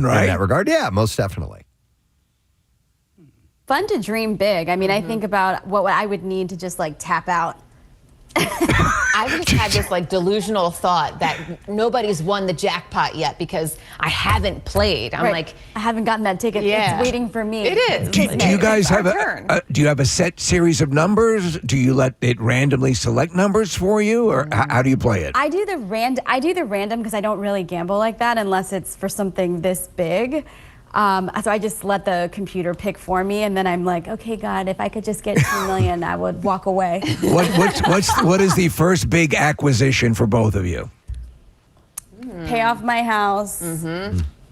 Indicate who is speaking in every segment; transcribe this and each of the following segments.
Speaker 1: right?
Speaker 2: In that regard, yeah, most definitely.
Speaker 3: Fun to dream big. I mean, I think about what I would need to just like tap out.
Speaker 4: I've just had this like delusional thought that nobody's won the jackpot yet because I haven't played. I'm like,
Speaker 3: I haven't gotten that ticket.
Speaker 4: Yeah.
Speaker 3: It's waiting for me.
Speaker 4: It is.
Speaker 1: Do you guys have do you have a set series of numbers? Do you let it randomly select numbers for you, or how do you play it?
Speaker 3: I do the random because I don't really gamble like that unless it's for something this big. So I just let the computer pick for me, and then I'm like, okay, God, if I could just get 2 million, I would walk away.
Speaker 1: What is the first big acquisition for both of you?
Speaker 3: Pay off my house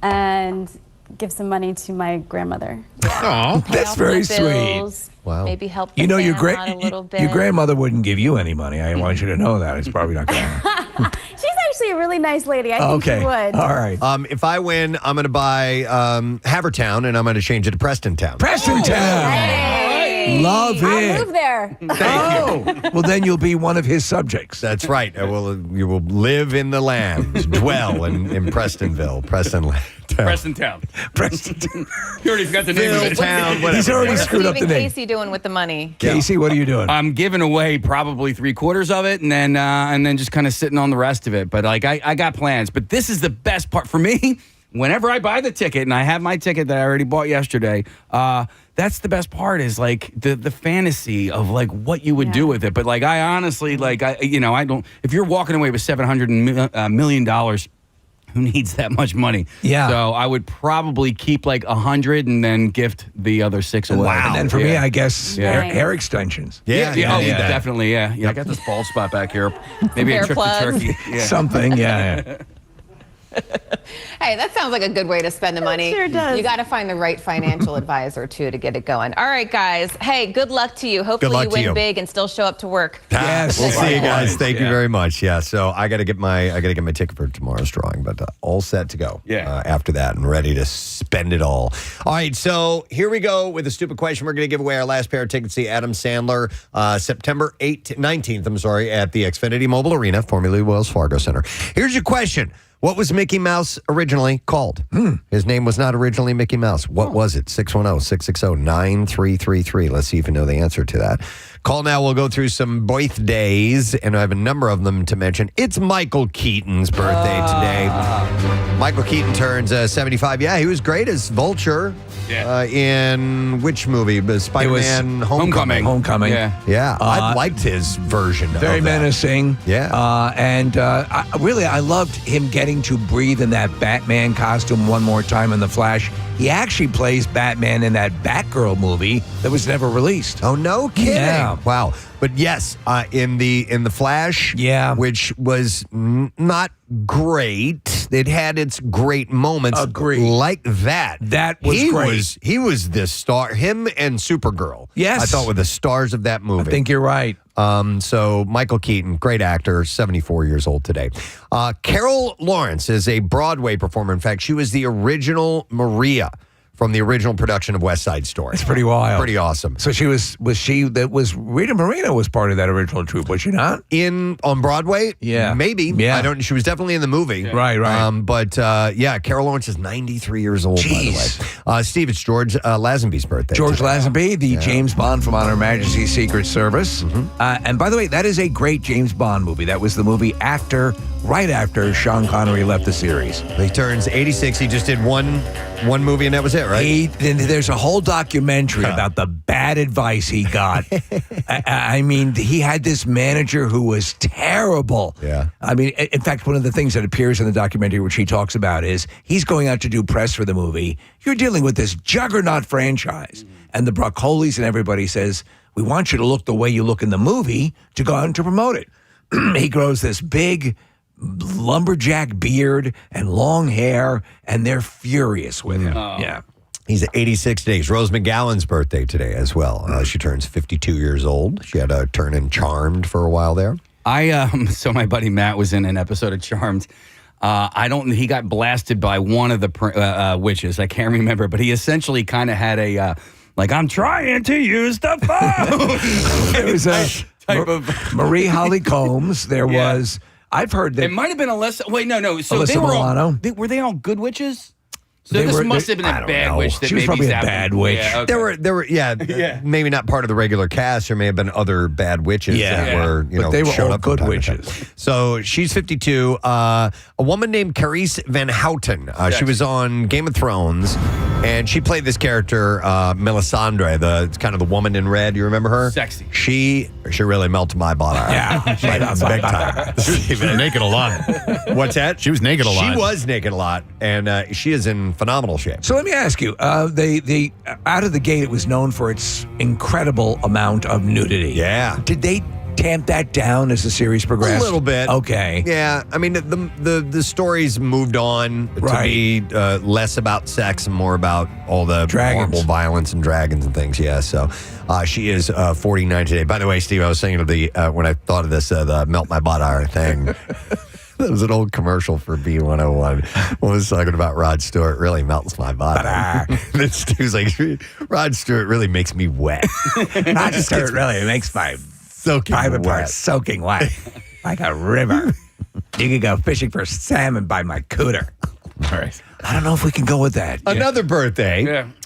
Speaker 3: and give some money to my grandmother.
Speaker 1: Oh, that's very sweet.
Speaker 4: Wow. Maybe help
Speaker 1: You know, your
Speaker 4: out a little bit.
Speaker 1: your grandmother wouldn't give you any money. I want you to know that. It's probably not going to.
Speaker 3: She's actually a really nice lady. I think she would.
Speaker 1: All right.
Speaker 2: If I win, I'm going to buy Havertown, and I'm going to change it to Prestontown.
Speaker 1: Prestontown.
Speaker 3: Hey.
Speaker 1: Love it.
Speaker 3: I'll move there.
Speaker 2: Thank you.
Speaker 1: Well, then you'll be one of his subjects.
Speaker 2: That's right. You will live in the land, dwell in Prestonville, Prestontown.
Speaker 1: Prestontown.
Speaker 5: You already forgot the name of it.
Speaker 2: Town, whatever.
Speaker 1: He's already screwed up the
Speaker 4: What's
Speaker 1: name.
Speaker 4: Casey doing with the money?
Speaker 1: Casey, what are you doing?
Speaker 5: I'm giving away probably 3/4 of it, and then just kind of sitting on the rest of it. But like I got plans. But this is the best part for me. Whenever I buy the ticket, and I have my ticket that I already bought yesterday, that's the best part is like the fantasy of like what you would do with it. But like I honestly like I don't. If you're walking away with $700 million. Who needs that much money?
Speaker 1: Yeah.
Speaker 5: So I would probably keep like 100 and then gift the other 6 away.
Speaker 1: Wow. And then for me, I guess
Speaker 3: Nice.
Speaker 1: hair extensions.
Speaker 5: Oh, definitely. Yeah. I got this bald spot back here. Maybe a
Speaker 4: Hair
Speaker 5: trip
Speaker 4: plugs.
Speaker 5: to Turkey. Yeah.
Speaker 1: Something, yeah.
Speaker 4: Hey, that sounds like a good way to spend the money.
Speaker 3: Sure does.
Speaker 4: You got to find the right financial advisor, too, to get it going. All right, guys. Hey, good luck to you. Hopefully
Speaker 2: luck
Speaker 4: you
Speaker 2: to
Speaker 4: win
Speaker 2: you.
Speaker 4: big and still show up to work.
Speaker 1: Yes.
Speaker 2: We'll see you guys.
Speaker 1: Likewise.
Speaker 2: Thank you
Speaker 5: Yeah.
Speaker 2: very much. Yeah, so I got to get my ticket for tomorrow's drawing, but all set to go.
Speaker 5: Yeah.
Speaker 2: After that, and ready to spend it all. All right, so here we go with a stupid question. We're going to give away our last pair of tickets to see Adam Sandler September 19th. At the Xfinity Mobile Arena, formerly Wells Fargo Center. Here's your question. What was Mickey Mouse originally called? His name was not originally Mickey Mouse. What was it? 610-660-9333. Let's see if you know the answer to that. Call now. We'll go through some birthdays, and I have a number of them to mention. It's Michael Keaton's birthday today. Michael Keaton turns 75. Yeah, he was great as Vulture in which movie? Spider-Man Homecoming.
Speaker 1: Homecoming.
Speaker 2: Yeah, I liked his version of
Speaker 1: Very
Speaker 2: that.
Speaker 1: menacing.
Speaker 2: Yeah.
Speaker 1: I loved him getting to breathe in that Batman costume one more time in The Flash. He actually plays Batman in that Batgirl movie that was never released.
Speaker 2: Oh, no kidding.
Speaker 1: Yeah.
Speaker 2: Wow. But yes, in the Flash, which was not great. It had its great moments.
Speaker 1: Agreed.
Speaker 2: Like that.
Speaker 1: That was great.
Speaker 2: He was the star. Him and Supergirl.
Speaker 1: Yes.
Speaker 2: I thought were the stars of that movie.
Speaker 1: I think you're right.
Speaker 2: So Michael Keaton, great actor, 74 years old today. Carol Lawrence is a Broadway performer. In fact, she was the original Maria from the original production of West Side Story.
Speaker 1: It's pretty wild.
Speaker 2: Pretty awesome.
Speaker 1: So Rita Moreno was part of that original troupe, was she not?
Speaker 2: On Broadway?
Speaker 1: Yeah.
Speaker 2: Maybe.
Speaker 1: Yeah.
Speaker 2: She was definitely in the movie.
Speaker 1: Yeah. Right.
Speaker 2: But Carol Lawrence is 93 years old,
Speaker 1: Jeez.
Speaker 2: by the way. Steve, it's George Lazenby's birthday.
Speaker 1: George
Speaker 2: today.
Speaker 1: Lazenby, the James Bond from On Her Majesty's Secret Service. And by the way, that is a great James Bond movie. That was the movie right after Sean Connery left the series.
Speaker 2: He turns 86. He just did one movie, and that was it, right?
Speaker 1: There's a whole documentary about the bad advice he got. I mean, he had this manager who was terrible.
Speaker 2: Yeah.
Speaker 1: I mean, in fact, one of the things that appears in the documentary, which he talks about, is he's going out to do press for the movie. You're dealing with this juggernaut franchise. And the Broccolis and everybody says, we want you to look the way you look in the movie to go out and to promote it. He grows this big lumberjack beard and long hair, and they're furious with him. Yeah.
Speaker 2: He's 86 days. Rose McGowan's birthday today as well. She turns 52 years old. She had a turn in Charmed for a while there.
Speaker 5: So my buddy Matt was in an episode of Charmed. He got blasted by one of the witches. I can't remember, but he essentially kind of had a, I'm trying to use the phone.
Speaker 1: There was a
Speaker 5: type of
Speaker 1: Marie Holly Combs. There was, I've heard that.
Speaker 5: It might have been Alyssa. Wait, no. So
Speaker 1: Alyssa
Speaker 5: they were
Speaker 1: Milano.
Speaker 5: were they all good witches? So this must have been a bad witch that
Speaker 1: She was
Speaker 5: maybe
Speaker 1: probably a
Speaker 5: zapped
Speaker 1: bad
Speaker 5: him.
Speaker 1: witch.
Speaker 5: Yeah, okay.
Speaker 2: There were, maybe not part of the regular cast. There may have been other bad witches that were,
Speaker 1: But they were
Speaker 2: showed
Speaker 1: all
Speaker 2: up from
Speaker 1: good
Speaker 2: time to time.
Speaker 1: witches.
Speaker 2: So she's 52. A woman named Carice Van Houten. She was on Game of Thrones, and she played this character, Melisandre, the kind of the woman in red. You remember her?
Speaker 5: Sexy.
Speaker 2: She really melted my bottom.
Speaker 1: Yeah.
Speaker 2: Big time.
Speaker 6: She was naked a lot.
Speaker 2: What's that?
Speaker 6: She was naked a lot.
Speaker 2: She was naked a lot, and she is in phenomenal shape.
Speaker 1: So let me ask you, they out of the gate, it was known for its incredible amount of nudity.
Speaker 2: Yeah.
Speaker 1: Did they tamp that down as the series progressed?
Speaker 2: A little bit.
Speaker 1: Okay.
Speaker 2: Yeah. I mean, the stories moved on to be less about sex and more about all the
Speaker 1: Dragons.
Speaker 2: horrible violence and dragons and things. Yeah. So she is 49 today. By the way, Steve, I was thinking of the when I thought of this, the melt my butt hour thing. That was an old commercial for B101. One was talking about Rod Stewart really melts my butt. And then Steve's like, Rod Stewart really makes me wet.
Speaker 1: Not just it really makes my
Speaker 2: Soaking
Speaker 1: private
Speaker 2: wet.
Speaker 1: parts soaking wet like a river. You could go fishing for salmon by my cooter.
Speaker 6: All right.
Speaker 1: I don't know if we can go with that.
Speaker 2: Another birthday.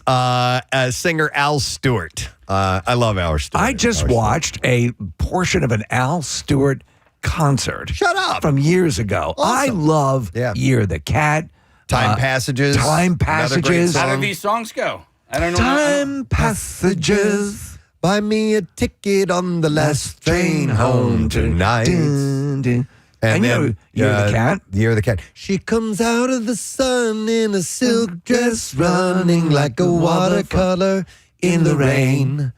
Speaker 5: Yeah.
Speaker 2: Singer Al Stewart. I love Al Stewart.
Speaker 1: I just watched a portion of an Al Stewart concert.
Speaker 2: Shut up.
Speaker 1: From years ago. I love Year of the Cat.
Speaker 2: Time Passages.
Speaker 1: Time
Speaker 2: Another great
Speaker 1: Passages.
Speaker 5: How
Speaker 2: song.
Speaker 5: did these songs go? I don't know.
Speaker 1: Time Passages.
Speaker 2: Buy me a ticket on the last train home tonight.
Speaker 1: Dun, dun. And you know, Year of the Cat?
Speaker 2: Year of the Cat. She comes out of the sun in a silk dress, running like a watercolor in the rain.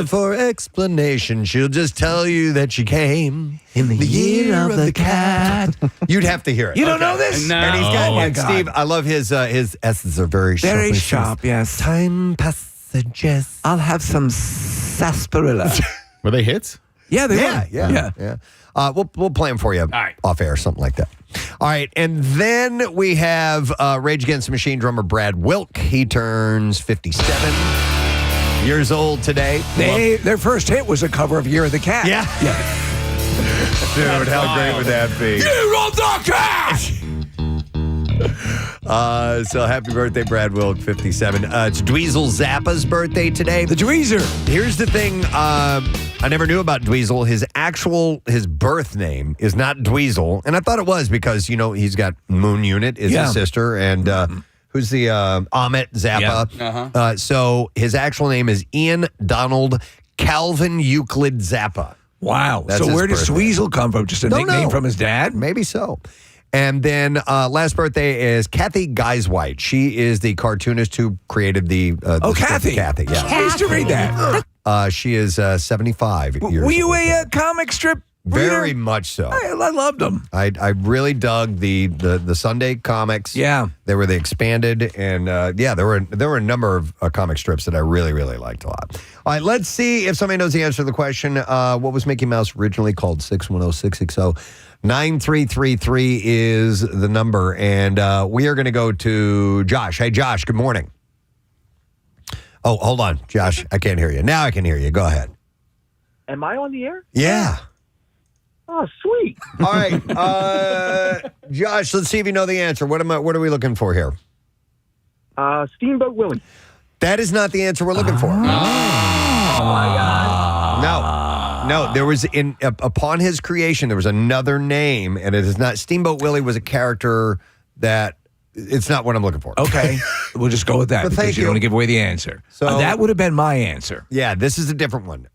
Speaker 2: For explanation, she'll just tell you that she came in the year of the cat. You'd have to hear it.
Speaker 1: You don't know this?
Speaker 5: No.
Speaker 2: And he's got,
Speaker 1: Oh, my
Speaker 2: and
Speaker 1: God.
Speaker 2: Steve, I love his S's are very sharp.
Speaker 1: Very sharp, yes.
Speaker 2: Time passages.
Speaker 1: I'll have some sarsaparilla.
Speaker 6: Were they hits?
Speaker 1: Yeah, they were.
Speaker 2: Yeah. We'll play them for you
Speaker 5: right.
Speaker 2: off air, something like that. All right, and then we have Rage Against the Machine drummer Brad Wilk. He turns 57 years old today.
Speaker 1: Their first hit was a cover of Year of the Cat.
Speaker 2: Yeah. Dude, how great would that be?
Speaker 1: Year of the Cat!
Speaker 2: So happy birthday, Brad Wilk, 57. It's Dweezil Zappa's birthday today.
Speaker 1: The Dweezer.
Speaker 2: Here's the thing I never knew about Dweezil. His birth name is not Dweezil. And I thought it was because, he's got Moon Unit is his sister. And who's the Amit Zappa.
Speaker 5: Yeah.
Speaker 2: So his actual name is Ian Donald Calvin Euclid Zappa.
Speaker 1: Wow.
Speaker 2: That's
Speaker 1: So
Speaker 2: his
Speaker 1: where does
Speaker 2: birthday.
Speaker 1: Dweezil come from? Just a
Speaker 2: Don't
Speaker 1: nickname
Speaker 2: know.
Speaker 1: from his dad?
Speaker 2: Maybe so. And then last birthday is Kathy Geiswhite. She is the cartoonist who created the strip
Speaker 1: Kathy.
Speaker 2: Kathy, yeah.
Speaker 1: I used to read that.
Speaker 2: She is 75 years
Speaker 1: Were you
Speaker 2: old.
Speaker 1: a comic strip reader?
Speaker 2: Very much so.
Speaker 1: I loved them.
Speaker 2: I really dug the Sunday comics.
Speaker 1: Yeah.
Speaker 2: They were the expanded, and there were a number of comic strips that I really, really liked a lot. All right, let's see if somebody knows the answer to the question. What was Mickey Mouse originally called? 610-660-9333 is the number, and we are going to go to Josh. Hey, Josh, good morning. Oh, hold on, Josh. I can't hear you. Now I can hear you. Go ahead.
Speaker 7: Am I on the air?
Speaker 2: Yeah.
Speaker 7: Oh, sweet.
Speaker 2: All right, Josh. Let's see if you know the answer. What are we looking for here?
Speaker 7: Steamboat Willie.
Speaker 2: That is not the answer we're looking for.
Speaker 7: Oh, my God.
Speaker 2: No. There was upon his creation, there was another name, and it is not. Steamboat Willie was a character that it's not what I'm looking for.
Speaker 1: Okay. We'll just go with that
Speaker 2: But
Speaker 1: because
Speaker 2: thank
Speaker 1: you
Speaker 2: you.
Speaker 1: don't want to give away the answer.
Speaker 2: So-
Speaker 1: that would have been my answer.
Speaker 2: Yeah, this is a different one.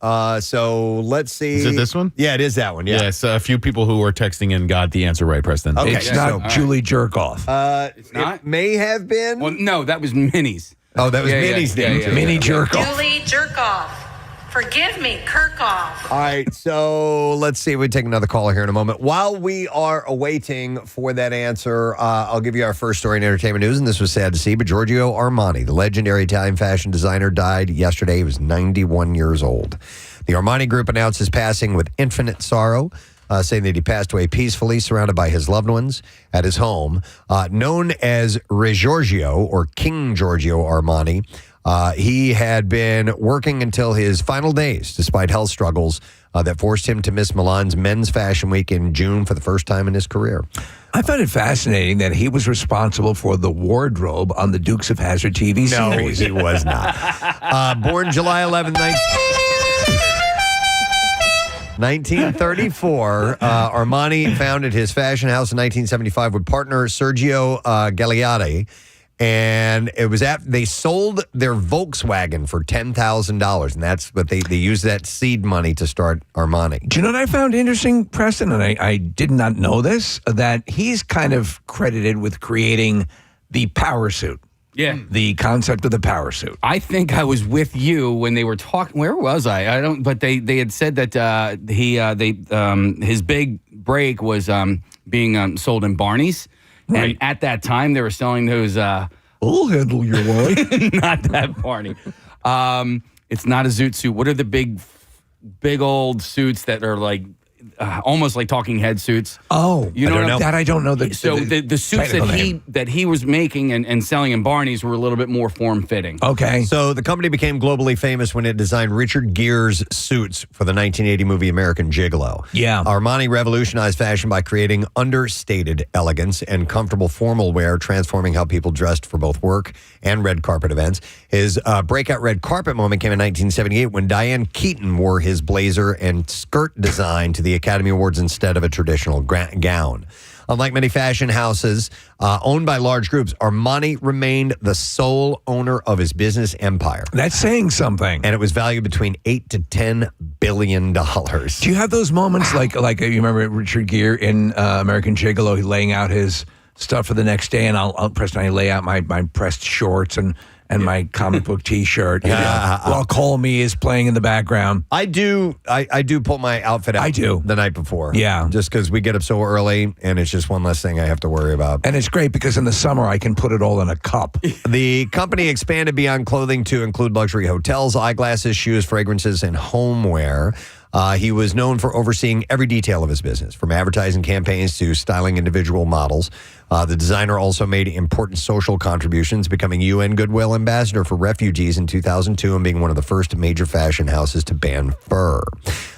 Speaker 2: So let's see.
Speaker 6: Is it this one?
Speaker 2: Yeah, it is that one. Yeah.
Speaker 6: Yes, a few people who were texting in got the answer right, Preston.
Speaker 2: Okay.
Speaker 1: It's
Speaker 2: so-
Speaker 1: not Julie Jerkoff.
Speaker 5: It's not?
Speaker 2: It may have been.
Speaker 5: Well, no, that was Minnie's.
Speaker 2: Oh, that was
Speaker 5: Yeah,
Speaker 2: Minnie's
Speaker 5: yeah,
Speaker 2: name.
Speaker 5: yeah,
Speaker 2: too.
Speaker 5: yeah.
Speaker 1: Minnie Jerkoff.
Speaker 8: Julie Jerkoff. Forgive me, Kirkhoff.
Speaker 2: All right, so let's see if we take another caller here in a moment. While we are awaiting for that answer, I'll give you our first story in entertainment news, and this was sad to see, but Giorgio Armani, the legendary Italian fashion designer, died yesterday. He was 91 years old. The Armani Group announced his passing with infinite sorrow, saying that he passed away peacefully, surrounded by his loved ones at his home. Known as Re Giorgio, or King Giorgio Armani, He had been working until his final days, despite health struggles that forced him to miss Milan's Men's Fashion Week in June for the first time in his career.
Speaker 1: I found it fascinating that he was responsible for the wardrobe on the Dukes of Hazzard TV series.
Speaker 2: No, he was not. Born July 11th, 1934, Armani founded his fashion house in 1975 with partner Sergio Gagliotti. And it was after they sold their Volkswagen for $10,000. And that's what they used that seed money to start Armani.
Speaker 1: Do you know what I found interesting, Preston? And I did not know this, that he's kind of credited with creating the power suit.
Speaker 5: Yeah.
Speaker 1: The concept of the power suit.
Speaker 5: I think I was with you when they were talking. Where was I? I don't. But they had said that his big break was being sold in Barney's,
Speaker 1: right.
Speaker 5: And at that time they were selling those.
Speaker 1: I'll handle your wife.
Speaker 5: Not that Barney. It's not a zoot suit. What are the big old suits that are like? Almost like talking head suits.
Speaker 1: Oh,
Speaker 5: you know,
Speaker 1: I don't know.
Speaker 5: The suits that he was making and selling in Barney's were a little bit more form fitting.
Speaker 1: Okay.
Speaker 2: So the company became globally famous when it designed Richard Gere's suits for the 1980 movie American Gigolo.
Speaker 1: Yeah.
Speaker 2: Armani revolutionized fashion by creating understated elegance and comfortable formal wear, transforming how people dressed for both work and red carpet events. His breakout red carpet moment came in 1978 when Diane Keaton wore his blazer and skirt design to the Academy Awards instead of a traditional gown. Unlike many fashion houses owned by large groups, Armani remained the sole owner of his business empire.
Speaker 1: That's saying something.
Speaker 2: And it was valued between $8 to $10 billion.
Speaker 1: Do you have those moments like you remember Richard Gere in American Gigolo, he's laying out his stuff for the next day, and Preston, I lay out my pressed shorts and my comic book T-shirt. While Call Me is playing in the background.
Speaker 2: I do pull my outfit out.
Speaker 1: I do.
Speaker 2: The night before.
Speaker 1: Yeah.
Speaker 2: Just because we get up so early, and it's just one less thing I have to worry about.
Speaker 1: And it's great because in the summer I can put it all in a cup.
Speaker 2: The company expanded beyond clothing to include luxury hotels, eyeglasses, shoes, fragrances, and homeware. He was known for overseeing every detail of his business, from advertising campaigns to styling individual models. The designer also made important social contributions, becoming UN Goodwill Ambassador for refugees in 2002 and being one of the first major fashion houses to ban fur.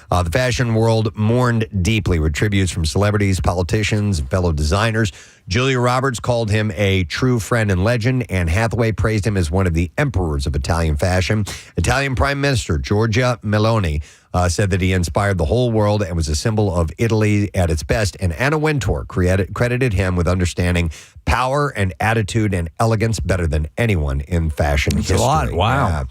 Speaker 2: The fashion world mourned deeply with tributes from celebrities, politicians, and fellow designers. Julia Roberts called him a true friend and legend. Anne Hathaway praised him as one of the emperors of Italian fashion. Italian Prime Minister Giorgia Meloni said that he inspired the whole world and was a symbol of Italy at its best. And Anna Wintour credited him with understanding power and attitude and elegance better than anyone in fashion history.
Speaker 1: It's a lot. Wow.
Speaker 2: Yeah.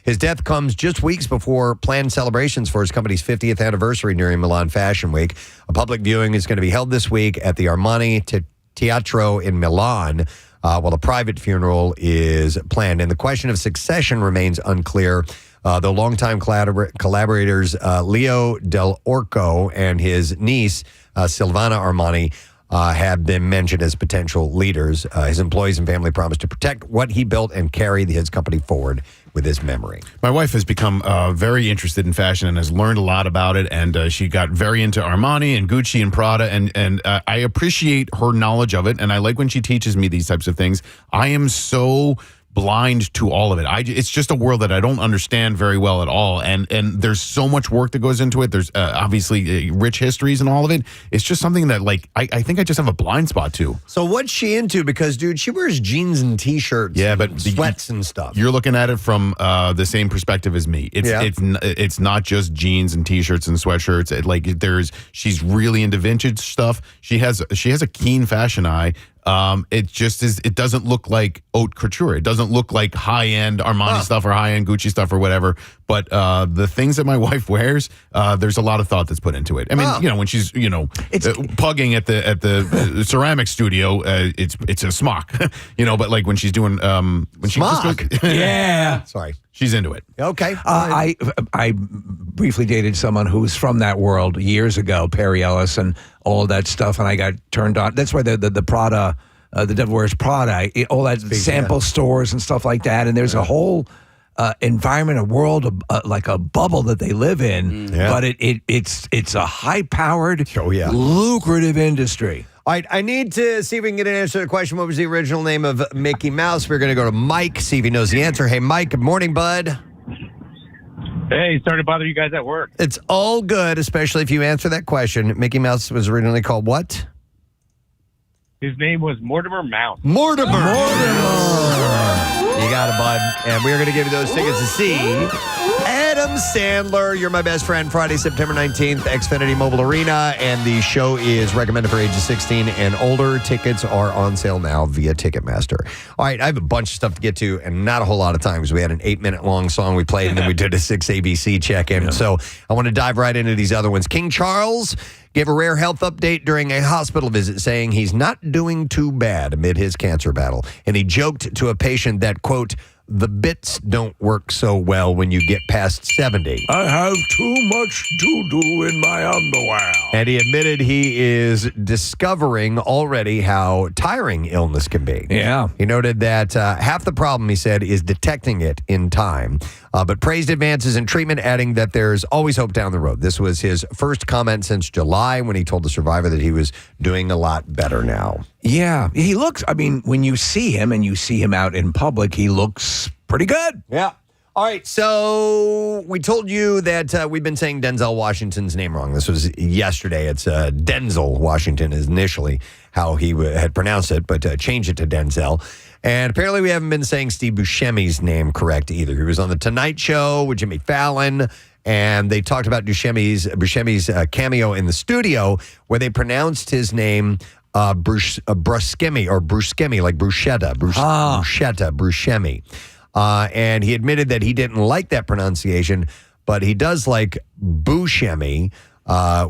Speaker 2: His death comes just weeks before planned celebrations for his company's 50th anniversary during Milan Fashion Week. A public viewing is going to be held this week at the Armani Teatro in Milan, while a private funeral is planned. And the question of succession remains unclear, though longtime collaborators Leo Del Orco and his niece, Silvana Armani, have been mentioned as potential leaders. His employees and family promised to protect what he built and carry his company forward with his memory.
Speaker 6: My wife has become very interested in fashion and has learned a lot about it, and she got very into Armani and Gucci and Prada, and I appreciate her knowledge of it, and I like when she teaches me these types of things. I am so blind to all of it. It's just a world that I don't understand very well at all, and there's so much work that goes into it. There's obviously rich histories and all of it. It's just something that I think I just have a blind spot to.
Speaker 2: So what's she into? Because dude, she wears jeans and t-shirts, and sweats and stuff.
Speaker 6: You're looking at it from the same perspective as me. It's not just jeans and t-shirts and sweatshirts. She's really into vintage stuff. She has a keen fashion eye. It just is. It doesn't look like haute couture. It doesn't look like high end Armani stuff or high end Gucci stuff or whatever. But the things that my wife wears, there's a lot of thought that's put into it. I mean, when she's pugging at the ceramic studio, it's a smock. But like when she's doing
Speaker 2: Sorry.
Speaker 6: She's into it.
Speaker 2: Okay.
Speaker 1: I briefly dated someone who was from that world years ago, Perry Ellis and all of that stuff, and I got turned on. That's why the Prada, the Devil Wears Prada, all that sample stores and stuff like that, and there's a whole environment, a world, like a bubble that they live in, but it's a high-powered, lucrative industry.
Speaker 2: All right, I need to see if we can get an answer to the question. What was the original name of Mickey Mouse? We're going to go to Mike, see if he knows the answer. Hey, Mike, good morning, bud.
Speaker 9: Hey, sorry to bother you guys at work.
Speaker 2: It's all good, especially if you answer that question. Mickey Mouse was originally called what?
Speaker 9: His name was Mortimer Mouse.
Speaker 2: Mortimer. You got it, bud. And we're going to give you those tickets to see Adam Sandler, You're My Best Friend, Friday, September 19th, Xfinity Mobile Arena. And the show is recommended for ages 16 and older. Tickets are on sale now via Ticketmaster. All right, I have a bunch of stuff to get to and not a whole lot of time because we had an 8-minute long song we played and then we did a 6 ABC check-in. So I want to dive right into these other ones. King Charles gave a rare health update during a hospital visit, saying he's not doing too bad amid his cancer battle. And he joked to a patient that, quote, the bits don't work so well when you get past 70.
Speaker 1: I have too much to do in my underwear.
Speaker 2: And he admitted he is discovering already how tiring illness can be.
Speaker 1: Yeah.
Speaker 2: He noted that half the problem, he said, is detecting it in time, but praised advances in treatment, adding that there's always hope down the road. This was his first comment since July when he told the Survivor that he was doing a lot better now.
Speaker 1: Yeah. He looks, I mean, when you see him and you see him out in public, he looks pretty good.
Speaker 2: Yeah. All right, so we told you that we've been saying Denzel Washington's name wrong. This was yesterday. It's Denzel Washington is initially how he had pronounced it, but changed it to Denzel. And apparently we haven't been saying Steve Buscemi's name correct either. He was on The Tonight Show with Jimmy Fallon, and they talked about Buscemi's cameo in the studio where they pronounced his name Buscemi, like bruschetta, Buscemi. And he admitted that he didn't like that pronunciation, but he does like Buscemi,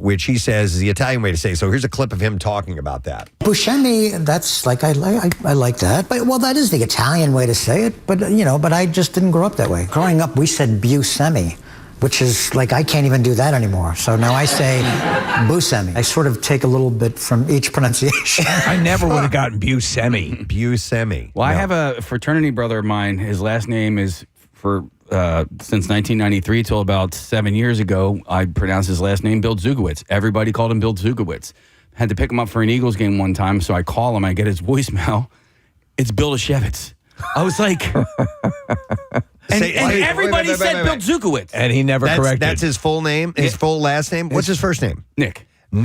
Speaker 2: which he says is the Italian way to say. So here's a clip of him talking about that.
Speaker 10: Buscemi, that's like I like that. But well, that is the Italian way to say it. But but I just didn't grow up that way. Growing up, we said Buscemi, which is like I can't even do that anymore. So now I say Buscemi. I sort of take a little bit from each pronunciation.
Speaker 1: I never would have gotten Buscemi.
Speaker 2: Buscemi.
Speaker 5: Well, I have a fraternity brother of mine. His last name is since 1993 till about 7 years ago, I pronounced his last name Bill Zugowitz. Everybody called him Bill Zugowitz. Had to pick him up for an Eagles game one time, so I call him. I get his voicemail. It's Bill Deshevitz. I was like... And everybody said Bill Zugowitz.
Speaker 1: And he never corrected.
Speaker 2: That's his full name, his full last name. What's his first name?
Speaker 5: Nick.
Speaker 2: And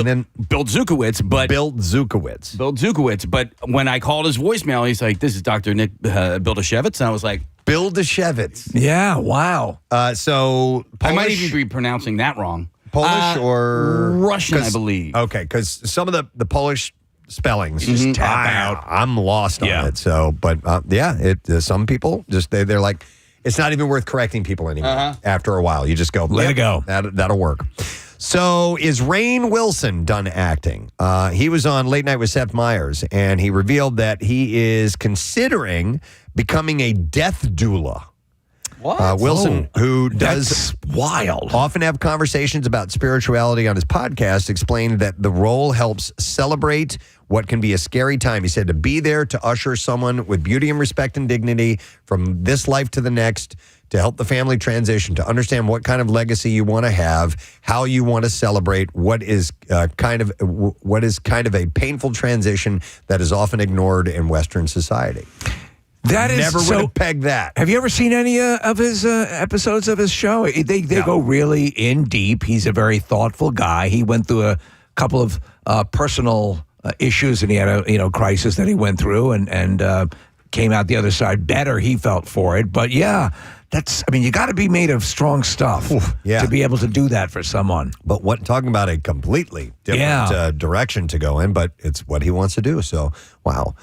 Speaker 2: then
Speaker 5: Bill Zukowitz, but
Speaker 2: Bill Zukowitz. But when I called his voicemail, he's like, "This is Dr. Nick Bill Deshevitz," and I was like, "Bill Deshevitz."
Speaker 1: Yeah, wow.
Speaker 2: So
Speaker 5: Polish, I might even be pronouncing that wrong.
Speaker 2: Polish or
Speaker 5: Russian, I believe.
Speaker 2: Okay, because some of the Polish spellings just tap out. I'm lost on it. So, but some people just they're like, it's not even worth correcting people anymore. After a while, you just go,
Speaker 1: let it go.
Speaker 2: That'll work. So is Rainn Wilson done acting? He was on Late Night with Seth Meyers, and he revealed that he is considering becoming a death doula.
Speaker 5: What?
Speaker 2: Wilson, who does
Speaker 1: wild,
Speaker 2: often have conversations about spirituality on his podcast, explained that the role helps celebrate what can be a scary time. He said to be there to usher someone with beauty and respect and dignity from this life to the next, to help the family transition, to understand what kind of legacy you want to have, how you want to celebrate what is kind of a painful transition that is often ignored in Western society.
Speaker 1: That is
Speaker 2: never would have pegged that.
Speaker 1: Have you ever seen any of his episodes of his show? They go really in deep. He's a very thoughtful guy. He went through a couple of personal issues, and he had a crisis that he went through, and came out the other side better. He felt for it, but yeah. You got to be made of strong stuff to be able to do that for someone.
Speaker 2: But talking about a completely different direction to go in, but it's what he wants to do. So, wow.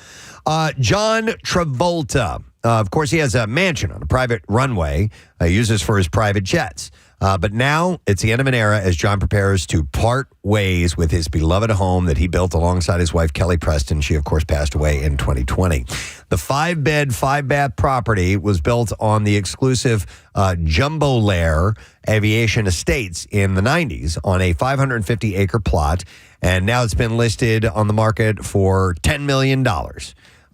Speaker 2: John Travolta. Of course, he has a mansion on a private runway. He uses for his private jets. But now it's the end of an era as John prepares to part ways with his beloved home that he built alongside his wife, Kelly Preston. She, of course, passed away in 2020. The 5-bed, 5-bath property was built on the exclusive Jumbo Lair Aviation Estates in the 90s on a 550-acre plot. And now it's been listed on the market for $10 million.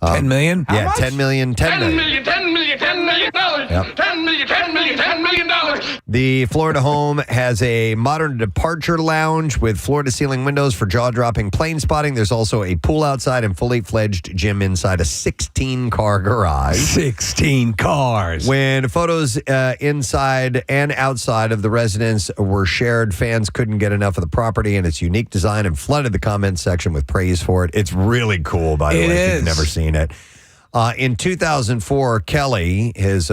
Speaker 1: $10 million?
Speaker 2: Yeah, $10 million. $10 million.
Speaker 11: $10 million.
Speaker 2: Yep.
Speaker 11: $10 million.
Speaker 2: The Florida home has a modern departure lounge with floor-to-ceiling windows for jaw-dropping plane spotting. There's also a pool outside and fully fledged gym inside a 16-car garage.
Speaker 1: 16 cars.
Speaker 2: When photos inside and outside of the residence were shared, fans couldn't get enough of the property and its unique design and flooded the comment section with praise for it. It's really cool, by the way, if you've never seen it. In 2004, Kelly, his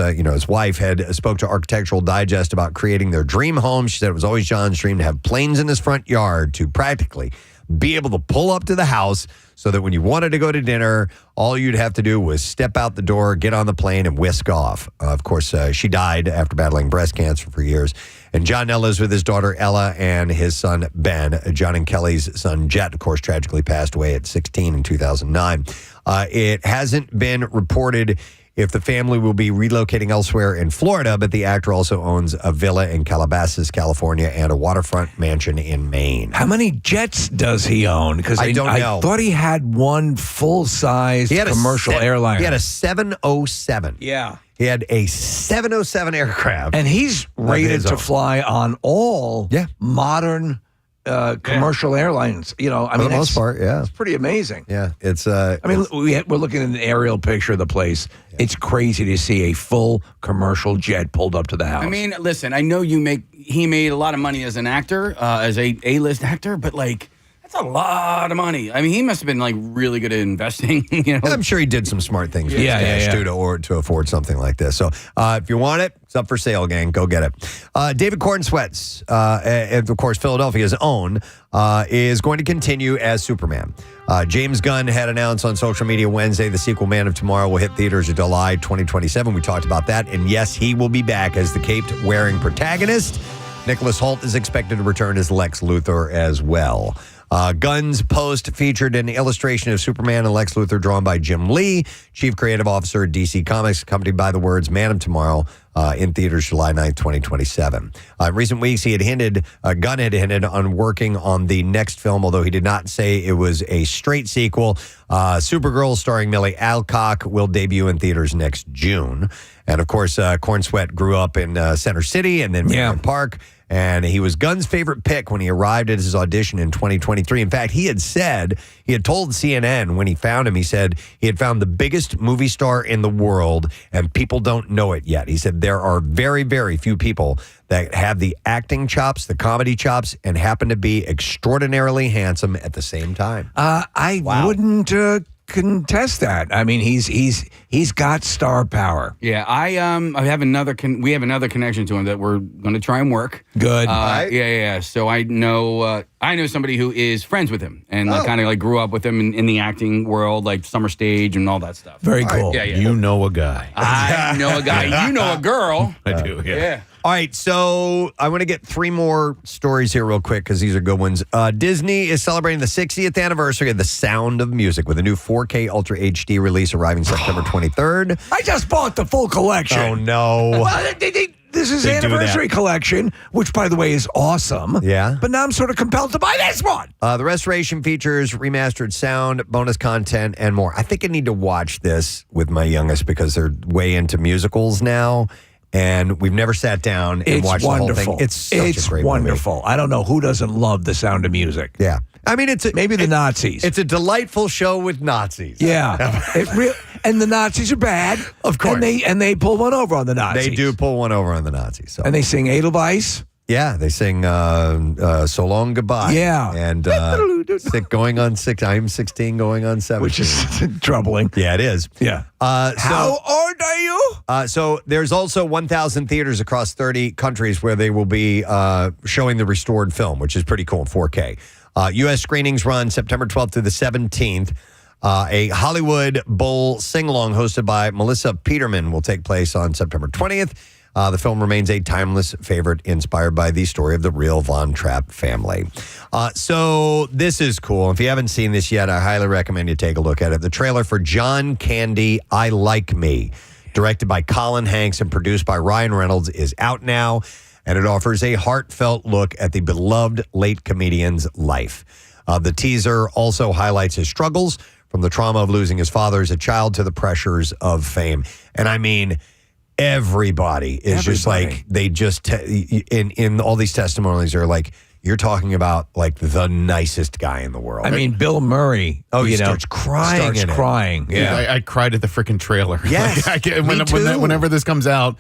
Speaker 2: wife, spoke to Architectural Digest about creating their dream home. She said it was always John's dream to have planes in his front yard to practically be able to pull up to the house so that when you wanted to go to dinner, all you'd have to do was step out the door, get on the plane, and whisk off. Of course, she died after battling breast cancer for years. And John now lives with his daughter, Ella, and his son, Ben. John and Kelly's son, Jet, of course, tragically passed away at 16 in 2009. It hasn't been reported if the family will be relocating elsewhere in Florida, but the actor also owns a villa in Calabasas, California, and a waterfront mansion in Maine.
Speaker 1: How many jets does he own? Because
Speaker 2: I don't know.
Speaker 1: I thought he had one full-size commercial airliner.
Speaker 2: He had a 707.
Speaker 1: Yeah.
Speaker 2: He had a 707 aircraft.
Speaker 1: And he's rated to fly on all modern commercial airlines. You know, I mean,
Speaker 2: for the most part,
Speaker 1: it's pretty amazing.
Speaker 2: Yeah, it's.
Speaker 1: I mean, we're looking at an aerial picture of the place. Yeah. It's crazy to see a full commercial jet pulled up to the house.
Speaker 5: I mean, listen, I know he made a lot of money as an actor, as a A-list actor, but like, that's a lot of money. I mean, he must have been like really good at investing. You know,
Speaker 2: I'm sure he did some smart things. Too, to afford something like this. So, if you want it, it's up for sale, gang. Go get it. David Cornsweet's, and of course, Philadelphia's own, is going to continue as Superman. James Gunn had announced on social media Wednesday the sequel Man of Tomorrow will hit theaters in July 2027. We talked about that. And yes, he will be back as the caped-wearing protagonist. Nicholas Hoult is expected to return as Lex Luthor as well. Gunn's post featured an illustration of Superman and Lex Luthor drawn by Jim Lee, Chief Creative Officer at DC Comics, accompanied by the words Man of Tomorrow in theaters July 9th, 2027. In recent weeks, Gunn had hinted on working on the next film, although he did not say it was a straight sequel. Supergirl, starring Millie Alcock, will debut in theaters next June. And of course, Cornsweet grew up in Center City and then Menlo Park. And he was Gunn's favorite pick when he arrived at his audition in 2023. In fact, he had told CNN when he found him, he said he had found the biggest movie star in the world and people don't know it yet. He said there are very, very few people that have the acting chops, the comedy chops, and happen to be extraordinarily handsome at the same time.
Speaker 1: I wouldn't contest that. I mean, he's got star power.
Speaker 5: Yeah, I have another. We have another connection to him that we're going to try and work.
Speaker 1: Good.
Speaker 5: Yeah. So I know somebody who is friends with him and kind of like grew up with him in the acting world, like Summer Stage and all that stuff.
Speaker 1: Very cool.
Speaker 5: Yeah.
Speaker 6: You know a guy.
Speaker 5: I know a guy. You know a girl.
Speaker 6: I do. Yeah.
Speaker 2: All right, so I want to get three more stories here real quick because these are good ones. Disney is celebrating the 60th anniversary of The Sound of Music with a new 4K Ultra HD release arriving September 23rd.
Speaker 1: I just bought the full collection.
Speaker 2: Oh, no.
Speaker 1: Well, this is the anniversary collection, which, by the way, is awesome.
Speaker 2: Yeah.
Speaker 1: But now I'm sort of compelled to buy this one.
Speaker 2: The restoration features remastered sound, bonus content, and more. I think I need to watch this with my youngest because they're way into musicals now. And we've never sat down and watched the whole thing. It's such a great
Speaker 1: wonderful.
Speaker 2: movie.
Speaker 1: I don't know who doesn't love The Sound of Music.
Speaker 2: Yeah. I mean,
Speaker 1: maybe the Nazis.
Speaker 2: It's a delightful show with Nazis.
Speaker 1: Yeah. And the Nazis are bad.
Speaker 2: Of course.
Speaker 1: And they pull one over on the Nazis.
Speaker 2: They do pull one over on the Nazis. So.
Speaker 1: And they sing Edelweiss.
Speaker 2: Yeah, they sing So Long Goodbye.
Speaker 1: Yeah.
Speaker 2: And going on 6, I'm 16 going on 17.
Speaker 1: Which is troubling.
Speaker 2: Yeah, it is.
Speaker 1: Yeah. How old are you?
Speaker 2: So there's also 1,000 theaters across 30 countries where they will be showing the restored film, which is pretty cool in 4K. U.S. screenings run September 12th through the 17th. A Hollywood Bowl sing-along hosted by Melissa Peterman will take place on September 20th. The film remains a timeless favorite inspired by the story of the real Von Trapp family. So this is cool. If you haven't seen this yet, I highly recommend you take a look at it. The trailer for John Candy, I Like Me, directed by Colin Hanks and produced by Ryan Reynolds, is out now, and it offers a heartfelt look at the beloved late comedian's life. The teaser also highlights his struggles from the trauma of losing his father as a child to the pressures of fame. And I mean, everybody is just like, they just, in all these testimonies are like, you're talking about like the nicest guy in the world.
Speaker 1: I mean, Bill Murray.
Speaker 2: He starts crying.
Speaker 1: Yeah,
Speaker 6: I cried at the freaking trailer.
Speaker 2: Yes,
Speaker 6: whenever this comes out,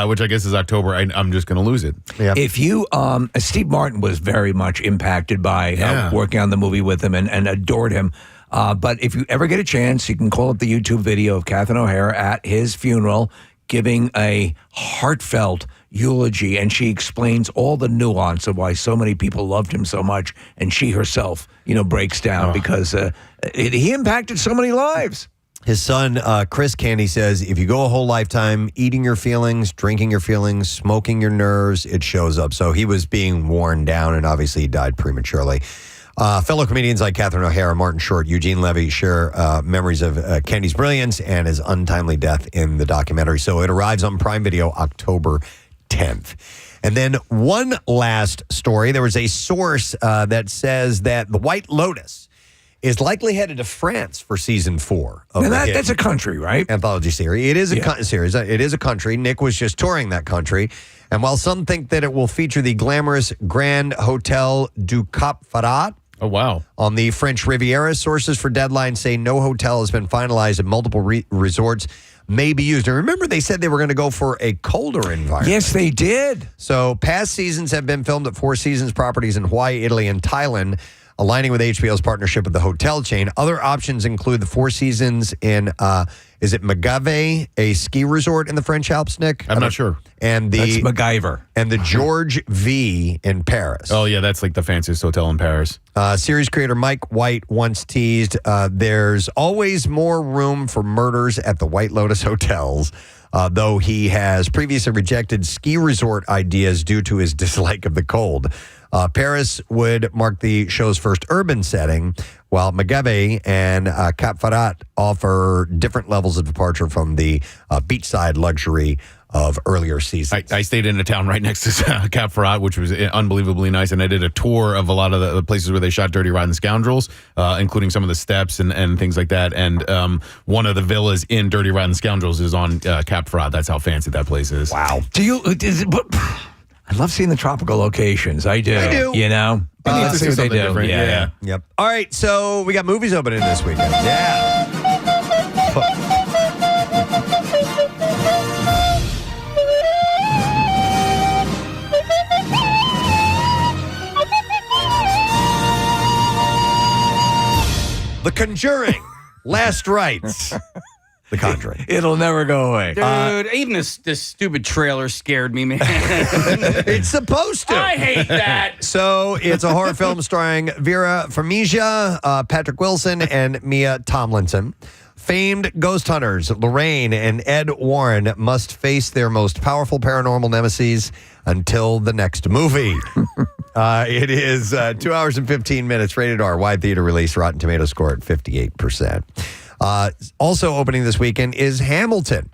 Speaker 6: which I guess is October, I'm just going to lose it.
Speaker 2: Yeah.
Speaker 1: If you, Steve Martin was very much impacted by working on the movie with him and adored him. But if you ever get a chance, you can call up the YouTube video of Catherine O'Hara at his funeral, giving a heartfelt eulogy, and she explains all the nuance of why so many people loved him so much, and she herself, breaks down because he impacted so many lives.
Speaker 2: His son, Chris Candy, says, if you go a whole lifetime eating your feelings, drinking your feelings, smoking your nerves, it shows up. So he was being worn down, and obviously he died prematurely. Fellow comedians like Catherine O'Hara, Martin Short, Eugene Levy share memories of Candy's brilliance and his untimely death in the documentary. So it arrives on Prime Video October 10th. And then one last story. There was a source that says that The White Lotus is likely headed to France for season 4 of
Speaker 1: that's a country, right?
Speaker 2: Anthology series. It is a series. It is a country. Nick was just touring that country. And while some think that it will feature the glamorous Grand Hotel du Cap Ferrat,
Speaker 6: oh, wow,
Speaker 2: on the French Riviera, sources for Deadline say no hotel has been finalized and multiple resorts may be used. And remember, they said they were going to go for a colder environment.
Speaker 1: Yes, they did.
Speaker 2: So past seasons have been filmed at Four Seasons properties in Hawaii, Italy, and Thailand, aligning with HBO's partnership with the hotel chain. Other options include the Four Seasons in, is it Magave, a ski resort in the French Alps, Nick?
Speaker 6: I'm not sure.
Speaker 2: And
Speaker 1: that's MacGyver.
Speaker 2: And the George V in Paris.
Speaker 6: Oh, yeah, that's like the fanciest hotel in Paris.
Speaker 2: Series creator Mike White once teased, there's always more room for murders at the White Lotus hotels, though he has previously rejected ski resort ideas due to his dislike of the cold. Paris would mark the show's first urban setting, while Magave and Cap Ferrat offer different levels of departure from the beachside luxury of earlier seasons.
Speaker 6: I stayed in a town right next to Cap Ferrat, which was unbelievably nice, and I did a tour of a lot of the places where they shot Dirty Rotten Scoundrels, including some of the steps and things like that. And one of the villas in Dirty Rotten Scoundrels is on Cap Ferrat. That's how fancy that place is.
Speaker 2: Wow.
Speaker 1: I love seeing the tropical locations. I do.
Speaker 6: Let's see what they do. Different. Yeah.
Speaker 2: Yep. All right, so we got movies opening this weekend. Yeah. The Conjuring, Last Rites. The Conjuring.
Speaker 1: It'll never go away.
Speaker 5: Dude, even this stupid trailer scared me, man.
Speaker 2: It's supposed to.
Speaker 5: I hate that.
Speaker 2: So it's a horror film starring Vera Farmiga, Patrick Wilson, and Mia Tomlinson. Famed ghost hunters Lorraine and Ed Warren must face their most powerful paranormal nemesis until the next movie. It is 2 hours and 15 minutes, rated R, wide theater release, Rotten Tomatoes score at 58%. Also opening this weekend is Hamilton,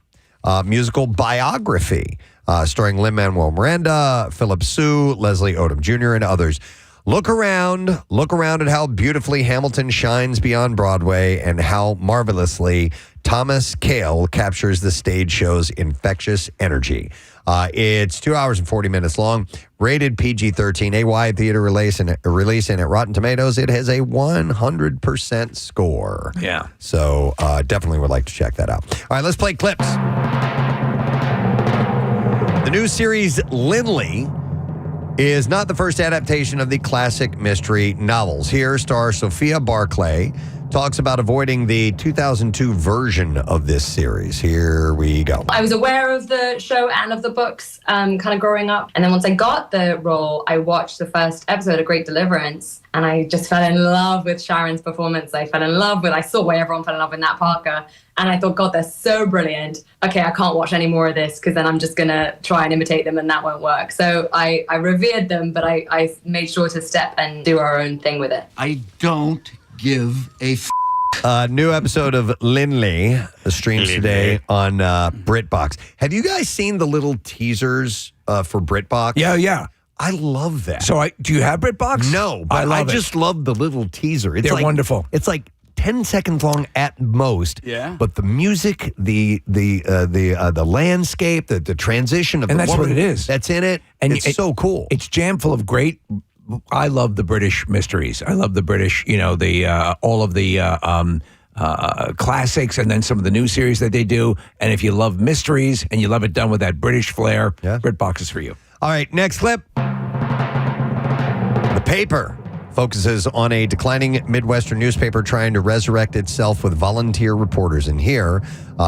Speaker 2: musical biography, starring Lin-Manuel Miranda, Philip Sue, Leslie Odom Jr., and others. Look around at how beautifully Hamilton shines beyond Broadway and how marvelously Thomas Kail captures the stage show's infectious energy. It's 2 hours and 40 minutes long, rated PG-13, a wide theater release, and at Rotten Tomatoes, it has a 100% score.
Speaker 1: Yeah.
Speaker 2: So definitely would like to check that out. All right, let's play clips. The new series Linley is not the first adaptation of the classic mystery novels. Here, star Sophia Barclay talks about avoiding the 2002 version of this series. Here we go.
Speaker 12: I was aware of the show and of the books kind of growing up. And then once I got the role, I watched the first episode of Great Deliverance, and I just fell in love with Sharon's performance. I saw why everyone fell in love with Nat Parker. And I thought, God, they're so brilliant. Okay, I can't watch any more of this because then I'm just going to try and imitate them and that won't work. So I revered them, but I made sure to step and do our own thing with it.
Speaker 13: I don't give a
Speaker 2: new episode of Linley streams today on BritBox. Have you guys seen the little teasers for BritBox?
Speaker 1: Yeah.
Speaker 2: I love that.
Speaker 1: So do you have BritBox?
Speaker 2: No, but I just love the little teaser.
Speaker 1: They're wonderful.
Speaker 2: It's like 10 seconds long at most.
Speaker 5: Yeah.
Speaker 2: But the music, the landscape, the transition of
Speaker 1: And
Speaker 2: the
Speaker 1: that's
Speaker 2: woman
Speaker 1: what it is.
Speaker 2: that's in it, and it's so cool.
Speaker 1: It's jam full of great. I love the British mysteries. I love the British, all of the classics, and then some of the new series that they do. And if you love mysteries and you love it done with that British flair, BritBox is for you.
Speaker 2: All right, next clip. The Paper focuses on a declining Midwestern newspaper trying to resurrect itself with volunteer reporters. And here,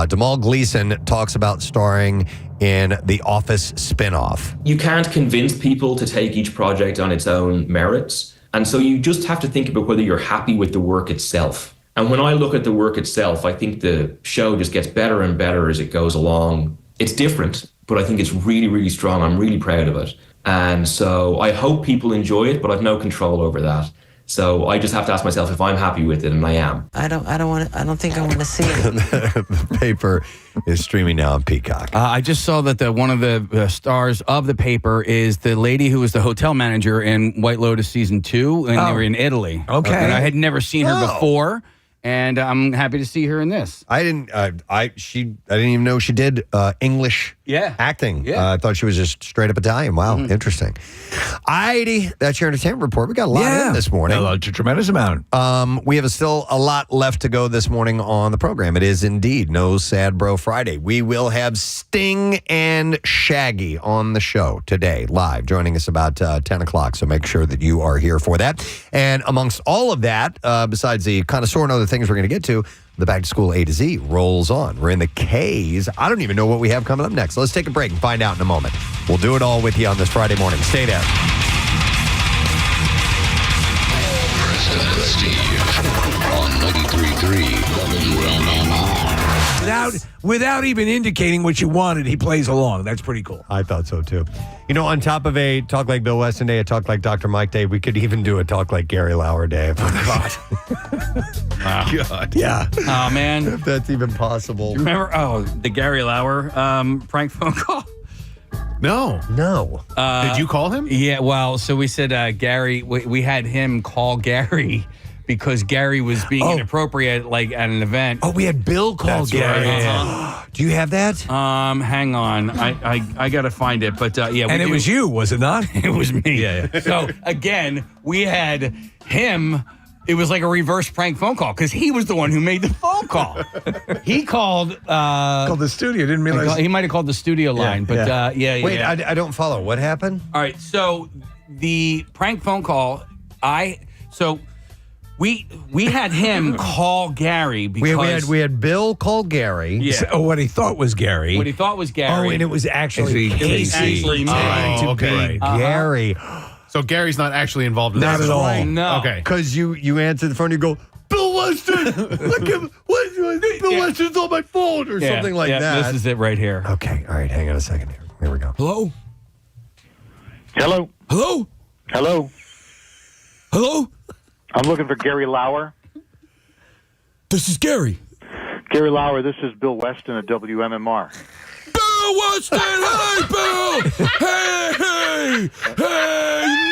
Speaker 2: Jamal Gleason talks about starring in The Office spinoff.
Speaker 14: You can't convince people to take each project on its own merits. And so you just have to think about whether you're happy with the work itself. And when I look at the work itself, I think the show just gets better and better as it goes along. It's different, but I think it's really, really strong. I'm really proud of it. And so I hope people enjoy it, but I've no control over that. So I just have to ask myself if I'm happy with it, and I am.
Speaker 15: I don't think I want to see it.
Speaker 2: The Paper is streaming now on Peacock.
Speaker 5: I just saw that one of the stars of The Paper is the lady who was the hotel manager in White Lotus season 2, and they were in Italy.
Speaker 1: Okay.
Speaker 5: And I had never seen her before. And I'm happy to see her in this.
Speaker 2: I didn't even know she did English acting.
Speaker 5: Yeah.
Speaker 2: I thought she was just straight up Italian. Wow, interesting. Heidi, that's your entertainment report. We got a lot in this morning.
Speaker 1: A tremendous amount.
Speaker 2: We have still a lot left to go this morning on the program. It is indeed No Sad Bro Friday. We will have Sting and Shaggy on the show today, live, joining us about 10 o'clock. So make sure that you are here for that. And amongst all of that, besides the Connoisseur and other things we're going to get to, the Back to School A to Z rolls on. We're in the K's. I don't even know what we have coming up next. So let's take a break and find out in a moment. We'll do it all with you on this Friday morning. Stay there.
Speaker 11: Preston and Steve on 93.3 WMMR.
Speaker 1: Without even indicating what you wanted, he plays along. That's pretty cool.
Speaker 2: I thought so, too. You know, on top of a Talk Like Bill Weston Day, a Talk Like Dr. Mike Day, we could even do a Talk Like Gary Lauer Day. God. Yeah.
Speaker 5: Oh, man.
Speaker 2: If that's even possible.
Speaker 5: Remember, the Gary Lauer prank phone call?
Speaker 6: No. Did you call him?
Speaker 5: Yeah, well, so we said Gary, we had him call Gary because Gary was being inappropriate, like at an event.
Speaker 1: Oh, we had Bill call Gary.
Speaker 5: Right.
Speaker 2: Do you have that?
Speaker 5: Hang on. I got to find it. But yeah.
Speaker 1: And it was you, was it not?
Speaker 5: It was me.
Speaker 1: Yeah.
Speaker 5: So again, we had him. It was like a reverse prank phone call because he was the one who made the phone call. He called.
Speaker 1: Called the studio. Didn't realize.
Speaker 5: He might have called the studio line. But yeah.
Speaker 2: Wait, I don't follow. What happened?
Speaker 5: All right. So the prank phone call, we had him call Gary because
Speaker 2: we had Bill call Gary.
Speaker 5: Yeah.
Speaker 1: So what he thought was Gary.
Speaker 5: What he thought was Gary.
Speaker 1: Oh, and it was actually Casey.
Speaker 5: Actually me.
Speaker 1: To be
Speaker 2: Gary.
Speaker 6: So Gary's not actually involved in
Speaker 1: Not
Speaker 6: this
Speaker 1: at all.
Speaker 6: story?
Speaker 5: No.
Speaker 6: Okay.
Speaker 2: Because you answer the phone, you go, Bill Weston! Bill Weston's on my phone or something like that.
Speaker 5: This is it right here.
Speaker 2: Okay, all right, hang on a second here. Here we go.
Speaker 1: Hello?
Speaker 9: Hello.
Speaker 1: Hello?
Speaker 9: Hello.
Speaker 1: Hello?
Speaker 9: I'm looking for Gary Lauer.
Speaker 1: This is Gary.
Speaker 9: Gary Lauer, this is Bill Weston at WMMR.
Speaker 1: Bill Weston! Hey, Bill! Hey,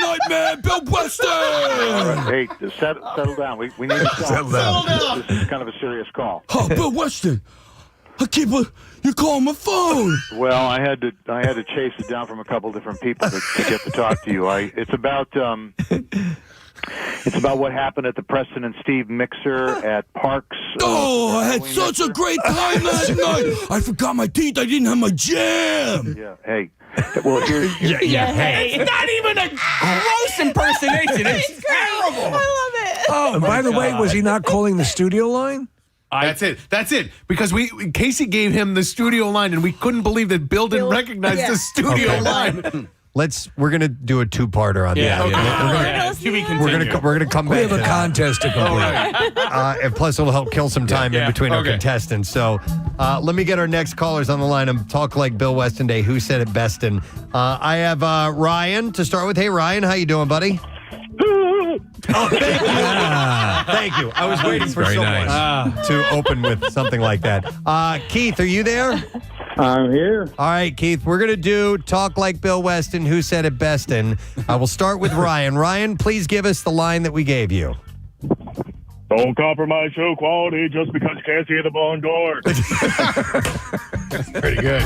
Speaker 1: Nightmare Bill Weston!
Speaker 9: Hey, settle down. We need to talk.
Speaker 1: Settle down.
Speaker 9: This is kind of a serious call.
Speaker 1: Oh, Bill Weston! You're calling my phone.
Speaker 9: Well, I had to chase it down from a couple different people to get to talk to you. It's about what happened at the Preston and Steve mixer at Parks.
Speaker 1: Oh, I had such a great time last night. I forgot my teeth. I didn't have my jam.
Speaker 9: Yeah. Hey. Well, here's
Speaker 5: Hey, it's not even a gross impersonation. It's terrible.
Speaker 4: I love it.
Speaker 1: Oh, and by the way, was he not calling the studio line?
Speaker 6: That's it. Because Casey gave him the studio line, and we couldn't believe that Bill didn't recognize the studio line.
Speaker 2: We're gonna do a two-parter on that. We're gonna come back.
Speaker 1: We have a contest to complete.
Speaker 2: And plus, it'll help kill some time in between our contestants. So, let me get our next callers on the line and talk like Bill Weston Day. Who said it best? And I have Ryan to start with. Hey, Ryan, how you doing, buddy? Oh, thank you. Thank you. I was waiting for someone to open with something like that. Keith, are you there?
Speaker 9: I'm here.
Speaker 2: All right, Keith, we're going to do Talk Like Bill Weston, Who Said It Best? And I will start with Ryan. Ryan, please give us the line that we gave you.
Speaker 16: Don't compromise show quality just because you can't see the barn door.
Speaker 6: Pretty good.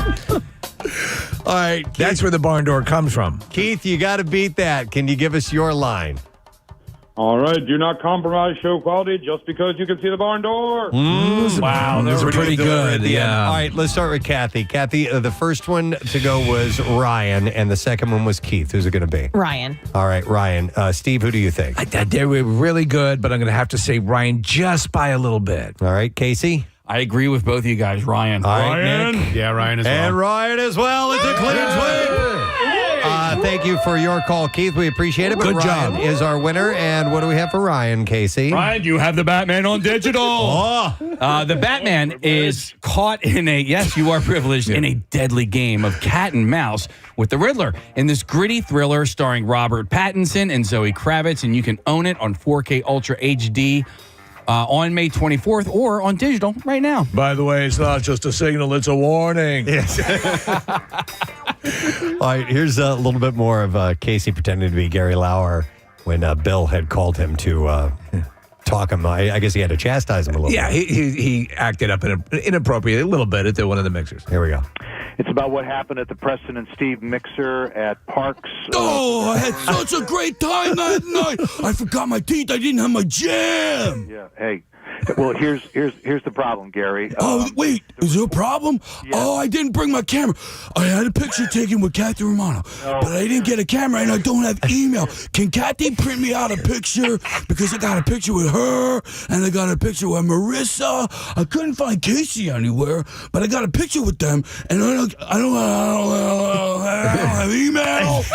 Speaker 2: All right. Keith,
Speaker 1: That's where the barn door comes from.
Speaker 2: Keith, you got to beat that. Can you give us your line?
Speaker 16: All right, do not compromise show quality just because you can see the barn door.
Speaker 1: Wow, those are pretty good. Yeah.
Speaker 2: All right, let's start with Kathy. Kathy, the first one to go was Ryan, and the second one was Keith. Who's it going to be?
Speaker 15: Ryan.
Speaker 2: All right, Ryan. Steve, who do you think?
Speaker 1: They were really good, but I'm going to have to say Ryan just by a little bit.
Speaker 2: All right, Casey?
Speaker 5: I agree with both of you guys. Ryan.
Speaker 2: All right, Nick?
Speaker 6: Yeah, Ryan as well.
Speaker 2: And Ryan as well. It's a clean sweep. Thank you for your call, Keith. We appreciate it. But
Speaker 1: Good
Speaker 2: Ryan
Speaker 1: job.
Speaker 2: is our winner. And what do we have for Ryan, Casey?
Speaker 5: Ryan, you have the Batman on digital. The Batman is caught in a, yes, you are privileged, in a deadly game of cat and mouse with the Riddler in this gritty thriller starring Robert Pattinson and Zoe Kravitz. And you can own it on 4K Ultra HD on May 24th or on digital right now.
Speaker 1: By the way, it's not just a signal, it's a warning.
Speaker 2: Yes. All right, here's a little bit more of Casey pretending to be Gary Lauer when Bill had called him to talk him. I guess he had to chastise him a little
Speaker 1: Yeah,
Speaker 2: bit.
Speaker 1: he acted up inappropriately a little bit at one of the mixers.
Speaker 2: Here we go.
Speaker 9: It's about what happened at the Preston and Steve mixer at Parks.
Speaker 5: Oh, I had such a great time that night. I forgot my teeth. I didn't have my jam.
Speaker 9: Yeah. Hey. Well, here's the problem, Gary.
Speaker 5: Wait, is there a problem?
Speaker 9: Yeah.
Speaker 5: Oh, I didn't bring my camera. I had a picture taken with Kathy Romano, but I didn't get a camera and I don't have email. Can Kathy print me out a picture? Because I got a picture with her and I got a picture with Marissa. I couldn't find Casey anywhere, but I got a picture with them and I don't have email.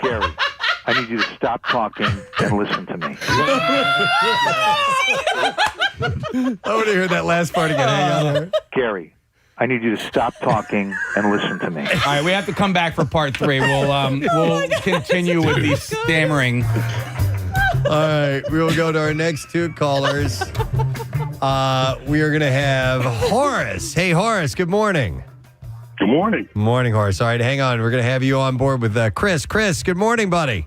Speaker 9: Gary, I need you to stop talking and listen to me.
Speaker 2: I want to hear that last part again. Hang on there.
Speaker 9: Gary, I need you to stop talking and listen to me.
Speaker 5: All right, we have to come back for part 3. We'll continue with the stammering.
Speaker 2: All right, we will go to our next two callers. We are going to have Horace. Hey, Horace, good morning.
Speaker 16: Good morning.
Speaker 2: Morning, Horace. All right, hang on. We're going to have you on board with Chris. Chris, good morning, buddy.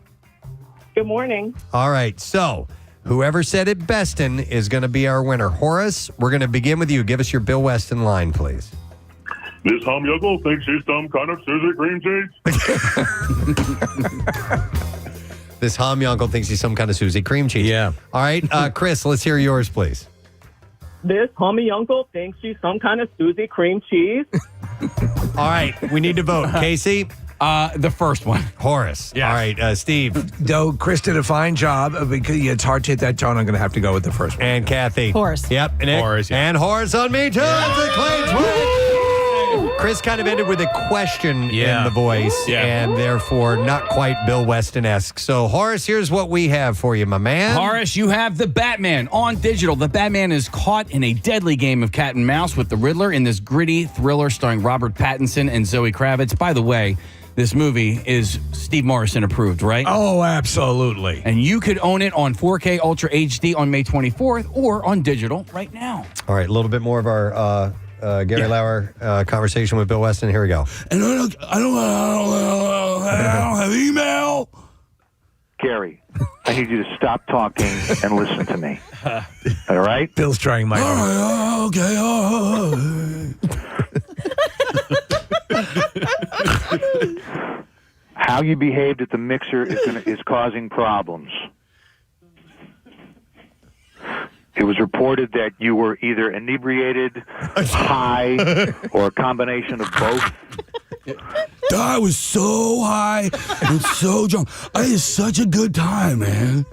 Speaker 17: Good morning.
Speaker 2: All right, so whoever said it bestin is going to be our winner. Horace, we're going to begin with you. Give us your Bill Weston line, please.
Speaker 16: This humyuggle thinks he's some kind of Susie cream cheese.
Speaker 2: This uncle thinks he's some kind of Susie cream cheese.
Speaker 1: Yeah.
Speaker 2: All right, Chris, let's hear yours, please.
Speaker 17: This homie uncle thinks she's some kind of Susie cream cheese.
Speaker 2: All right, we need to vote. Casey?
Speaker 5: The first one.
Speaker 2: Horace.
Speaker 5: Yes.
Speaker 2: All right, Steve.
Speaker 1: Though Chris did a fine job, because it's hard to hit that tone, I'm going to have to go with the first one.
Speaker 2: And Kathy.
Speaker 15: Horace.
Speaker 2: Yep. And Nick.
Speaker 6: Horace, yeah.
Speaker 2: And Horace on me, too. It's a clean sweep. Chris kind of ended with a question in the voice, and therefore not quite Bill Weston-esque. So, Horace, here's what we have for you, my man.
Speaker 5: Horace, you have the Batman on digital. The Batman is caught in a deadly game of cat and mouse with the Riddler in this gritty thriller starring Robert Pattinson and Zoe Kravitz. By the way, this movie is Steve Morrison approved, right?
Speaker 1: Oh, absolutely.
Speaker 5: And you could own it on 4K Ultra HD on May 24th or on digital right now.
Speaker 2: All right, a little bit more of our Gary Lauer conversation with Bill Weston. Here we go.
Speaker 5: And I don't have email.
Speaker 9: Gary, I need you to stop talking and listen to me. All right?
Speaker 1: Bill's trying my
Speaker 5: Okay.
Speaker 9: How you behaved at the mixer is causing problems. It was reported that you were either inebriated, high, or a combination of both.
Speaker 5: I was so high and so drunk. I had such a good time, man.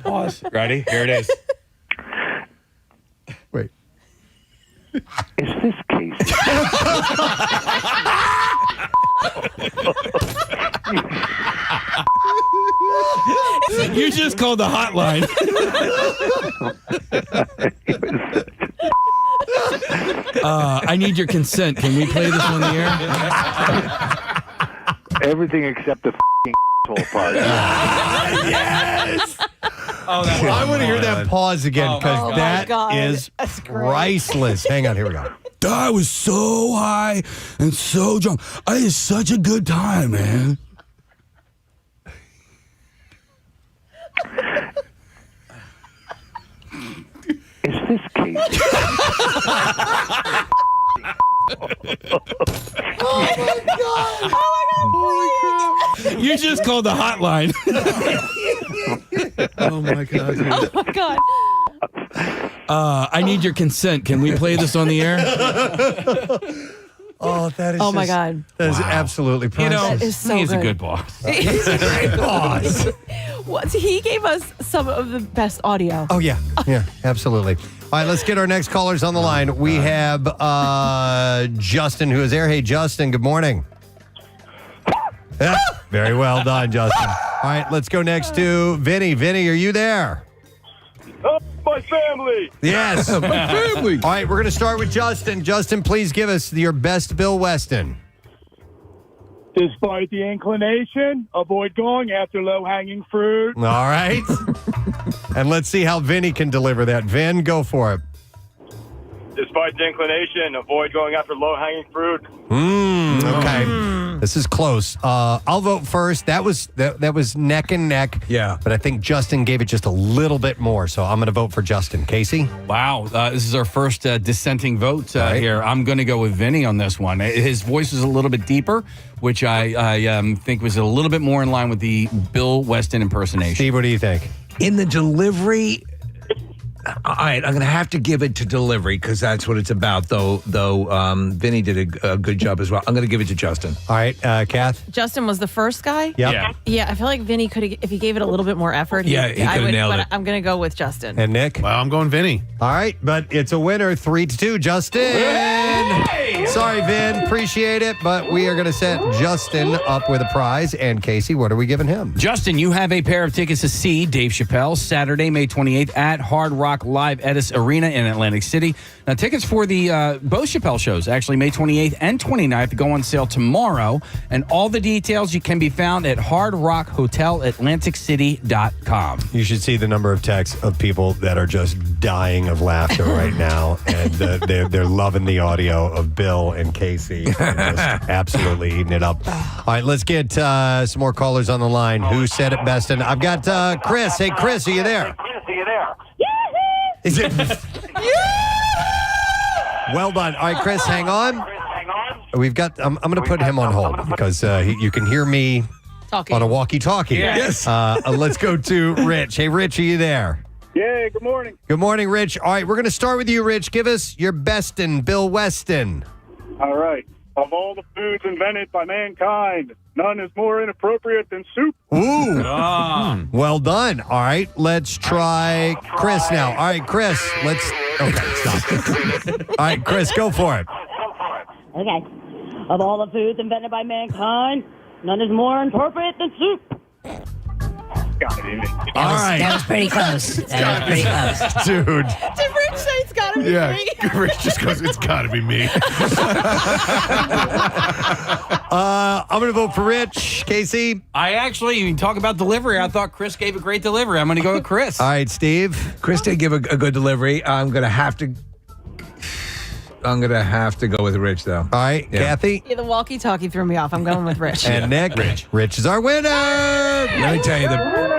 Speaker 5: Pause. Ready? Here it is.
Speaker 2: Wait.
Speaker 9: Is this Casey?
Speaker 5: You just called the hotline. I need your consent. Can we play this on the air?
Speaker 9: Everything except the asshole part.
Speaker 5: Yes. Oh, that
Speaker 2: I want to hear that pause again because that
Speaker 15: God.
Speaker 2: is
Speaker 15: That's great.
Speaker 2: priceless. Hang on, here we go.
Speaker 5: I was so high and so drunk. I had such a good time, man. You just called the hotline.
Speaker 1: Oh my God.
Speaker 18: Oh my God.
Speaker 5: I need your consent. Can we play this on the air?
Speaker 2: Oh, that is.
Speaker 18: Oh my God.
Speaker 2: That is absolutely priceless.
Speaker 18: That is so
Speaker 5: he's
Speaker 18: good.
Speaker 5: a good boss.
Speaker 2: He's a great boss.
Speaker 18: He gave us some of the best audio.
Speaker 2: Oh yeah, absolutely. All right, let's get our next callers on the line. We have Justin, who is there. Hey, Justin. Good morning. Yeah, very well done, Justin. All right, let's go next to Vinny. Vinny, are you there?
Speaker 16: Oh, my family.
Speaker 2: Yes.
Speaker 1: My family.
Speaker 2: All right, we're going to start with Justin. Justin, please give us your best Bill Weston.
Speaker 16: Despite the inclination, avoid going after low-hanging fruit.
Speaker 2: All right. And let's see how Vinny can deliver that. Vin, go for it.
Speaker 16: Despite the inclination, avoid going after low-hanging fruit.
Speaker 2: Okay. This is close. I'll vote first. That was neck and neck.
Speaker 1: Yeah.
Speaker 2: But I think Justin gave it just a little bit more, so I'm going to vote for Justin. Casey?
Speaker 5: Wow, this is our first dissenting vote here. I'm going to go with Vinny on this one. His voice was a little bit deeper, which I think was a little bit more in line with the Bill Weston impersonation.
Speaker 2: Steve, what do you think?
Speaker 1: In the delivery, all right, I'm going to have to give it to delivery because that's what it's about, though Vinny did a good job as well. I'm going to give it to Justin.
Speaker 2: All right, Kath?
Speaker 18: Justin was the first guy?
Speaker 2: Yep.
Speaker 5: Yeah.
Speaker 18: Yeah, I feel like Vinny could have, if he gave it a little bit more effort.
Speaker 1: Yeah, he could have nailed
Speaker 18: but
Speaker 1: it.
Speaker 18: I'm going to go with Justin.
Speaker 2: And Nick?
Speaker 6: Well, I'm going Vinny.
Speaker 2: All right, but it's a winner, 3-2. Justin! Sorry, Vin. Appreciate it, but we are going to set Justin up with a prize. And Casey, what are we giving him?
Speaker 5: Justin, you have a pair of tickets to see Dave Chappelle Saturday, May 28th at Hard Rock Live Edis Arena in Atlantic City. Now, tickets for the both Chappelle shows, actually May 28th and 29th, go on sale tomorrow. And all the details you can be found at hardrockhotelatlanticcity.com.
Speaker 2: You should see the number of texts of people that are just dying of laughter right now, and they're loving the audio of Bill and Casey, and just absolutely eating it up. All right, let's get some more callers on the line. Who said it best? And I've got Chris. Hey, Chris, are you there? Is it? Well done. All right, Chris, hang on. We've got. I'm going to put him on hold because you can hear me
Speaker 18: Talking.
Speaker 2: on a walkie-talkie.
Speaker 1: Yes.
Speaker 2: Let's go to Rich. Hey, Rich, are you there?
Speaker 16: Yeah, good morning.
Speaker 2: Good morning, Rich. All right, we're going to start with you, Rich. Give us your bestin', Bill Weston.
Speaker 16: All right. Of all the foods invented by mankind, none is more inappropriate than soup.
Speaker 2: Ooh. Well done. All right, let's try Chris now. All right, Chris, let's... Okay, stop. All right, Chris, go for it.
Speaker 19: Okay. Of all the foods invented by mankind, none is more inappropriate than soup.
Speaker 16: Gotta be me.
Speaker 2: All right.
Speaker 10: That was pretty close. That was pretty close.
Speaker 2: Dude.
Speaker 18: Did Rich say it's got to be
Speaker 6: Yeah,
Speaker 18: me?
Speaker 6: Rich just goes, it's got to be me.
Speaker 2: I'm going to vote for Rich. Casey?
Speaker 5: I actually, you talk about delivery, I thought Chris gave a great delivery. I'm going to go with Chris.
Speaker 2: All right, Steve?
Speaker 1: Chris did give a good delivery. I'm going to have to go with Rich, though.
Speaker 2: All right,
Speaker 1: Yeah.
Speaker 2: Kathy?
Speaker 18: Yeah, the walkie-talkie threw me off. I'm going with Rich.
Speaker 2: And Nick? Rich is our winner!
Speaker 1: Let me tell you,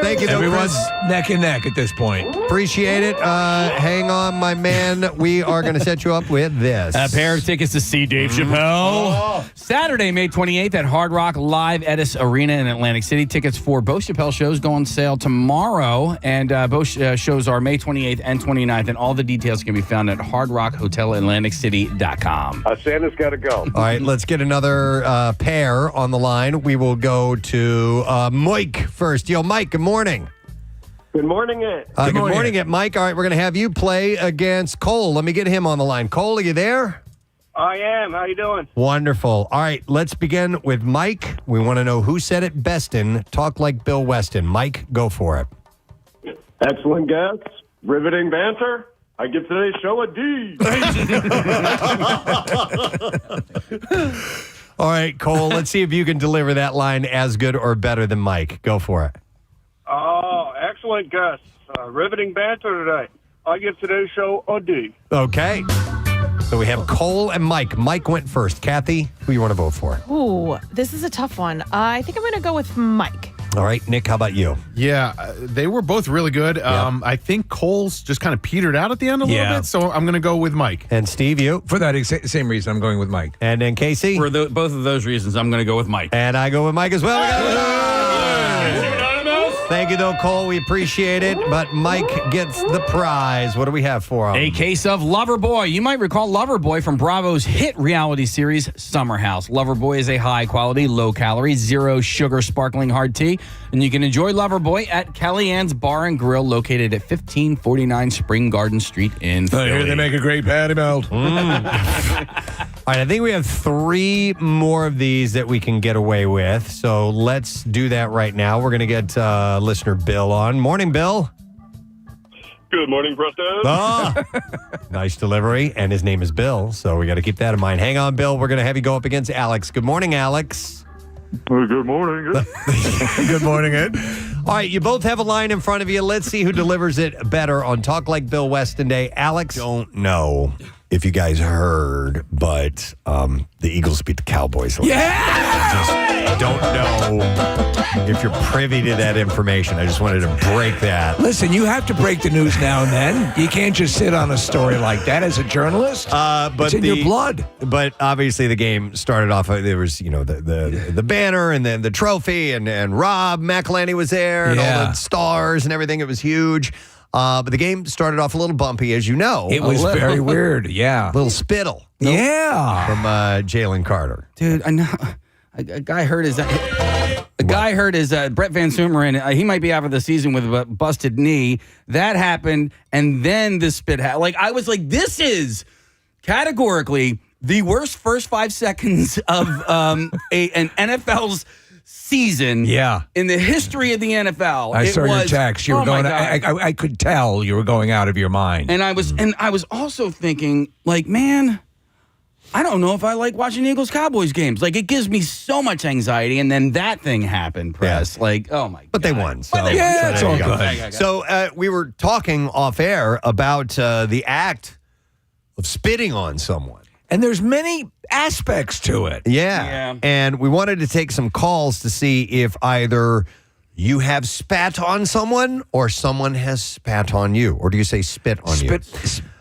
Speaker 2: Thank you, though,
Speaker 1: everyone's
Speaker 2: Chris.
Speaker 1: neck and neck at this point.
Speaker 2: Appreciate it. Hang on, my man. We are going to set you up with this.
Speaker 5: A pair of tickets to see Dave Chappelle. Saturday, May 28th at Hard Rock Live Edis Arena in Atlantic City. Tickets for both Chappelle shows go on sale tomorrow. And both shows are May 28th and 29th. And all the details can be found at hardrockhotelatlanticcity.com.
Speaker 16: Santa's got to go.
Speaker 2: All right, let's get another pair on the line. We will go to Mike first. Yo, Mike, good morning.
Speaker 16: Good morning, Ed.
Speaker 2: Good morning, Mike. All right, we're going to have you play against Cole. Let me get him on the line. Cole, are you there?
Speaker 16: I am. How you doing?
Speaker 2: Wonderful. All right, let's begin with Mike. We want to know who said it best in Talk Like Bill Weston. Mike, go for it.
Speaker 16: Excellent guess. Riveting banter. I give today's show a D.
Speaker 2: All right, Cole, let's see if you can deliver that line as good or better than Mike. Go for it.
Speaker 16: Oh, excellent guess. Riveting banter today. I give today's show a D.
Speaker 2: Okay. So we have Cole and Mike. Mike went first. Kathy, who you want to vote for?
Speaker 18: Ooh, this is a tough one. I think I'm going to go with Mike.
Speaker 2: All right, Nick, how about you?
Speaker 6: Yeah, they were both really good. I think Cole's just kind of petered out at the end a little bit, so I'm going to go with Mike.
Speaker 2: And Steve, you?
Speaker 1: For that same reason, I'm going with Mike.
Speaker 2: And then Casey?
Speaker 5: For both of those reasons, I'm going to go with Mike.
Speaker 2: And I go with Mike as well. Thank you, though, Cole. We appreciate it. But Mike gets the prize. What do we have for him?
Speaker 5: A case of Loverboy. You might recall Loverboy from Bravo's hit reality series, Summer House. Loverboy is a high-quality, low-calorie, zero-sugar sparkling hard tea. And you can enjoy Loverboy at Kellyanne's Bar and Grill, located at 1549 Spring Garden Street in Philly.
Speaker 1: I hear they make a great patty melt.
Speaker 2: All right, I think we have 3 more of these that we can get away with. So let's do that right now. We're going to get listener Bill on. Morning, Bill.
Speaker 16: Good morning, Preston.
Speaker 2: Oh, nice delivery. And his name is Bill, so we got to keep that in mind. Hang on, Bill. We're going to have you go up against Alex. Good morning, Alex.
Speaker 16: Good morning.
Speaker 2: Good morning, Ed. All right, you both have a line in front of you. Let's see who delivers it better on Talk Like Bill Weston Day. Alex, don't know if you guys heard, but the Eagles beat the Cowboys. I just don't know if you're privy to that information. I just wanted to break that.
Speaker 1: Listen, you have to break the news now and then. You can't just sit on a story like that as a journalist.
Speaker 2: But
Speaker 1: it's in your blood.
Speaker 2: But obviously the game started off, there was, the banner and then the trophy and Rob McElhenney was there and all the stars and everything. It was huge. But the game started off a little bumpy, as you know.
Speaker 1: It was very weird, yeah.
Speaker 2: A little spittle.
Speaker 1: Yeah.
Speaker 2: From Jalen Carter.
Speaker 5: Dude, I know. A guy hurt his Brett Van Sumeren. He might be out for the season with a busted knee. That happened, and then the spit happened. I was like, this is categorically the worst first 5 seconds of an NFL's season in the history of the NFL.
Speaker 1: I saw your text. You were going. I could tell you were going out of your mind.
Speaker 5: And I was also thinking, man, I don't know if I like watching Eagles Cowboys games. It gives me so much anxiety. And then that thing happened, Press. Oh my God.
Speaker 2: But they won. So
Speaker 1: it's all good.
Speaker 2: So we were talking off air about the act of spitting on someone.
Speaker 1: And there's many aspects to it.
Speaker 2: Yeah. And we wanted to take some calls to see if either you have spat on someone or someone has spat on you. Or do you say spit on you?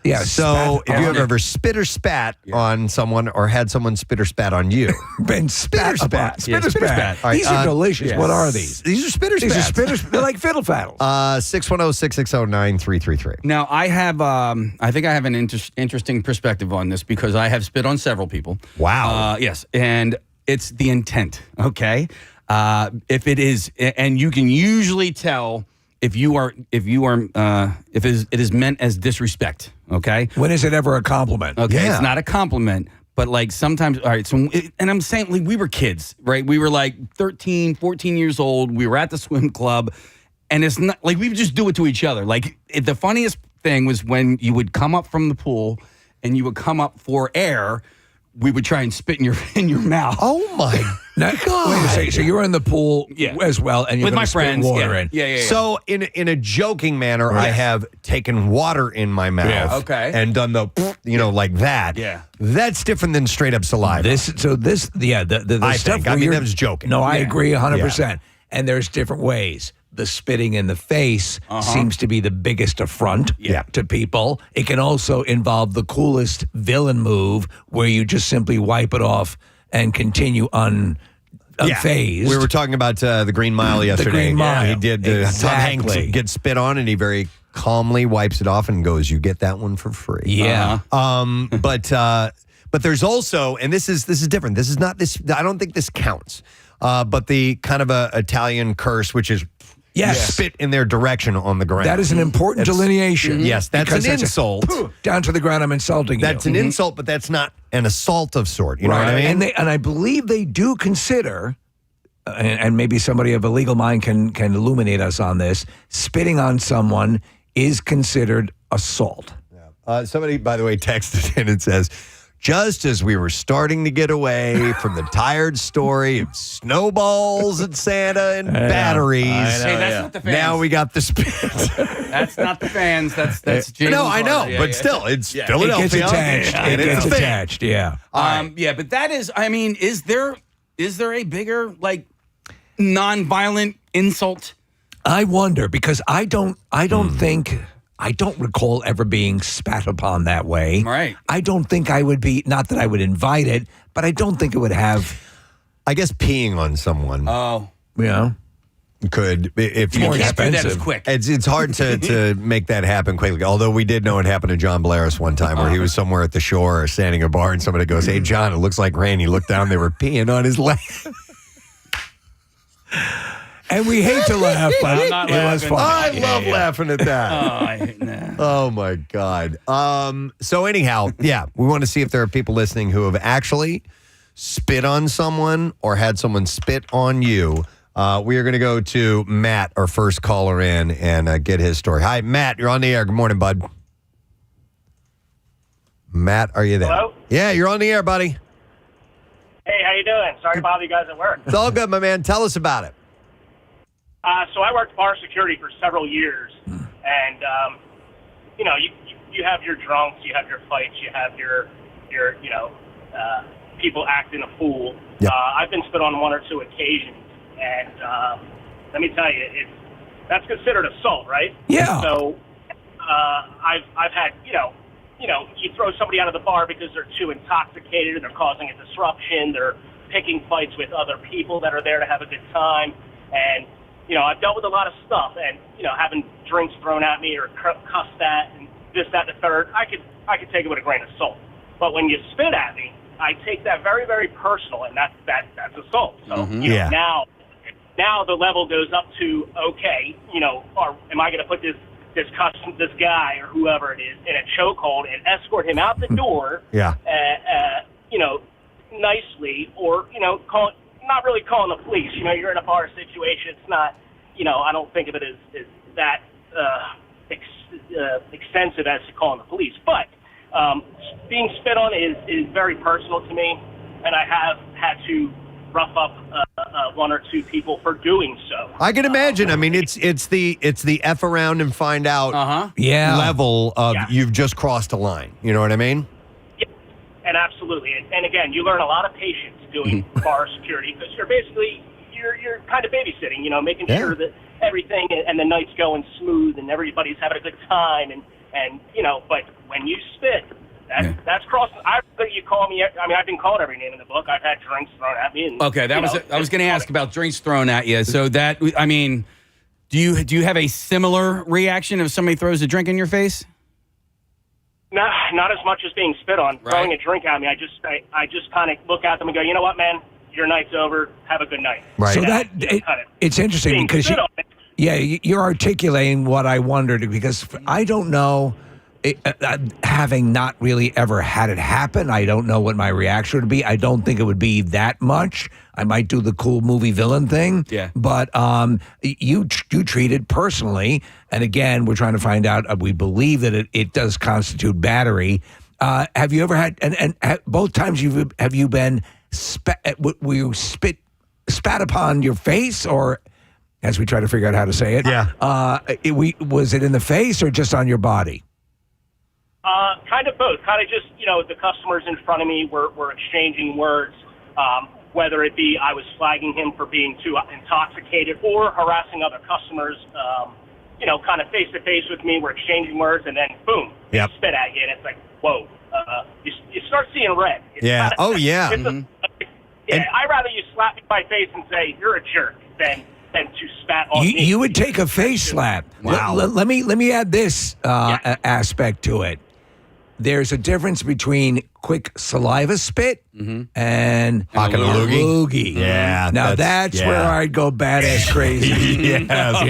Speaker 1: Yeah.
Speaker 2: So if you have ever spit or spat on someone or had someone spit or spat on you.
Speaker 1: Been spit or spat. Spit or spat. Right, these are delicious. What are these?
Speaker 2: These are spit or spats.
Speaker 1: These are spitters. They're like fiddle faddles.
Speaker 2: 610-660-9333.
Speaker 5: Now, I have, I think I have an interesting perspective on this because I have spit on several people.
Speaker 2: Wow.
Speaker 5: Yes. And it's the intent. Okay. If it is, and you can usually tell if it is meant as disrespect. Okay.
Speaker 1: When is it ever a compliment?
Speaker 5: Okay. It's not a compliment, but sometimes, all right. So, and I'm saying we were kids, right? We were 13, 14 years old. We were at the swim club, and it's not we would just do it to each other. The funniest thing was when you would come up from the pool and you would come up for air. We would try and spit in your mouth.
Speaker 2: Oh my God!
Speaker 1: Wait a second. So you were in the pool as well, and you're
Speaker 5: with my friends.
Speaker 1: Water in.
Speaker 5: Yeah.
Speaker 2: So in a joking manner, I have taken water in my mouth.
Speaker 5: Okay.
Speaker 2: And done the like that.
Speaker 5: Yeah.
Speaker 2: That's different than straight up saliva.
Speaker 1: The
Speaker 2: I
Speaker 1: stuff.
Speaker 2: that was joking.
Speaker 1: No, I agree 100%. And there's different ways. The spitting in the face seems to be the biggest affront to people. It can also involve the coolest villain move where you just simply wipe it off and continue unfazed.
Speaker 2: We were talking about the Green Mile yesterday.
Speaker 1: The Green Mile.
Speaker 2: He did. Tom Hanks gets spit on and he very calmly wipes it off and goes, "You get that one for free."
Speaker 1: Yeah.
Speaker 2: But there's also, and this is different. This is not this. I don't think this counts. But the kind of a Italian curse, which is you spit in their direction on the ground.
Speaker 1: That is an important delineation.
Speaker 2: Yes, that's an insult.
Speaker 1: Down to the ground, I'm insulting you.
Speaker 2: That's an insult, but that's not an assault of sort. You know what I mean?
Speaker 1: And I believe they do consider, and maybe somebody of a legal mind can illuminate us on this, spitting on someone is considered assault.
Speaker 2: Yeah. Somebody, by the way, texted in and says, just as we were starting to get away from the tired story of snowballs at Santa and batteries.
Speaker 5: Hey, that's not the fans.
Speaker 2: Now we got the spit.
Speaker 5: That's not the fans. That's James.
Speaker 2: No, I know, but still, it's Philadelphia.
Speaker 1: It gets attached. It gets attached. Yeah.
Speaker 5: But that is. I mean, is there a bigger nonviolent insult?
Speaker 1: I wonder because I don't recall ever being spat upon that way.
Speaker 5: Right.
Speaker 1: I don't think I would be, not that I would invite it, but I don't think it would have.
Speaker 2: I guess peeing on someone.
Speaker 5: Oh.
Speaker 1: Yeah.
Speaker 2: Could, if you
Speaker 1: more
Speaker 5: can't do that as
Speaker 1: expensive.
Speaker 5: quick.
Speaker 2: It's hard to make that happen quickly. Although we did know it happened to John Blaris one time where he was somewhere at the shore or standing at a bar and somebody goes, "Hey, John, it looks like rain." He looked down, they were peeing on his leg.
Speaker 1: And we hate to laugh, but
Speaker 5: I'm not
Speaker 1: it was
Speaker 5: laughing.
Speaker 1: fun.
Speaker 2: I love laughing at that.
Speaker 5: I hate that.
Speaker 2: Oh, my God. So anyhow, yeah, we want to see if there are people listening who have actually spit on someone or had someone spit on you. We are going to go to Matt, our first caller in, and get his story. Hi, Matt. You're on the air. Good morning, bud. Matt, are you there?
Speaker 20: Hello?
Speaker 2: Yeah, you're on the air, buddy.
Speaker 20: Hey, how you doing? Sorry to bother you guys at work.
Speaker 2: It's all good, my man. Tell us about it.
Speaker 20: So I worked bar security for several years, and you have your drunks, you have your fights, you have your people acting a fool.
Speaker 2: Yep.
Speaker 20: I've been spit on 1 or 2 occasions, and let me tell you, that's considered assault, right?
Speaker 1: Yeah.
Speaker 20: So I've had you throw somebody out of the bar because they're too intoxicated and they're causing a disruption. They're picking fights with other people that are there to have a good time, and I've dealt with a lot of stuff, and having drinks thrown at me or cussed at and this, that, and the third. I could take it with a grain of salt. But when you spit at me, I take that very, very personal, and that's assault. So now the level goes up to okay, or am I going to put this guy or whoever it is in a chokehold and escort him out the door?
Speaker 2: Yeah.
Speaker 20: Nicely, or not really calling the police. You're in a bar situation. It's not, I don't think of it as that extensive as to calling the police. But being spit on is very personal to me, and I have had to rough up 1 or 2 people for doing so.
Speaker 2: I can imagine. I mean, it's the F around and find out level of you've just crossed a line. You know what I mean?
Speaker 20: Yeah, and absolutely. And again, you learn a lot of patience doing bar security because you're kind of babysitting, making sure that everything and the night's going smooth and everybody's having a good time and but when you spit, that's crossing. You call me. I mean, I've been called every name in the book. I've had drinks thrown at me. And,
Speaker 5: Okay, I was going to ask about drinks thrown at you. So that, I mean, do you have a similar reaction if somebody throws a drink in your face?
Speaker 20: Not as much as being spit on.
Speaker 5: Right.
Speaker 20: Throwing a drink at me, I just kind of look at them and go, you know what, man, your night's over. Have a good night.
Speaker 2: Right.
Speaker 1: So it's interesting because you're articulating what I wondered because I don't know. Having not really ever had it happen, I don't know what my reaction would be. I don't think it would be that much. I might do the cool movie villain thing.
Speaker 5: Yeah.
Speaker 1: But you treat it personally, and again, we're trying to find out. We believe that it does constitute battery. Have you ever had? And both times have you been were you spat upon your face, or as we try to figure out how to say it?
Speaker 2: Yeah.
Speaker 1: Was it in the face or just on your body?
Speaker 20: Kind of both. Kind of just, the customers in front of me were exchanging words, whether it be I was flagging him for being too intoxicated or harassing other customers, kind of face-to-face with me. We're exchanging words, and then, boom, spit at you, and it's like, whoa. You start seeing red. It's
Speaker 2: yeah.
Speaker 20: I'd rather you slap me in my face and say, you're a jerk, than to spat on me.
Speaker 1: You would take a face slap.
Speaker 2: Wow.
Speaker 1: Let me add this aspect to it. There's a difference between quick saliva spit and
Speaker 2: pocket loogie.
Speaker 1: Yeah. Now that's where I'd go badass crazy. That's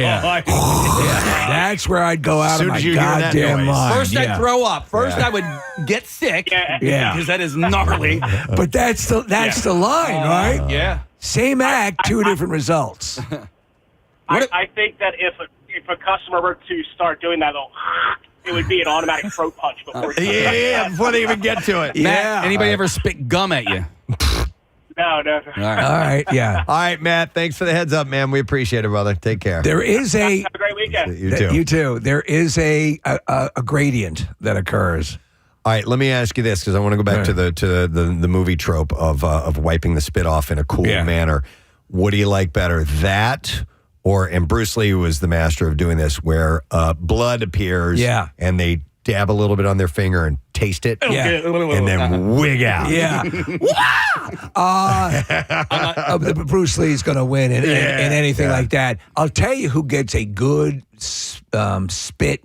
Speaker 1: where I'd go out of my goddamn mind.
Speaker 5: First I'd throw up. First I would get sick. Because that is gnarly.
Speaker 1: But that's the line, right?
Speaker 5: Yeah.
Speaker 1: Same act, 2 different results.
Speaker 20: I think that if a customer were to start doing that, it would be an automatic throat punch before.
Speaker 2: Before they even get to it.
Speaker 5: Matt, anybody ever spit gum at you?
Speaker 20: No.
Speaker 1: All right. Yeah.
Speaker 2: All right, Matt. Thanks for the heads up, man. We appreciate it, brother. Take care.
Speaker 1: There is
Speaker 20: Have a great weekend.
Speaker 2: You too.
Speaker 1: There is a gradient that occurs.
Speaker 2: All right, let me ask you this because I want to go back to the movie trope of wiping the spit off in a cool manner. What do you like better, that and Bruce Lee was the master of doing this, where blood appears, and they dab a little bit on their finger and taste it, and then wig out.
Speaker 1: Yeah. Bruce Lee's going to win in anything like that. I'll tell you who gets a good spit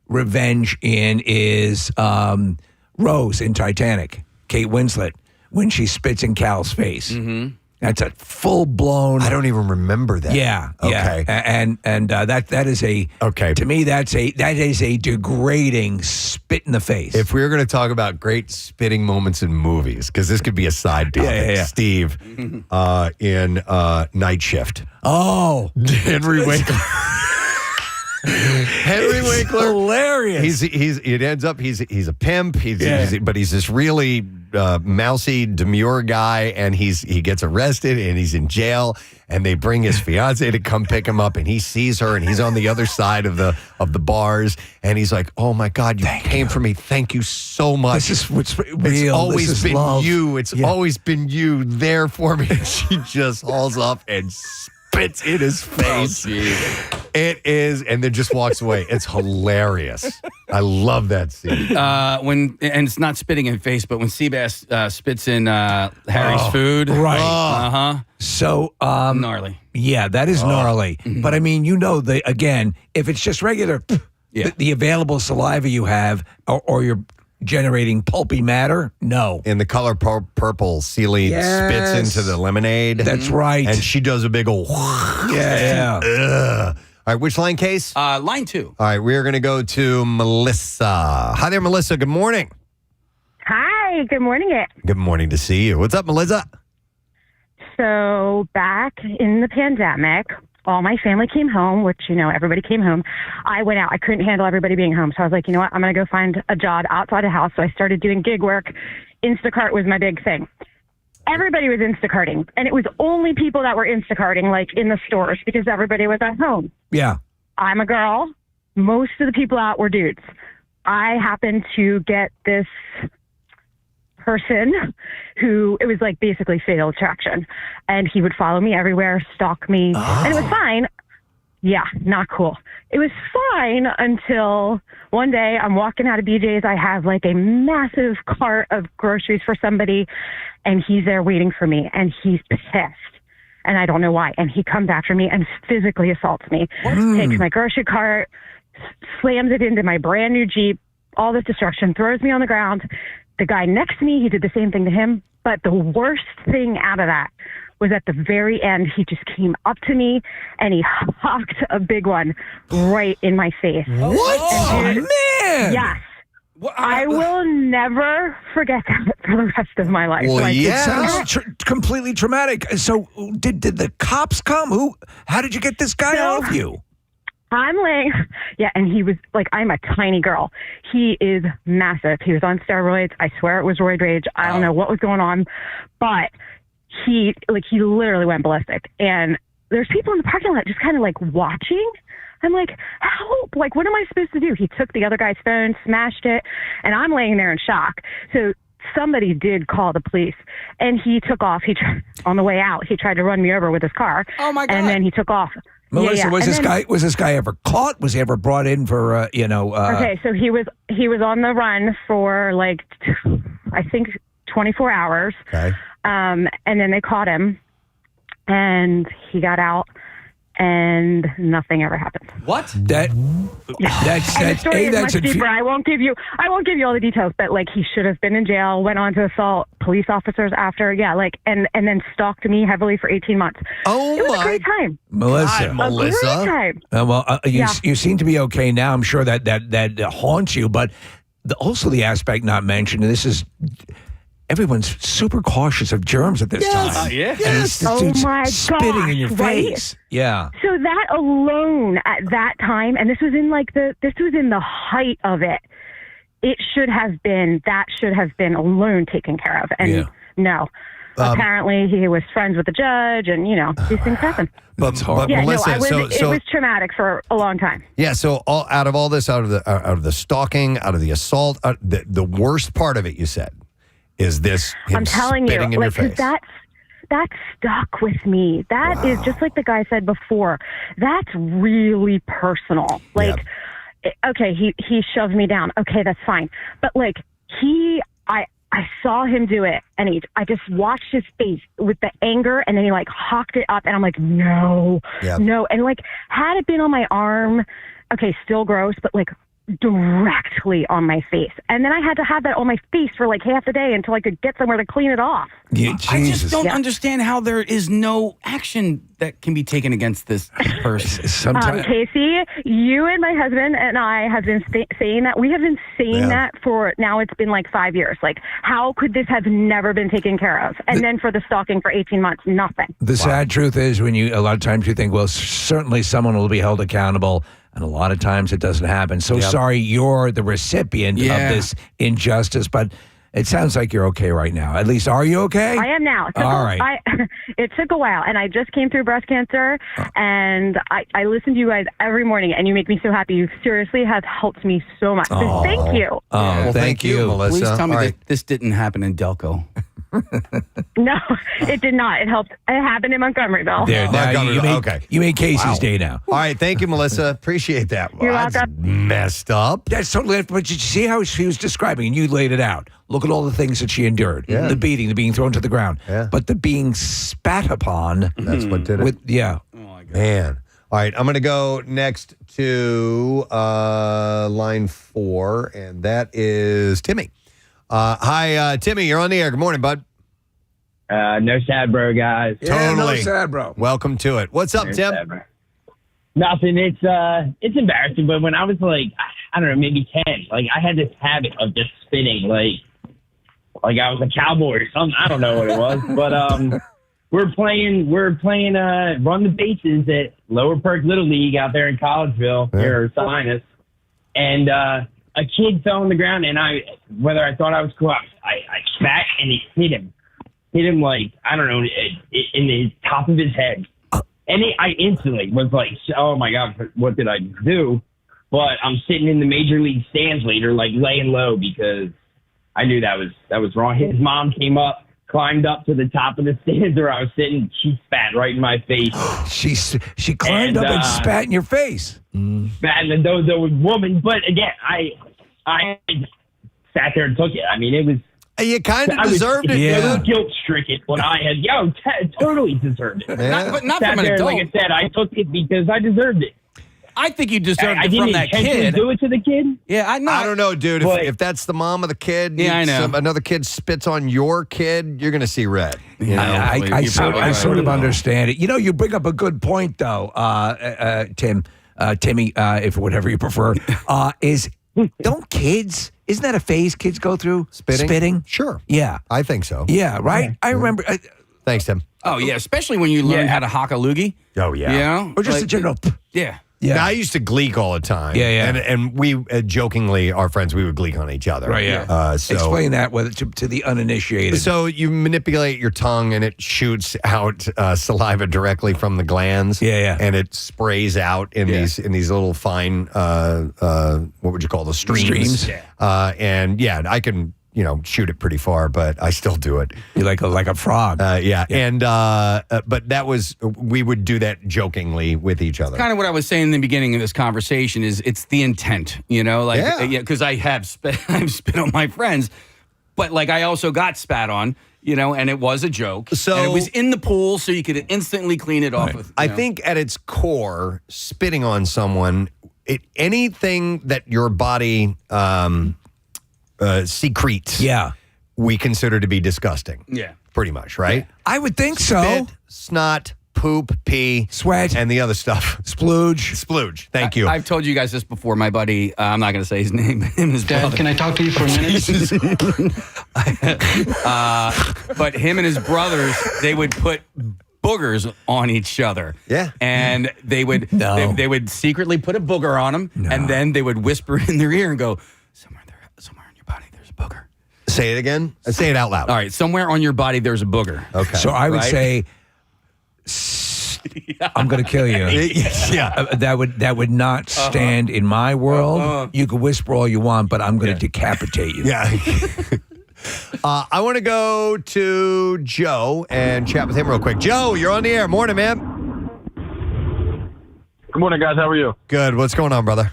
Speaker 1: revenge in is Rose in Titanic, Kate Winslet, when she spits in Cal's face. Mm-hmm. That's a full-blown...
Speaker 2: I don't even remember that.
Speaker 1: Yeah.
Speaker 2: Okay.
Speaker 1: And that is a...
Speaker 2: Okay.
Speaker 1: To me, that is a degrading spit in the face.
Speaker 2: If we were going to talk about great spitting moments in movies, because this could be a side topic, Steve, in Night Shift.
Speaker 1: Oh.
Speaker 2: Henry Winkler. Henry Winkler,
Speaker 1: hilarious.
Speaker 2: It ends up he's a pimp. But he's this really mousy, demure guy, and he gets arrested and he's in jail. And they bring his fiance to come pick him up, and he sees her, and he's on the other side of the bars, and he's like, "Oh my God, you came for me! Thank you so much.
Speaker 1: This is what's real.
Speaker 2: It's always
Speaker 1: this is
Speaker 2: been
Speaker 1: love.
Speaker 2: you. It's always been you there for me." And she just hauls up and spits in his face. It is, and then just walks away. It's hilarious. I love that scene.
Speaker 5: And it's not spitting in face, but when Seabass spits in Harry's food.
Speaker 1: Right.
Speaker 5: Uh-huh.
Speaker 1: So
Speaker 5: gnarly.
Speaker 1: Yeah, that is gnarly. But I mean, again, if it's just regular, the available saliva you have, or you're generating pulpy matter, no.
Speaker 2: In the color purple, Celie spits into the lemonade.
Speaker 1: That's right.
Speaker 2: And she does a big old
Speaker 1: yeah.
Speaker 2: All right, which line case?
Speaker 5: Line 2.
Speaker 2: All right, we're going to go to Melissa. Hi there, Melissa. Good morning.
Speaker 21: Hi, good morning.
Speaker 2: Good morning to see you. What's up, Melissa?
Speaker 21: So back in the pandemic, all my family came home, which, everybody came home. I went out. I couldn't handle everybody being home. So I was like, you know what? I'm going to go find a job outside the house. So I started doing gig work. Instacart was my big thing. Everybody was Instacarting. And it was only people that were Instacarting, like in the stores, because everybody was at home.
Speaker 1: Yeah.
Speaker 21: I'm a girl. Most of the people out were dudes. I happened to get this person who, it was like basically fatal attraction, and he would follow me everywhere, stalk me, and it was fine. Yeah, not cool. It was fine until one day I'm walking out of BJ's. I have like a massive cart of groceries for somebody, and he's there waiting for me, and he's pissed, and I don't know why. And he comes after me and physically assaults me, takes my grocery cart, slams it into my brand new Jeep, all this destruction, throws me on the ground. The guy next to me, he did the same thing to him. But the worst thing out of that was at the very end, he just came up to me and he hocked a big one right in my face.
Speaker 1: What?
Speaker 21: And
Speaker 1: man!
Speaker 21: Yes. I will never forget that for the rest of my life.
Speaker 2: Well,
Speaker 1: It sounds completely traumatic. So did the cops come? How did you get this guy off you?
Speaker 21: I'm laying, and he was like, I'm a tiny girl. He is massive. He was on steroids. I swear it was roid rage. I don't know what was going on, but he literally went ballistic. And there's people in the parking lot just kind of like watching. I'm like, help! Like, what am I supposed to do? He took the other guy's phone, smashed it, and I'm laying there in shock. So somebody did call the police, and he took off. On the way out, he tried to run me over with his car.
Speaker 5: Oh my God!
Speaker 21: And then he took off.
Speaker 1: Melissa, was this guy ever caught? Was he ever brought in for
Speaker 21: Okay, so he was on the run for like I think 24 hours.
Speaker 2: Okay.
Speaker 21: And then they caught him, and he got out, and nothing ever happened.
Speaker 5: What?
Speaker 1: That's
Speaker 21: the story is much deeper. I won't give you all the details, but like he should have been in jail, went on to assault police officers after, and then stalked me heavily for 18 months.
Speaker 2: Oh,
Speaker 21: it was a great time.
Speaker 1: Melissa.
Speaker 21: A great time.
Speaker 1: You seem to be okay now. I'm sure that haunts you, but also the aspect not mentioned, and this is, everyone's super cautious of germs at this time.
Speaker 21: Yes. Oh my gosh.
Speaker 1: Spitting in your face.
Speaker 21: Right?
Speaker 1: Yeah.
Speaker 21: So that alone at that time, and this was in the height of it. It should have been alone taken care of. And no. Apparently he was friends with the judge, and these things happen.
Speaker 2: But Melissa,
Speaker 21: it was traumatic for a long time.
Speaker 2: Yeah, so out of all this, out of the stalking, out of the assault, the worst part of it, you said, is this him
Speaker 21: I'm telling
Speaker 2: spitting
Speaker 21: you,
Speaker 2: in your face.
Speaker 21: that stuck with me. That is just like the guy said before. That's really personal. Like, okay, he shoved me down. Okay, that's fine. But like I saw him do it, and I just watched his face with the anger, and then he like hawked it up, and I'm like, no, and like had it been on my arm, okay, still gross, but like directly on my face, and then I had to have that on my face for like half the day until I could get somewhere to clean it off.
Speaker 5: I just don't understand how there is no action that can be taken against this person.
Speaker 21: Casey, you and my husband and I have been saying that. We have been saying that for now. It's been like 5 years. Like, how could this have never been taken care of? And then for the stalking for 18 months, nothing.
Speaker 1: The sad truth is, a lot of times you think, well, certainly someone will be held accountable. And a lot of times it doesn't happen. So sorry you're the recipient of this injustice, but it sounds like you're okay right now. At least, are you okay?
Speaker 21: I am now.
Speaker 1: All right.
Speaker 21: It took a while, and I just came through breast cancer, and I listen to you guys every morning, and you make me so happy. You seriously have helped me so much. So thank you.
Speaker 1: Oh, well, thank you, Melissa.
Speaker 5: Please tell me that this didn't happen in Delco.
Speaker 21: No, it did not. It happened in Montgomeryville.
Speaker 1: There, you made Casey's day now.
Speaker 2: All right, thank you, Melissa. Appreciate that.
Speaker 21: You're
Speaker 2: That's
Speaker 21: welcome.
Speaker 2: messed up.
Speaker 1: That's totally. But did you see how she was describing, and you laid it out. Look at all the things that she endured.
Speaker 2: Yeah.
Speaker 1: The beating, the being thrown to the ground.
Speaker 2: Yeah.
Speaker 1: But the being spat upon.
Speaker 2: That's what did it.
Speaker 1: Yeah.
Speaker 5: Oh, my God.
Speaker 2: Man. All right, I'm going to go next to line 4, and that is Timmy. Hi, Timmy. You're on the air. Good morning, bud.
Speaker 3: No sad bro, guys.
Speaker 1: Yeah, no sad bro.
Speaker 2: Welcome to it. What's up, Tim?
Speaker 3: Nothing. It's embarrassing, but when I was like, I don't know, maybe 10, like I had this habit of just spinning like I was a cowboy or something. I don't know what it was, but we're playing run the bases at Lower Perk Little League out there in Collegeville near Salinas, and a kid fell on the ground, and whether I thought I was cool, I spat and it hit him like, I don't know, in the top of his head. And I instantly was like, oh my God, what did I do? But I'm sitting in the major league stands later, like laying low, because I knew that was wrong. His mom came up, climbed up to the top of the stands where I was sitting. She spat right in my face.
Speaker 1: She climbed up and spat in your face.
Speaker 3: Spat in the woman. But again, I sat there and took it. I mean, it was.
Speaker 2: You kind of deserved it.
Speaker 3: Yeah. It was guilt-stricken when I had, totally deserved it.
Speaker 2: Yeah.
Speaker 5: But not
Speaker 3: sat
Speaker 5: from an
Speaker 3: there,
Speaker 5: adult.
Speaker 3: like I said, I took it because I deserved it.
Speaker 5: I think you deserved
Speaker 3: I
Speaker 5: it from that
Speaker 3: didn't
Speaker 5: kid.
Speaker 3: do it to the kid.
Speaker 5: Yeah,
Speaker 2: I don't know, dude. If that's the mom of the kid,
Speaker 5: I know.
Speaker 2: Another kid spits on your kid, you're going to see red. You know?
Speaker 1: I sort of understand it. You bring up a good point, though, Timmy, if whatever you prefer, isn't that a phase kids go through? Spitting?
Speaker 2: Sure.
Speaker 1: Yeah.
Speaker 2: I think so.
Speaker 1: Yeah, right? I remember.
Speaker 2: Thanks, Tim.
Speaker 5: Oh, yeah, especially when you learn how to hock a loogie.
Speaker 2: Oh, yeah.
Speaker 5: You know?
Speaker 1: Or just a general.
Speaker 5: Yeah.
Speaker 1: Yeah.
Speaker 2: Now, I used to gleek all the time.
Speaker 1: Yeah.
Speaker 2: And we, jokingly, our friends, we would gleek on each other.
Speaker 1: Right, yeah.
Speaker 2: So,
Speaker 1: explain that to the uninitiated.
Speaker 2: So you manipulate your tongue and it shoots out saliva directly from the glands.
Speaker 1: Yeah.
Speaker 2: And it sprays out in these little fine, what would you call those, streams?
Speaker 1: Yeah.
Speaker 2: And I can, shoot it pretty far, but I still do it.
Speaker 1: You're like a frog.
Speaker 2: Yeah. And but we would do that jokingly with each other.
Speaker 5: Kind of what I was saying in the beginning of this conversation is it's the intent, because I have I've spit on my friends, but like I also got spat on, and it was a joke.
Speaker 2: So
Speaker 5: and it was in the pool, so you could instantly clean it off. With,
Speaker 2: I think at its core, spitting on someone, anything that your body secretes, we consider to be disgusting.
Speaker 5: Yeah.
Speaker 2: Pretty much, right?
Speaker 1: I would think so.
Speaker 2: Spit, snot, poop, pee,
Speaker 1: sweat,
Speaker 2: and the other stuff.
Speaker 1: Splooge.
Speaker 2: Thank you.
Speaker 5: I've told you guys this before. My buddy, I'm not going to say his name. Him and his brother.
Speaker 22: Dad, can I talk to you for a minute?
Speaker 5: But him and his brothers, they would put boogers on each other.
Speaker 2: Yeah.
Speaker 5: And they would they would secretly put a booger on them, and then they would whisper in their ear and go, somewhere on your body there's a booger.
Speaker 2: Say it again. Say it out loud.
Speaker 5: All right, somewhere on your body there's a booger.
Speaker 2: Okay.
Speaker 1: So I would say, I'm going to kill you. That would not stand in my world. You can whisper all you want, but I'm going to decapitate you.
Speaker 2: Yeah. I want to go to Joe and chat with him real quick. Joe, you're on the air. Morning, man.
Speaker 7: Good morning, guys. How are you?
Speaker 2: Good. What's going on, brother?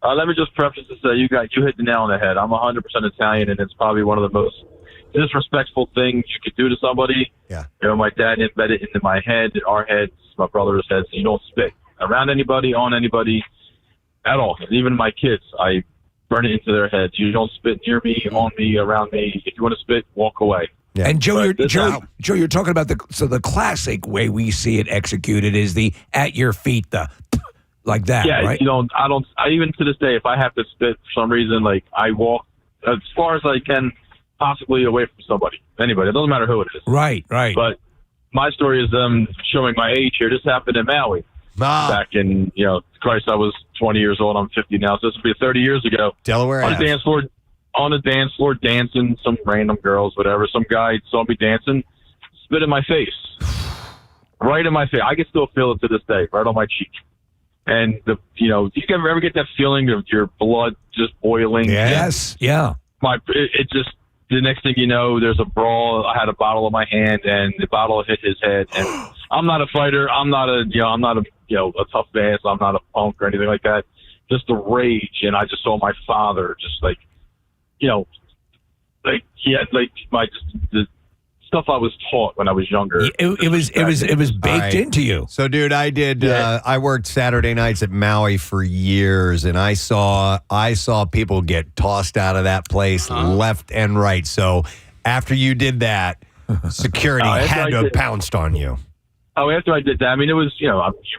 Speaker 7: Let me just preface to say you hit the nail on the head. I'm 100% Italian, and it's probably one of the most disrespectful things you could do to somebody.
Speaker 2: Yeah.
Speaker 7: My dad embedded into my head, our heads, my brother's heads. You don't spit around anybody, on anybody, at all. And even my kids, I burn it into their heads. You don't spit near me, on me, around me. If you want to spit, walk away.
Speaker 1: Yeah. And Joe, you're talking about the classic way we see it executed is the at your feet, the like that,
Speaker 7: yeah,
Speaker 1: right?
Speaker 7: I even to this day, if I have to spit for some reason, like I walk as far as I can, possibly away from somebody, anybody. It doesn't matter who it is.
Speaker 1: Right.
Speaker 7: But my story is showing my age here. This happened in Maui back in, Christ, I was 20 years old. I'm 50 now, so this would be 30 years ago.
Speaker 2: Delaware.
Speaker 7: On the dance floor, dancing, some random girls, whatever. Some guy saw me dancing, spit in my face, right in my face. I can still feel it to this day, right on my cheek. And do you ever get that feeling of your blood just boiling?
Speaker 1: Yes. Yeah.
Speaker 7: It just, the next thing you know, there's a brawl. I had a bottle in my hand, and the bottle hit his head. And I'm not a fighter. I'm not a tough ass. I'm not a punk or anything like that. Just the rage, and I just saw my father just the stuff I was taught when I was younger.
Speaker 1: It was baked into you.
Speaker 2: So, dude, I did. I worked Saturday nights at Maui for years, and I saw people get tossed out of that place left and right. So, after you did that, security had to have pounced on you.
Speaker 7: Oh, after I did that, I mean, it was you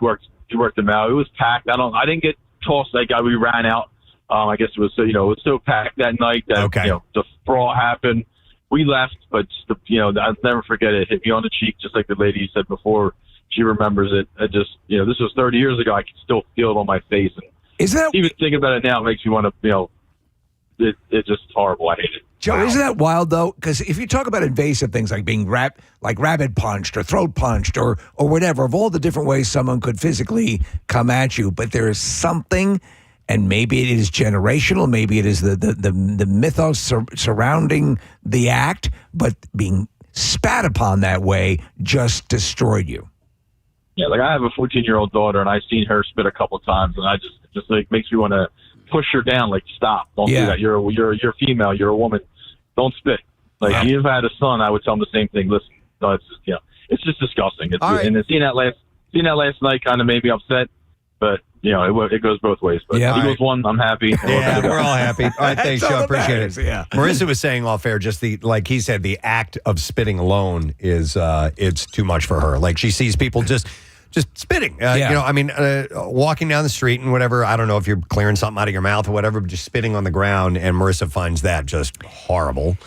Speaker 7: worked at Maui. It was packed. I didn't get tossed. We ran out. I guess it was it was so packed that night that the brawl happened. We left, but I'll never forget it. It hit me on the cheek, just like the lady said before. She remembers it. This was 30 years ago. I can still feel it on my face. And even thinking about it now makes me want to, it's just horrible. I hate it.
Speaker 1: Joe, isn't that wild though? Because if you talk about invasive things like being rabbit punched or throat punched or whatever, of all the different ways someone could physically come at you, but there is something. And maybe it is generational. Maybe it is the mythos surrounding the act, but being spat upon that way just destroyed you.
Speaker 7: Yeah, I have a 14-year-old daughter, and I've seen her spit a couple of times, and I just makes me want to push her down. Stop! Don't do that. You're female. You're a woman. Don't spit. If I had a son, I would tell him the same thing. Listen, no, it's just it's just disgusting. And seeing that last night kind of made me upset, but. It goes both ways. But Eagles won. I'm happy.
Speaker 2: Yeah, we're all happy. All right, thanks, Joe. Appreciate it.
Speaker 1: Yeah.
Speaker 2: Marissa was saying off air, just like he said, the act of spitting alone is it's too much for her. She sees people just spitting. Walking down the street and whatever. I don't know if you're clearing something out of your mouth or whatever, but just spitting on the ground. And Marissa finds that just horrible.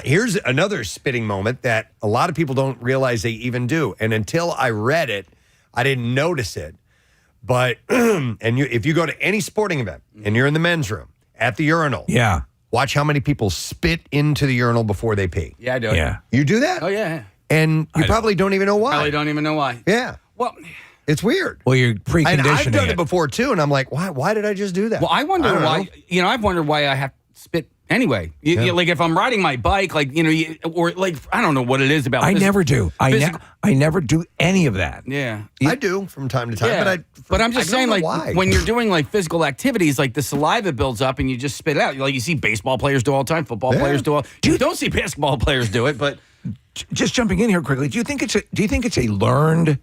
Speaker 2: Here's another spitting moment that a lot of people don't realize they even do. And until I read it, I didn't notice it. But if you go to any sporting event and you're in the men's room at the urinal, watch how many people spit into the urinal before they pee.
Speaker 5: Yeah, I do.
Speaker 2: Yeah, you do that?
Speaker 5: Oh yeah.
Speaker 2: And you probably don't even know why.
Speaker 5: Probably don't even know why.
Speaker 2: Yeah.
Speaker 5: Well,
Speaker 2: it's weird.
Speaker 1: Well, you're preconditioning.
Speaker 2: And I've done it before too, and I'm like, why did I just do that?
Speaker 5: Well, I wonder why. I've wondered why I have to spit. Anyway, if I'm riding my bike, I don't know what it is about.
Speaker 1: I never do. I never do any of that.
Speaker 5: Yeah,
Speaker 2: I do from time to time.
Speaker 5: Yeah. But I'm just saying,
Speaker 2: why.
Speaker 5: When you're doing physical activities, the saliva builds up and you just spit it out. You see baseball players do all the time, football players do all. You don't see basketball players do it, but
Speaker 1: just jumping in here quickly, do you think it's a learned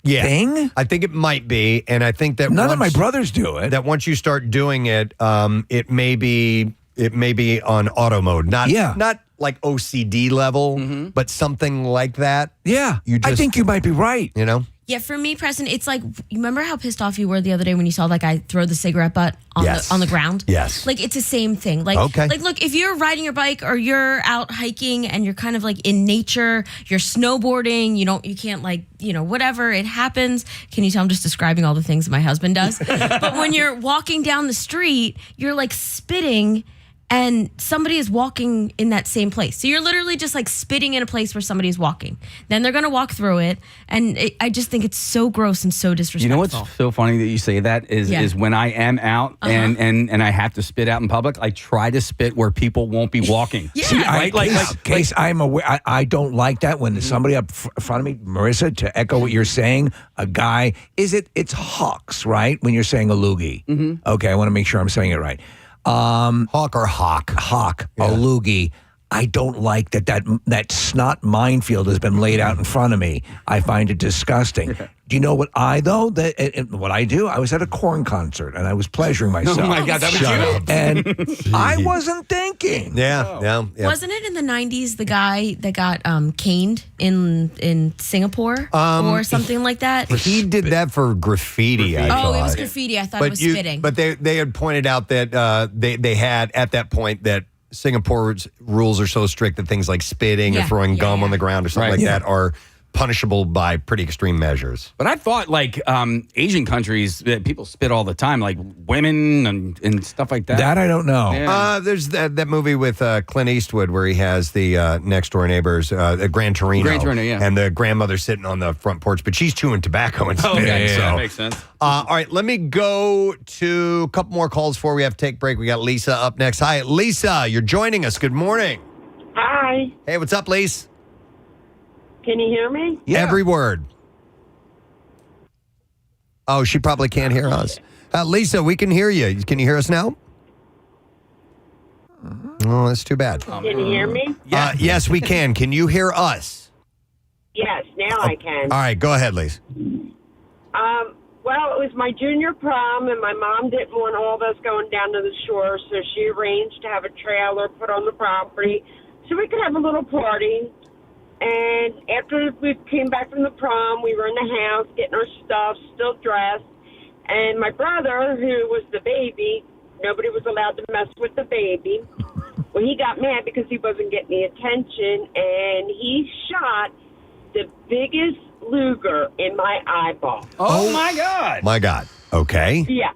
Speaker 1: thing?
Speaker 2: I think it might be, and I think that
Speaker 1: none of my brothers do it.
Speaker 2: That once you start doing it, it may be on auto mode, not like OCD level, but something like that.
Speaker 1: Yeah, I think you might be right.
Speaker 8: Yeah, for me, Preston, it's you remember how pissed off you were the other day when you saw that guy throw the cigarette butt on the ground?
Speaker 2: Yes.
Speaker 8: It's the same thing. Look, if you're riding your bike or you're out hiking and you're kind of in nature, you're snowboarding, you can't whatever, it happens. Can you tell I'm just describing all the things that my husband does? But when you're walking down the street, you're spitting and somebody is walking in that same place. So you're literally just like spitting in a place where somebody is walking. Then they're going to walk through it. And I just think it's so gross and so disrespectful.
Speaker 5: You know what's so funny that you say that is when I am out and I have to spit out in public, I try to spit where people won't be walking.
Speaker 1: See, Case, I'm aware. I don't like that when somebody up front of me, Marissa, to echo what you're saying, a guy, it's Hawks, right? When you're saying a loogie. Okay, I want to make sure I'm saying it right.
Speaker 2: Hawk or hawk?
Speaker 1: Hawk, a loogie. I don't like that snot minefield has been laid out in front of me. I find it disgusting. Do you know what what I do? I was at a Korn concert and I was pleasuring myself.
Speaker 5: Oh my God, that was you.
Speaker 1: And I wasn't thinking.
Speaker 2: Yeah.
Speaker 8: Wasn't it in the 90s the guy that got caned in Singapore or something like that?
Speaker 2: He did that for graffiti, I thought.
Speaker 8: It was graffiti. I thought it was spitting.
Speaker 2: But they had pointed out that they had at that point that Singapore's rules are so strict that things like spitting or throwing gum on the ground or something like that are punishable by pretty extreme measures.
Speaker 5: But I thought like Asian countries that people spit all the time, like women and stuff like that.
Speaker 1: That I don't know.
Speaker 5: Yeah.
Speaker 2: There's that movie with Clint Eastwood where he has the next door neighbors, Gran Torino.
Speaker 5: Gran Torino, yeah.
Speaker 2: And the grandmother sitting on the front porch, but she's chewing tobacco and spitting.
Speaker 5: That makes sense.
Speaker 2: All right, let me go to a couple more calls before we have to take a break. We got Lisa up next. Hi, Lisa, you're joining us. Good morning.
Speaker 12: Hi.
Speaker 2: Hey, what's up, Lisa?
Speaker 12: Can you hear me?
Speaker 2: Yeah. Every word. Oh, she probably can't hear us. Lisa, we can hear you. Can you hear us now? Oh, that's too bad.
Speaker 12: Can you hear me?
Speaker 2: Yes, we can. Can you hear us?
Speaker 12: Yes, now I can.
Speaker 2: All right, go ahead, Lisa.
Speaker 12: Well, it was my junior prom, and my mom didn't want all of us going down to the shore, so she arranged to have a trailer put on the property so we could have a little party. And after we came back from the prom, we were in the house getting our stuff, still dressed. And my brother, who was the baby, nobody was allowed to mess with the baby. Well, he got mad because he wasn't getting the attention, and he shot the biggest Luger in my eyeball.
Speaker 5: Oh my God.
Speaker 2: My God. Okay.
Speaker 12: Yeah.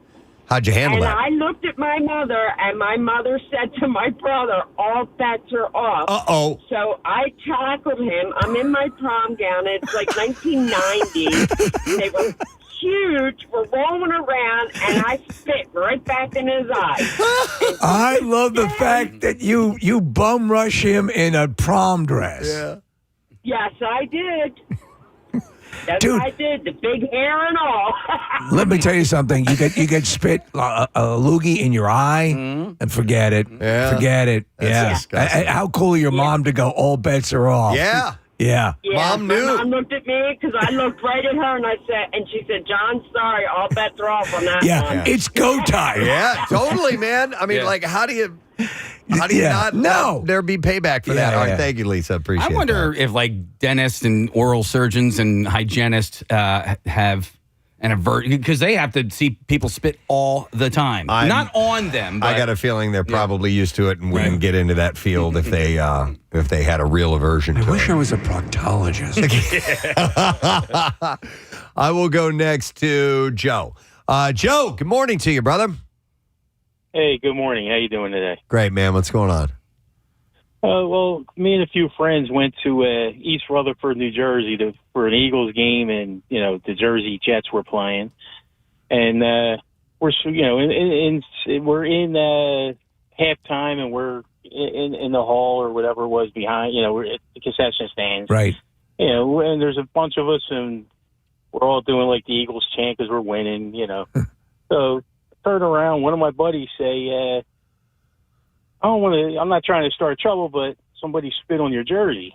Speaker 2: How'd you handle
Speaker 12: and
Speaker 2: that?
Speaker 12: I looked at my mother, and my mother said to my brother, all bets are off.
Speaker 2: Uh-oh.
Speaker 12: So I tackled him. I'm in my prom gown. It's like 1990. They were huge. We're rolling around, and I spit right back in his eye.
Speaker 1: I love the fact that you bum rush him in a prom dress.
Speaker 12: Yeah. Yes, I did. That's
Speaker 1: Dude.
Speaker 12: what I did. The big hair and all.
Speaker 1: Let me tell you something. You get spit a loogie in your eye and forget it.
Speaker 2: Yeah.
Speaker 1: Forget it.
Speaker 2: That's disgusting.
Speaker 1: How cool of your mom to go, all bets are off.
Speaker 2: Yeah.
Speaker 1: Yeah.
Speaker 12: Mom knew. Mom looked at me because I looked right at her and she said, "John, sorry, all bets are off on that one."
Speaker 1: It's go time.
Speaker 2: Yeah, totally, man. I mean, like, how do you not let there be payback for that? All right, thank you, Lisa. Appreciate it.
Speaker 5: I wonder if like dentists and oral surgeons and hygienists have an aversion because they have to see people spit all the time. Not on them. But
Speaker 2: I got a feeling they're probably used to it and wouldn't get into that field if they had a real aversion to it.
Speaker 1: I wish I was a proctologist.
Speaker 2: I will go next to Joe. Joe, good morning to you, brother.
Speaker 13: Hey, good morning. How you doing today?
Speaker 2: Great, man. What's going on?
Speaker 13: Well, me and a few friends went to East Rutherford, New Jersey, for an Eagles game, and the Jersey Jets were playing, and we're we're in halftime, and we're in the hall or whatever it was behind. We're at the concession stands,
Speaker 1: right?
Speaker 13: And there's a bunch of us, and we're all doing like the Eagles chant because we're winning. So turn around, one of my buddies say, I'm not trying to start trouble, but somebody spit on your jersey.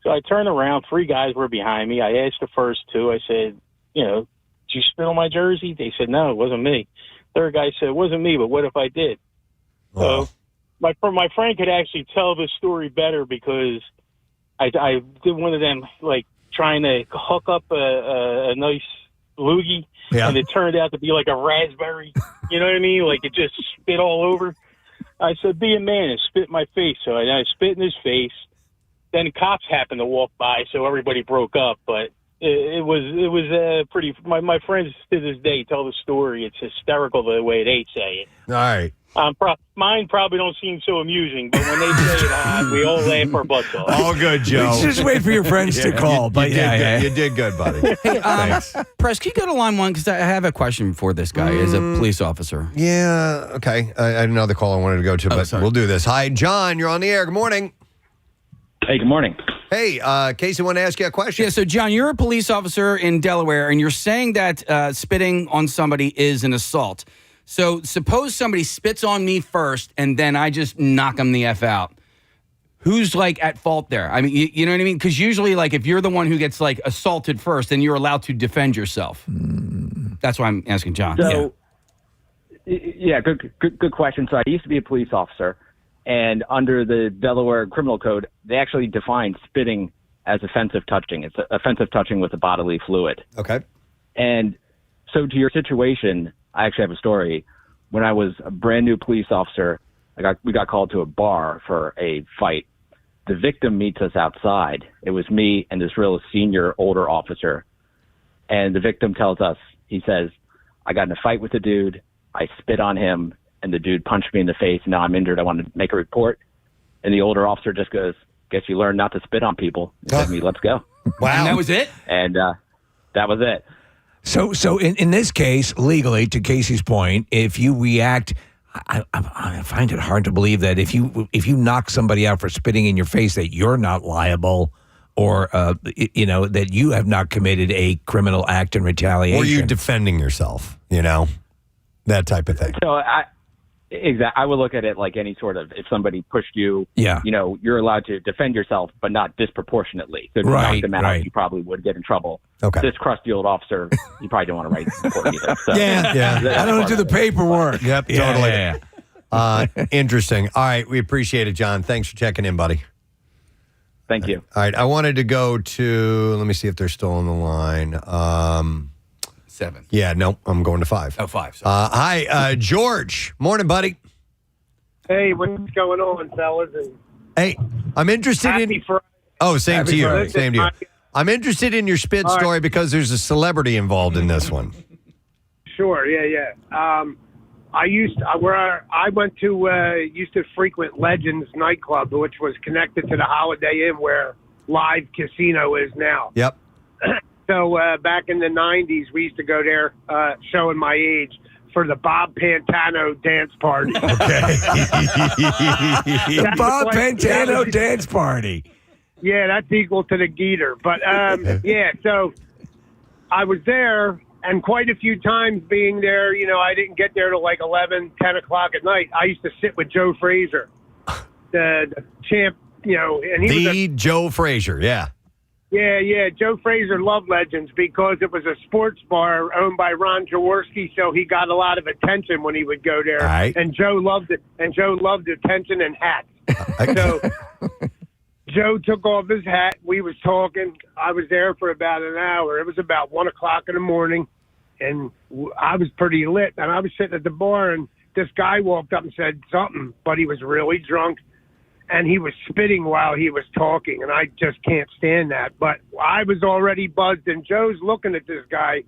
Speaker 13: So I turned around, 3 guys were behind me. I asked the first 2, I said, did you spit on my jersey? They said, no, it wasn't me. Third guy said, it wasn't me, but what if I did?
Speaker 2: Oh.
Speaker 13: So my friend could actually tell the story better because I did one of them, like, trying to hook up a nice loogie, and it turned out to be like a raspberry. You know what I mean? Like, it just spit all over. I said, be a man and spit in my face. So I spit in his face. Then cops happened to walk by, so everybody broke up. But it was pretty. My friends to this day tell the story. It's hysterical the way they say it.
Speaker 2: All right.
Speaker 13: Mine probably don't seem so amusing, but when they say it, we all laugh our butts off.
Speaker 2: All good, Joe.
Speaker 1: Just wait for your friends to call.
Speaker 2: You did good, buddy. Thanks.
Speaker 5: Press, can you go to line one? Because I have a question for this guy as a police officer.
Speaker 2: Yeah, okay. I had another call I wanted to go to, but we'll do this. Hi, John. You're on the air. Good morning.
Speaker 11: Hey, good morning.
Speaker 2: Hey, Casey, want to ask you a question?
Speaker 5: Yeah, so, John, you're a police officer in Delaware, and you're saying that spitting on somebody is an assault. So suppose somebody spits on me first, and then I just knock them the F out. Who's, like, at fault there? I mean, you know what I mean? Because usually, like, if you're the one who gets, like, assaulted first, then you're allowed to defend yourself. That's why I'm asking John.
Speaker 11: So, yeah, good question. So I used to be a police officer, and under the Delaware Criminal Code, they actually define spitting as offensive touching. It's offensive touching with a bodily fluid.
Speaker 2: Okay.
Speaker 11: And so to your situation, I actually have a story. When I was a brand new police officer, we got called to a bar for a fight. The victim meets us outside. It was me and this real senior older officer. And the victim tells us, he says, I got in a fight with a dude. I spit on him and the dude punched me in the face. And now I'm injured. I want to make a report. And the older officer just goes, guess you learned not to spit on people. He said to me, let's go.
Speaker 2: Wow.
Speaker 5: And that was it?
Speaker 11: And that was it.
Speaker 1: So in this case, legally, to Casey's point, if you react, I find it hard to believe that if you knock somebody out for spitting in your face, that you're not liable, or that you have not committed a criminal act in retaliation.
Speaker 2: Or you defending yourself, that type of thing.
Speaker 11: So I would look at it like any sort of, if somebody pushed you, you're allowed to defend yourself, but not disproportionately. So to knock them out, you probably would get in trouble.
Speaker 2: Okay.
Speaker 11: This crusty old officer, you probably don't want to write the report either. So,
Speaker 1: I don't do the paperwork.
Speaker 2: Yep, totally. Interesting. All right, we appreciate it, John. Thanks for checking in, buddy.
Speaker 11: Thank you.
Speaker 2: All right, I wanted to go to, let me see if they're still on the line.
Speaker 5: 7.
Speaker 2: Yeah, no, I'm going to 5.
Speaker 5: Oh, 5.
Speaker 2: Hi, George. Morning, buddy.
Speaker 14: Hey, what's going on, fellas? And
Speaker 2: hey, I'm interested in. Oh, same to you.
Speaker 14: Friday.
Speaker 2: Same to you. I'm interested in your spit story because there's a celebrity involved in this one.
Speaker 14: Sure, yeah. I used to frequent Legends nightclub, which was connected to the Holiday Inn where Live Casino is now.
Speaker 2: Yep.
Speaker 14: So back in the 90s, we used to go there, showing my age, for the Bob Pantano dance party.
Speaker 1: Okay. The Bob Pantano dance party.
Speaker 14: Yeah, that's equal to the Geeter. But, so I was there, and quite a few times being there, I didn't get there till like 11, 10 o'clock at night. I used to sit with Joe Frazier, the champ, and he was
Speaker 2: Joe Frazier, yeah.
Speaker 14: Yeah. Joe Frazier loved Legends because it was a sports bar owned by Ron Jaworski, so he got a lot of attention when he would go there.
Speaker 2: Right.
Speaker 14: And Joe loved it. And Joe loved attention and hats. So Joe took off his hat. We was talking. I was there for about an hour. It was about 1 o'clock in the morning, and I was pretty lit. And I was sitting at the bar, and this guy walked up and said something, but he was really drunk. And he was spitting while he was talking, and I just can't stand that. But I was already buzzed, and Joe's looking at this guy.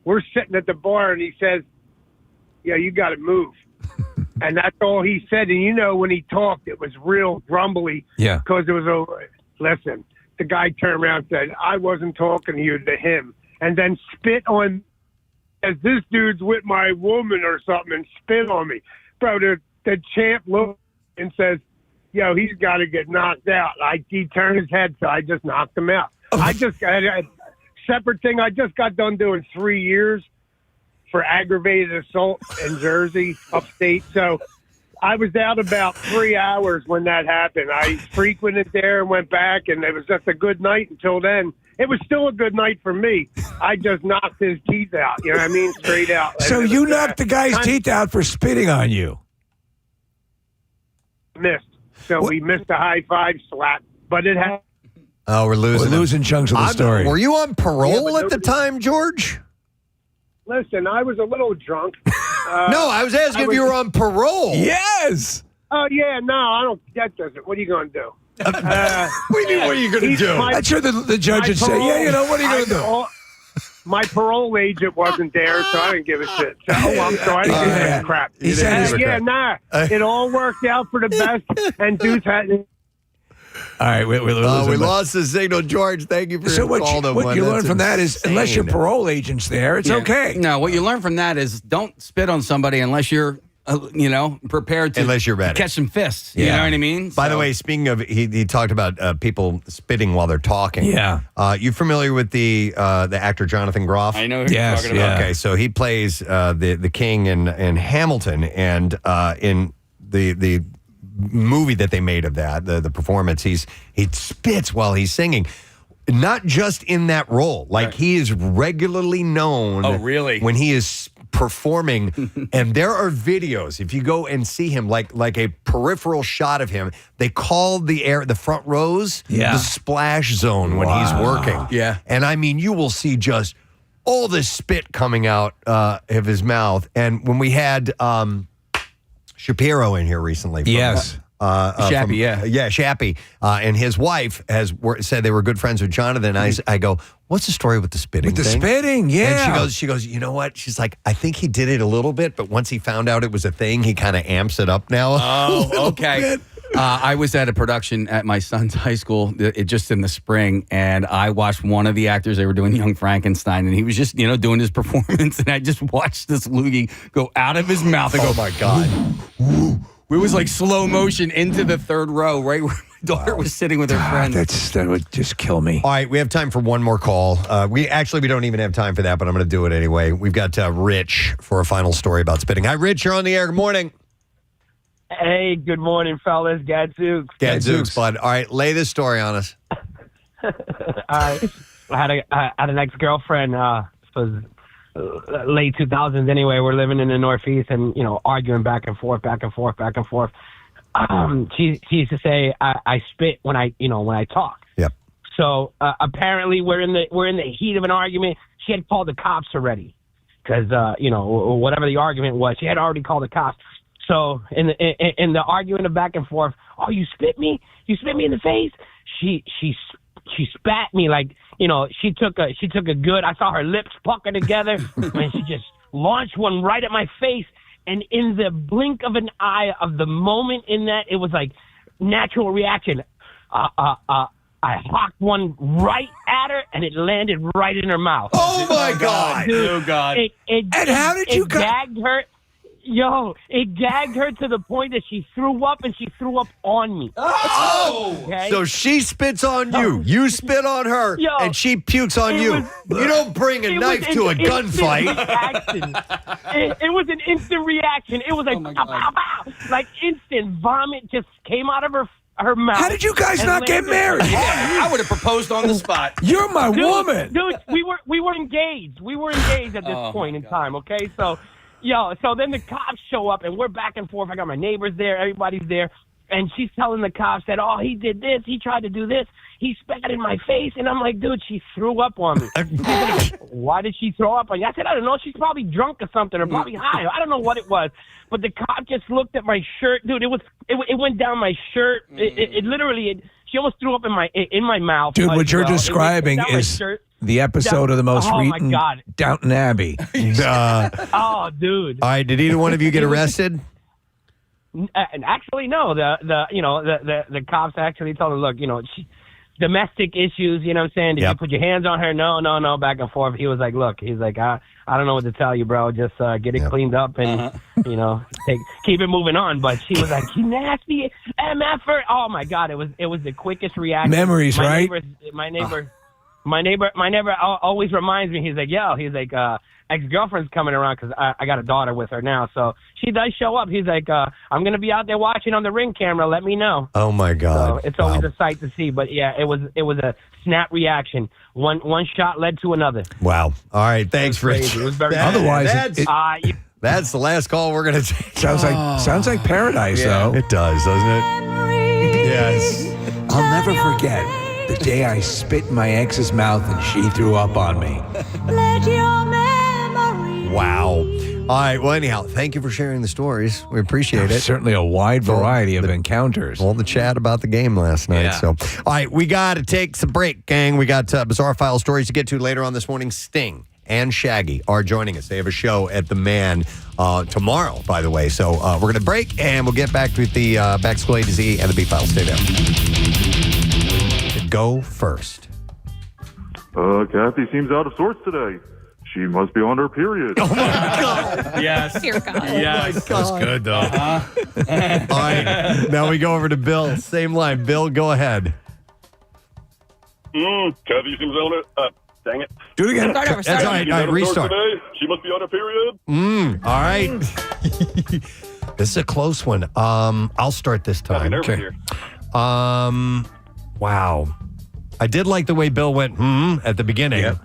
Speaker 14: We're sitting at the bar, and he says, yeah, you got to move. And that's all he said. And, when he talked, it was real grumbly.
Speaker 1: Yeah.
Speaker 14: Because it was listen, the guy turned around and said, I wasn't talking to you, to him. And then spit on, as this dude's with my woman or something, and spit on me. Bro, the champ looked and says, yo, he's got to get knocked out. He turned his head, so I just knocked him out. I just got a separate thing. I just got done doing 3 years for aggravated assault in Jersey, upstate. So I was out about 3 hours when that happened. I frequented there and went back, and it was just a good night until then. It was still a good night for me. I just knocked his teeth out. You know what I mean? Straight out.
Speaker 1: So you knocked the guy's teeth out for spitting on you?
Speaker 14: Missed. So we missed a high five slap, but it happened.
Speaker 2: Oh, we're losing
Speaker 1: chunks of the story.
Speaker 2: Were you on parole at the time, George?
Speaker 14: Listen, I was a little drunk.
Speaker 2: No, I was asking if you were on parole.
Speaker 1: Yes.
Speaker 14: Oh, yeah, no, I don't. That doesn't. What are you going to do?
Speaker 2: We knew what are you going to do?
Speaker 1: I'm sure the judge would say, what are you going to do?
Speaker 14: My parole agent wasn't there, so I didn't give a shit. So I didn't give a crap. It all worked out for the best, and dudes had...
Speaker 1: All right, we
Speaker 2: lost the signal, George. Thank you for your call.
Speaker 1: What you learn from that is, unless your parole agent's there, it's okay.
Speaker 5: No, what you learn from that is don't spit on somebody unless you're, prepared to.
Speaker 2: Unless you're ready.
Speaker 5: Catch some fists. You know what I mean?
Speaker 2: By the way, speaking of, he talked about people spitting while they're talking.
Speaker 1: Yeah.
Speaker 2: You familiar with the actor Jonathan Groff?
Speaker 5: I know who you're talking about.
Speaker 2: Okay, so he plays the king in Hamilton, and in the movie that they made of that, the performance, he spits while he's singing. Not just in that role. Like, he is regularly known.
Speaker 5: Oh, really?
Speaker 2: When he is performing. And there are videos, if you go and see him, like a peripheral shot of him, they call the front rows the splash zone when he's working.
Speaker 5: Yeah.
Speaker 2: And I mean, you will see just all this spit coming out of his mouth. And when we had Shapiro in here recently.
Speaker 5: Shappy,
Speaker 2: Shappy. And his wife said they were good friends with Jonathan. I go, what's the story with the spitting
Speaker 1: With the
Speaker 2: thing?
Speaker 1: spitting, yeah.
Speaker 2: And she goes, you know what? She's like, I think he did it a little bit, but once he found out it was a thing, he kind of amps it up now.
Speaker 5: Oh, okay. I was at a production at my son's high school just in the spring, and I watched one of the actors. They were doing Young Frankenstein, and he was just, doing his performance, and I just watched this loogie go out of his mouth and go,
Speaker 2: oh, my God.
Speaker 5: It was like slow motion into the third row, right where my daughter was sitting with her friend.
Speaker 1: That would just kill me.
Speaker 2: All right, we have time for one more call. We don't even have time for that, but I'm going to do it anyway. We've got Rich for a final story about spitting. Hi, Rich. You're on the air. Good morning.
Speaker 4: Hey, good morning, fellas. Gadzooks.
Speaker 2: Gadzooks, bud. All right, lay this story on us.
Speaker 4: I had an ex-girlfriend. Was late 2000s anyway. We're living in the Northeast and, arguing back and forth. She used to say, I spit when I talk.
Speaker 2: Yep.
Speaker 4: So apparently we're in the heat of an argument. She had called the cops already because, whatever the argument was, she had already called the cops. So in the argument of back and forth, oh, you spit me? You spit me in the face? She spat me like, she took a good, I saw her lips pucker together and she just launched one right at my face. And in the blink of an eye of the moment in that, it was like natural reaction. I hawked one right at her and it landed right in her mouth.
Speaker 2: Oh my God.
Speaker 4: Dude,
Speaker 5: oh God.
Speaker 4: And
Speaker 1: how did you
Speaker 4: gagged her? Yo, it gagged her to the point that she threw up, and she threw up on me.
Speaker 2: Oh!
Speaker 4: Okay?
Speaker 2: So she spits on you, you spit on her, and she pukes on you. You don't bring a knife to a gunfight.
Speaker 4: It was an instant reaction. It was like, pow, pow, pow. Like instant vomit just came out of her mouth.
Speaker 1: How did you guys not get married?
Speaker 5: Yeah, I would have proposed on the spot.
Speaker 1: You're my woman.
Speaker 4: Dude, we were engaged. We were engaged at this point in time, okay? So then the cops show up, and we're back and forth. I got my neighbors there. Everybody's there. And she's telling the cops that, oh, he did this. He tried to do this. He spat in my face. And I'm like, dude, she threw up on me. Like, why did she throw up on you? I said, I don't know. She's probably drunk or something, or probably high. I don't know what it was. But the cop just looked at my shirt. Dude, it went down my shirt. It literally, she almost threw up in my mouth.
Speaker 1: Dude, what you're describing is the episode of the most recent Downton Abbey.
Speaker 4: Oh, dude.
Speaker 2: All right, did either one of you get arrested?
Speaker 4: And actually, no. The cops actually told her, look, domestic issues. You know what I'm saying? Did you put your hands on her? No. Back and forth. He was like, look. He's like, I don't know what to tell you, bro. Just get it cleaned up and keep it moving on. But she was like, you nasty MFer. Oh my God! It was the quickest reaction.
Speaker 1: Memories, right?
Speaker 4: My neighbor always reminds me. He's like, ex-girlfriend's coming around because I got a daughter with her now. So she does show up. He's like, I'm going to be out there watching on the Ring camera. Let me know.
Speaker 2: Oh, my God.
Speaker 4: So it's always a sight to see. But, yeah, it was a snap reaction. One shot led to another.
Speaker 2: Wow. All right. Thanks, Rich.
Speaker 4: It was very
Speaker 1: Otherwise,
Speaker 2: that's the last call we're going to take.
Speaker 1: Sounds like paradise, though.
Speaker 2: It does, doesn't it? Yes.
Speaker 1: I'll never forget the day I spit in my ex's mouth and she threw up on me.
Speaker 2: Wow. All right. Well, anyhow, thank you for sharing the stories. We appreciate it.
Speaker 1: Certainly a wide variety of encounters.
Speaker 2: All the chat about the game last night.
Speaker 1: Yeah.
Speaker 2: So, all right, we got to take some break, gang. We got bizarre file stories to get to later on this morning. Sting and Shaggy are joining us. They have a show at the Man tomorrow, by the way. So we're going to break, and we'll get back with the Back to School A to Z and the B file. Stay there. Go first.
Speaker 16: Kathy seems out of sorts today. She must be on her period.
Speaker 2: Oh, my God.
Speaker 5: Yes.
Speaker 8: Dear God.
Speaker 5: Yes.
Speaker 6: That's good, though.
Speaker 2: All right, now we go over to Bill. Same line. Bill, go ahead.
Speaker 16: Kathy seems on it. Dang it.
Speaker 1: Do it again.
Speaker 8: Start over.
Speaker 2: That's all right. All right, restart.
Speaker 16: Today. She must be on her period.
Speaker 2: All right. This is a close one. I'll start this time.
Speaker 16: Here.
Speaker 2: Wow. I did like the way Bill went at the beginning.
Speaker 1: Yep.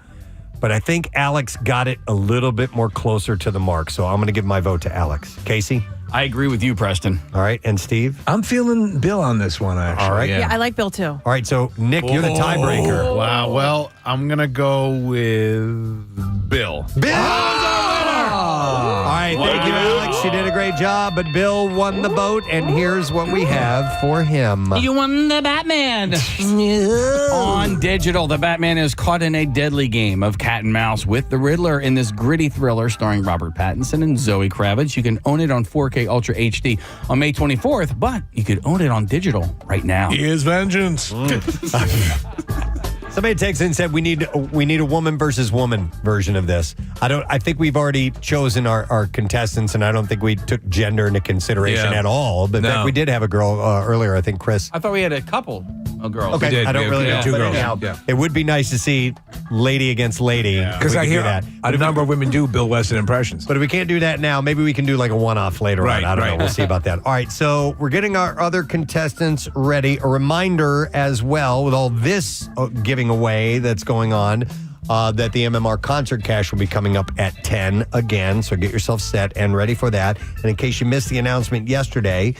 Speaker 2: But I think Alex got it a little bit more closer to the mark. So I'm going to give my vote to Alex. Casey?
Speaker 5: I agree with you, Preston.
Speaker 2: All right. And Steve?
Speaker 1: I'm feeling Bill on this one, actually.
Speaker 2: All right.
Speaker 18: Yeah, I like Bill too.
Speaker 2: All right. So, Nick, you're the tiebreaker.
Speaker 6: Wow. Well, I'm going to go with Bill.
Speaker 2: Bill! All right. Thank you, Alex. You did a great job. But Bill won the vote. And here's what we have for him.
Speaker 5: You won the Batman. On digital, the Batman is caught in a deadly game of cat and mouse with the Riddler in this gritty thriller starring Robert Pattinson and Zoe Kravitz. You can own it on 4K Ultra HD on May 24th, but you could own it on digital right now.
Speaker 1: Here's vengeance.
Speaker 2: Somebody texted in and said we need a woman versus woman version of this. I think we've already chosen our contestants, and I don't think we took gender into consideration at all. But in fact, we did have a girl earlier. I think Chris.
Speaker 5: I thought we had a couple of girls.
Speaker 2: Okay, I don't really know.
Speaker 1: Two
Speaker 2: But
Speaker 1: girls.
Speaker 2: anyhow,
Speaker 1: Yeah.
Speaker 2: it would be nice to see lady against lady.
Speaker 1: Because I hear
Speaker 2: that.
Speaker 1: a number of women do Bill Weston impressions.
Speaker 2: But if we can't do that now, maybe we can do like a one-off later
Speaker 1: Right,
Speaker 2: on. I don't know.
Speaker 1: right.
Speaker 2: We'll see about that. All right, so we're getting our other contestants ready. A reminder as well, with all this giving away that's going on, that the MMR concert cash will be coming up at 10 again. So get yourself set and ready for that. And in case you missed the announcement yesterday,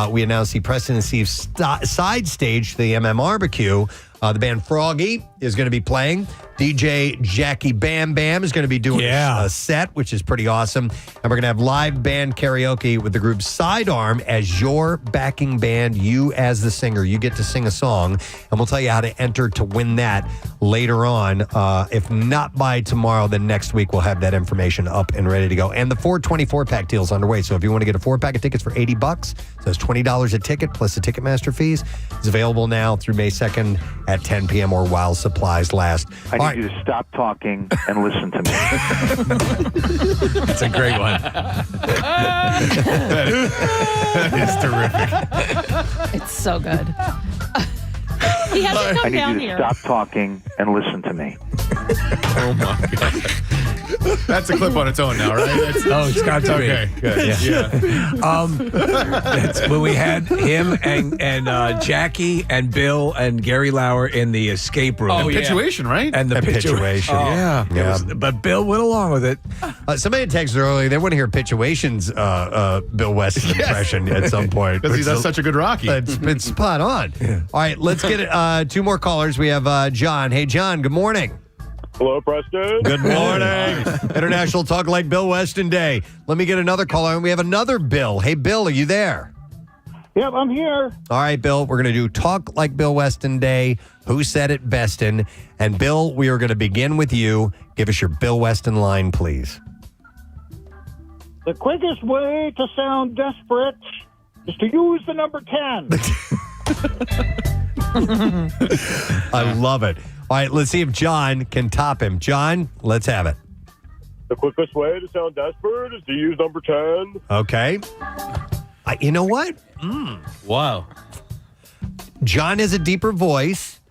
Speaker 2: we announced the Preston and Steve side stage to the MMR. The band Froggy is going to be playing. DJ Jackie Bam Bam is going to be doing a set, which is pretty awesome. And we're going to have live band karaoke with the group Sidearm as your backing band, you as the singer. You get to sing a song, and we'll tell you how to enter to win that later on. If not by tomorrow, then next week we'll have that information up and ready to go. And the 424-pack deal is underway. So if you want to get a 4-pack of tickets for $80, so that's $20 a ticket plus the Ticketmaster fees. It's available now through May 2nd at 10 p.m. or while supplies last.
Speaker 9: I need you to stop talking and listen to me.
Speaker 1: That's a great one.
Speaker 6: That is terrific.
Speaker 18: It's so good. He hasn't come
Speaker 9: I need
Speaker 18: down
Speaker 9: you to
Speaker 18: here.
Speaker 9: stop talking and listen to me.
Speaker 6: Oh, my God. That's a clip on its own now, right?
Speaker 1: It's got to be.
Speaker 6: Okay, good. Yeah.
Speaker 1: That's when we had him and Jackie and Bill and Gary Lauer in the escape room.
Speaker 6: Oh, Pituation, right?
Speaker 1: And the Pituation.
Speaker 6: Yeah.
Speaker 1: But Bill went along with it.
Speaker 2: Somebody had texted earlier. They want to hear Pituation's Bill Weston impression at some point.
Speaker 6: Because he does such a good Rocky.
Speaker 2: It's spot on. All right, let's get two more callers. We have John. Hey, John, good morning.
Speaker 16: Hello, Preston.
Speaker 2: Good morning. International Talk Like Bill Weston Day. Let me get another caller, and we have another Bill. Hey, Bill, are you there?
Speaker 16: Yep, I'm here.
Speaker 2: All right, Bill, we're going to do Talk Like Bill Weston Day. Who said it bestin'? And, Bill, we are going to begin with you. Give us your Bill Weston line, please.
Speaker 17: The quickest way to sound desperate is to use the number 10.
Speaker 2: I love it. All right, let's see if John can top him. John, let's have it.
Speaker 16: The quickest way to sound desperate is to use number 10.
Speaker 2: Okay. You know what?
Speaker 5: Wow.
Speaker 2: John has a deeper voice,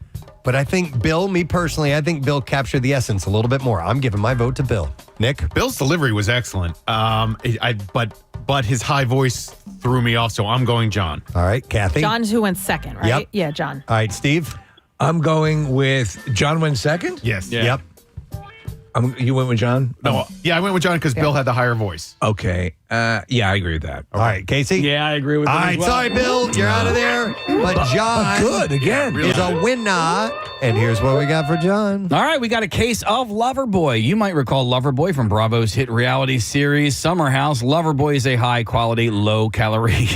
Speaker 2: but I think Bill, me personally, I think Bill captured the essence a little bit more. I'm giving my vote to Bill. Nick?
Speaker 6: Bill's delivery was excellent. But his high voice threw me off, so I'm going John.
Speaker 2: All right, Kathy?
Speaker 18: John's who went second, right?
Speaker 2: Yep.
Speaker 18: Yeah, John.
Speaker 2: All right, Steve?
Speaker 1: I'm going with John went second?
Speaker 6: Yes.
Speaker 5: Yeah.
Speaker 2: Yep.
Speaker 1: You went with John?
Speaker 6: No, I went with John because Bill had the higher voice.
Speaker 1: Okay. Yeah, I agree with that.
Speaker 2: All right, Casey?
Speaker 5: Yeah, I agree with that.
Speaker 2: All right, sorry, Bill, you're out of there. But John
Speaker 1: good, again.
Speaker 2: is a winner. And here's what we got for John.
Speaker 5: All right, we got a case of Loverboy. You might recall Loverboy from Bravo's hit reality series Summer House. Loverboy is a high-quality, low-calorie.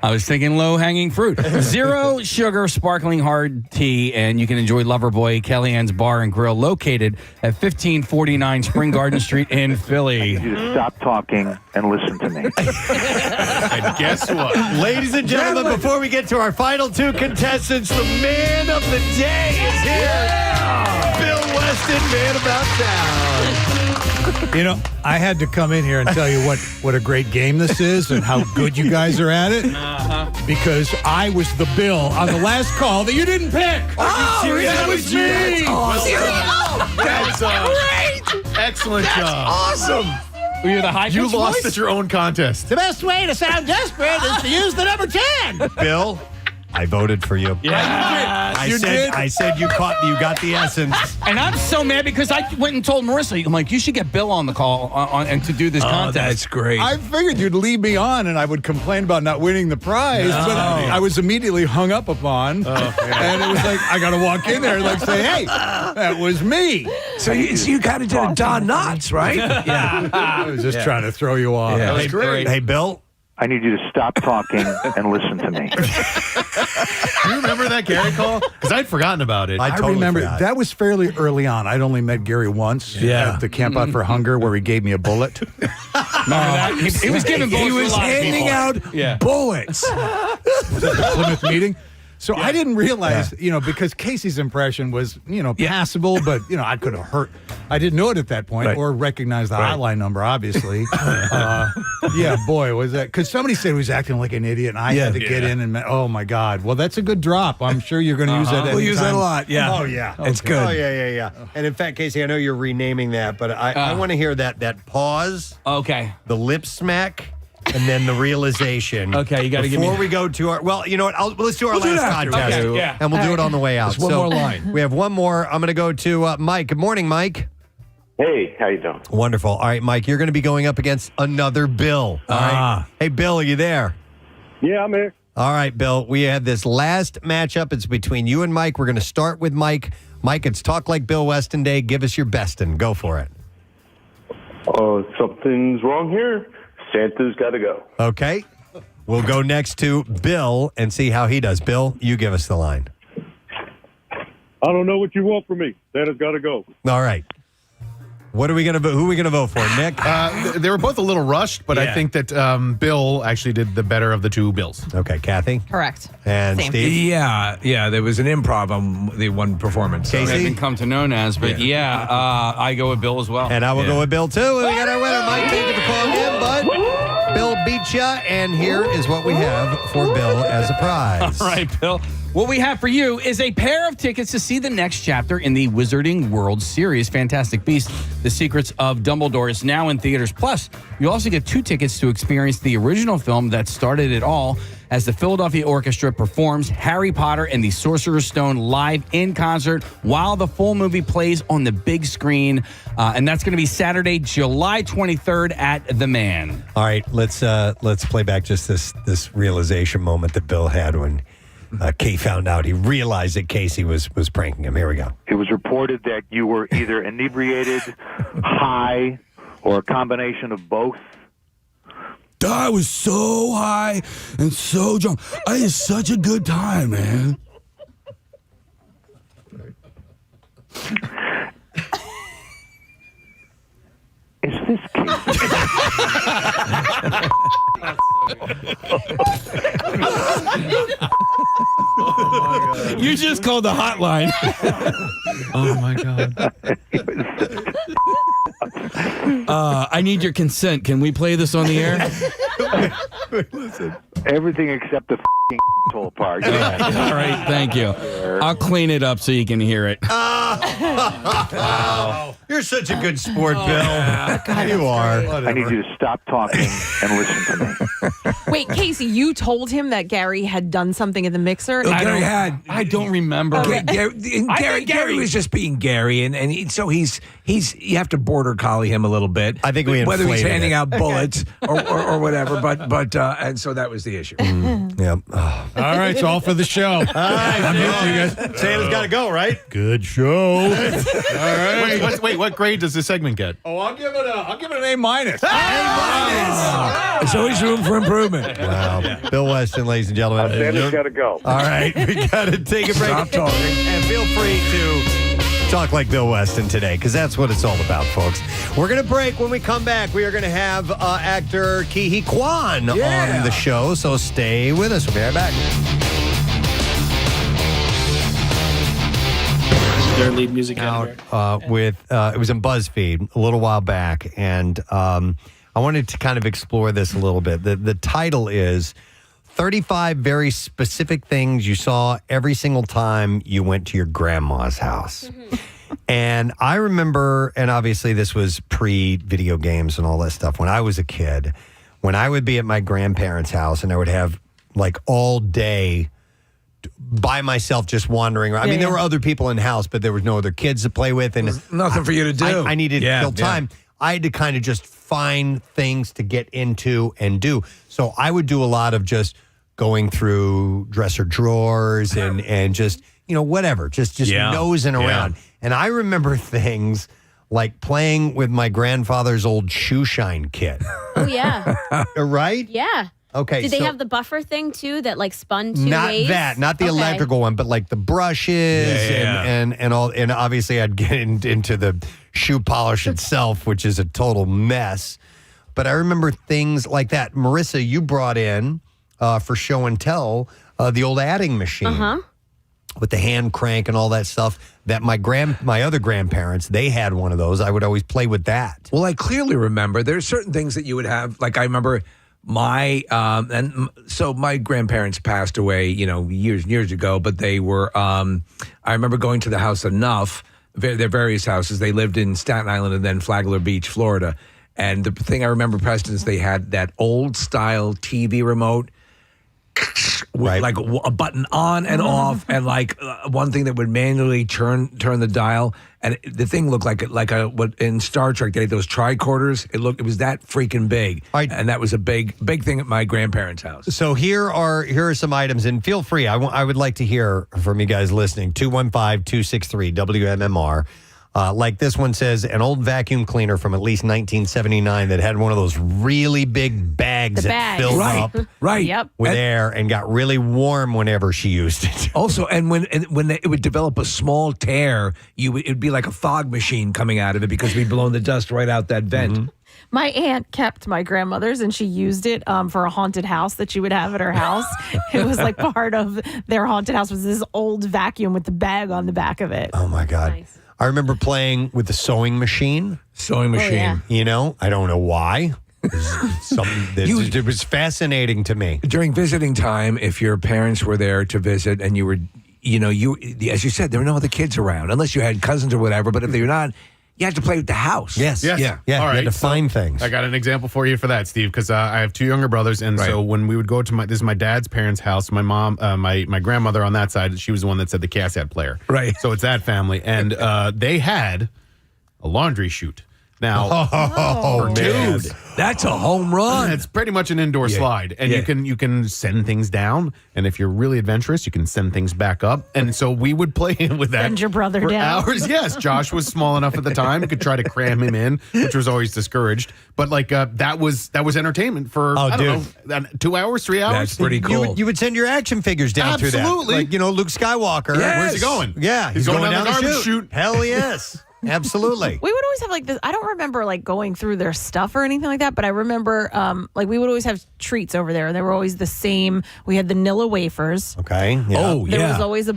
Speaker 5: I was thinking low-hanging fruit. 0 sugar, sparkling hard tea, and you can enjoy Loverboy, Kellyanne's Bar and Grill, located at 1549 Spring Garden Street in Philly.
Speaker 9: You just stop talking and listen to me.
Speaker 6: And guess what?
Speaker 2: Ladies and gentlemen, before we get to our final 2 contestants, the man of the day is here. Bill Weston, man about town.
Speaker 15: You know, I had to come in here and tell you what a great game this is and how good you guys are at it. Because I was the Bill on the last call that you didn't pick. That was me.
Speaker 6: That's great. Excellent job.
Speaker 1: Awesome.
Speaker 5: Were you the high
Speaker 6: You lost
Speaker 5: voice?
Speaker 6: at your own contest.
Speaker 15: The best way to sound desperate is to use the number 10.
Speaker 2: Bill, I voted for you.
Speaker 5: Yeah,
Speaker 2: I said you got the essence.
Speaker 5: And I'm so mad because I went and told Marissa, I'm like, you should get Bill on the call and to do this contest.
Speaker 1: That's great.
Speaker 15: I figured you'd leave me on and I would complain about not winning the prize, but I was immediately hung up upon. And it was like, I got to walk in there and like say, hey, that was me.
Speaker 1: So you kind of did a Don Knotts, right?
Speaker 15: Yeah. I was just trying to throw you off.
Speaker 1: Yeah.
Speaker 2: Hey,
Speaker 1: great.
Speaker 2: Hey, Bill.
Speaker 9: I need you to stop talking and listen to me.
Speaker 6: Do you remember that Gary call? Because I'd forgotten about it.
Speaker 15: I
Speaker 2: totally
Speaker 15: remember
Speaker 2: forgot.
Speaker 15: that was fairly early on. I'd only met Gary once at the Camp Out for Hunger where he gave me a bullet.
Speaker 5: Remember that? He was giving bullets
Speaker 1: He
Speaker 5: to a
Speaker 1: was
Speaker 5: lot of
Speaker 1: handing
Speaker 5: people.
Speaker 1: out bullets.
Speaker 15: Was that the Plymouth meeting? So I didn't realize, because Casey's impression was, passable, but, I could have hurt. I didn't know it at that point or recognize the hotline number, obviously. Boy, was that. Because somebody said he was acting like an idiot, and I had to get in and, oh, my God. Well, that's a good drop. I'm sure you're going to use that
Speaker 1: We'll use that a lot,
Speaker 15: Oh, yeah.
Speaker 1: It's good.
Speaker 2: Oh, yeah. And in fact, Casey, I know you're renaming that, but I want to hear that pause,
Speaker 5: Okay.
Speaker 2: the lip smack, and then the realization.
Speaker 5: Okay, you got to give me.
Speaker 2: Before we go to our, you know what? Let's do our
Speaker 1: do it
Speaker 2: last
Speaker 1: after.
Speaker 2: contest.
Speaker 5: Okay, yeah.
Speaker 2: And we'll do it on the way out.
Speaker 15: Just one more line.
Speaker 2: We have one more. I'm going to go to Mike. Good morning, Mike.
Speaker 19: Hey, how you doing?
Speaker 2: Wonderful. All right, Mike, you're going to be going up against another Bill. All right. Hey, Bill, are you there?
Speaker 19: Yeah, I'm here.
Speaker 2: All right, Bill. We had this last matchup. It's between you and Mike. We're going to start with Mike. Mike, it's Talk Like Bill Weston Day. Give us your best and go for it.
Speaker 19: Something's wrong here. Santa's got to go.
Speaker 2: Okay. We'll go next to Bill and see how he does. Bill, you give us the line.
Speaker 19: I don't know what you want from me. Santa's got to go.
Speaker 2: All right. What are we gonna? Who are we gonna vote for, Nick?
Speaker 6: They were both a little rushed, but I think that Bill actually did the better of the two Bills.
Speaker 2: Okay, Kathy
Speaker 18: Correct.
Speaker 2: and
Speaker 18: Same.
Speaker 2: Steve.
Speaker 1: Yeah. There was an improv on the one performance.
Speaker 5: It's
Speaker 2: Casey?
Speaker 5: been come to known as, but I go with Bill as well.
Speaker 2: And I will go with Bill too. We got our winner, Mike. Thank you for calling in, bud. Bill beat ya, and here is what we have for Bill as a prize.
Speaker 5: All right, Bill. What we have for you is a pair of tickets to see the next chapter in the Wizarding World series, Fantastic Beasts: The Secrets of Dumbledore, is now in theaters. Plus, you also get 2 tickets to experience the original film that started it all, as the Philadelphia Orchestra performs Harry Potter and the Sorcerer's Stone live in concert while the full movie plays on the big screen. And that's going to be Saturday, July 23rd at The Man.
Speaker 2: All right, let's play back just this realization moment that Bill had when Kay found out. He realized that Casey was pranking him. Here we go.
Speaker 9: It was reported that you were either inebriated, high, or a combination of both.
Speaker 23: I was so high and so drunk. I had such a good time, man.
Speaker 9: Is this Casey?
Speaker 5: You just called the hotline.
Speaker 23: Oh my God. I need your consent. Can we play this on the air?
Speaker 9: Listen. Everything except the asshole part.
Speaker 5: All right, thank you. I'll clean it up so you can hear it.
Speaker 2: You're such a good sport, Bill.
Speaker 18: God,
Speaker 2: you are.
Speaker 9: I need you to stop talking and listen to me.
Speaker 18: Wait, Casey, you told him that Gary had done something in the mixer?
Speaker 5: I don't remember.
Speaker 1: Gary was just being Gary, and he's you have to border collie him a little bit.
Speaker 2: I think we
Speaker 1: whether he's
Speaker 2: inflated
Speaker 1: handing
Speaker 2: it.
Speaker 1: out bullets or whatever, but and so that was the issue.
Speaker 2: Yep.
Speaker 15: All right, it's all for the show.
Speaker 2: All right,
Speaker 15: I'm with you guys.
Speaker 2: Santa's got to go, right?
Speaker 15: Good show.
Speaker 6: All right. Wait, what grade does this segment get?
Speaker 15: Oh, I'll give it an A minus.
Speaker 1: There's always room for improvement.
Speaker 2: Wow. Bill Weston, ladies and gentlemen.
Speaker 19: Santa's got to go.
Speaker 2: All right, we got to take a break.
Speaker 1: Stop talking.
Speaker 2: And feel free to talk like Bill Weston today, because that's what it's all about, folks. We're going to break. When we come back, we are going to have actor Ke Quan on the show, so stay with us. We'll be right back.
Speaker 10: Their lead music
Speaker 2: out with it was in BuzzFeed a little while back, and I wanted to kind of explore this a little bit. The title is 35 Very Specific Things You Saw Every Single Time You Went to Your Grandma's House. And I remember, and obviously this was pre-video games and all that stuff, when I was a kid, when I would be at my grandparents' house and I would have like all day by myself just wandering around. I mean, there were other people in the house, but there was no other kids to play with. And
Speaker 1: nothing for you to do.
Speaker 2: I needed to kill time. I had to kind of just find things to get into and do. So I would do a lot of just going through dresser drawers and just, whatever, just nosing around. And I remember things like playing with my grandfather's old shoe shine kit.
Speaker 20: Oh, yeah.
Speaker 2: Right?
Speaker 20: Yeah.
Speaker 2: Okay.
Speaker 20: Did they have the buffer thing too that like spun two ways?
Speaker 2: Not the electrical one, but like the brushes and all. And obviously, I'd get into the shoe polish itself, which is a total mess. But I remember things like that. Marissa, you brought in for show and tell the old adding machine with the hand crank and all that stuff. That my other grandparents, they had one of those. I would always play with that.
Speaker 1: Well, I clearly remember there's certain things that you would have. Like I remember. So my grandparents passed away, years ago, but they were, I remember going to the house enough, their various houses. They lived in Staten Island and then Flagler Beach, Florida. And the thing I remember, Preston, is they had that old style TV remote, with like a button on and off, and like one thing that would manually turn the dial. And the thing looked like what in Star Trek they had those tricorders. It was that freaking big, and that was a big thing at my grandparents' house.
Speaker 2: So here are some items, and feel free. I would like to hear from you guys listening. 215-263 WMMR. Like this one says, an old vacuum cleaner from at least 1979 that had one of those really big bags that filled up with air and got really warm whenever she used it.
Speaker 1: Also, and when it would develop a small tear, it'd be like a fog machine coming out of it because we'd blown the dust right out that vent.
Speaker 18: My aunt kept my grandmother's and she used it for a haunted house that she would have at her house. It was like part of their haunted house was this old vacuum with the bag on the back of it.
Speaker 2: Oh, my God. Nice. I remember playing with the sewing machine.
Speaker 1: Yeah.
Speaker 2: I don't know why. It was fascinating to me.
Speaker 1: During visiting time, if your parents were there to visit and you were, as you said, there were no other kids around, unless you had cousins or whatever. But if they're not, you had to play with the house.
Speaker 2: Yes.
Speaker 6: Yeah.
Speaker 2: All right. You had to find things.
Speaker 6: I got an example for you for that, Steve, because I have two younger brothers, and so when we would go to this is my dad's parents' house. My mom, my grandmother on that side, she was the one that said the cassette player.
Speaker 1: Right.
Speaker 6: So it's that family, and they had a laundry chute. Now,
Speaker 1: dude, that's a home run.
Speaker 6: It's pretty much an indoor slide, and you can send things down, and if you're really adventurous, you can send things back up. And so we would play with that.
Speaker 18: Send your brother
Speaker 6: for
Speaker 18: down.
Speaker 6: hours. Yes, Josh was small enough at the time; you could try to cram him in, which was always discouraged. But that was entertainment for I don't know, 2 hours, 3 hours.
Speaker 1: That's pretty cool.
Speaker 2: You would send your action figures down through that.
Speaker 6: Absolutely.
Speaker 2: Like, Luke Skywalker.
Speaker 1: Yes.
Speaker 6: Where's he going?
Speaker 2: Yeah,
Speaker 6: he's going down the garbage chute.
Speaker 2: Hell yes. Absolutely.
Speaker 18: We would always have like this. I don't remember like going through their stuff or anything like that, but I remember like we would always have treats over there. They were always the same. We had the Nilla wafers.
Speaker 2: Okay. Yeah.
Speaker 1: Oh,
Speaker 18: There was always a.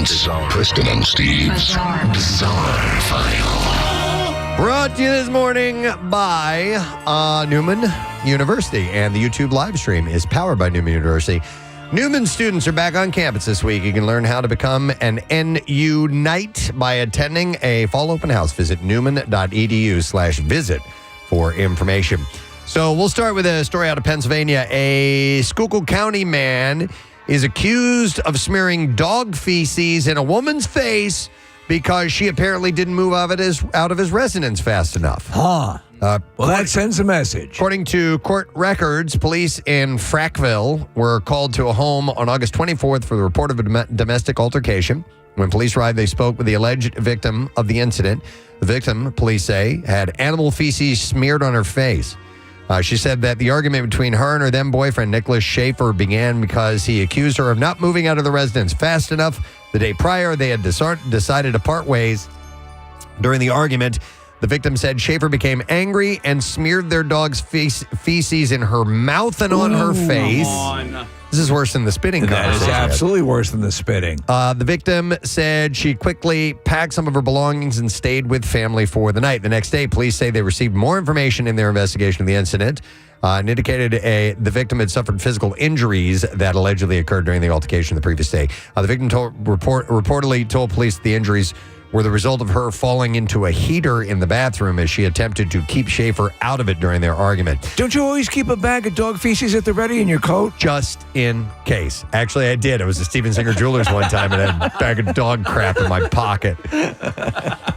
Speaker 3: presents Preston and Steve's Bizarre File.
Speaker 2: Brought to you this morning by Neumann University, and the YouTube live stream is powered by Neumann University. Neumann students are back on campus this week. You can learn how to become an NU Knight by attending a fall open house. Visit newman.edu/visit for information. So we'll start with a story out of Pennsylvania. A Schuylkill County man is accused of smearing dog feces in a woman's face because she apparently didn't move out of his residence fast enough.
Speaker 1: Well, that sends a message.
Speaker 2: According to court records, police in Frackville were called to a home on August 24th for the report of a domestic altercation. When police arrived, they spoke with the alleged victim of the incident. The victim, police say, had animal feces smeared on her face. She said that the argument between her and her then boyfriend, Nicholas Schaefer, began because he accused her of not moving out of the residence fast enough. The day prior, they had decided to part ways. During the argument, the victim said Schaefer became angry and smeared their dog's feces in her mouth and on her face. This is worse than the spitting conversation.
Speaker 1: That is absolutely worse than the spitting.
Speaker 2: The victim said she quickly packed some of her belongings and stayed with family for the night. The next day, police say they received more information in their investigation of the incident and indicated the victim had suffered physical injuries that allegedly occurred during the altercation the previous day. The victim reportedly told police the injuries were the result of her falling into a heater in the bathroom as she attempted to keep Schaefer out of it during their argument.
Speaker 1: Don't you always keep a bag of dog feces at the ready in your coat?
Speaker 2: Just in case. Actually, I did. I was at Steven Singer Jewelers one time and I had a bag of dog crap in my pocket.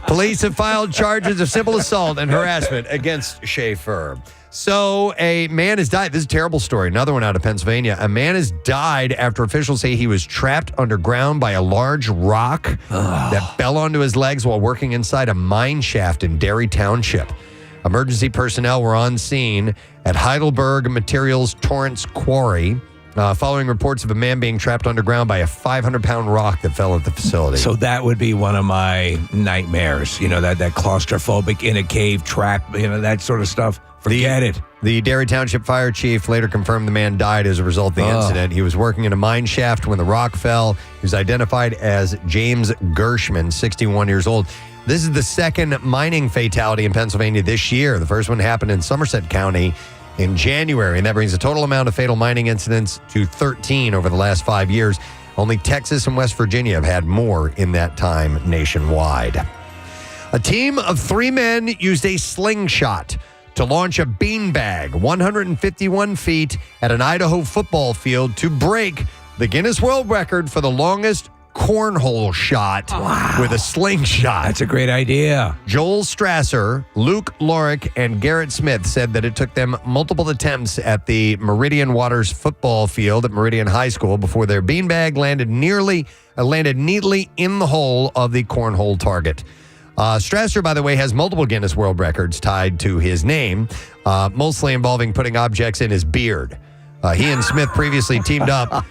Speaker 2: Police have filed charges of simple assault and harassment against Schaefer. So a man has died. This is a terrible story. Another one out of Pennsylvania. A man has died after officials say he was trapped underground by a large rock that fell onto his legs while working inside a mine shaft in Derry Township. Emergency personnel were on scene at Heidelberg Materials Torrance Quarry following reports of a man being trapped underground by a 500-pound rock that fell at the facility.
Speaker 1: So that would be one of my nightmares. You know, that claustrophobic in a cave trap, that sort of stuff. Forget it.
Speaker 2: The Derry Township Fire Chief later confirmed the man died as a result of the incident. He was working in a mine shaft when the rock fell. He was identified as James Gershman, 61 years old. This is the second mining fatality in Pennsylvania this year. The first one happened in Somerset County in January, and that brings the total amount of fatal mining incidents to 13 over the last 5 years. Only Texas and West Virginia have had more in that time nationwide. A team of 3 men used a slingshot to launch a beanbag 151 feet at an Idaho football field to break the Guinness World Record for the longest cornhole shot with a slingshot.
Speaker 1: That's a great idea.
Speaker 2: Joel Strasser, Luke Lorick, and Garrett Smith said that it took them multiple attempts at the Meridian Waters football field at Meridian High School before their beanbag landed neatly in the hole of the cornhole target. Strasser, by the way, has multiple Guinness World Records tied to his name, mostly involving putting objects in his beard. He and Smith previously teamed up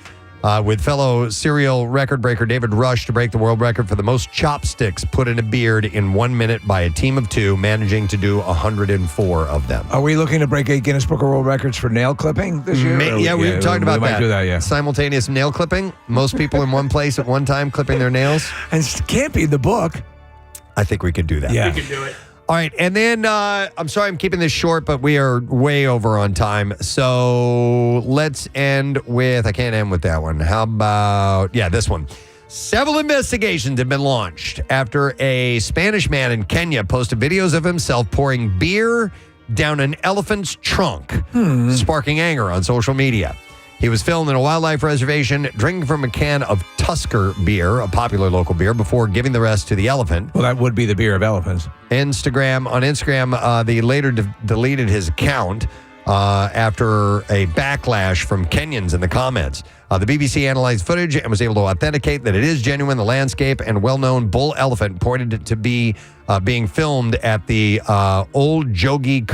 Speaker 2: with fellow serial record breaker David Rush to break the world record for the most chopsticks put in a beard in 1 minute by a team of 2, managing to do 104 of them.
Speaker 1: Are we looking to break a Guinness Book of World Records for nail clipping this year?
Speaker 2: We were talking about that.
Speaker 1: Might do that, yeah.
Speaker 2: Simultaneous nail clipping. Most people in one place at one time clipping their nails.
Speaker 1: And it can't be in the book.
Speaker 2: I think we could do that.
Speaker 1: Yeah.
Speaker 2: We could do it. All right. And then I'm sorry I'm keeping this short, but we are way over on time. So let's end with, I can't end with that one. How about, this one. Several investigations have been launched after a Spanish man in Kenya posted videos of himself pouring beer down an elephant's trunk, sparking anger on social media. He was filmed in a wildlife reservation drinking from a can of Tusker beer, a popular local beer, before giving the rest to the elephant.
Speaker 1: Well, that would be the beer of elephants.
Speaker 2: On Instagram, they later deleted his account after a backlash from Kenyans in the comments. The BBC analyzed footage and was able to authenticate that it is genuine. The landscape and well-known bull elephant pointed to be being filmed at the Old Jogi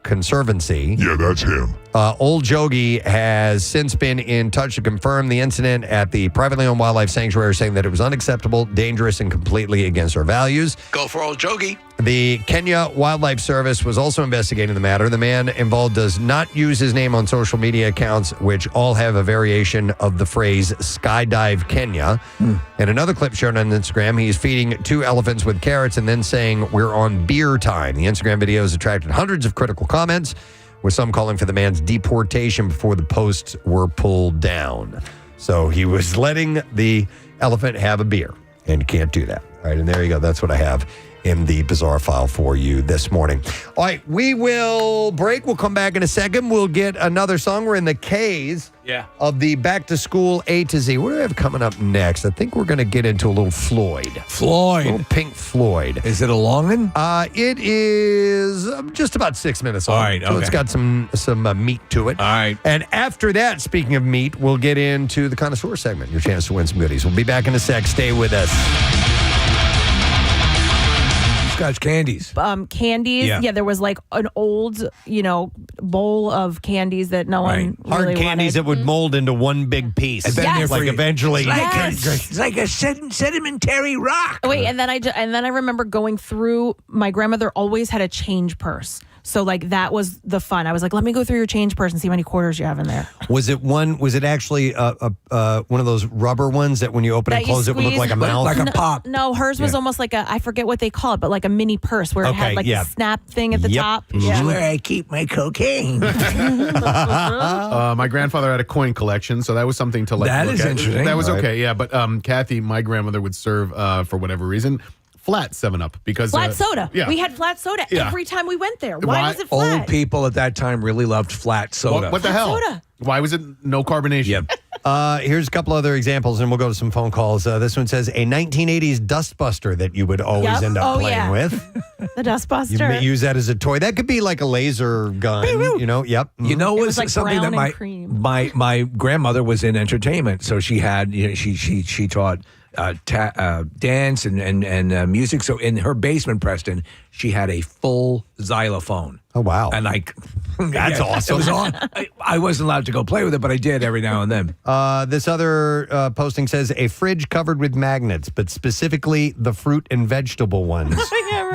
Speaker 2: Conservancy.
Speaker 3: Yeah, that's him.
Speaker 2: Old Jogi has since been in touch to confirm the incident at the privately owned wildlife sanctuary, saying that it was unacceptable, dangerous, and completely against our values.
Speaker 1: Go for Old Jogi.
Speaker 2: The Kenya Wildlife Service was also investigating the matter. The man involved does not use his name on social media accounts, which all have a variation of the phrase Skydive Kenya. And another clip shared on Instagram, he's feeding 2 elephants with carrots and then saying, "We're on beer time." The Instagram video has attracted hundreds of critical comments, with some calling for the man's deportation before the posts were pulled down. So he was letting the elephant have a beer, and you can't do that. All right, and there you go. That's what I have in the bizarre file for you this morning. All right, we will break. We'll come back in a second. We'll get another song. We're in the K's of the Back to School A to Z. What do we have coming up next? I think we're going to get into a little Floyd. A little Pink Floyd.
Speaker 1: Is it a long one?
Speaker 2: It is just about 6 minutes long.
Speaker 1: All right,
Speaker 2: So it's got some meat to it.
Speaker 1: All right.
Speaker 2: And after that, speaking of meat, we'll get into the Connoisseur segment, your chance to win some goodies. We'll be back in a sec. Stay with us.
Speaker 1: Scotch candies.
Speaker 18: Candies.
Speaker 2: Yeah.
Speaker 18: Yeah, there was like an old, bowl of candies that no one
Speaker 2: Hard
Speaker 18: really
Speaker 2: candies
Speaker 18: wanted.
Speaker 2: that would mold into one big piece.
Speaker 1: And then
Speaker 18: Yes.
Speaker 2: Like eventually.
Speaker 1: It's like a sedimentary rock.
Speaker 18: Wait, and then I remember going through. My grandmother always had a change purse, so like that was the fun. I was like, let me go through your change purse and see how many quarters you have in there.
Speaker 2: Was it actually one of those rubber ones that when you open and
Speaker 18: That you
Speaker 2: close it would look
Speaker 18: squeeze?
Speaker 2: like a mouth?
Speaker 1: Like a pop.
Speaker 18: No, hers was almost like I forget what they call it, but like a mini purse where it had like a snap thing at the top.
Speaker 1: This is where I keep my cocaine.
Speaker 6: My grandfather had a coin collection, so that was something to
Speaker 1: That
Speaker 6: look
Speaker 1: is
Speaker 6: at.
Speaker 1: interesting.
Speaker 6: That was
Speaker 1: Right.
Speaker 6: okay, yeah. But Kathy, my grandmother, would serve for whatever reason flat 7-Up because
Speaker 18: Flat soda.
Speaker 6: Yeah.
Speaker 18: We had flat soda
Speaker 6: Yeah.
Speaker 18: every time we went there. Why was it flat?
Speaker 1: Old people at that time really loved flat soda.
Speaker 6: What the hell?
Speaker 18: soda.
Speaker 6: Why was it no carbonation?
Speaker 2: Here's a couple other examples, and we'll go to some phone calls. This one says a 1980s dustbuster that you would always end up playing with.
Speaker 18: The
Speaker 2: You
Speaker 18: dustbuster.
Speaker 2: may use that as a toy. That could be like a laser gun. You know, yep.
Speaker 1: You know,
Speaker 18: It
Speaker 1: was
Speaker 18: was like
Speaker 1: something
Speaker 18: brown
Speaker 1: that
Speaker 18: and
Speaker 1: my grandmother was in entertainment, so she had she taught dance and music. So in her basement, Preston, she had a full xylophone.
Speaker 2: Oh wow!
Speaker 1: And
Speaker 2: That's awesome.
Speaker 1: It was on. I wasn't allowed to go play with it, but I did every now and then.
Speaker 2: This other posting says a fridge covered with magnets, but specifically the fruit and vegetable ones,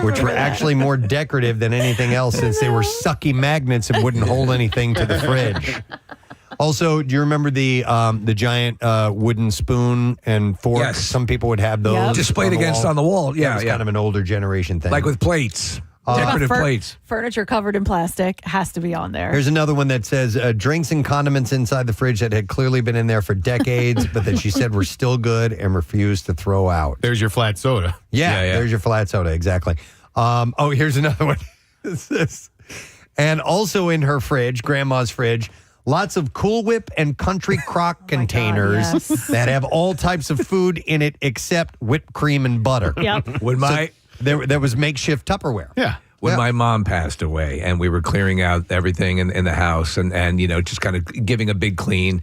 Speaker 2: which were actually more decorative than anything else since they were sucky magnets and wouldn't hold anything to the fridge. Also, do you remember the giant wooden spoon and fork?
Speaker 1: Yes.
Speaker 2: Some people would have those
Speaker 1: displayed on the wall. Yeah,
Speaker 2: That was kind of an older generation thing.
Speaker 1: like with plates, decorative plates.
Speaker 18: Furniture covered in plastic has to be on there.
Speaker 2: Here's another one that says drinks and condiments inside the fridge that had clearly been in there for decades, but that she said were still good and refused to throw out.
Speaker 6: There's your flat soda.
Speaker 2: Yeah, there's your flat soda, exactly. Here's another one. And also in her fridge, grandma's fridge, lots of Cool Whip and Country Crock containers that have all types of food in it except whipped cream and butter.
Speaker 18: Yep.
Speaker 2: There was makeshift Tupperware.
Speaker 6: Yeah.
Speaker 1: When my mom passed away and we were clearing out everything in the house and just kind of giving a big clean,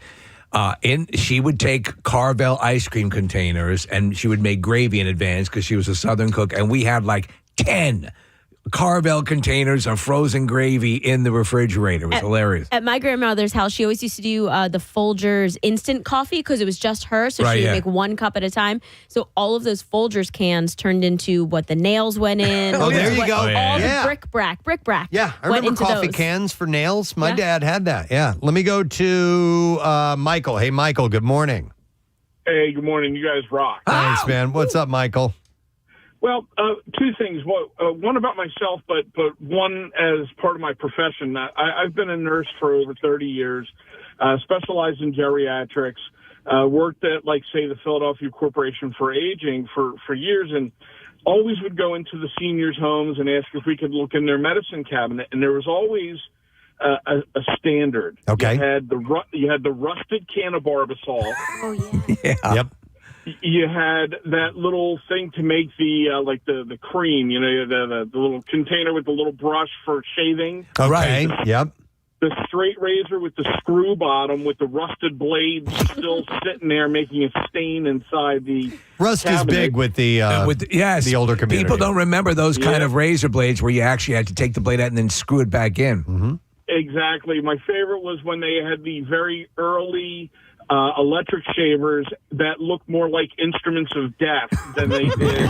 Speaker 1: she would take Carvel ice cream containers and she would make gravy in advance because she was a Southern cook. And we had like 10 Carvel containers of frozen gravy in the refrigerator. It was hilarious.
Speaker 20: At my grandmother's house, she always used to do the Folgers instant coffee because it was just her. So she would make 1 cup at a time. So all of those Folgers cans turned into what the nails went in.
Speaker 2: There you go.
Speaker 20: All
Speaker 2: Yeah.
Speaker 20: the brick-brack.
Speaker 2: Yeah, I
Speaker 20: went
Speaker 2: remember
Speaker 20: into
Speaker 2: coffee
Speaker 20: those.
Speaker 2: cans for nails. My dad had that. Yeah. Let me go to Michael. Hey, Michael, good morning.
Speaker 16: Hey, good morning. You guys rock.
Speaker 2: Thanks, man. What's up, Michael?
Speaker 16: Well, 2 things. One about myself, but one as part of my profession. I've been a nurse for over 30 years, specialized in geriatrics, worked at, like, say, the Philadelphia Corporation for Aging for years, and always would go into the seniors' homes and ask if we could look in their medicine cabinet. And there was always a standard.
Speaker 2: Okay.
Speaker 16: You had the rusted can of Barbasol.
Speaker 20: Oh, yeah.
Speaker 2: Yep.
Speaker 16: You had that little thing to make the cream, the little container with the little brush for shaving.
Speaker 2: Okay. Yep.
Speaker 16: The straight razor with the screw bottom with the rusted blade still sitting there making a stain inside the
Speaker 2: Rust
Speaker 16: cabinet.
Speaker 2: is big with the the older community.
Speaker 1: People don't remember those kind of razor blades where you actually had to take the blade out and then screw it back in.
Speaker 2: Mm-hmm.
Speaker 16: Exactly. My favorite was when they had the very early electric shavers that looked more like instruments of death than they did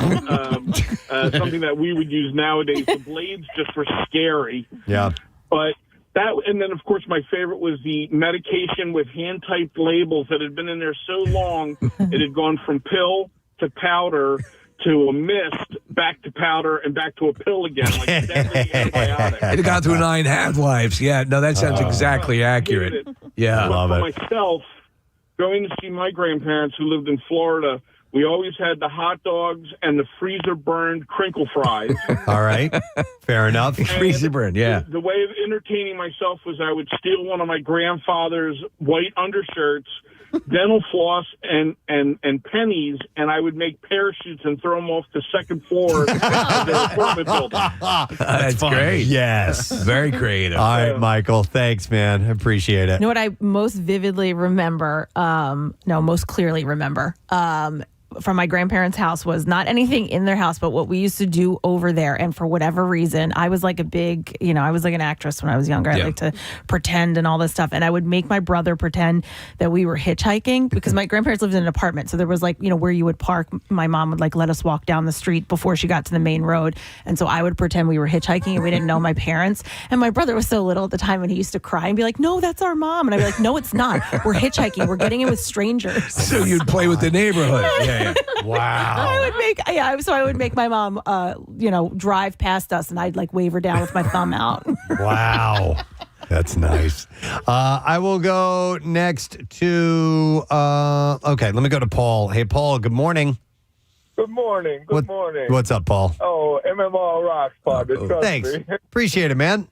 Speaker 16: something that we would use nowadays. The blades just were scary.
Speaker 2: Yeah.
Speaker 16: But that, and then of course my favorite was the medication with hand-typed labels that had been in there so long it had gone from pill to powder to a mist, back to powder, and back to a pill again, like deadly antibiotic.
Speaker 1: It had gone through 9 half-lives. Yeah, no, that sounds exactly accurate. Yeah.
Speaker 16: But for myself, going to see my grandparents who lived in Florida, we always had the hot dogs and the freezer-burned crinkle fries.
Speaker 2: All right. Fair enough.
Speaker 1: Freezer burned, yeah.
Speaker 16: The way of entertaining myself was I would steal one of my grandfather's white undershirts, dental floss, and pennies, and I would make parachutes and throw them off the second floor of the apartment building.
Speaker 1: That's great.
Speaker 2: Yes.
Speaker 1: Very creative.
Speaker 2: All right, Michael. Thanks, man. I appreciate it.
Speaker 18: You know what I most vividly remember, most clearly remember, from my grandparents' house was not anything in their house, but what we used to do over there. And for whatever reason, I was like I was like an actress when I was younger. I like to pretend and all this stuff. And I would make my brother pretend that we were hitchhiking because my grandparents lived in an apartment. So there was where you would park. My mom would let us walk down the street before she got to the main road. And so I would pretend we were hitchhiking and we didn't know my parents. And my brother was so little at the time and he used to cry and be like, "No, that's our mom." And I'd be like, "No, it's not. We're hitchhiking. We're getting in with strangers."
Speaker 1: So you'd play with the neighborhood. Yeah.
Speaker 2: Wow.
Speaker 18: So I would make my mom, drive past us, and I'd wave her down with my thumb out.
Speaker 2: Wow. That's nice. I will go next to, let me go to Paul. Hey, Paul, good morning.
Speaker 10: Good morning. Good morning.
Speaker 2: What's up, Paul?
Speaker 10: Oh, MMR rocks, partner. Trust
Speaker 2: Thanks.
Speaker 10: me.
Speaker 2: Appreciate it, man.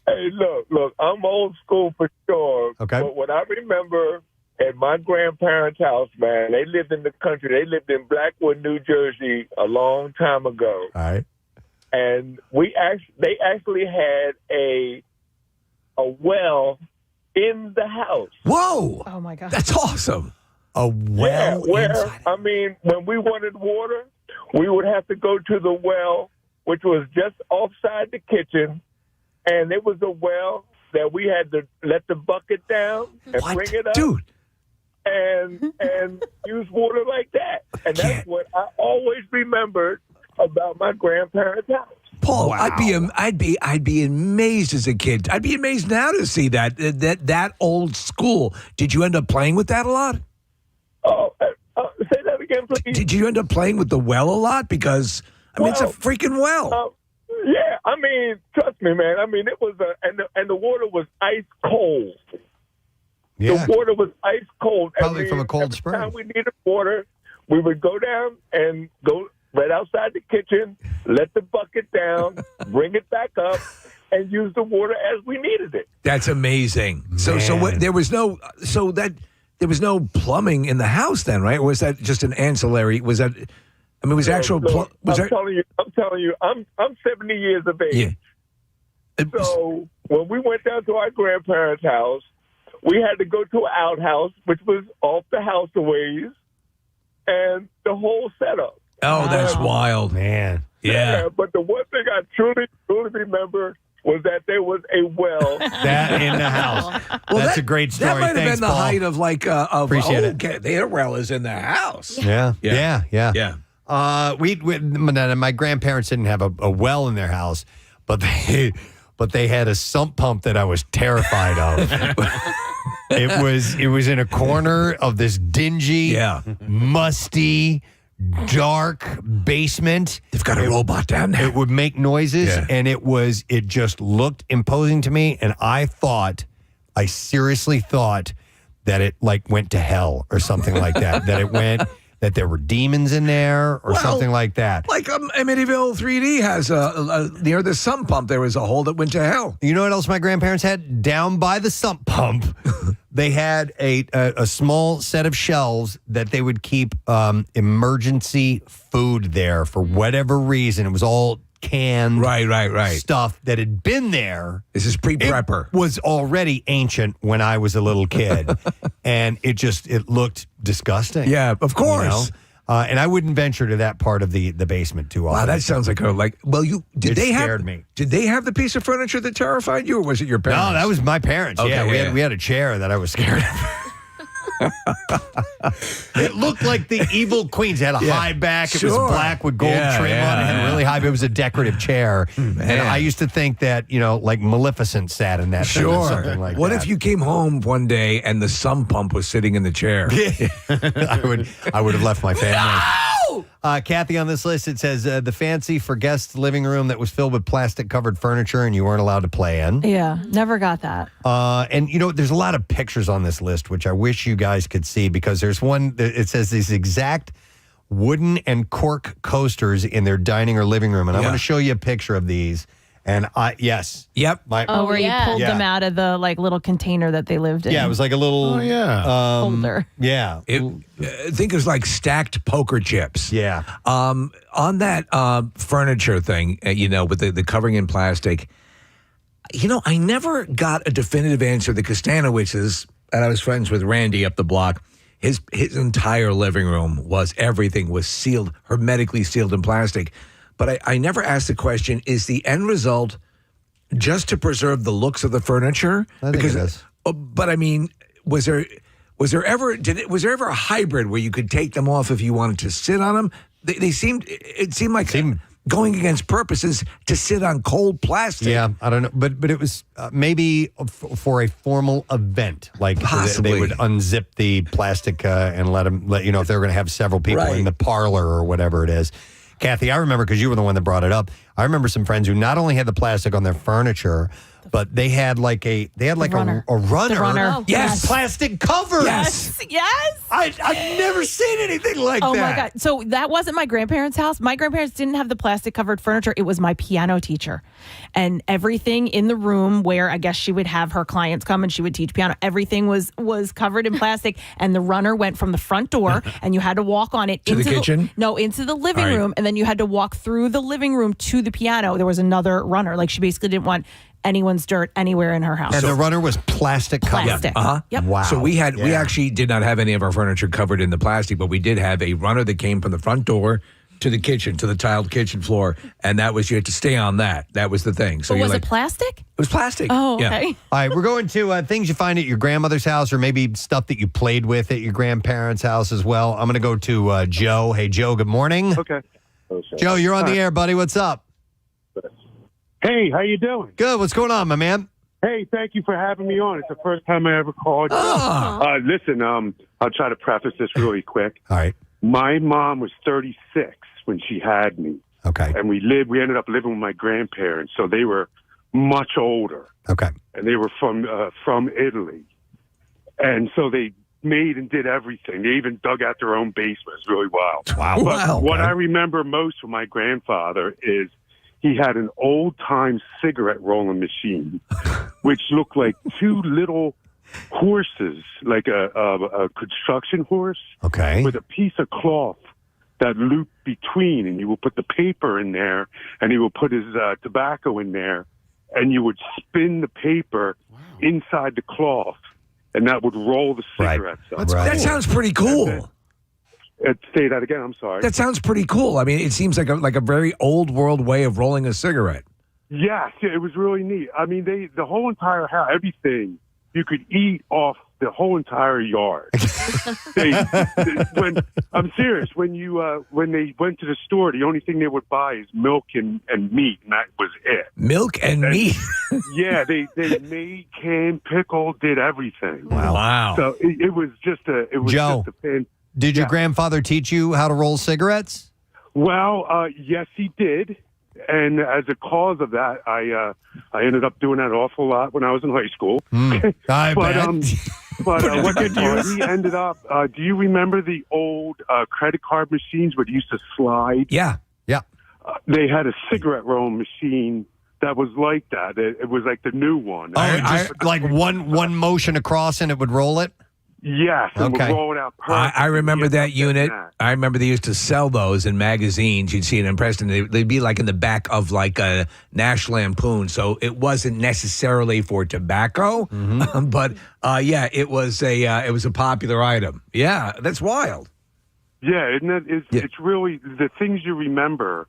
Speaker 10: Hey, look, I'm old school for sure.
Speaker 2: Okay.
Speaker 10: But what I remember at my grandparents' house, man, they lived in the country. They lived in Blackwood, New Jersey a long time ago.
Speaker 2: All right.
Speaker 10: And they actually had a well in the house.
Speaker 1: Whoa.
Speaker 18: Oh, my God.
Speaker 1: That's awesome.
Speaker 2: A well
Speaker 10: when we wanted water, we would have to go to the well, which was just offside the kitchen. And it was a well that we had to let the bucket down and bring it up.
Speaker 1: Dude.
Speaker 10: And use water like that. And that's what I always remembered about my grandparents' house.
Speaker 1: Paul, wow. I'd be amazed as a kid. I'd be amazed now to see that old school. Did you end up playing with that a lot?
Speaker 10: Oh, say that again, please.
Speaker 1: Did you end up playing with the well a lot? Because it's a freaking well.
Speaker 10: Yeah, trust me, man. It was and the water was ice cold.
Speaker 2: Yeah.
Speaker 10: The water was ice cold.
Speaker 2: Probably from a cold spring.
Speaker 10: Every time we needed water, we would go down and go right outside the kitchen, let the bucket down, bring it back up, and use the water as we needed it.
Speaker 1: That's amazing. There was no plumbing in the house then, right? Or was that just an ancillary? Was that? Was actual?
Speaker 10: I'm telling you, I'm 70 years of age.
Speaker 1: Yeah.
Speaker 10: So when we went down to our grandparents' house, we had to go to an outhouse, which was off the house a ways, and the whole setup.
Speaker 1: Oh, that's wild,
Speaker 2: man.
Speaker 1: Yeah.
Speaker 10: But the one thing I truly remember was that there was a well
Speaker 2: that in the house. Well, that's a great story.
Speaker 1: That might have been the height of
Speaker 2: Appreciate it.
Speaker 1: Their well is in the house.
Speaker 2: Yeah.
Speaker 1: Yeah.
Speaker 2: My grandparents didn't have a well in their house, but they had a sump pump that I was terrified of. It was in a corner of this dingy, musty, dark basement.
Speaker 1: They've got a robot down there.
Speaker 2: It would make noises, and it just looked imposing to me, and I seriously thought that it went to hell or something like that. That there were demons in there or something like that.
Speaker 1: Like Amityville 3D has near the sump pump, there was a hole that went to hell.
Speaker 2: You know what else my grandparents had? Down by the sump pump, they had a small set of shelves that they would keep emergency food there for whatever reason. It was all canned stuff that had been there.
Speaker 1: This is pre-prepper.
Speaker 2: It was already ancient when I was a little kid, and it looked disgusting.
Speaker 1: Yeah, of course.
Speaker 2: And I wouldn't venture to that part of the basement too often.
Speaker 1: Wow, that sounds like
Speaker 2: It scared me.
Speaker 1: Did they have the piece of furniture that terrified you, or was it your parents?
Speaker 2: No, that was my parents.
Speaker 1: Okay,
Speaker 2: yeah, we had a chair that I was scared of. It looked like the evil queens. It had a high back. It was black with gold trim on it. And really high. It was a decorative chair. And I used to think that, like Maleficent sat in that thing or something like
Speaker 1: what
Speaker 2: that.
Speaker 1: if you came home one day and the sump pump was sitting in the chair?
Speaker 2: I would have left my family. Kathy, on this list, it says the fancy for guests living room that was filled with plastic-covered furniture and you weren't allowed to play in.
Speaker 18: Yeah, never got that.
Speaker 2: And, there's a lot of pictures on this list, which I wish you guys could see, because there's one, it says these exact wooden and cork coasters in their dining or living room. And I'm going to show you a picture of these. And yes.
Speaker 1: Yep.
Speaker 18: Where you pulled them out of the little container that they lived in.
Speaker 2: Yeah, it was like a little
Speaker 18: holder.
Speaker 2: Yeah.
Speaker 1: I think it was like stacked poker chips.
Speaker 2: Yeah.
Speaker 1: On that furniture thing, with the covering in plastic, I never got a definitive answer. The Kostanowiczes, and I was friends with Randy up the block, his entire living room everything was sealed, hermetically sealed in plastic. But I never asked the question, is the end result just to preserve the looks of the furniture?
Speaker 2: I think it is.
Speaker 1: But I mean, was there ever a hybrid where you could take them off if you wanted to sit on them? It seemed like going against purposes to sit on cold plastic.
Speaker 2: Yeah, I don't know. But it was maybe for a formal event. Like they would unzip the plastic and let if they were going to have several people in the parlor or whatever it is. Kathy, I remember, because you were the one that brought it up, I remember some friends who not only had the plastic on their furniture, but they had a runner.
Speaker 18: The runner.
Speaker 2: Oh, yes. Plastic covers.
Speaker 18: Yes.
Speaker 2: I've never seen anything like that.
Speaker 18: Oh my God. So that wasn't my grandparents' house. My grandparents didn't have the plastic covered furniture. It was my piano teacher. And everything in the room where I guess she would have her clients come and she would teach piano, everything was covered in plastic. And the runner went from the front door and you had to walk on it
Speaker 1: into the kitchen?
Speaker 18: Into the living room. And then you had to walk through the living room to the piano. There was another runner. Like, she basically didn't want anyone's dirt anywhere in her house.
Speaker 2: And the runner was plastic covered.
Speaker 18: Plastic.
Speaker 1: Yep.
Speaker 2: Wow.
Speaker 1: So we actually did not have any of our furniture covered in the plastic, but we did have a runner that came from the front door to the kitchen, to the tiled kitchen floor, and that was, you had to stay on that. That was the thing. So
Speaker 18: was it plastic?
Speaker 1: It was plastic.
Speaker 18: Oh, okay.
Speaker 1: Yeah.
Speaker 2: All right, we're going to things you find at your grandmother's house, or maybe stuff that you played with at your grandparents' house as well. I'm going to go to Joe. Hey, Joe, good morning.
Speaker 19: Okay.
Speaker 2: Joe, you're on the air, buddy. What's up?
Speaker 19: Hey, how you doing?
Speaker 2: Good. What's going on, my man?
Speaker 19: Hey, thank you for having me on. It's the first time I ever called you. Listen, I'll try to preface this really quick.
Speaker 2: All right.
Speaker 19: My mom was 36 when she had me.
Speaker 2: Okay.
Speaker 19: And we ended up living with my grandparents, so they were much older.
Speaker 2: Okay.
Speaker 19: And they were from Italy. And so they made and did everything. They even dug out their own basement. It's really wild.
Speaker 2: Wow.
Speaker 19: But what I remember most from my grandfather is he had an old-time cigarette rolling machine, which looked like two little horses, like a construction horse, with a piece of cloth that looped between, and you would put the paper in there, and he would put his tobacco in there, and you would spin the paper inside the cloth, and that would roll the cigarettes up.
Speaker 1: That sounds pretty cool.
Speaker 19: Say that again. I'm sorry.
Speaker 1: That sounds pretty cool. I mean, it seems like a very old world way of rolling a cigarette.
Speaker 19: Yes, it was really neat. I mean, the whole entire house, everything, you could eat off the whole entire yard. I'm serious. When they went to the store, the only thing they would buy is milk and meat, and that was it.
Speaker 1: Milk and meat.
Speaker 19: Yeah, they made, canned, pickled, did everything.
Speaker 2: Wow.
Speaker 19: So it was just a
Speaker 2: Joe,
Speaker 19: just a fan.
Speaker 2: Did your grandfather teach you how to roll cigarettes?
Speaker 19: Well, yes, he did. And as a cause of that, I ended up doing that an awful lot when I was in high school.
Speaker 2: I bet.
Speaker 19: But he ended up, do you remember the old credit card machines where they used to slide?
Speaker 1: Yeah.
Speaker 19: They had a cigarette rolling machine that was like that. It was like the new one.
Speaker 2: Like one motion across and it would roll it?
Speaker 19: Yes, and would roll it out perfect.
Speaker 1: I remember that unit. I remember they used to sell those in magazines. You'd see it in Preston. They'd be like in the back of like a National Lampoon. So it wasn't necessarily for tobacco, but it was a popular item. Yeah, that's wild.
Speaker 19: Yeah, isn't it? It's really the things you remember,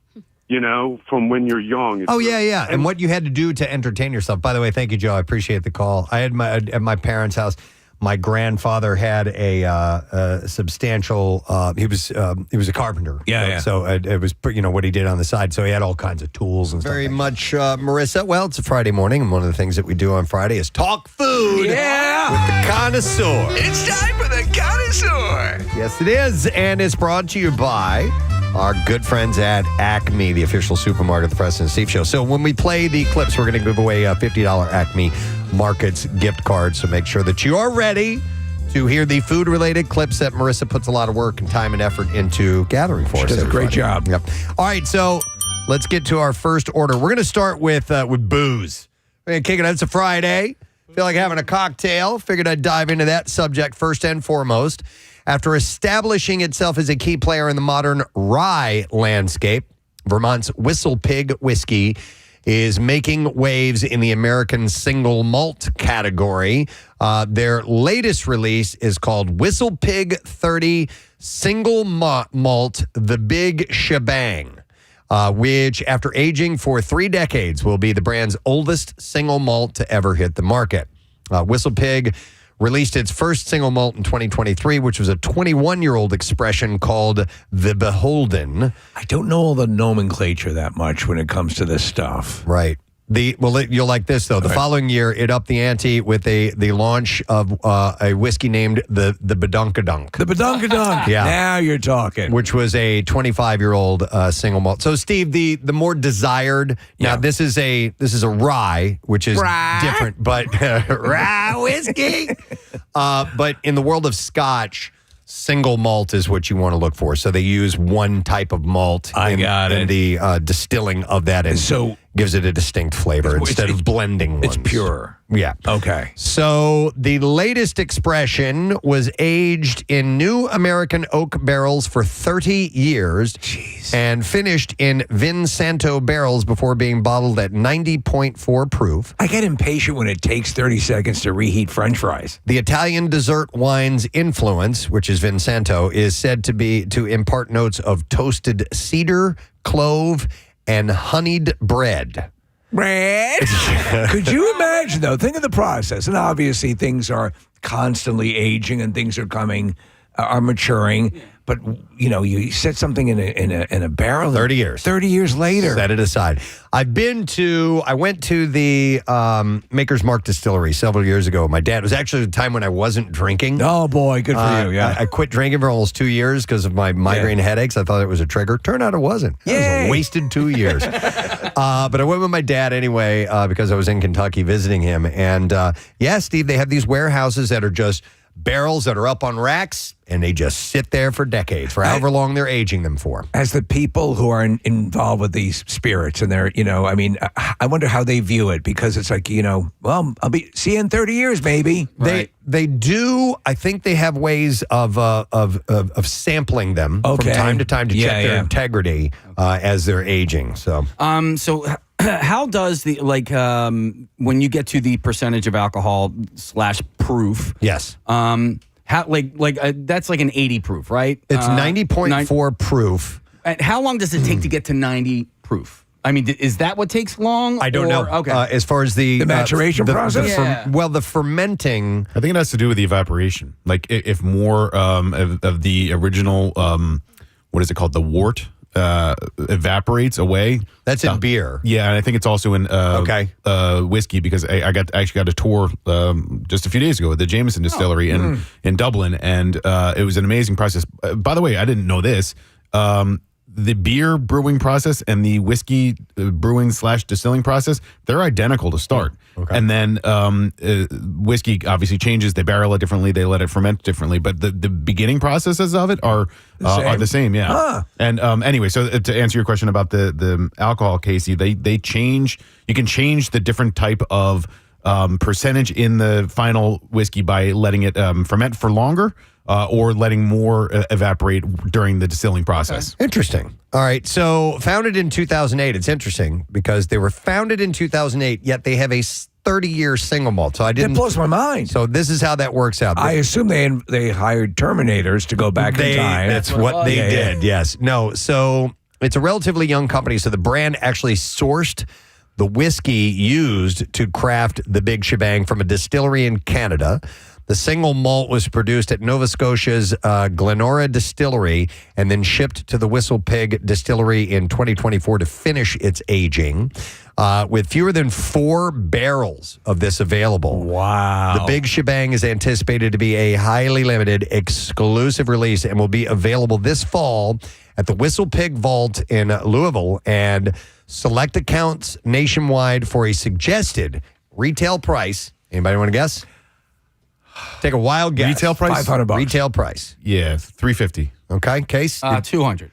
Speaker 19: from when you're young.
Speaker 2: Oh, yeah. And what you had to do to entertain yourself. By the way, thank you, Joe. I appreciate the call. I had at my parents' house, my grandfather had a substantial. He was a carpenter.
Speaker 1: Yeah.
Speaker 2: So it was what he did on the side. So he had all kinds of tools and very much, Marissa. Well, it's a Friday morning, and one of the things that we do on Friday is talk food.
Speaker 1: Yeah,
Speaker 2: with the Connoisseur.
Speaker 1: It's time for the Connoisseur.
Speaker 2: Yes, it is, and it's brought to you by our good friends at Acme, the official supermarket of the Preston and Steve Show. So when we play the clips, we're going to give away a $50 Acme Markets gift card. So make sure that you are ready to hear the food-related clips that Marissa puts a lot of work and time and effort into gathering for us.
Speaker 1: She does a great job.
Speaker 2: Yep. All right, so let's get to our first order. We're going to start with booze. We're going to kick it out. It's a Friday. Feel like having a cocktail. Figured I'd dive into that subject first and foremost. After establishing itself as a key player in the modern rye landscape, Vermont's Whistle Pig whiskey is making waves in the American single malt category. Their latest release is called Whistle Pig 30 Single Malt, the Big Shebang, which after aging for 3 decades will be the brand's oldest single malt to ever hit the market. Whistle Pig released its first single malt in 2023, which was a 21-year-old expression called the Beholden.
Speaker 1: I don't know all the nomenclature that much when it comes to this stuff.
Speaker 2: Right. You'll like this, though. The following year, it upped the ante with the launch of a whiskey named the Badunkadunk.
Speaker 1: The Badunkadunk.
Speaker 2: Yeah.
Speaker 1: Now you're talking.
Speaker 2: Which was a 25-year-old single malt. So, Steve, the more desired. Now, this is a rye, which is different, but rye whiskey. But in the world of Scotch, single malt is what you want to look for. So they use one type of malt in the distilling of that, and so gives it a distinct flavor instead of blending ones.
Speaker 1: It's pure.
Speaker 2: Yeah.
Speaker 1: Okay.
Speaker 2: So the latest expression was aged in new American oak barrels for 30 years.
Speaker 1: Jeez.
Speaker 2: And finished in Vinsanto barrels before being bottled at 90.4 proof.
Speaker 1: I get impatient when it takes 30 seconds to reheat French fries.
Speaker 2: The Italian dessert wine's influence, which is Vinsanto, is said to impart notes of toasted cedar, clove, and honeyed bread.
Speaker 1: Bread? Could you imagine, though? Think of the process. And obviously, things are constantly aging and things are maturing. But, you set something in a barrel.
Speaker 2: 30 years.
Speaker 1: 30 years later.
Speaker 2: Set it aside. I went to the Maker's Mark Distillery several years ago. My dad, it was actually the time when I wasn't drinking.
Speaker 1: Oh, boy. Good for you. Yeah.
Speaker 2: I quit drinking for almost 2 years because of my migraine headaches. I thought it was a trigger. Turned out it wasn't. It was a wasted 2 years. But I went with my dad anyway because I was in Kentucky visiting him. And Steve, they have these warehouses that are just barrels that are up on racks, and they just sit there for decades, for however long they're aging them for.
Speaker 1: As the people who are involved with these spirits, and they're, I wonder how they view it, because it's like, well, I'll see you in 30 years, maybe.
Speaker 2: Right. They do. I think they have ways of sampling them from time to time to check their integrity as they're aging. So,
Speaker 5: how does when you get to the percentage of alcohol / proof?
Speaker 2: Yes.
Speaker 5: How that's like an 80 proof, right?
Speaker 2: It's 90.4 proof.
Speaker 5: And how long does it take to get to 90 proof? I mean, is that what takes long?
Speaker 2: I don't know.
Speaker 5: Okay.
Speaker 2: As far as the
Speaker 1: maturation process?
Speaker 2: The fermenting.
Speaker 6: I think it has to do with the evaporation. Like if more of the original, what is it called? The wort evaporates away.
Speaker 2: That's in beer.
Speaker 6: Yeah, and I think it's also in whiskey, because I actually got a tour just a few days ago at the Jameson Distillery in Dublin, and it was an amazing process. By the way, I didn't know this. The beer brewing process and the whiskey brewing / distilling process, they're identical to start. Okay. And then whiskey obviously changes. They barrel it differently. They let it ferment differently. But the beginning processes of it are the same. Yeah. Huh. And anyway, so to answer your question about the alcohol, Casey, they change. You can change the different type of percentage in the final whiskey by letting it ferment for longer. Or letting more evaporate during the distilling process.
Speaker 2: Interesting. All right. So founded in 2008. It's interesting because they were founded in 2008, yet they have a 30-year single malt. So I didn't.
Speaker 1: That blows my mind.
Speaker 2: So this is how that works out.
Speaker 1: I assume they hired Terminators to go back in time.
Speaker 2: That's what they did. Yes. No. So it's a relatively young company. So the brand actually sourced the whiskey used to craft the Big Shebang from a distillery in Canada. The single malt was produced at Nova Scotia's Glenora Distillery and then shipped to the Whistle Pig Distillery in 2024 to finish its aging. With fewer than 4 barrels of this available.
Speaker 1: Wow.
Speaker 2: The Big Shebang is anticipated to be a highly limited, exclusive release and will be available this fall at the Whistle Pig Vault in Louisville and select accounts nationwide for a suggested retail price. Anybody want to guess? Take a wild guess.
Speaker 6: Retail price?
Speaker 1: $500.
Speaker 2: Retail price.
Speaker 6: Yeah, $350.
Speaker 2: Okay, Case?
Speaker 5: $200.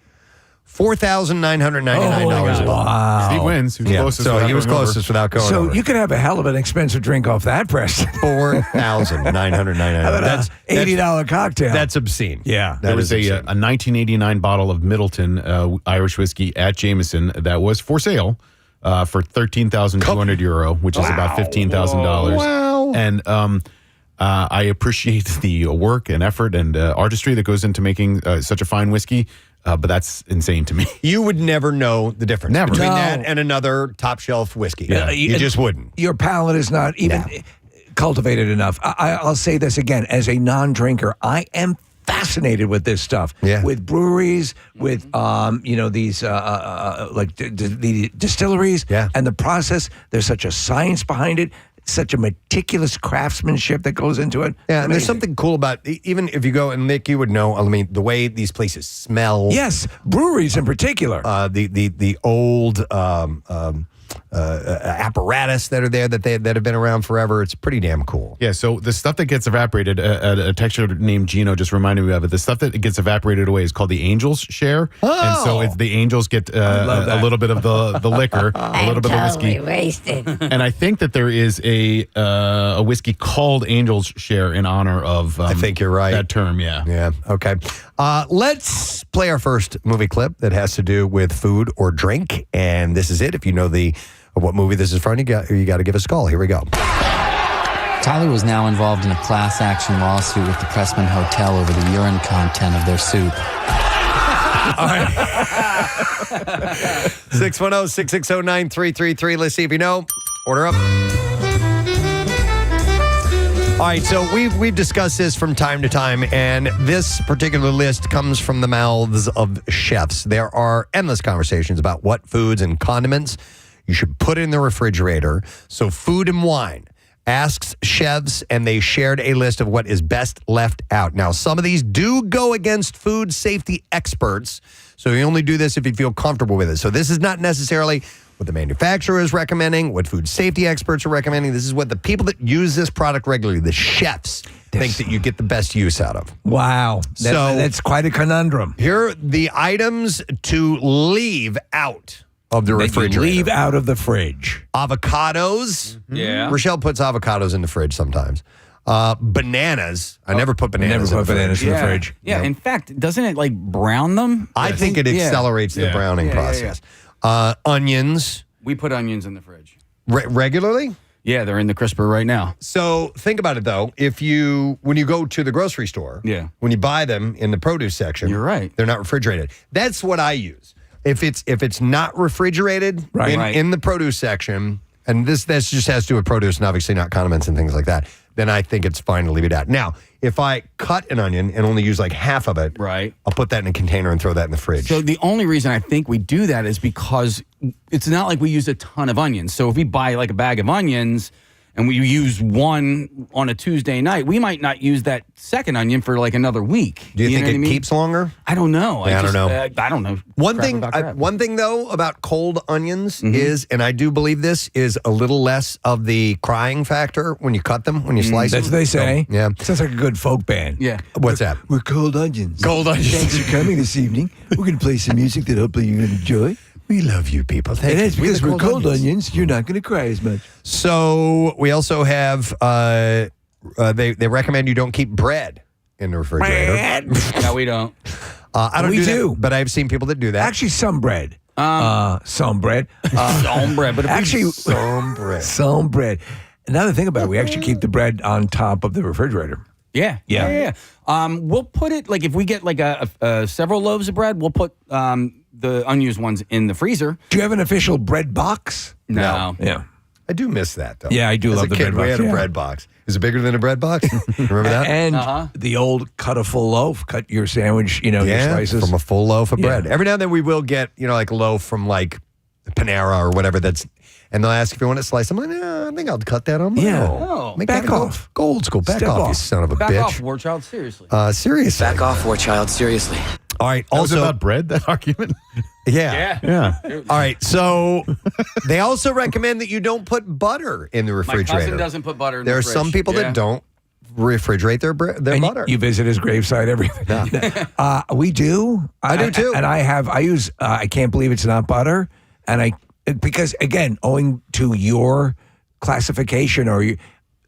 Speaker 2: $4,999 a bottle.
Speaker 6: Steve wins. He was closest.
Speaker 2: So
Speaker 6: without
Speaker 2: he was
Speaker 6: going over.
Speaker 2: closest without going
Speaker 1: So
Speaker 2: over.
Speaker 1: you could have a hell of an expensive drink off that, Preston.
Speaker 2: $4,999.
Speaker 1: That's $80 cocktail.
Speaker 2: That's obscene.
Speaker 1: Yeah.
Speaker 6: There was a 1989 bottle of Middleton Irish whiskey at Jameson that was for sale for €13,200, which is about $15,000.
Speaker 2: Wow.
Speaker 6: And I appreciate the work and effort and artistry that goes into making such a fine whiskey. But that's insane to me.
Speaker 2: You would never know the difference
Speaker 6: Never.
Speaker 2: between
Speaker 1: No.
Speaker 2: that and another top shelf whiskey.
Speaker 1: Yeah.
Speaker 2: You just wouldn't.
Speaker 1: Your palate is not even cultivated enough. I'll say this again. As a non-drinker, I am fascinated with this stuff.
Speaker 2: Yeah.
Speaker 1: With breweries, with these like the distilleries, and the process. There's such a science behind it. Such a meticulous craftsmanship that goes into it.
Speaker 2: Yeah, and there's something cool about, even if you go, and Nick, you would know, I mean, the way these places smell.
Speaker 1: Yes, breweries in particular.
Speaker 2: The old apparatus that are there that have been around forever. It's pretty damn cool.
Speaker 6: Yeah, so the stuff that gets evaporated, a texture named Gino just reminded me of it. The stuff that gets evaporated away is called the Angel's share. And so it's the Angels get a little bit of the liquor, a little bit of whiskey.
Speaker 7: wasted.
Speaker 6: And I think that there is a whiskey called Angel's Share in honor of
Speaker 2: I think you're right.
Speaker 6: that term, yeah.
Speaker 2: Yeah, okay. Let's play our first movie clip that has to do with food or drink. And this is it. If you know what movie this is from, you got to give us a call. Here we go.
Speaker 21: Tyler was now involved in a class action lawsuit with the Pressman Hotel over the urine content of their soup.
Speaker 2: 610-660-9333. Let's see if you know. Order up. All right, so we've discussed this from time to time, and this particular list comes from the mouths of chefs. There are endless conversations about what foods and condiments you should put in the refrigerator. So Food and Wine asks chefs, and they shared a list of what is best left out. Now, some of these do go against food safety experts, so you only do this if you feel comfortable with it. So this is not necessarily what the manufacturer is recommending, what food safety experts are recommending. This is what the people that use this product regularly, the chefs, think that you get the best use out of.
Speaker 1: Wow.
Speaker 2: So
Speaker 1: That's quite a conundrum.
Speaker 2: Here are the items to leave out of the
Speaker 1: That you
Speaker 2: refrigerator.
Speaker 1: leave out of the fridge.
Speaker 2: Avocados.
Speaker 5: Yeah.
Speaker 2: Rochelle puts avocados in the fridge sometimes. Bananas. I never put bananas in the fridge.
Speaker 5: Yeah, in fact, doesn't it like brown them?
Speaker 2: I think it accelerates the browning process. Onions.
Speaker 5: We put onions in the fridge.
Speaker 2: Regularly?
Speaker 5: Yeah, they're in the crisper right now.
Speaker 2: So think about it though. When you go to the grocery store, when you buy them in the produce section, you're
Speaker 5: right.
Speaker 2: They're not refrigerated. That's what I use. If it's not refrigerated in the produce section, and this just has to do with produce and obviously not condiments and things like that, then I think it's fine to leave it out. Now, if I cut an onion and only use like half of it, I'll put that in a container and throw that in the fridge.
Speaker 5: So the only reason I think we do that is because it's not like we use a ton of onions. So if we buy like a bag of onions and we use one on a Tuesday night, we might not use that second onion for like another week.
Speaker 2: Do you think
Speaker 5: know what
Speaker 2: it
Speaker 5: I mean?
Speaker 2: keeps longer?
Speaker 5: I don't know.
Speaker 2: Yeah, I don't know.
Speaker 5: I don't know.
Speaker 2: One
Speaker 5: Crap.
Speaker 2: thing though about cold onions is, and I do believe this, is a little less of the crying factor when you cut them, when you slice them.
Speaker 1: That's what they say.
Speaker 2: So, yeah.
Speaker 1: Sounds like a good folk band.
Speaker 5: Yeah.
Speaker 2: What's that?
Speaker 1: We're Cold Onions.
Speaker 2: Cold Onions.
Speaker 1: Thanks for coming this evening. We're going to play some music that hopefully you're going to enjoy.
Speaker 2: We love you people. Thank
Speaker 1: and
Speaker 2: you.
Speaker 1: that's because we're Cold Onions. You're not going to cry as much.
Speaker 2: So we also have, they recommend you don't keep bread in the refrigerator.
Speaker 5: No, we don't.
Speaker 2: I don't
Speaker 1: We
Speaker 2: do
Speaker 1: do.
Speaker 2: that, but I've seen people that do that.
Speaker 1: Actually, some bread. Some bread.
Speaker 5: Some bread. But if
Speaker 1: actually,
Speaker 2: some bread.
Speaker 1: some bread. another thing about it, we actually keep the bread on top of the refrigerator.
Speaker 5: Yeah. We'll put it like if we get like a several loaves of bread, we'll put the unused ones in the freezer.
Speaker 1: Do you have an official bread box?
Speaker 5: No.
Speaker 1: Yeah.
Speaker 2: I do miss that, though.
Speaker 1: Yeah, I do
Speaker 2: As
Speaker 1: love
Speaker 2: a
Speaker 1: the
Speaker 2: kid,
Speaker 1: bread box.
Speaker 2: we had a bread box. Is it bigger than a bread box? Remember that?
Speaker 1: And the old cut a full loaf, cut your sandwich, your slices.
Speaker 2: From a full loaf of bread. Every now and then we will get, like a loaf from like Panera or whatever and they'll ask if you want it sliced. I'm like, no, I think I'll cut that on my own.
Speaker 1: Back off.
Speaker 2: Go old school. Back
Speaker 1: Step
Speaker 2: off, you
Speaker 1: off.
Speaker 2: son of a
Speaker 5: Back
Speaker 2: bitch.
Speaker 5: off, war child. Seriously.
Speaker 2: Seriously.
Speaker 7: Back off, war child. Seriously.
Speaker 2: All right.
Speaker 6: That was
Speaker 2: Also,
Speaker 6: about bread, that argument?
Speaker 2: yeah.
Speaker 6: Yeah.
Speaker 2: All right. So they also recommend that you don't put butter in the
Speaker 5: My
Speaker 2: refrigerator.
Speaker 5: cousin doesn't put butter in
Speaker 2: There
Speaker 5: the
Speaker 2: are
Speaker 5: fridge.
Speaker 2: some people that don't refrigerate their
Speaker 1: And
Speaker 2: butter.
Speaker 1: You visit his gravesite, everything. We do.
Speaker 2: I do too.
Speaker 1: And I use, I can't believe it's not butter. And because again, owing to your classification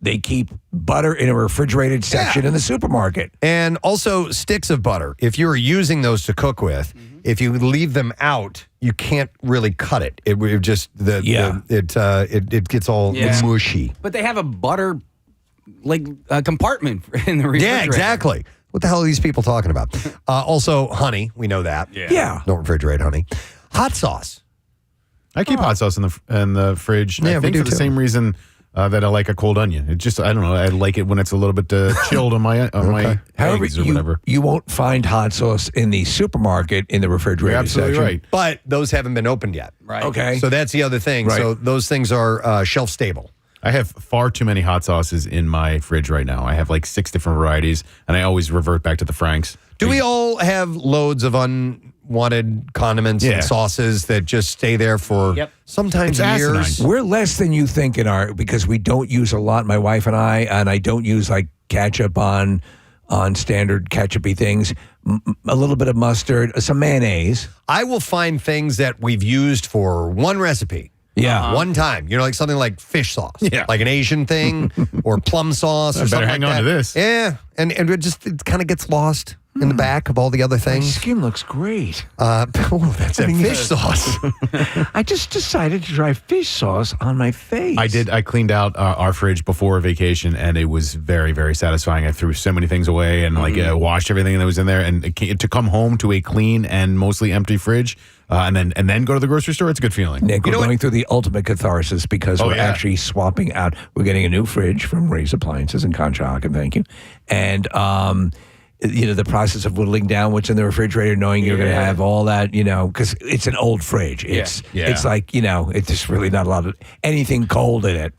Speaker 1: they keep butter in a refrigerated section in the supermarket.
Speaker 2: And also sticks of butter. If you're using those to cook with, if you leave them out, you can't really cut it. It would just it gets all mushy.
Speaker 5: But they have a butter compartment in the refrigerator.
Speaker 2: Yeah, exactly. What the hell are these people talking about? Also, honey. We know that.
Speaker 1: Yeah.
Speaker 2: Don't refrigerate honey. Hot sauce.
Speaker 6: I keep hot sauce in the fridge.
Speaker 2: Yeah,
Speaker 6: I think
Speaker 2: we do
Speaker 6: for the
Speaker 2: too.
Speaker 6: same reason that I like a cold onion. It just, I don't know. I like it when it's a little bit chilled on my
Speaker 1: However,
Speaker 6: eggs or whatever.
Speaker 1: you won't find hot sauce in the supermarket in the refrigerator
Speaker 6: You're absolutely
Speaker 1: section.
Speaker 6: right.
Speaker 2: But those haven't been opened yet.
Speaker 5: Right.
Speaker 1: Okay.
Speaker 2: So that's the other thing.
Speaker 1: Right.
Speaker 2: So those things are shelf stable.
Speaker 6: I have far too many hot sauces in my fridge right now. I have like 6 different varieties, and I always revert back to the Frank's.
Speaker 2: Do we all have loads of unwanted condiments and sauces that just stay there for sometimes
Speaker 6: It's
Speaker 2: years?
Speaker 6: asinine.
Speaker 1: We're less than you think because we don't use a lot, my wife and I don't use like ketchup on standard ketchup-y things, a little bit of mustard, some mayonnaise.
Speaker 2: I will find things that we've used for one recipe.
Speaker 1: Yeah.
Speaker 2: One time. Like something like fish sauce.
Speaker 6: Yeah.
Speaker 2: Like an Asian thing or plum sauce or
Speaker 6: I better
Speaker 2: something
Speaker 6: hang
Speaker 2: like
Speaker 6: on
Speaker 2: that.
Speaker 6: to this.
Speaker 2: Yeah. And it kind of gets lost in the back of all the other
Speaker 1: My
Speaker 2: things.
Speaker 1: skin looks great.
Speaker 2: That's that fish sauce.
Speaker 1: I just decided to try fish sauce on my face.
Speaker 6: I did. I cleaned out our fridge before vacation, and it was very, very satisfying. I threw so many things away and washed everything that was in there. And to come home to a clean and mostly empty fridge, and then go to the grocery store, it's a good feeling.
Speaker 1: Nick, we're going through the ultimate catharsis because we're actually swapping out. We're getting a new fridge from Ray's Appliances in Conshohocken, thank you. And the process of whittling down what's in the refrigerator, knowing you're going to have all that, because it's an old fridge. It's like, it's just really not a lot of anything cold in it.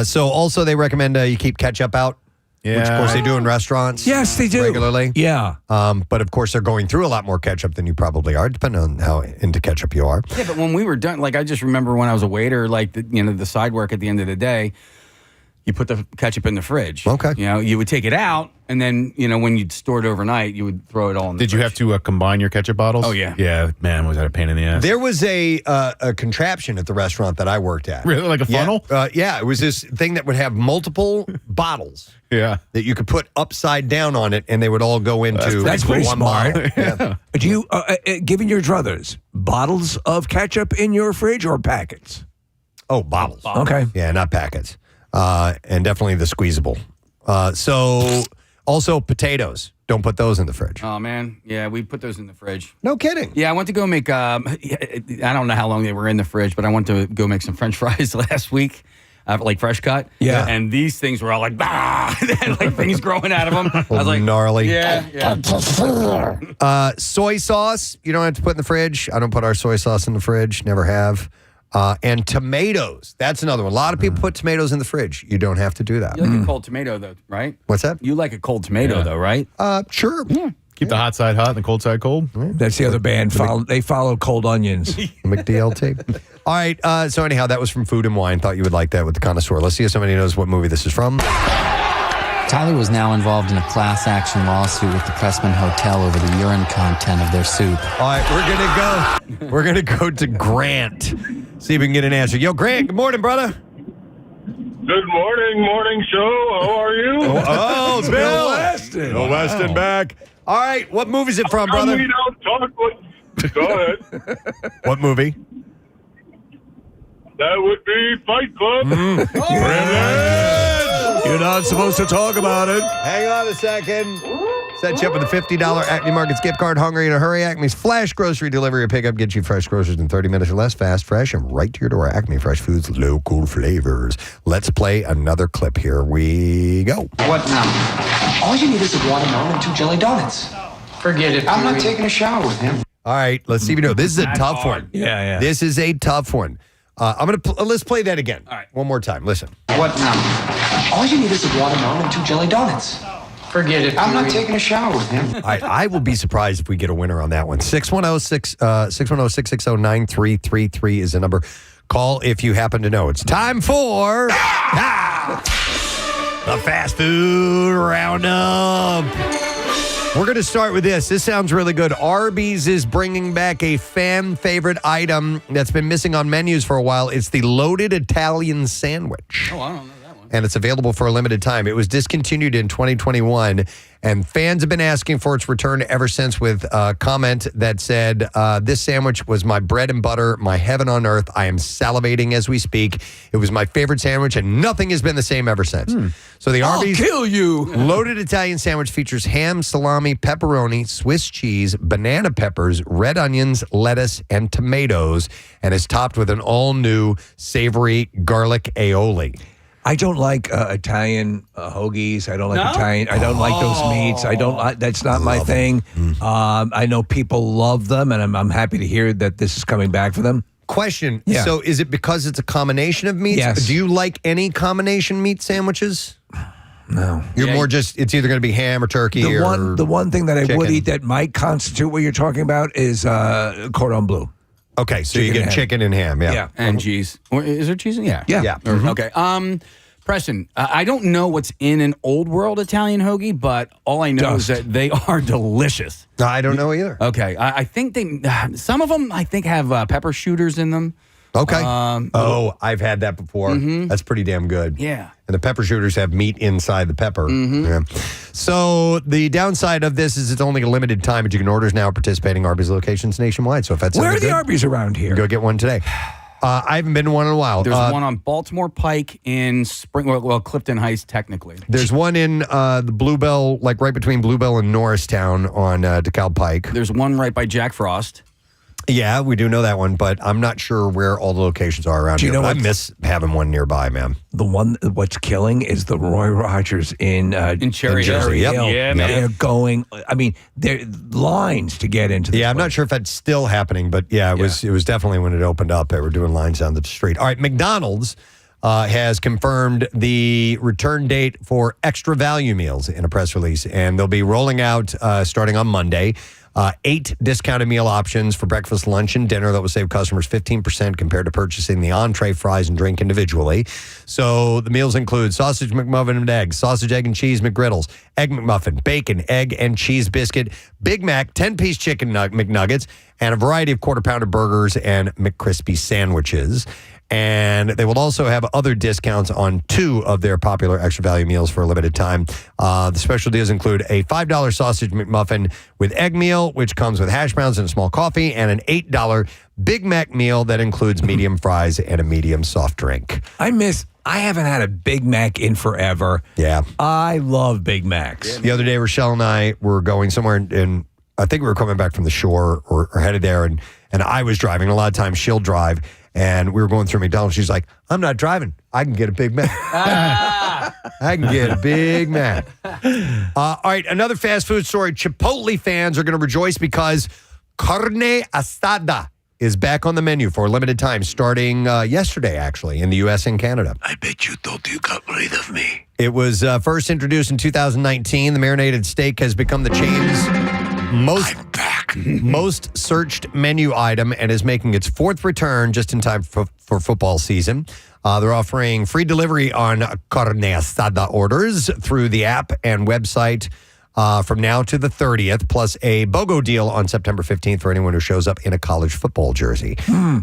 Speaker 2: So also they recommend you keep ketchup out.
Speaker 6: Yeah.
Speaker 2: Which, of course, they do in restaurants.
Speaker 1: Yes, they do.
Speaker 2: Regularly.
Speaker 1: Yeah.
Speaker 2: But, of course, they're going through a lot more ketchup than you probably are, depending on how into ketchup you are.
Speaker 5: Yeah, but when we were done, I just remember when I was a waiter, the side work at the end of the day, you put the ketchup in the fridge.
Speaker 2: Okay.
Speaker 5: You would take it out, and then, when you'd store it overnight, you would throw it all in the
Speaker 6: Did you have to combine your ketchup bottles?
Speaker 5: Oh, yeah.
Speaker 6: Yeah, man, was that a pain in the ass.
Speaker 2: There was a contraption at the restaurant that I worked at.
Speaker 6: Really? Like a funnel?
Speaker 2: Yeah, it was this thing that would have multiple bottles.
Speaker 6: Yeah.
Speaker 2: That you could put upside down on it, and they would all go into
Speaker 1: That's pretty
Speaker 2: one
Speaker 1: smart.
Speaker 2: bottle. Yeah.
Speaker 1: Do you, given your druthers, bottles of ketchup in your fridge or packets?
Speaker 2: Oh, bottles.
Speaker 1: Okay.
Speaker 2: Yeah, not packets. And definitely the squeezable. So also potatoes. Don't put those in the fridge.
Speaker 5: Oh, man. Yeah, we put those in the fridge.
Speaker 2: No kidding.
Speaker 5: Yeah, I went to go make, I don't know how long they were in the fridge, but I went to go make some French fries last week. Fresh cut.
Speaker 1: Yeah.
Speaker 5: And these things were all like, bah! They had things growing out of them. I was like,
Speaker 2: gnarly.
Speaker 5: Yeah.
Speaker 2: Soy sauce, you don't have to put in the fridge. I don't put our soy sauce in the fridge. Never have. And tomatoes. That's another one. A lot of people put tomatoes in the fridge. You don't have to do that.
Speaker 5: You like a cold tomato, though, right?
Speaker 2: What's that?
Speaker 5: You like a cold tomato, though, right?
Speaker 2: Sure.
Speaker 5: Yeah.
Speaker 6: Keep the hot side hot and the cold side cold.
Speaker 1: That's the other band. They follow cold onions.
Speaker 2: McDLT. All right. So anyhow, that was from Food and Wine. Thought you would like that with the Connoisseur. Let's see if somebody knows what movie this is from.
Speaker 21: Tyler was now involved in a class action lawsuit with the Preston Hotel over the urine content of their soup.
Speaker 2: All right, we're gonna go to Grant. See if we can get an answer. Yo, Grant. Good morning, brother.
Speaker 12: Good morning show. How are you?
Speaker 2: Oh, Bill.
Speaker 1: Bill Weston.
Speaker 2: Bill Weston back. All right, what movie's it from, brother?
Speaker 12: We don't talk. Go ahead.
Speaker 2: What movie?
Speaker 12: That would be Fight Club.
Speaker 1: You're not supposed to talk about it.
Speaker 2: Hang on a second. Set you up with a $50 Acme Markets gift card. Hungry in a hurry? Acme's flash grocery delivery or pickup gets you fresh groceries in 30 minutes or less. Fast, fresh, and right to your door. Acme Fresh Foods, local flavors. Let's play another clip. Here we go.
Speaker 7: What now? All you need is a watermelon and 2 jelly donuts. Forget it. I'm not taking a shower with him.
Speaker 2: All right, let's see if you know. This is a tough one.
Speaker 1: Yeah.
Speaker 2: This is a tough one. I'm gonna let's play that again. All right, one more time. Listen.
Speaker 7: What now? All you need is a watermelon and 2 jelly donuts. Forget it. I'm not taking a shower with him.
Speaker 2: All right, I will be surprised if we get a winner on that one. 610-660-9333 is the number. Call if you happen to know. It's time for the fast food roundup. We're going to start with this. This sounds really good. Arby's is bringing back a fan favorite item that's been missing on menus for a while. It's the loaded Italian sandwich.
Speaker 5: Oh, I don't know that one.
Speaker 2: And it's available for a limited time. It was discontinued in 2021, and fans have been asking for its return ever since, with a comment that said, this sandwich was my bread and butter, my heaven on earth. I am salivating as we speak. It was my favorite sandwich, and nothing has been the same ever since. So the Arby's
Speaker 1: I'll kill you.
Speaker 2: loaded Italian sandwich features ham, salami, pepperoni, Swiss cheese, banana peppers, red onions, lettuce, and tomatoes, and is topped with an all-new savory garlic aioli.
Speaker 1: I don't like Italian hoagies. I don't like Italian. I don't like those meats. I don't. That's not my thing. I know people love them, and I'm happy to hear that this is coming back for them.
Speaker 2: Question.
Speaker 1: Yeah.
Speaker 2: So is it because it's a combination of meats?
Speaker 1: Yes.
Speaker 2: Do you like any combination meat sandwiches?
Speaker 1: No.
Speaker 2: You're more just, it's either going to be ham or turkey
Speaker 1: The one thing that I would
Speaker 2: chicken.
Speaker 1: eat that might constitute what you're talking about is cordon bleu.
Speaker 2: Okay, so you
Speaker 1: Chicken
Speaker 2: get
Speaker 1: and ham.
Speaker 2: chicken and ham, yeah.
Speaker 5: And cheese. Or is there cheese? Yeah.
Speaker 1: Yeah.
Speaker 5: Okay. Preston, I don't know what's in an old world Italian hoagie, but all I know is that they are delicious.
Speaker 2: I don't know either.
Speaker 5: Okay. I think some of them, I think, have pepper shooters in them.
Speaker 2: Okay. I've had that before. That's pretty damn good.
Speaker 5: Yeah.
Speaker 2: And the pepper shooters have meat inside the pepper. Yeah. So the downside of this is it's only a limited time, but you can order now at participating Arby's locations nationwide. So if that's
Speaker 1: Where are the Arby's around here?
Speaker 2: Go get one today. I haven't been to one in a while.
Speaker 5: There's one on Baltimore Pike in Clifton Heights, technically.
Speaker 2: There's one in the Bluebell, like right between Bluebell and Norristown on DeKalb Pike.
Speaker 5: There's one right by Jack Frost.
Speaker 2: Yeah, we do know that one, but I'm not sure where all the locations are around
Speaker 1: Do you
Speaker 2: here.
Speaker 1: know
Speaker 2: But I miss having one nearby, man.
Speaker 1: The one what's killing is the Roy Rogers in
Speaker 5: Cherry Hill.
Speaker 2: Yep.
Speaker 5: Yeah, man.
Speaker 1: They're going. I mean, there are lines to get into.
Speaker 2: Yeah, I'm not sure if that's still happening, but yeah, it was definitely when it opened up. They were doing lines down the street. All right, McDonald's has confirmed the return date for extra value meals in a press release, and they'll be rolling out starting on Monday. 8 discounted meal options for breakfast, lunch, and dinner that will save customers 15% compared to purchasing the entree, fries, and drink individually. So the meals include sausage McMuffin and eggs, sausage, egg, and cheese McGriddles, egg McMuffin, bacon, egg, and cheese biscuit, Big Mac, 10-piece chicken McNuggets, and a variety of quarter-pounder burgers and McCrispy sandwiches. And they will also have other discounts on 2 of their popular extra value meals for a limited time. The special deals include a $5 sausage McMuffin with egg meal, which comes with hash browns and a small coffee, and an $8 Big Mac meal that includes medium fries and a medium soft drink.
Speaker 1: I haven't had a Big Mac in forever.
Speaker 2: Yeah.
Speaker 1: I love Big Macs.
Speaker 2: The other day, Rochelle and I were going somewhere, and I think we were coming back from the shore or headed there, and I was driving. A lot of times she'll drive. And we were going through McDonald's. She's like, I'm not driving. I can get a Big Mac. I can get a Big Mac. All right, another fast food story. Chipotle fans are going to rejoice because carne asada is back on the menu for a limited time, starting yesterday, actually, in the U.S. and Canada.
Speaker 1: I bet you thought you got rid of me.
Speaker 2: It was first introduced in 2019. The marinated steak has become the chain's most searched menu item and is making its 4th return just in time for football season. They're offering free delivery on carne asada orders through the app and website from now to the 30th, plus a BOGO deal on September 15th for anyone who shows up in a college football jersey.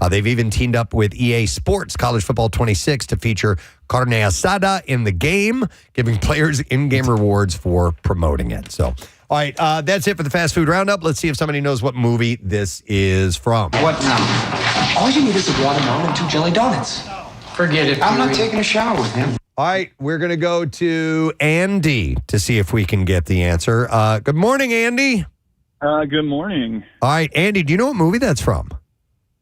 Speaker 2: They've even teamed up with EA Sports College Football 26 to feature carne asada in the game, giving players in-game rewards for promoting it. So All right, that's it for the fast food roundup. Let's see if somebody knows what movie this is from.
Speaker 7: What now? All you need is a watermelon and 2 jelly donuts. Forget it. I'm not taking a shower with him.
Speaker 2: All right, we're going to go to Andy to see if we can get the answer. Good morning, Andy.
Speaker 12: Good morning.
Speaker 2: All right, Andy, do you know what movie that's from?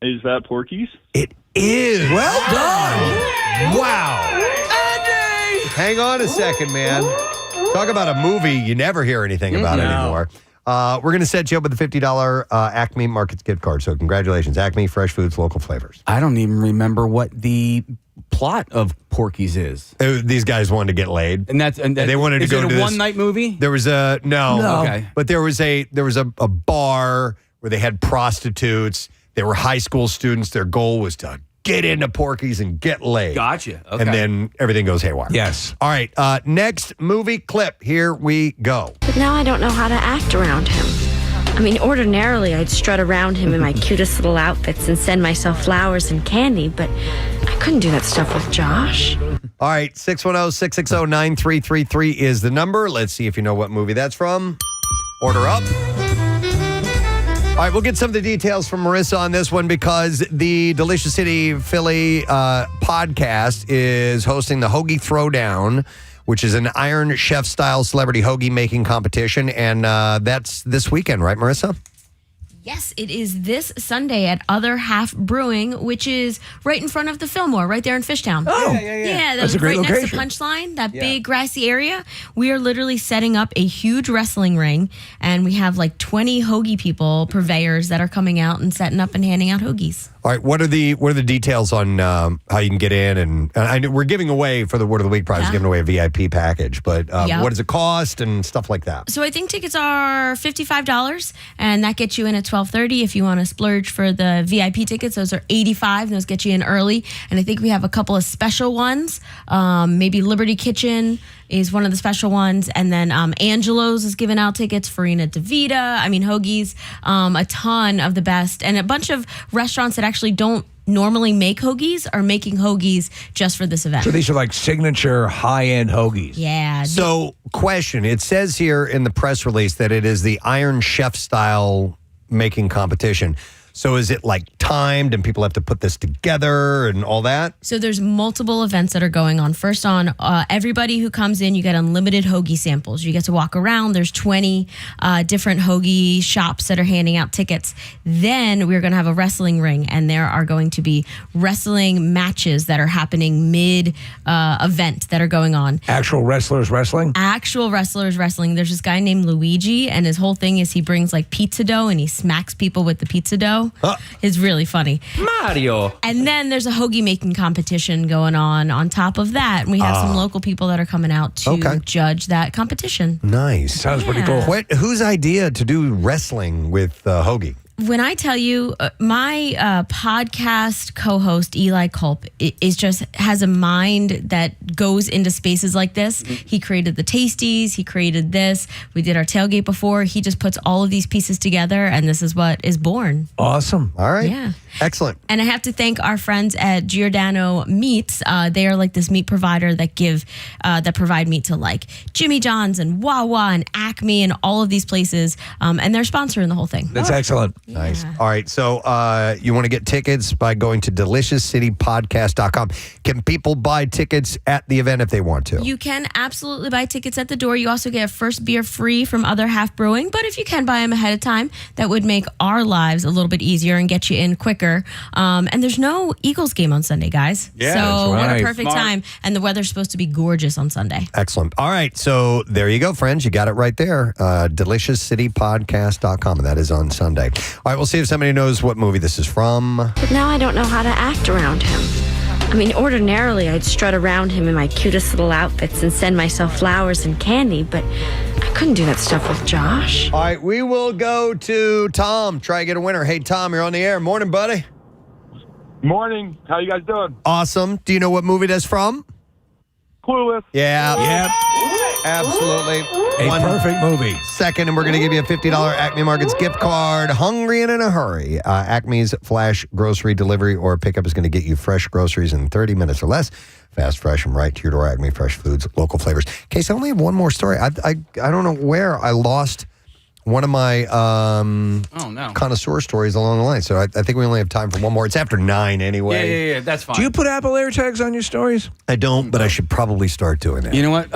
Speaker 12: Is that Porky's?
Speaker 2: It is. Well done. Wow. Andy! Hang on a second, man. Talk about a movie you never hear anything about anymore. We're going to set you up with a $50 Acme Markets gift card. So congratulations, Acme, fresh foods, local flavors.
Speaker 5: I don't even remember what the plot of Porky's is.
Speaker 2: These guys wanted to get laid,
Speaker 5: and
Speaker 2: they wanted to go to
Speaker 5: Is it a one-night movie?
Speaker 2: There was a no.
Speaker 5: Okay,
Speaker 2: but there was a bar where they had prostitutes. They were high school students. Their goal was to get into Porky's and get laid.
Speaker 5: Gotcha. Okay.
Speaker 2: And then everything goes haywire.
Speaker 1: Yes.
Speaker 2: All right. Next movie clip. Here we go.
Speaker 11: But now I don't know how to act around him. I mean, ordinarily I'd strut around him in my cutest little outfits and send myself flowers and candy, but I couldn't do that stuff with Josh.
Speaker 2: All right, 610-660-9333 is the number. Let's see if you know what movie that's from. Order up. All right, we'll get some of the details from Marissa on this one because the Delicious City Philly podcast is hosting the Hoagie Throwdown, which is an Iron Chef-style celebrity hoagie making competition, and that's this weekend, right, Marissa?
Speaker 8: Yes, it is this Sunday at Other Half Brewing, which is right in front of the Fillmore, right there in Fishtown.
Speaker 1: Oh,
Speaker 8: yeah.
Speaker 1: That's a great
Speaker 8: right
Speaker 1: location.
Speaker 8: next to Punchline, that big grassy area. We are literally setting up a huge wrestling ring, and we have like 20 hoagie people, purveyors that are coming out and setting up and handing out hoagies.
Speaker 2: All right, what are the details on how you can get in? And I know we're giving away for the Word of the Week prize, giving away a VIP package, but what does it cost and stuff like that?
Speaker 8: So I think tickets are $55, and that gets you in at 12:30. If you want to splurge for the VIP tickets, those are $85, and those get you in early. And I think we have a couple of special ones. Maybe Liberty Kitchen is one of the special ones, and then Angelo's is giving out tickets. Farina DeVita, hoagies, a ton of the best, and a bunch of restaurants that actually don't normally make hoagies are making hoagies just for this event.
Speaker 1: So these are like signature high-end hoagies.
Speaker 8: Yeah.
Speaker 2: So, question, it says here in the press release that it is the Iron Chef style making competition. So is it like timed and people have to put this together and all that?
Speaker 8: So there's multiple events that are going on. First on, everybody who comes in, you get unlimited hoagie samples. You get to walk around. There's 20 different hoagie shops that are handing out tickets. Then we're going to have a wrestling ring, and there are going to be wrestling matches that are happening mid-event that are going on.
Speaker 1: Actual wrestlers wrestling?
Speaker 8: Actual wrestlers wrestling. There's this guy named Luigi, and his whole thing is he brings like pizza dough, and he smacks people with the pizza dough. It's really funny.
Speaker 5: Mario.
Speaker 8: And then there's a hoagie making competition going on top of that. And we have some local people that are coming out to judge that competition.
Speaker 2: Nice.
Speaker 1: Sounds pretty cool.
Speaker 2: Whose idea to do wrestling with hoagie?
Speaker 8: When I tell you, my podcast co-host Eli Culp has a mind that goes into spaces like this. He created the Tasties. He created this. We did our tailgate before. He just puts all of these pieces together, and this is what is born.
Speaker 1: Awesome.
Speaker 2: All right.
Speaker 8: Yeah.
Speaker 2: Excellent.
Speaker 8: And I have to thank our friends at Giordano Meats. They are like this meat provider that provide meat to like Jimmy John's and Wawa and Acme and all of these places, and they're sponsoring the whole thing.
Speaker 1: That's excellent.
Speaker 2: Nice. All right. So you want to get tickets by going to deliciouscitypodcast.com. Can people buy tickets at the event if they want to?
Speaker 8: You can absolutely buy tickets at the door. You also get a first beer free from Other Half Brewing. But if you can buy them ahead of time, that would make our lives a little bit easier and get you in quicker. And there's no Eagles game on Sunday, guys.
Speaker 2: Yeah,
Speaker 8: so
Speaker 2: that's
Speaker 8: what
Speaker 2: right.
Speaker 8: a perfect time. And the weather's supposed to be gorgeous on Sunday.
Speaker 2: Excellent. All right. So there you go, friends. You got it right there. Deliciouscitypodcast.com. And that is on Sunday. All right, we'll see if somebody knows what movie this is from.
Speaker 11: But now I don't know how to act around him. I mean, ordinarily I'd strut around him in my cutest little outfits and send myself flowers and candy, but I couldn't do that stuff with Josh.
Speaker 2: All right, we will go to Tom. Try to get a winner. Hey, Tom, you're on the air. Morning, buddy.
Speaker 12: Morning. How you guys doing?
Speaker 2: Awesome. Do you know what movie that's from?
Speaker 12: Clueless.
Speaker 2: Yeah.
Speaker 1: Yep.
Speaker 2: Absolutely.
Speaker 1: A perfect movie.
Speaker 2: Second, and we're going to give you a $50 Acme Markets gift card. Hungry and in a hurry. Acme's flash grocery delivery or pickup is going to get you fresh groceries in 30 minutes or less. Fast, fresh, and right to your door. Acme Fresh Foods, local flavors. Casey, I only have one more story. I don't know where I lost one of my
Speaker 5: no.
Speaker 2: connoisseur stories along the line. So I think we only have time for one more. It's after 9 anyway.
Speaker 5: Yeah, that's fine.
Speaker 1: Do you put Apple AirTags on your stories?
Speaker 2: I don't, but I should probably start doing that.
Speaker 5: You know what?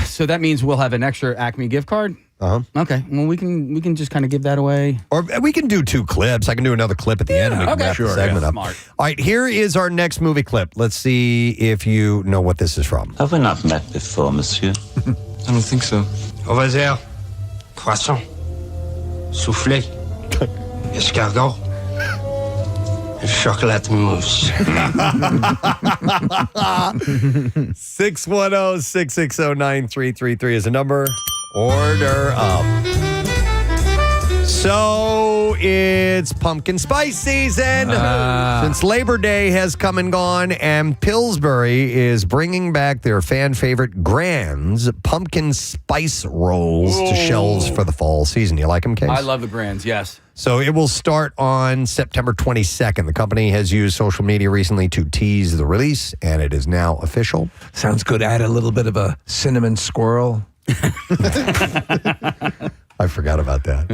Speaker 5: So that means we'll have an extra Acme gift card?
Speaker 2: Uh-huh.
Speaker 5: Okay. Well, we can just kind of give that away.
Speaker 2: Or we can do 2 clips. I can do another clip at the end and we can wrap the segment up.
Speaker 5: Smart.
Speaker 2: All right, here is our next movie clip. Let's see if you know what this is from.
Speaker 13: Have we not met before, monsieur? I don't think so.
Speaker 7: Au revoir. Croissant. Soufflé. Escargot. Chocolate mousse.
Speaker 2: 610-660-9333 is a number. Order up. So it's pumpkin spice season. Since Labor Day has come and gone, and Pillsbury is bringing back their fan favorite Grand's pumpkin spice rolls to shelves for the fall season. You like them, Case?
Speaker 5: I love the Grands, yes.
Speaker 2: So it will start on September 22nd. The company has used social media recently to tease the release, and it is now official.
Speaker 1: Sounds good. Add a little bit of a cinnamon swirl.
Speaker 2: I forgot about that.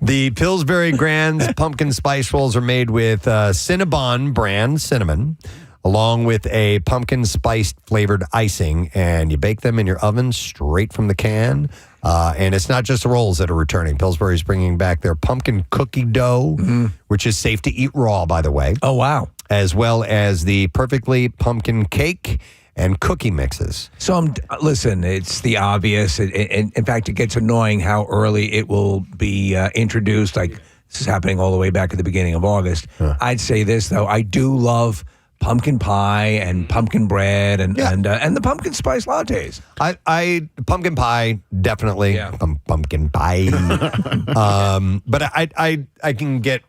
Speaker 2: The Pillsbury Grand's pumpkin spice rolls are made with Cinnabon brand cinnamon, along with a pumpkin spice flavored icing, and you bake them in your oven straight from the can. And it's not just the rolls that are returning. Pillsbury is bringing back their pumpkin cookie dough, which is safe to eat raw, by the way.
Speaker 1: Oh, wow.
Speaker 2: As well as the perfectly pumpkin cake and cookie mixes.
Speaker 1: So, listen, it's the obvious. In fact, it gets annoying how early it will be introduced. Like, this is happening all the way back at the beginning of August. I'd say this, though. I do love pumpkin pie and pumpkin bread and the pumpkin spice lattes.
Speaker 2: I pumpkin pie, definitely.
Speaker 1: Yeah.
Speaker 2: Pumpkin pie. But I can get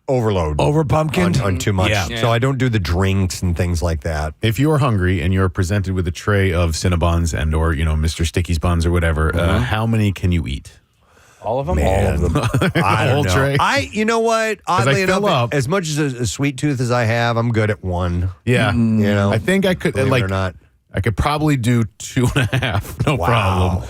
Speaker 2: overload
Speaker 1: over pumpkin
Speaker 2: on too much.
Speaker 1: Yeah.
Speaker 2: So I don't do the drinks and things like that.
Speaker 6: If you're hungry and you're presented with a tray of Cinnabons and or Mr. Sticky's buns or whatever, how many can you eat?
Speaker 5: All of them?
Speaker 2: Man.
Speaker 6: All of them.
Speaker 2: I don't know.
Speaker 6: Tray?
Speaker 2: You know what? Oddly
Speaker 6: I fill
Speaker 2: enough,
Speaker 6: up.
Speaker 2: as much as a sweet tooth as I have, I'm good at one.
Speaker 6: Yeah.
Speaker 2: You know,
Speaker 6: I think I could,
Speaker 2: believe it or not.
Speaker 6: I could probably do 2.5, no problem.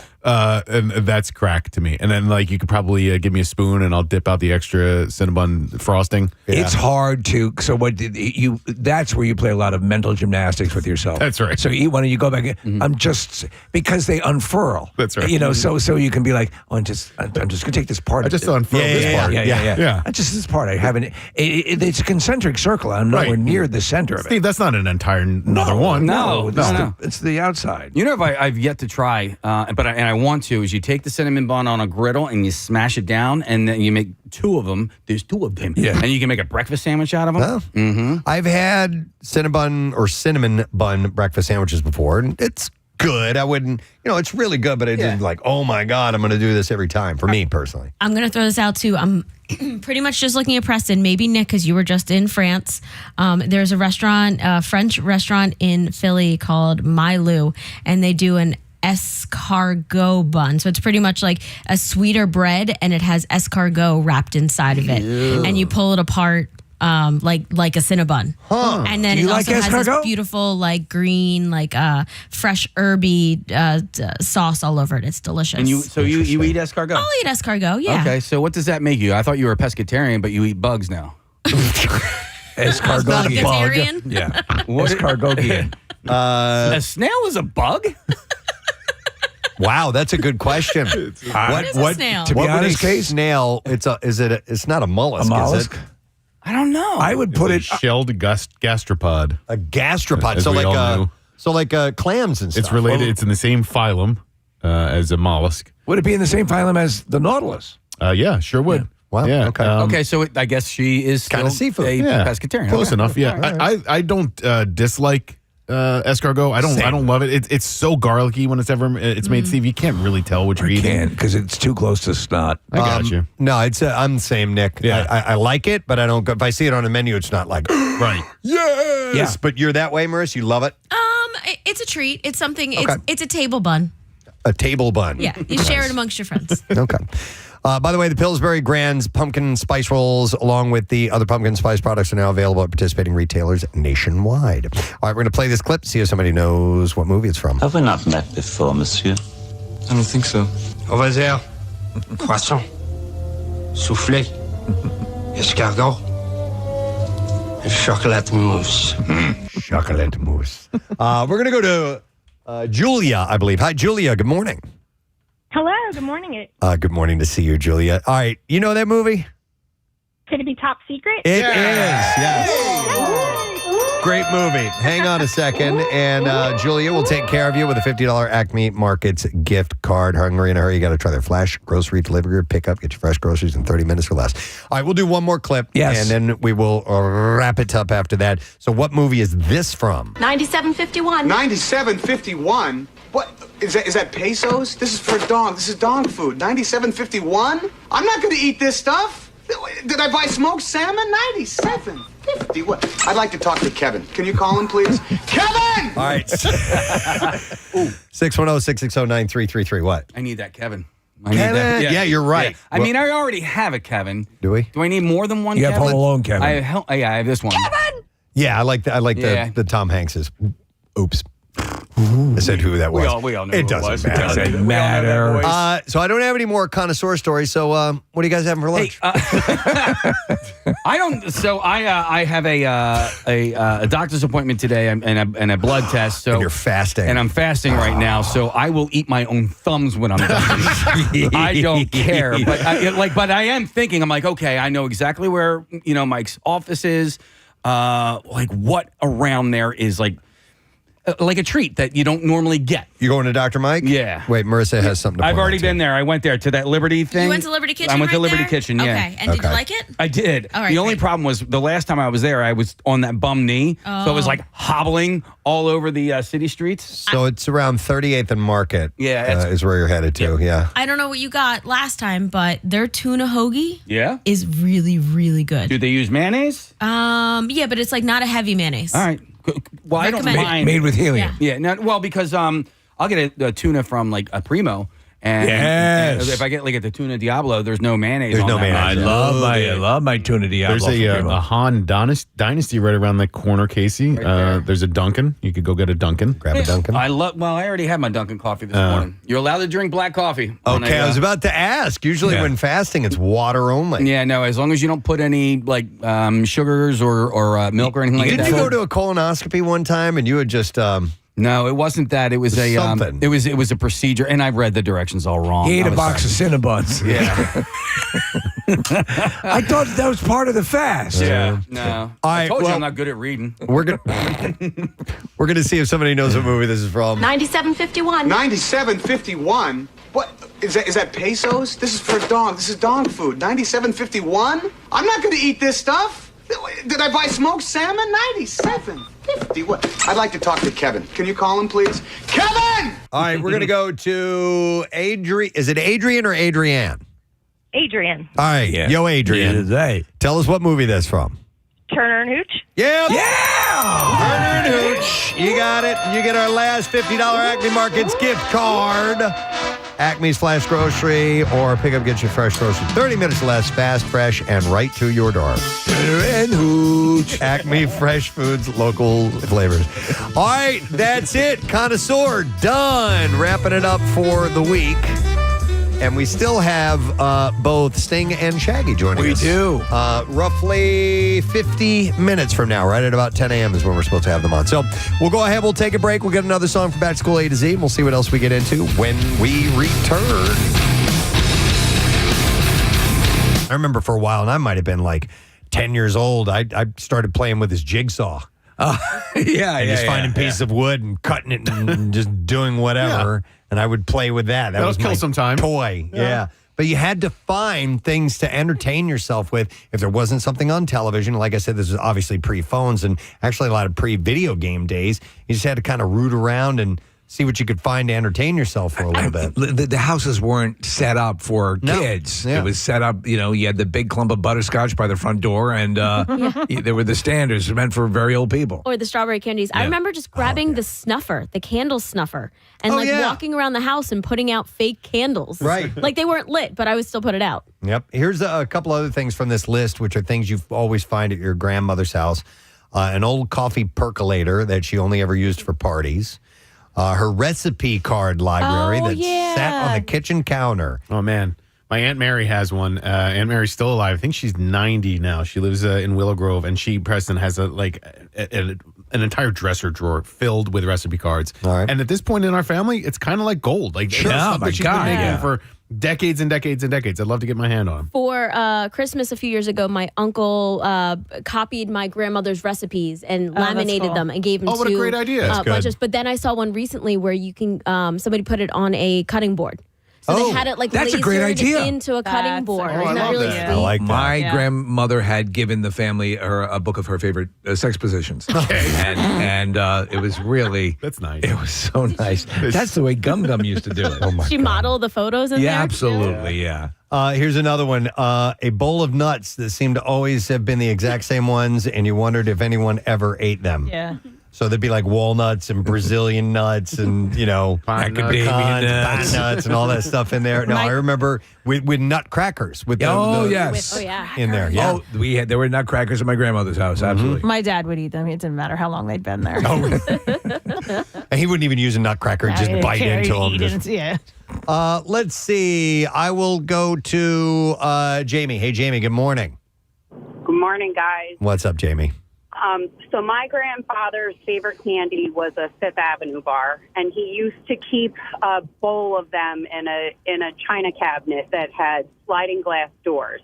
Speaker 6: And that's crack to me. And then, you could probably give me a spoon and I'll dip out the extra Cinnabon frosting.
Speaker 1: Yeah. It's hard to. So what did you? That's where you play a lot of mental gymnastics with yourself.
Speaker 6: That's right.
Speaker 1: So when you go back, I'm just because they unfurl.
Speaker 6: That's right.
Speaker 1: So you can be like, I'm just gonna take this part.
Speaker 6: I just unfurl this part.
Speaker 1: Yeah. Just this part. I haven't. It's a concentric circle. I'm nowhere near the center of it.
Speaker 6: Steve, that's not an entire another one.
Speaker 1: No. It's the outside.
Speaker 5: You know, if I've yet to try, but I want to, is you take the cinnamon bun on a griddle and you smash it down, and then you make 2 of them. There's 2 of them. Yeah. And you can make a breakfast sandwich out of them.
Speaker 2: Oh. I've had cinnamon bun breakfast sandwiches before, and it's good. I wouldn't, it's really good, but I didn't oh my God, I'm going to do this every time for me personally.
Speaker 8: I'm going to throw this out too. I'm pretty much just looking at Preston, maybe Nick, because you were just in France. There's a restaurant, a French restaurant in Philly called Milou, and they do an escargot bun. So it's pretty much like a sweeter bread, and it has escargot wrapped inside of it. And you pull it apart like a Cinnabon. And then it also has this beautiful green, fresh herby sauce all over it. It's delicious.
Speaker 5: And you eat escargot?
Speaker 8: I'll eat escargot, yeah.
Speaker 5: Okay, so what does that make you? I thought you were a pescatarian, but you eat bugs now.
Speaker 1: Escargot bug. Yeah. Escargot.
Speaker 5: A snail is a bug?
Speaker 2: Wow, that's a good question.
Speaker 8: What is a snail?
Speaker 1: To be honest, Case,
Speaker 2: snail, it's not a mollusk, is it?
Speaker 5: I don't know.
Speaker 6: I would put it shelled gastropod.
Speaker 2: A gastropod.
Speaker 6: So
Speaker 2: like clams and stuff.
Speaker 6: It's related. It's in the same phylum as a mollusk.
Speaker 1: Would it be in the same phylum as the nautilus?
Speaker 6: Yeah, sure would.
Speaker 2: Yeah. Wow.
Speaker 6: Yeah.
Speaker 2: Okay.
Speaker 5: Okay, so I guess she is
Speaker 2: kind of seafood.
Speaker 5: A pescatarian.
Speaker 6: Close enough. Yeah. I don't dislike escargot. I don't love it. It's so garlicky when it's made. Steve, you can't really tell what you're eating
Speaker 1: because it's too close to snot.
Speaker 6: I got you.
Speaker 2: No, I'm the same, Nick.
Speaker 6: Yeah.
Speaker 2: I like it, but I don't go. If I see it on a menu, it's not like
Speaker 6: right.
Speaker 2: Yes.
Speaker 1: Yeah.
Speaker 2: But you're that way, Marissa. You love it.
Speaker 8: It's a treat. It's something.
Speaker 2: Okay.
Speaker 8: It's a table bun.
Speaker 2: A table bun.
Speaker 8: Yeah, you share it amongst your friends.
Speaker 2: Okay. By the way, the Pillsbury Grand's pumpkin spice rolls, along with the other pumpkin spice products, are now available at participating retailers nationwide. All right, we're going to play this clip, see if somebody knows what movie it's from.
Speaker 13: Have we not met before, monsieur? I don't think so.
Speaker 7: Au revoir. Poisson. Soufflé. Escargot. And chocolate mousse.
Speaker 2: Chocolate mousse. We're going to go to Julia, I believe. Hi, Julia. Good morning.
Speaker 4: Hello, good morning.
Speaker 2: Good morning to see you, Julia. All right. You know that movie?
Speaker 4: Could it be Top Secret?
Speaker 2: It is, yes. Great movie. Hang on a second, and Julia will take care of you with a $50 Acme Markets gift card. Hungry in a hurry, you got to try their flash grocery delivery pickup. Get your fresh groceries in 30 minutes or less. All right, we'll do one more clip, and then we will wrap it up after that. So what movie is this from?
Speaker 14: 9751.
Speaker 22: 9751? What? Is that pesos? This is for a dog. This is dog food. 9751? I'm not going to eat this stuff. Did I buy smoked salmon? 97.50. What? I'd like to talk to Kevin. Can you call him, please? Kevin!
Speaker 2: All right. 610-660-9333. What?
Speaker 5: I need that Kevin.
Speaker 2: Kevin? Yeah, you're right.
Speaker 5: Yeah. I mean, I already have a Kevin.
Speaker 2: Do we?
Speaker 5: Do I need more than one
Speaker 1: You
Speaker 5: Kevin?
Speaker 1: have Home Alone Kevin.
Speaker 5: I have this one.
Speaker 2: Kevin! Yeah, I like the Tom Hanks's. Oops. I said who that was.
Speaker 5: We all know
Speaker 2: it
Speaker 5: who
Speaker 2: doesn't
Speaker 5: was.
Speaker 2: matter.
Speaker 5: It doesn't matter.
Speaker 2: So I don't have any more connoisseur stories. So what are you guys having for lunch?
Speaker 5: I don't. So I have a doctor's appointment today and a blood test. So
Speaker 2: and you're fasting,
Speaker 5: and I'm fasting right now. So I will eat my own thumbs when I'm done. I don't care, but I am thinking. I'm like, okay, I know exactly where Mike's office is. Like what around there is like a treat that you don't normally get.
Speaker 2: You going to Dr. Mike?
Speaker 5: Yeah.
Speaker 2: Wait, Marissa has something to
Speaker 5: I've
Speaker 2: point
Speaker 5: already
Speaker 2: out
Speaker 5: been there. I went there to that Liberty thing.
Speaker 8: You went to Liberty Kitchen
Speaker 5: I went to
Speaker 8: right
Speaker 5: Liberty
Speaker 8: there?
Speaker 5: Kitchen, yeah.
Speaker 8: Okay, and did you like it?
Speaker 5: I did.
Speaker 8: All right,
Speaker 5: the only
Speaker 8: great.
Speaker 5: problem was the last time I was there, I was on that bum knee. So I was like hobbling all over the city streets.
Speaker 2: So it's around 38th and Market.
Speaker 5: Yeah,
Speaker 2: is where you're headed to. Yeah.
Speaker 8: I don't know what you got last time, but their tuna hoagie
Speaker 5: Yeah?
Speaker 8: is really, really good.
Speaker 5: Do they use mayonnaise?
Speaker 8: Yeah, but it's like not a heavy mayonnaise.
Speaker 5: All right. Well, I don't
Speaker 8: Recommend it.
Speaker 5: mind.
Speaker 1: Made with helium.
Speaker 5: Yeah. No, well, because I'll get a tuna from like a Primo. And
Speaker 1: Yes.
Speaker 5: if I get like at the tuna Diablo, there's no mayonnaise.
Speaker 2: There's
Speaker 5: on
Speaker 2: no
Speaker 5: that.
Speaker 2: mayonnaise.
Speaker 1: I love my tuna Diablo.
Speaker 6: There's
Speaker 1: from Primo.
Speaker 6: a Han Dynasty right around the corner, Casey. There's a Dunkin'. You could go get a Dunkin'.
Speaker 2: Grab a Dunkin'.
Speaker 5: I already had my Dunkin' coffee this morning. You're allowed to drink black coffee.
Speaker 2: Okay, I was about to ask. Usually when fasting, it's water only.
Speaker 5: Yeah, no, as long as you don't put any like sugars or milk or anything like that.
Speaker 2: Didn't you go to a colonoscopy one time and you had just...
Speaker 5: No, it wasn't that. It was
Speaker 2: something.
Speaker 5: It was a procedure, and I read the directions all wrong.
Speaker 1: He ate a box of Cinnabons.
Speaker 5: Yeah.
Speaker 1: I thought that was part of the fast.
Speaker 5: Yeah. No.
Speaker 2: All
Speaker 5: I
Speaker 2: right,
Speaker 5: told you
Speaker 2: well-
Speaker 5: I'm not good at reading.
Speaker 2: We're gonna see if somebody knows what movie this is from.
Speaker 14: 9751.
Speaker 22: 9751? What? Is that pesos? This is for a dog. This is dog food. 9751? I'm not going to eat this stuff. Did I buy smoked salmon? 97.50. What? I'd like to talk to Kevin. Can you call him, please? Kevin!
Speaker 2: All right, we're gonna go to Adrian. Is it Adrian or Adrienne?
Speaker 4: Adrian.
Speaker 2: All right, yo, Adrian. Tell us what movie that's from.
Speaker 4: Turner and Hooch.
Speaker 2: Yeah. Turner and Hooch. You got it. You get our last $50 Acme Markets gift card. Acme's Flash Grocery or pick up, get your fresh groceries. 30 minutes less, fast, fresh, and right to your door.
Speaker 1: Turner and Hooch.
Speaker 2: Acme Fresh Foods, local flavors. All right, that's it. Connoisseur, done. Wrapping it up for the week. And we still have both Sting and Shaggy joining us.
Speaker 1: We do.
Speaker 2: Roughly 50 minutes from now, right at about 10 a.m. is when we're supposed to have them on. So we'll go ahead, we'll take a break. We'll get another song from Back to School A to Z, and we'll see what else we get into when we return. I remember for a while, and I might have been like 10 years old, I started playing with this jigsaw. Just finding pieces of wood and cutting it and just doing whatever. And I would play with that. That was
Speaker 6: kill
Speaker 2: my
Speaker 6: some time.
Speaker 2: toy. Yeah. But you had to find things to entertain yourself with if there wasn't something on television. Like I said, this is obviously pre-phones and actually a lot of pre-video game days. You just had to kind of root around and see what you could find to entertain yourself for a little bit.
Speaker 1: The houses weren't set up for kids.
Speaker 2: Yeah.
Speaker 1: It was set up, you had the big clump of butterscotch by the front door, and there were the standards meant for very old people.
Speaker 20: Or the strawberry candies. I remember just grabbing the snuffer, the candle snuffer, and walking around the house and putting out fake candles.
Speaker 2: Right.
Speaker 20: Like they weren't lit, but I would still put it out.
Speaker 2: Yep. Here's a couple other things from this list, which are things you always find at your grandmother's house. An old coffee percolator that she only ever used for parties. Her recipe card library that sat on the kitchen counter.
Speaker 6: Oh, man. My Aunt Mary has one. Aunt Mary's still alive. I think she's 90 now. She lives in Willow Grove, and Preston has an entire dresser drawer filled with recipe cards.
Speaker 2: All right.
Speaker 6: And at this point in our family, it's kind of like gold. Like,
Speaker 1: Sure.
Speaker 6: it's
Speaker 1: Oh,
Speaker 6: stuff
Speaker 1: my
Speaker 6: that she's
Speaker 1: God,
Speaker 6: been making
Speaker 1: yeah.
Speaker 6: for decades and decades and decades. I'd love to get my hand on them.
Speaker 20: For Christmas a few years ago, my uncle copied my grandmother's recipes and laminated
Speaker 18: cool.
Speaker 20: them and gave them
Speaker 6: Oh, what a
Speaker 20: to
Speaker 6: great idea. That's good.
Speaker 20: bunches. But then I saw one recently where you can somebody put it on a cutting board. So they had it like
Speaker 1: that's a great
Speaker 20: lasered
Speaker 1: idea.
Speaker 20: into a cutting board.
Speaker 6: I
Speaker 20: Isn't that
Speaker 6: love
Speaker 20: really
Speaker 6: that.
Speaker 20: sweet?
Speaker 2: I like that.
Speaker 1: My grandmother had given the family a book of her favorite sex positions. Okay. And it was really...
Speaker 6: That's nice.
Speaker 1: It was so nice. That's the way Gum Gum used to do it. Oh, my
Speaker 20: She modeled the photos in there?
Speaker 1: absolutely, yeah.
Speaker 2: Here's another one. A bowl of nuts that seemed to always have been the exact same ones, and you wondered if anyone ever ate them.
Speaker 18: Yeah.
Speaker 2: So there'd be like walnuts and Brazilian nuts and,
Speaker 1: Macadamia
Speaker 2: pecans, nuts and all that stuff in there. No, I remember with nutcrackers. With
Speaker 1: yes.
Speaker 2: in there. Yeah.
Speaker 1: Oh, there were nutcrackers at my grandmother's house, absolutely.
Speaker 18: My dad would eat them. It didn't matter how long they'd been there.
Speaker 2: And he wouldn't even use a nutcracker, just bite into them.
Speaker 18: Yeah.
Speaker 2: Let's see. I will go to Jamie. Hey, Jamie, good morning.
Speaker 9: Good morning, guys.
Speaker 2: What's up, Jamie?
Speaker 9: So my grandfather's favorite candy was a Fifth Avenue bar, and he used to keep a bowl of them in a china cabinet that had sliding glass doors.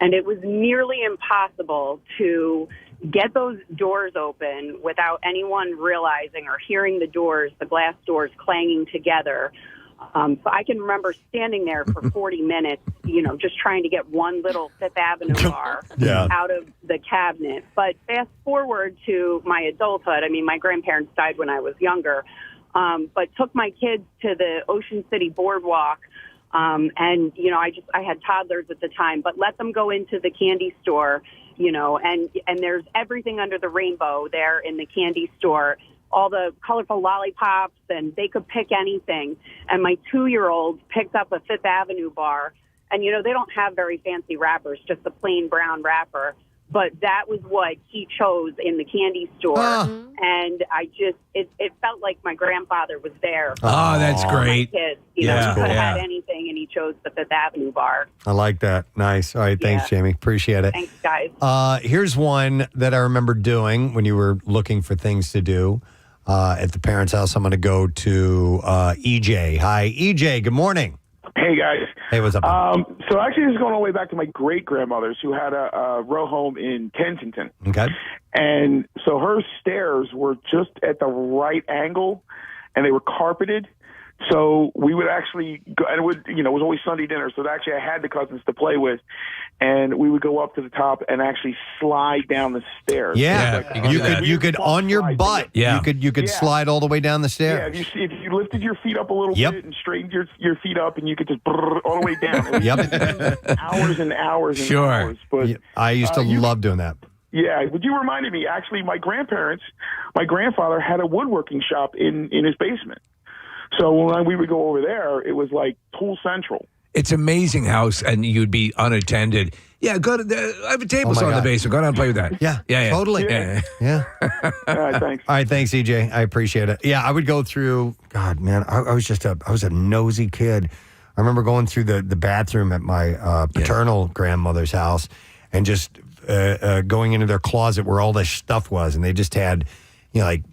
Speaker 9: And it was nearly impossible to get those doors open without anyone realizing or hearing the glass doors clanging together. So I can remember standing there for 40 minutes, just trying to get one little Fifth Avenue bar out of the cabinet. But fast forward to my adulthood. I mean, my grandparents died when I was younger, but took my kids to the Ocean City Boardwalk. And, I had toddlers at the time, but let them go into the candy store, and there's everything under the rainbow there in the candy store. All the colorful lollipops, and they could pick anything. And my 2-year-old picked up a Fifth Avenue bar, and, they don't have very fancy wrappers, just a plain brown wrapper. But that was what he chose in the candy store. And it felt like my grandfather was there.
Speaker 1: Oh, that's great.
Speaker 9: My kids.
Speaker 1: Yeah.
Speaker 9: He
Speaker 1: That's
Speaker 9: could
Speaker 1: cool.
Speaker 9: have had anything, and he chose the Fifth Avenue bar.
Speaker 2: I like that. Nice. All right. Thanks, Jamie. Appreciate it.
Speaker 9: Thanks, guys.
Speaker 2: Here's one that I remember doing when you were looking for things to do. At the parents' house, I'm going to go to EJ. Hi, EJ. Good morning.
Speaker 17: Hey, guys.
Speaker 2: Hey, what's up?
Speaker 17: So actually, this is going all the way back to my great-grandmother's, who had a row home in Kensington.
Speaker 2: Okay.
Speaker 17: And so her stairs were just at the right angle, and they were carpeted. So we would actually go, and it was always Sunday dinner. So actually, I had the cousins to play with, and we would go up to the top and actually slide down the stairs.
Speaker 2: Yeah, you could on your butt.
Speaker 1: Yeah.
Speaker 2: you could slide all the way down the stairs.
Speaker 17: Yeah, if you lifted your feet up a little bit and straightened your feet up, and you could just all the way down. Hours and hours and hours. But
Speaker 2: I used to love doing that.
Speaker 17: Yeah, but you reminded me. Actually, my grandfather had a woodworking shop in his basement. So when we would go over there, it was like Tool Central.
Speaker 1: It's amazing house, and you'd be unattended. Yeah, go to. I have a table saw in the basement. Go down and play with that.
Speaker 2: Yeah, totally. Yeah.
Speaker 17: All right, thanks.
Speaker 2: All right, thanks, EJ. I appreciate it. Yeah, I would go through. God, man, I was a nosy kid. I remember going through the bathroom at my paternal grandmother's house, and just going into their closet where all this stuff was, and they just had, like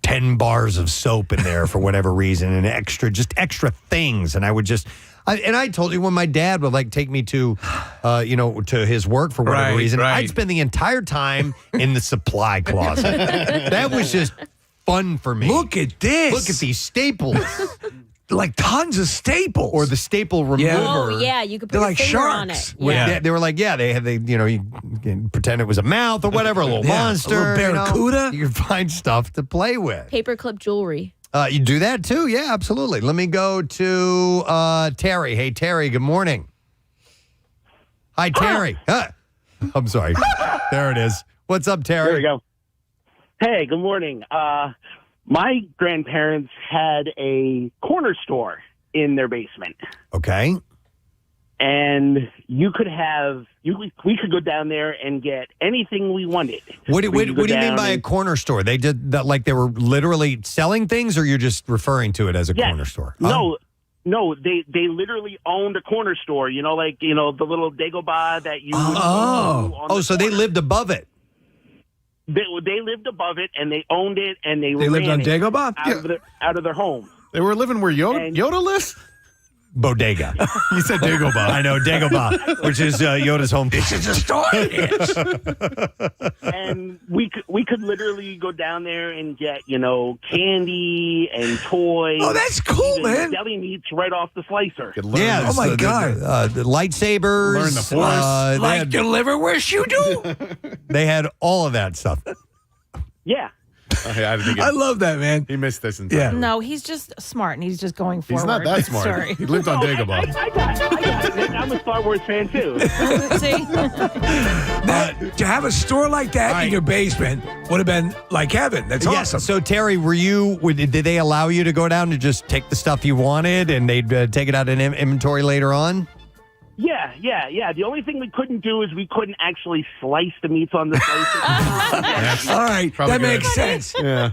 Speaker 2: 10 bars of soap in there for whatever reason, and extra things, and I would just. I told you when my dad would take me to, to his work for whatever reason, I'd spend the entire time in the supply closet. That was just fun for me.
Speaker 1: Look at this.
Speaker 2: Look at these staples.
Speaker 1: Like tons of staples.
Speaker 2: Or the staple remover.
Speaker 20: Oh, yeah, you could put
Speaker 1: They're
Speaker 20: your
Speaker 1: like
Speaker 20: finger
Speaker 1: sharks.
Speaker 20: on it.
Speaker 2: Yeah. They were like, you can pretend it was a mouth or whatever, a little monster.
Speaker 1: A little barracuda.
Speaker 2: You can find stuff to play with.
Speaker 20: Paperclip jewelry.
Speaker 2: You do that too? Yeah, absolutely. Let me go to Terry. Hey, Terry, good morning. Hi, Terry. I'm sorry. There it is. What's up, Terry?
Speaker 23: There we go. Hey, good morning. My grandparents had a corner store in their basement.
Speaker 2: Okay.
Speaker 23: And we could go down there and get anything we wanted.
Speaker 2: What do you mean by a corner store? They did that, like they were literally selling things, or you're just referring to it as a corner store?
Speaker 23: No, No, they literally owned a corner store. You know, like the little Dagobah that you.
Speaker 2: So they lived above it.
Speaker 23: They lived above it, and they owned it, and they
Speaker 1: lived on
Speaker 23: ran it
Speaker 1: Dagobah?
Speaker 23: out of their home.
Speaker 6: They were living where Yoda lives?
Speaker 2: Bodega.
Speaker 6: You said Dagobah.
Speaker 2: I know, Dagobah, which is Yoda's home.
Speaker 1: This is a story.
Speaker 23: And we could literally go down there and get, candy and toys.
Speaker 1: Oh, that's cool, man.
Speaker 23: Deli meats right off the slicer.
Speaker 2: Yeah.
Speaker 1: Oh, my God.
Speaker 2: The lightsabers.
Speaker 6: Learn the Force.
Speaker 1: Like the liverwurst you do?
Speaker 2: They had all of that stuff.
Speaker 23: Yeah.
Speaker 1: I love that, man.
Speaker 6: He missed this entirely.
Speaker 18: No, he's just smart and he's just going forward.
Speaker 6: He's not that smart.
Speaker 18: Sorry.
Speaker 6: He lived on Dagobah.
Speaker 23: I got it. I'm a Star Wars fan, too.
Speaker 18: See?
Speaker 1: To have a store like that in your basement would have been like heaven. That's awesome.
Speaker 2: So, Terry, did they allow you to go down and just take the stuff you wanted and they'd take it out in inventory later on?
Speaker 23: Yeah. The only thing we couldn't do is we couldn't actually slice the meats on the slices.
Speaker 1: All right, that makes sense.
Speaker 2: Yeah.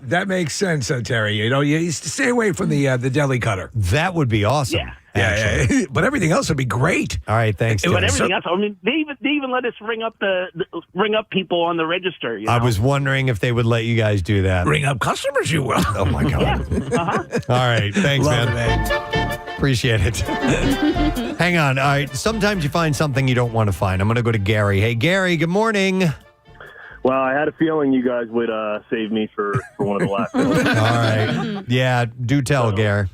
Speaker 1: That makes sense, Terry. You stay away from the deli cutter.
Speaker 2: That would be awesome.
Speaker 1: Yeah. But everything else would be great.
Speaker 2: All right, thanks.
Speaker 23: But everything else, I mean, they even let us ring up people on the register.
Speaker 2: I was wondering if they would let you guys do that.
Speaker 1: Ring up customers, you will.
Speaker 2: Oh my God. All right, thanks,
Speaker 1: Love
Speaker 2: man.
Speaker 1: it, man.
Speaker 2: Appreciate it. Hang on. All right, sometimes you find something you don't want to find. I'm going to go to Gary. Hey, Gary, good morning.
Speaker 3: Well, I had a feeling you guys would save me for one of the last ones.
Speaker 2: All right. Yeah, do tell, Gary.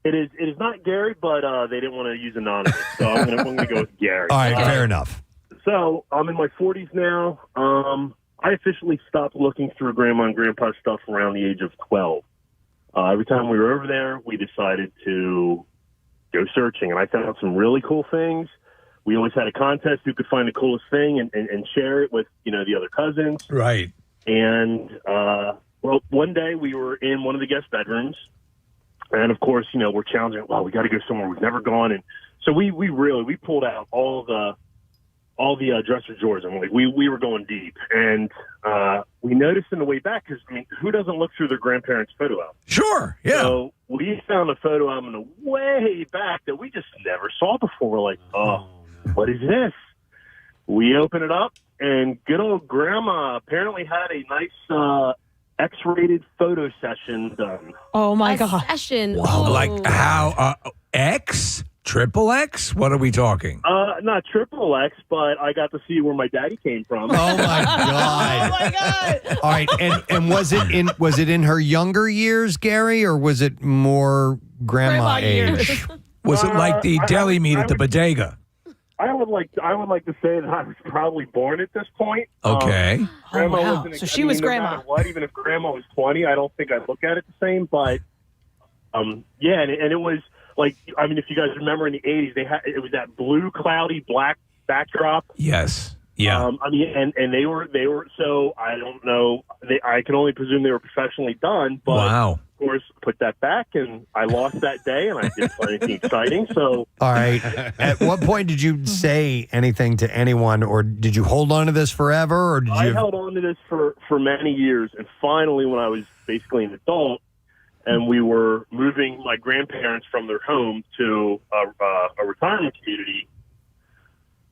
Speaker 3: It is not Gary, but they didn't want to use anonymous, so I'm gonna go with Gary.
Speaker 2: All right, fair enough.
Speaker 3: So I'm in my 40s now. I officially stopped looking through Grandma and Grandpa's stuff around the age of 12. Every time we were over there, we decided to go searching, and I found some really cool things. We always had a contest who could find the coolest thing and share it with the other cousins.
Speaker 1: Right.
Speaker 3: And well, one day we were in one of the guest bedrooms. And of course, we're challenging. Wow, we got to go somewhere we've never gone. And so we pulled out all the dresser drawers, and we were going deep. And we noticed on the way back, because who doesn't look through their grandparents' photo album?
Speaker 1: Sure, yeah.
Speaker 3: So we found a photo album in the way back that we just never saw before. We're like, what is this? We open it up, and good old Grandma apparently had a nice X-rated photo session done.
Speaker 18: Oh my God!
Speaker 20: Session.
Speaker 1: Wow.
Speaker 20: Ooh.
Speaker 1: Like how? X? Triple X? What are we talking?
Speaker 3: Not triple X, but I got to see where my daddy came from.
Speaker 2: Oh my God!
Speaker 18: Oh my God!
Speaker 2: All right, and was it in her younger years, Gary, or was it more grandma age?
Speaker 1: Was it like the deli meat at the bodega?
Speaker 3: I would like to say that I was probably born at this point.
Speaker 1: Okay.
Speaker 3: Grandma
Speaker 18: wow.
Speaker 3: wasn't.
Speaker 18: So she was
Speaker 3: no
Speaker 18: grandma.
Speaker 3: matter what, even if Grandma was 20, I don't think I'd look at it the same. But yeah, and it was like, I mean, if you guys remember in the 80s, it was that blue, cloudy, black backdrop.
Speaker 1: Yes. Yeah.
Speaker 3: I mean, and they were so I don't know. I can only presume they were professionally done. But
Speaker 1: wow.
Speaker 3: Of course, put that back, and I lost that day, and I didn't find anything exciting. So,
Speaker 2: all right. At what point did you say anything to anyone, or did you hold on to this forever, or did
Speaker 3: I
Speaker 2: you?
Speaker 3: held on to this for many years, and finally, when I was basically an adult, and we were moving my grandparents from their home to a retirement community,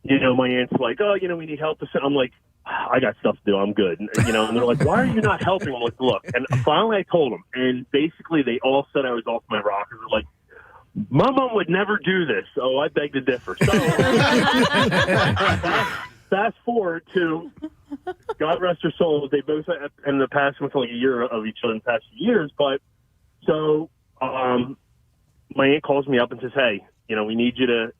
Speaker 3: my aunt's like, oh, we need help. I'm like, I got stuff to do. I'm good. And they're like, why are you not helping? I'm like, look. And finally I told them. And basically they all said I was off my rocker. They're like, my mom would never do this. Oh, I beg to differ. So fast forward to, God rest their souls, they both ended up passing within like a year of each other in the past few years. But so my aunt calls me up and says, hey, we need you to,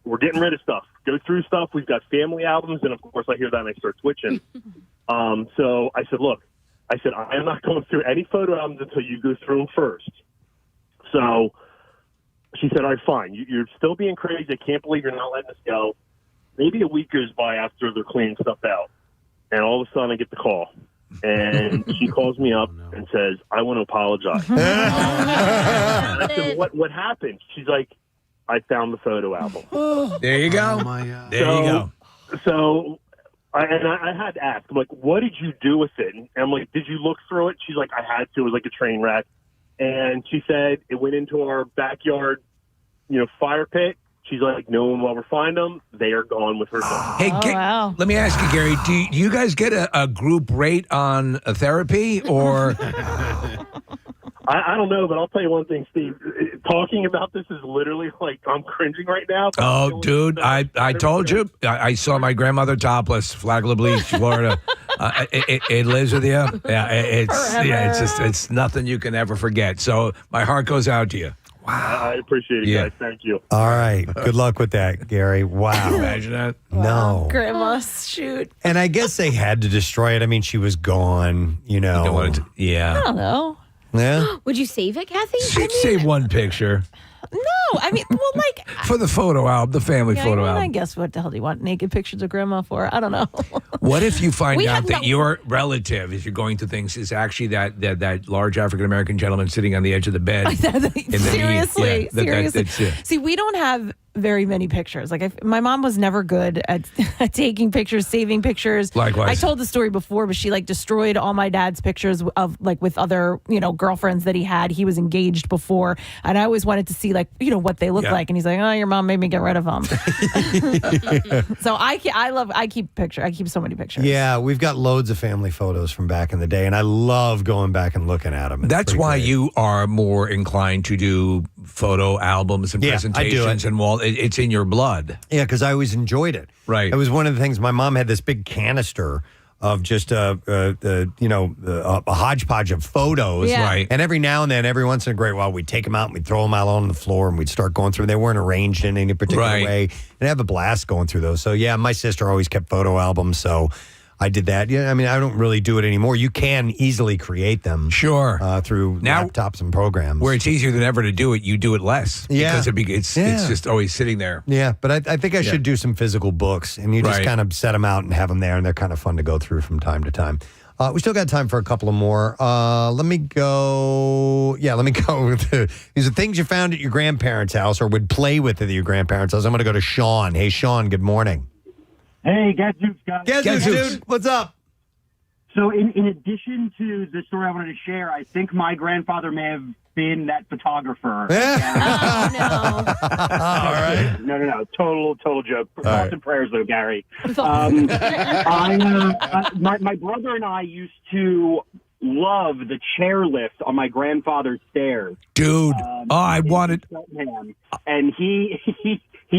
Speaker 3: we're getting rid of stuff. Go through stuff. We've got family albums. And, of course, I hear that and I start twitching. So I said, look, I am not going through any photo albums until you go through them first. So she said, all right, fine. You're still being crazy. I can't believe you're not letting us go. Maybe a week goes by after they're cleaning stuff out. And all of a sudden I get the call. And she calls me up and says, I want to apologize. And I said, what happened? She's like, I found the photo album.
Speaker 1: There you go.
Speaker 3: Oh my God.
Speaker 1: There you go.
Speaker 3: So I had to ask, I'm like, what did you do with it? And I'm like, did you look through it? She's like, I had to. It was like a train wreck. and she said it went into our backyard, fire pit. She's like, no one will ever find them. They are gone with her dog.
Speaker 1: Hey, let me ask you, Gary, do you guys get a group rate on therapy or?
Speaker 3: I don't know, but I'll tell you one thing, Steve. Talking about this is literally like I'm cringing right now.
Speaker 1: Oh, dude, I told you. I saw my grandmother topless, Flagler Beach, Florida. It lives with you. Yeah, it's nothing you can ever forget. So my heart goes out to you.
Speaker 3: Wow. I appreciate it, guys. Thank you.
Speaker 2: All right. Good luck with that, Gary. Wow.
Speaker 1: Imagine that.
Speaker 2: No.
Speaker 18: Grandma, shoot.
Speaker 2: And I guess they had to destroy it. I mean, she was gone,
Speaker 1: Yeah.
Speaker 18: I don't know.
Speaker 2: Yeah.
Speaker 20: Would you save it, Kathy?
Speaker 1: She'd save one picture.
Speaker 18: No, I mean, well, like
Speaker 1: for the photo album, the family photo
Speaker 18: I
Speaker 1: album.
Speaker 18: guess what the hell do you want naked pictures of grandma for? I don't know.
Speaker 1: What if you find
Speaker 18: We
Speaker 1: out
Speaker 18: have
Speaker 1: that
Speaker 18: no-
Speaker 1: your relative, if you're going to things, is actually that large African American gentleman sitting on the edge of the bed?
Speaker 18: Seriously, seriously.
Speaker 1: Yeah.
Speaker 18: See, we don't have very many pictures. Like, my mom was never good at taking pictures, saving pictures.
Speaker 1: Likewise.
Speaker 18: I told the story before, but she destroyed all my dad's pictures of with other girlfriends that he had. He was engaged before, and I always wanted to see what they look like. And he's like, "Oh, your mom made me get rid of them." So I keep picture. I keep so many pictures.
Speaker 2: Yeah, we've got loads of family photos from back in the day, and I love going back and looking at them.
Speaker 1: That's why you are more inclined to do photo albums and
Speaker 2: Yeah, I do
Speaker 1: presentations
Speaker 2: it.
Speaker 1: and wall. It's in your blood.
Speaker 2: Yeah, because I always enjoyed it.
Speaker 1: Right.
Speaker 2: It was one of the things. My mom had this big canister of just a hodgepodge of photos.
Speaker 18: Yeah.
Speaker 1: Right.
Speaker 2: And every now and then, every once in a great while, we'd take them out and we'd throw them out on the floor and we'd start going through. They weren't arranged in any particular
Speaker 1: Right.
Speaker 2: way. And have a blast going through those. So yeah, my sister always kept photo albums. So I did that. Yeah, I mean, I don't really do it anymore. You can easily create them.
Speaker 1: Sure.
Speaker 2: Through
Speaker 1: Now-
Speaker 2: laptops and programs.
Speaker 1: Where it's easier than ever to do it, you do it less.
Speaker 2: Yeah.
Speaker 1: Because it's just always sitting there.
Speaker 2: Yeah, but I think I should do some physical books, and you just
Speaker 1: Right.
Speaker 2: kind of set them out and have them there, and they're kind of fun to go through from time to time. We still got time for a couple of more. Let me go. Yeah, let me go with these are things you found at your grandparents' house or would play with at your grandparents' house. I'm going to go to Sean. Hey, Sean, good morning.
Speaker 10: Hey, Gadzooks, guys.
Speaker 2: Gadzooks, dude. What's up?
Speaker 10: So in addition to the story I wanted to share, I think my grandfather may have been that photographer.
Speaker 20: Oh,
Speaker 2: All right.
Speaker 10: No. Total joke. Thoughts
Speaker 2: right.
Speaker 10: and prayers, though, Gary. My brother and I used to love the chairlift on my grandfather's stairs.
Speaker 1: Dude, I wanted.
Speaker 10: And he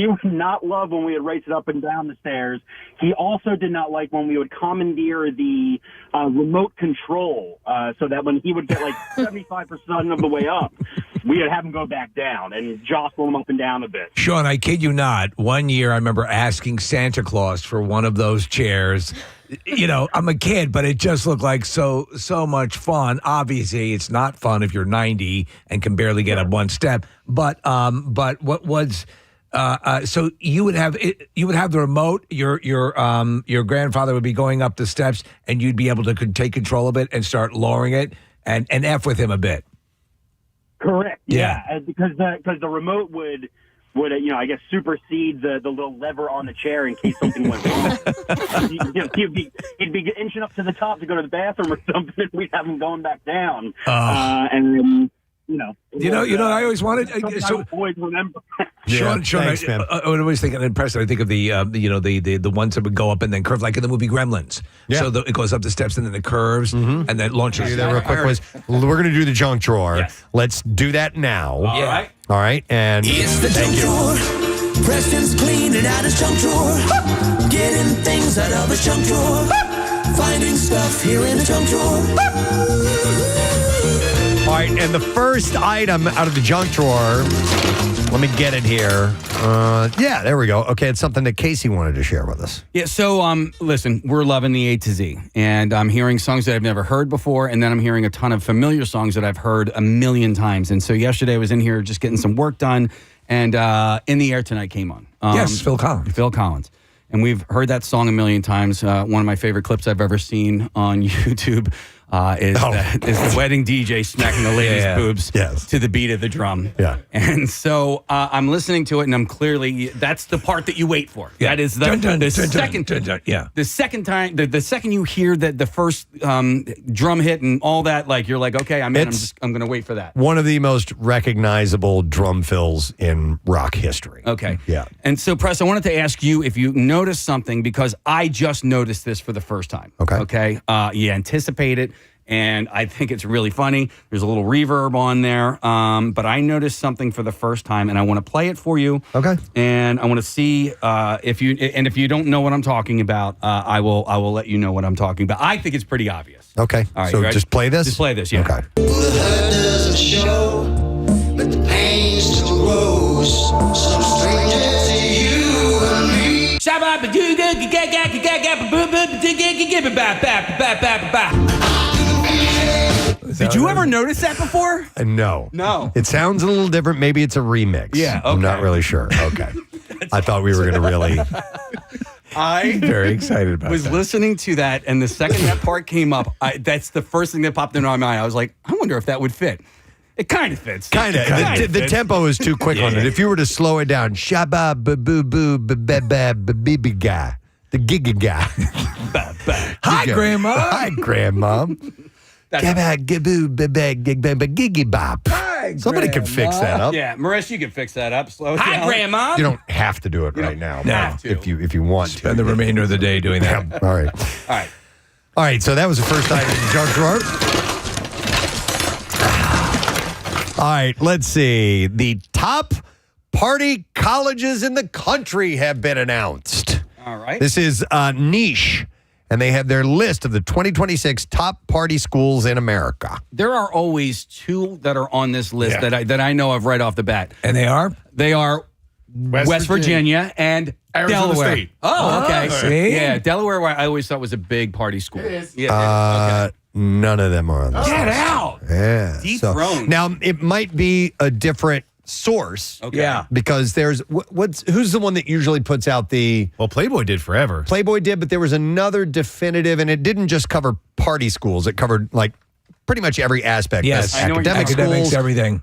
Speaker 10: would not love when we would race it up and down the stairs. He also did not like when we would commandeer the remote control so that when he would get 75% of the way up, we would have him go back down and jostle him up and down a bit.
Speaker 1: Sean, I kid you not. One year I remember asking Santa Claus for one of those chairs. I'm a kid, but it just looked like so much fun. Obviously, it's not fun if you're 90 and can barely get up one step. But what was so you would have the remote. Your grandfather would be going up the steps, and you'd be able to take control of it and start lowering it and F with him a bit.
Speaker 10: Correct.
Speaker 1: Yeah.
Speaker 10: Because the remote would I guess supersede the little lever on the chair in case something went wrong. He'd be inching up to the top to go to the bathroom or something, and we'd have him going back down. And then
Speaker 1: I always wanted.
Speaker 10: I always remember.
Speaker 1: Sean,
Speaker 2: thanks, man.
Speaker 1: I always think in Preston. I think of the ones that would go up and then curve, like in the movie Gremlins.
Speaker 2: Yeah.
Speaker 1: So it goes up the steps and then it curves and then launches.
Speaker 2: Do that real quick. We're going to do the junk drawer.
Speaker 1: Yes.
Speaker 2: Let's do that now.
Speaker 1: Yeah.
Speaker 2: All right. And
Speaker 15: It's the
Speaker 2: thank
Speaker 15: junk
Speaker 2: you.
Speaker 15: drawer. Preston's cleaning out his junk drawer. Getting things out of his junk drawer. Finding stuff here in the junk drawer.
Speaker 2: All right, and the first item out of the junk drawer, let me get it here. Yeah, there we go. Okay, it's something that Casey wanted to share with us.
Speaker 5: Yeah, so listen, we're loving the A to Z, and I'm hearing songs that I've never heard before, and then I'm hearing a ton of familiar songs that I've heard a million times. And so yesterday I was in here just getting some work done, and In the Air Tonight came on.
Speaker 1: Yes, Phil Collins.
Speaker 5: Phil Collins. And we've heard that song a million times. One of my favorite clips I've ever seen on YouTube. is the wedding DJ smacking the lady's boobs to the beat of the drum.
Speaker 2: Yeah.
Speaker 5: And so I'm listening to it, and I'm clearly, that's the part that you wait for.
Speaker 1: Yeah.
Speaker 5: That is the second time, the second you hear that the first drum hit and all that, like you're like, okay, I'm going to wait for that.
Speaker 2: One of the most recognizable drum fills in rock history.
Speaker 5: Okay.
Speaker 2: Yeah.
Speaker 5: And so, Press, I wanted to ask you if you noticed something, because I just noticed this for the first time. Okay. You anticipate it, and I think it's really funny. There's a little reverb on there, but I noticed something for the first time, and I want to play it for you.
Speaker 2: Okay.
Speaker 5: And I want to see if you don't know what I'm talking about, I will let you know what I'm talking about. I think it's pretty obvious.
Speaker 2: Okay.
Speaker 5: All right,
Speaker 2: so
Speaker 5: ready?
Speaker 2: just play this?
Speaker 5: Just play this, yeah.
Speaker 2: Okay.
Speaker 15: The hurt doesn't show, but the pain still grows. Some strangers to you and me.
Speaker 5: Did you ever notice that before?
Speaker 2: No.
Speaker 5: No.
Speaker 2: It sounds a little different. Maybe it's a remix.
Speaker 5: Yeah,
Speaker 2: I'm not
Speaker 5: okay.
Speaker 2: really sure. Okay. I thought we were going to really...
Speaker 5: I
Speaker 1: very excited about
Speaker 5: was
Speaker 1: that.
Speaker 5: listening to that, and the second that part came up, that's the first thing that popped into my mind. I was like, I wonder if that would fit. It kind of fits.
Speaker 2: Kind of. The tempo is too quick on it. If you were to slow it down, shabba ba boo boo ba ba ba ba bibi guy, the giga guy.
Speaker 1: Hi, Grandma.
Speaker 2: Hi, Grandma. Giggy bop. Somebody could fix that up.
Speaker 5: Yeah, Marissa, you can fix that up. Slow it down. Grandma.
Speaker 2: You don't have to do it right now.
Speaker 5: have to.
Speaker 2: If you want to.
Speaker 1: Spend the remainder of the day doing that.
Speaker 2: Yeah, all right.
Speaker 5: All right.
Speaker 2: All right, so that was the first item in the junk drawer. All right, let's see. The top party colleges in the country have been announced.
Speaker 5: All right.
Speaker 2: This is Niche, and they have their list of the 2026 top party schools in America.
Speaker 5: There are always two that are on this list that I know of right off the bat.
Speaker 1: And they are?
Speaker 5: They are West Virginia and
Speaker 6: Arizona
Speaker 5: Delaware.
Speaker 6: State.
Speaker 5: Oh, okay.
Speaker 1: See?
Speaker 5: Yeah, Delaware, I always thought was a big party school. It is.
Speaker 2: Yeah. Okay. None of them are on this
Speaker 5: Get
Speaker 2: list.
Speaker 5: out.
Speaker 2: Yeah.
Speaker 5: Dethroned.
Speaker 2: Now, it might be a different source.
Speaker 5: Okay.
Speaker 1: Yeah.
Speaker 2: Because there's who's the one that usually puts out the
Speaker 6: Well, Playboy did forever.
Speaker 2: Playboy did, but there was another definitive, and it didn't just cover party schools. It covered like pretty much every aspect.
Speaker 1: Yes.
Speaker 5: I know what you're
Speaker 2: academic
Speaker 5: talking
Speaker 2: schools,
Speaker 1: everything.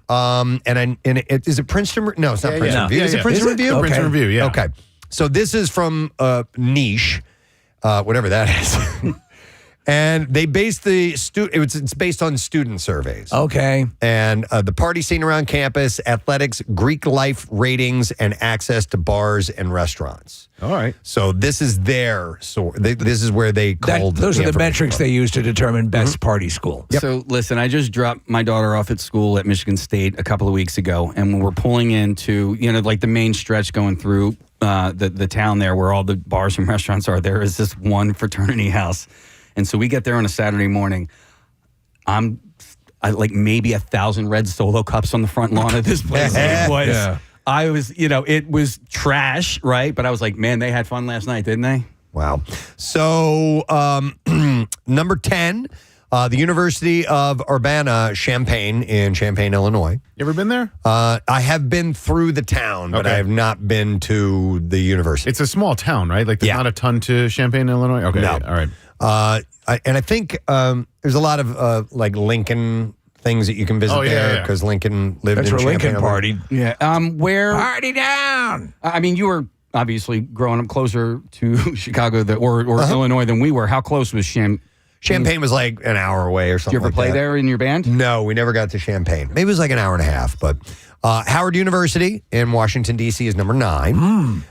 Speaker 2: Is it Princeton? No, it's not Princeton Review. Is it Princeton
Speaker 6: Is it?
Speaker 2: Review?
Speaker 6: Okay. Princeton Review, yeah.
Speaker 2: Okay. So this is from Niche, whatever that is. And they based it's based on student surveys.
Speaker 1: Okay.
Speaker 2: And the party scene around campus, athletics, Greek life ratings, and access to bars and restaurants.
Speaker 6: All right.
Speaker 2: So this is this is where they called.
Speaker 1: Those are the
Speaker 2: information
Speaker 1: metrics
Speaker 2: from.
Speaker 1: they use to determine best party school.
Speaker 5: So listen, I just dropped my daughter off at school at Michigan State a couple of weeks ago, and when we're pulling into, like the main stretch going through the town there where all the bars and restaurants are, there is this one fraternity house. And so we get there on a Saturday morning. I like maybe 1,000 red Solo cups on the front lawn of this place. It was trash, right? But I was like, man, they had fun last night, didn't they?
Speaker 2: Wow. So number 10, the University of Urbana-Champaign in Champaign, Illinois.
Speaker 6: You ever been there?
Speaker 2: I have been through the town, but I have not been to the university.
Speaker 6: It's a small town, right? Like there's not a ton to Champaign, Illinois? Okay.
Speaker 2: No.
Speaker 6: All right.
Speaker 2: I think there's a lot of like Lincoln things that you can visit there because Lincoln lived
Speaker 1: That's
Speaker 2: in
Speaker 1: where
Speaker 2: Champaign.
Speaker 1: Lincoln partied.
Speaker 5: Yeah. Where?
Speaker 1: Party down.
Speaker 5: I mean, you were obviously growing up closer to Chicago or Illinois than we were. How close was
Speaker 2: Champaign was like an hour away or something.
Speaker 5: Did you ever play there in your band?
Speaker 2: No, we never got to Champaign. Maybe it was like an hour and a half. But Howard University in Washington, D.C. is number 9.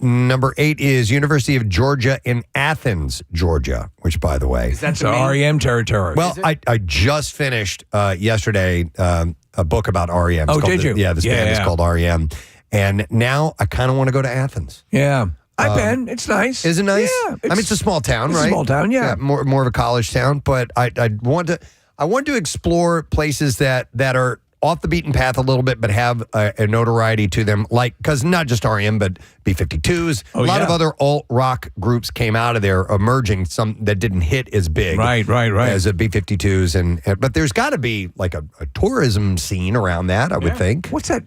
Speaker 2: Number 8 is University of Georgia in Athens, Georgia, which, by the way,
Speaker 1: is that the REM territory?
Speaker 2: Well, I just finished yesterday a book about REM.
Speaker 1: Oh, did you?
Speaker 2: This band is called REM. And now I kind of want to go to Athens.
Speaker 1: Yeah. I've been. It's nice.
Speaker 2: Is it nice?
Speaker 1: Yeah.
Speaker 2: I mean, it's a small town, right?
Speaker 1: It's a small town, yeah.
Speaker 2: More of a college town. But I want to explore places that are off the beaten path a little bit, but have a notoriety to them, like, because not just REM, but B-52s. A lot of other alt-rock groups came out of there, emerging, some that didn't hit as big
Speaker 1: right.
Speaker 2: as a B-52s. But there's got to be like a tourism scene around that, I would think.
Speaker 1: What's that?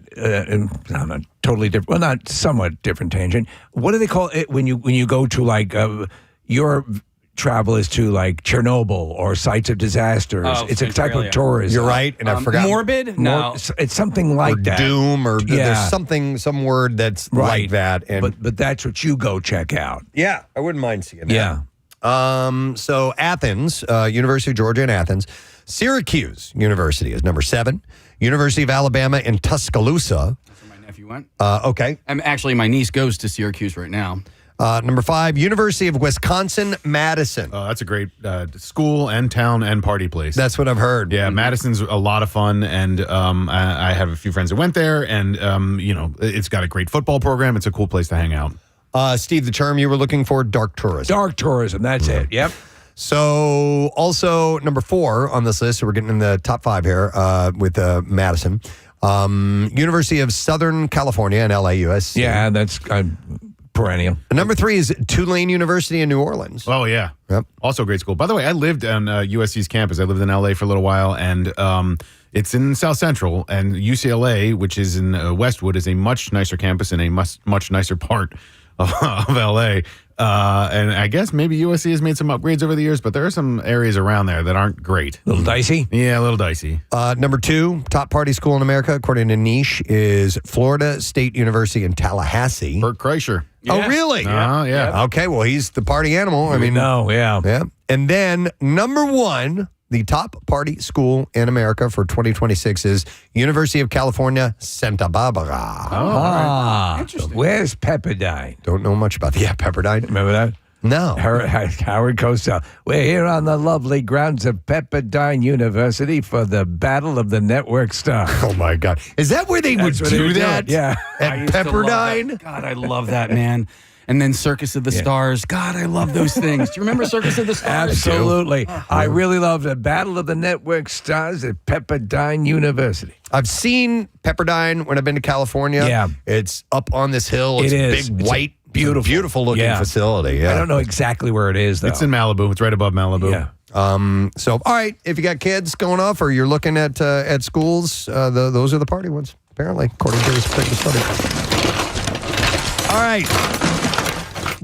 Speaker 1: Not totally different. Well, not somewhat different tangent. What do they call it when you go to like travel is to like Chernobyl or sites of disasters.
Speaker 5: Oh,
Speaker 1: it's a type of
Speaker 5: Centralia.
Speaker 1: tourism.
Speaker 2: You're right, and I forgot.
Speaker 5: Morbid? No.
Speaker 1: It's something like
Speaker 2: or
Speaker 1: that.
Speaker 2: doom, or
Speaker 1: Yeah.
Speaker 2: there's some word that's
Speaker 1: Right.
Speaker 2: like that. And
Speaker 1: But that's what you go check out.
Speaker 2: yeah, I wouldn't mind seeing that.
Speaker 1: Yeah.
Speaker 2: So Athens, University of Georgia in Athens. Syracuse University is number 7. University of Alabama in Tuscaloosa.
Speaker 5: That's where my nephew went.
Speaker 2: Okay.
Speaker 5: Actually, my niece goes to Syracuse right now.
Speaker 2: Number 5, University of Wisconsin-Madison.
Speaker 6: Oh, that's a great school and town and party place.
Speaker 2: That's what I've heard.
Speaker 6: Yeah, Madison's a lot of fun, and I have a few friends that went there, and it's got a great football program. It's a cool place to hang out.
Speaker 2: Steve, the term you were looking for, dark tourism.
Speaker 1: Dark tourism, that's it. Yep.
Speaker 2: So also number 4 on this list, so we're getting in the top 5 here with Madison. University of Southern California in LAUSC.
Speaker 1: Yeah, that's perennial.
Speaker 2: Number 3 is Tulane University in New Orleans.
Speaker 6: Oh, yeah.
Speaker 2: Yep.
Speaker 6: Also a great school. By the way, I lived on USC's campus. I lived in LA for a little while, and it's in South Central, and UCLA, which is in Westwood, is a much nicer campus in a much nicer part of LA. And I guess maybe USC has made some upgrades over the years, but there are some areas around there that aren't great.
Speaker 1: A little dicey?
Speaker 6: Yeah, a little dicey.
Speaker 2: Number 2, top party school in America, according to Niche, is Florida State University in Tallahassee.
Speaker 6: Bert Kreischer.
Speaker 2: Oh, really?
Speaker 6: Yeah.
Speaker 2: Okay, well, he's the party animal. I mean, yeah. And then number 1, the top party school in America for 2026 is University of California, Santa Barbara.
Speaker 1: Interesting. Where's Pepperdine?
Speaker 2: Don't know much about Pepperdine.
Speaker 1: Remember that?
Speaker 2: No.
Speaker 1: Howard Cosell. We're here on the lovely grounds of Pepperdine University for the Battle of the Network Stars.
Speaker 2: Oh, my God. Is that where they would do that?
Speaker 1: Yeah.
Speaker 2: At Pepperdine?
Speaker 5: God, I love that, man. And then Circus of the Stars. God, I love those things. Do you remember Circus of the Stars?
Speaker 1: Absolutely. I really love the Battle of the Network Stars at Pepperdine University.
Speaker 2: I've seen Pepperdine when I've been to California.
Speaker 1: Yeah.
Speaker 2: It's up on this hill. It's
Speaker 1: It is.
Speaker 2: big,
Speaker 1: It's
Speaker 2: white,
Speaker 1: beautiful
Speaker 2: looking facility. Yeah.
Speaker 1: I don't know exactly where it is, though.
Speaker 6: It's in Malibu. It's right above Malibu.
Speaker 1: Yeah.
Speaker 2: So, all right, if you got kids going off or you're looking at schools, those are the party ones, apparently, according to this particular study. All right.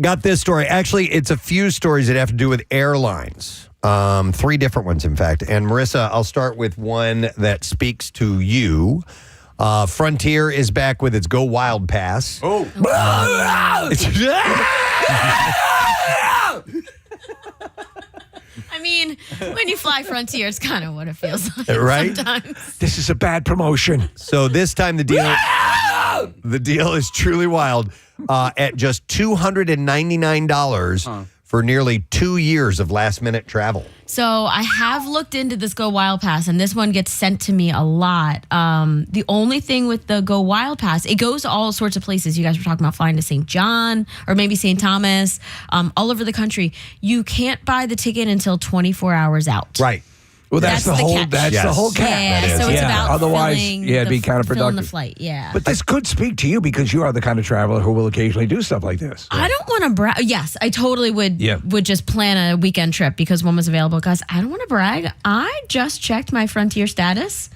Speaker 2: Got this story. Actually, it's a few stories that have to do with airlines. 3 different ones, in fact. And Marissa, I'll start with one that speaks to you. Frontier is back with its Go Wild Pass.
Speaker 5: Oh.
Speaker 8: I mean, when you fly Frontier, it's kind of what it feels like
Speaker 2: Right?
Speaker 8: sometimes.
Speaker 1: This is a bad promotion.
Speaker 2: So this time the deal is truly wild at just $299 for nearly 2 years of last-minute travel.
Speaker 8: So I have looked into this Go Wild Pass, and this one gets sent to me a lot. The only thing with the Go Wild Pass, it goes to all sorts of places. You guys were talking about flying to St. John or maybe St. Thomas, all over the country. You can't buy the ticket until 24 hours out.
Speaker 2: Right.
Speaker 1: Well, that's the whole
Speaker 8: catch.
Speaker 1: that's the whole catch.
Speaker 8: Yeah, so it's about
Speaker 1: Otherwise,
Speaker 8: filling
Speaker 1: it'd be
Speaker 8: filling
Speaker 1: counterproductive.
Speaker 8: the flight. Yeah.
Speaker 1: But this could speak to you because you are the kind of traveler who will occasionally do stuff like this.
Speaker 8: I don't want to brag. Yes, I totally would just plan a weekend trip because one was available. Guys, I don't want to brag. I just checked my Frontier status.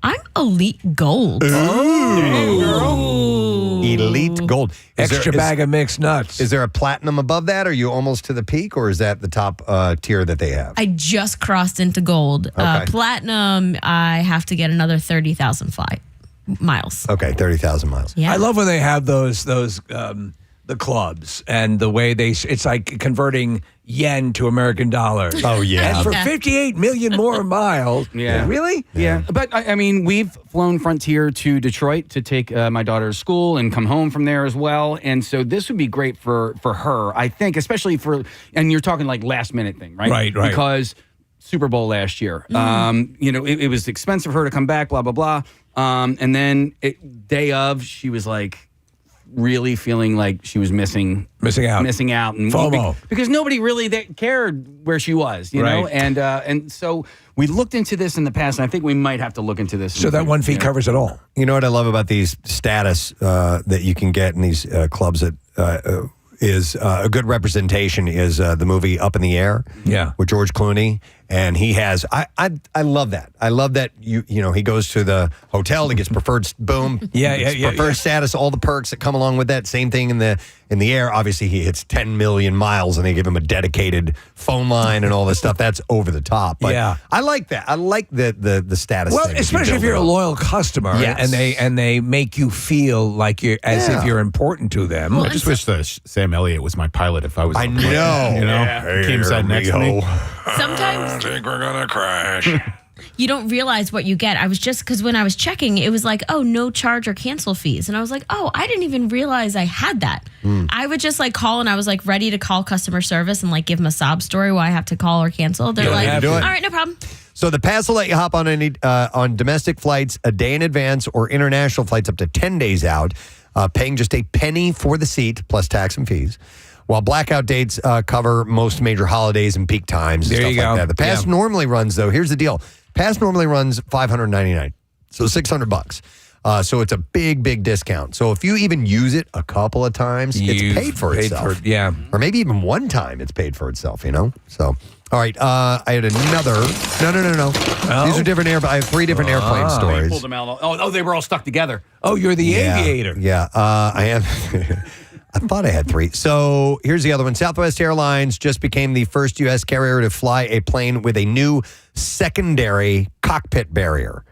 Speaker 8: I'm elite gold.
Speaker 2: Ooh. Elite gold.
Speaker 1: Extra bag of mixed nuts.
Speaker 2: Is there a platinum above that? Are you almost to the peak, or is that the top tier that they have?
Speaker 8: I just crossed into gold.
Speaker 2: Okay.
Speaker 8: Platinum, I have to get another 30,000 miles.
Speaker 2: Okay, 30,000 miles.
Speaker 8: Yeah.
Speaker 1: I love when they have those the clubs and the way it's like converting yen to American dollars.
Speaker 2: Oh, yeah.
Speaker 1: And for 58 million more miles.
Speaker 5: Yeah.
Speaker 1: Really?
Speaker 5: Yeah. But I mean, we've flown Frontier to Detroit to take my daughter to school and come home from there as well. And so this would be great for her, I think, especially and you're talking like last minute thing, right?
Speaker 1: Right.
Speaker 5: Because Super Bowl last year, it was expensive for her to come back, blah, blah, blah. And then day of, she was like, really feeling like she was missing out, and
Speaker 1: FOMO,
Speaker 5: because nobody really cared where she was, you know. And so we looked into this in the past, and I think we might have to look into this.
Speaker 1: So that one fee covers it all.
Speaker 2: You know what I love about these status that you can get in these clubs that is a good representation is the movie Up in the Air, with George Clooney. And he has, I love that. I love that he goes to the hotel, he gets preferred, boom. Preferred status, all the perks that come along with that. Same thing in the air. Obviously, he hits 10 million miles and they give him a dedicated phone line and all this stuff. That's over the top. But I like that. I like the status
Speaker 1: Well,
Speaker 2: thing.
Speaker 1: especially if you're a loyal customer and they make you feel like you're if you're important to them.
Speaker 6: I just wish Sam Elliott was my pilot if I was.
Speaker 2: I know.
Speaker 6: He came sat next to me.
Speaker 8: Sometimes
Speaker 1: I think we're gonna crash.
Speaker 8: you don't realize what you get. I was just, because when I was checking, it was like, oh, no charge or cancel fees. And I was like, oh, I didn't even realize I had that. I would just like call, and I was like ready to call customer service and like give them a sob story why I have to call or cancel. They're like, all right, no problem.
Speaker 2: So the pass will let you hop on any on domestic flights a day in advance or international flights up to 10 days out, paying just a penny for the seat plus tax and fees. While blackout dates cover most major holidays and peak times and stuff like that. The pass normally runs, though, here's the deal. Pass normally runs $599, so $600. So it's a big, big discount. So if you even use it a couple of times, it's paid for itself. Or maybe even one time it's paid for itself, you know? So, all right, I had another. No. These are different I have three different airplane stories.
Speaker 5: They pulled them out. Oh, they were all stuck together.
Speaker 1: Oh, you're the aviator.
Speaker 2: Yeah, I have. I thought I had three. So here's the other one. Southwest Airlines just became the first U.S. carrier to fly a plane with a new secondary cockpit barrier,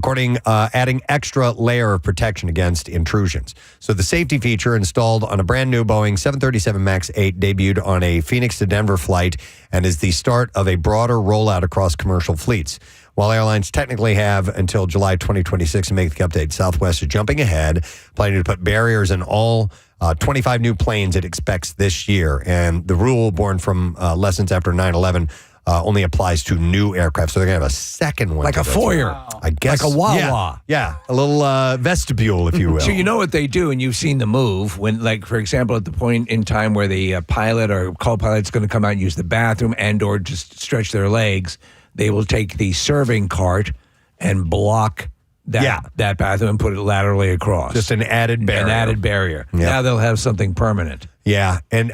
Speaker 2: adding extra layer of protection against intrusions. So the safety feature installed on a brand new Boeing 737 MAX 8 debuted on a Phoenix to Denver flight and is the start of a broader rollout across commercial fleets. While airlines technically have until July 2026 to make the update, Southwest is jumping ahead, planning to put barriers in all 25 new planes it expects this year. And the rule born from lessons after 9/11 only applies to new aircraft. So they're going to have a second one.
Speaker 1: Like a foyer.
Speaker 2: I guess.
Speaker 1: Like a Wawa.
Speaker 2: Yeah. A little vestibule, if you will.
Speaker 1: So you know what they do, and you've seen the move, when, like, for example, at the point in time where the pilot or co-pilot's going to come out and use the bathroom and or just stretch their legs, they will take the serving cart and block that bathroom and put it laterally across.
Speaker 2: Just an added barrier.
Speaker 1: Yeah. Now they'll have something permanent.
Speaker 2: Yeah, and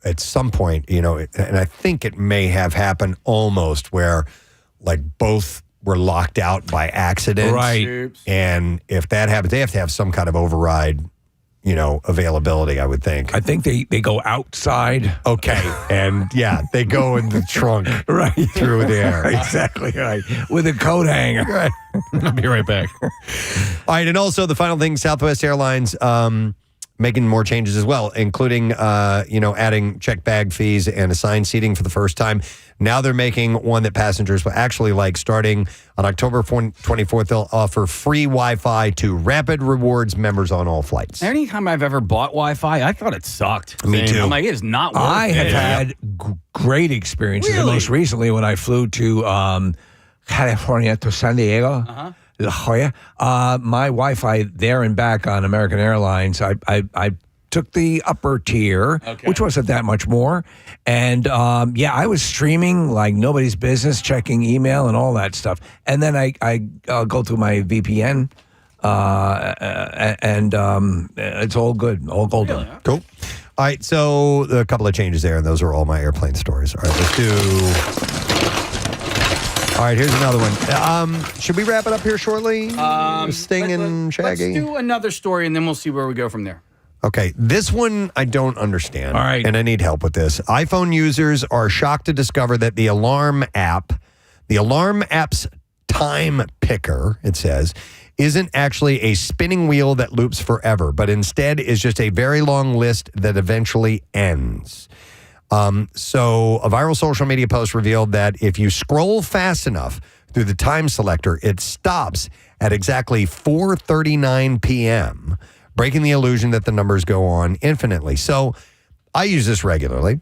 Speaker 2: at some point, and I think it may have happened almost where, like, both were locked out by accident.
Speaker 1: Right.
Speaker 5: Oops.
Speaker 2: And if that happens, they have to have some kind of override, availability, I would think.
Speaker 1: I think they go outside.
Speaker 2: Okay. And, they go in the trunk
Speaker 1: right
Speaker 2: through there.
Speaker 1: Exactly right. With a coat hanger.
Speaker 2: Right.
Speaker 6: I'll be right back.
Speaker 2: All right, and also the final thing, Southwest Airlines making more changes as well, including, adding checked bag fees and assigned seating for the first time. Now they're making one that passengers will actually like. Starting on October 24th, they'll offer free Wi-Fi to Rapid Rewards members on all flights.
Speaker 5: Anytime I've ever bought Wi-Fi, I thought it sucked.
Speaker 2: Me too.
Speaker 5: I'm like, it is not worth it.
Speaker 1: I have had great experiences.
Speaker 5: Really?
Speaker 1: Most recently when I flew to California to San Diego. La Jolla. My Wi-Fi there and back on American Airlines, I took the upper tier, which wasn't that much more. And, I was streaming like nobody's business, checking email and all that stuff. And then I go through my VPN, and it's all good, all golden.
Speaker 5: Really?
Speaker 2: Cool. All right, so a couple of changes there, and those are all my airplane stories. All right, let's do... All right, here's another one. Should we wrap it up here shortly? Sting and Shaggy?
Speaker 5: Let's do another story, and then we'll see where we go from there.
Speaker 2: Okay, this one I don't understand.
Speaker 1: All right.
Speaker 2: And I need help with this. iPhone users are shocked to discover that the Alarm app's time picker, it says, isn't actually a spinning wheel that loops forever, but instead is just a very long list that eventually ends. So a viral social media post revealed that if you scroll fast enough through the time selector, it stops at exactly 4:39 p.m., breaking the illusion that the numbers go on infinitely. So I use this regularly.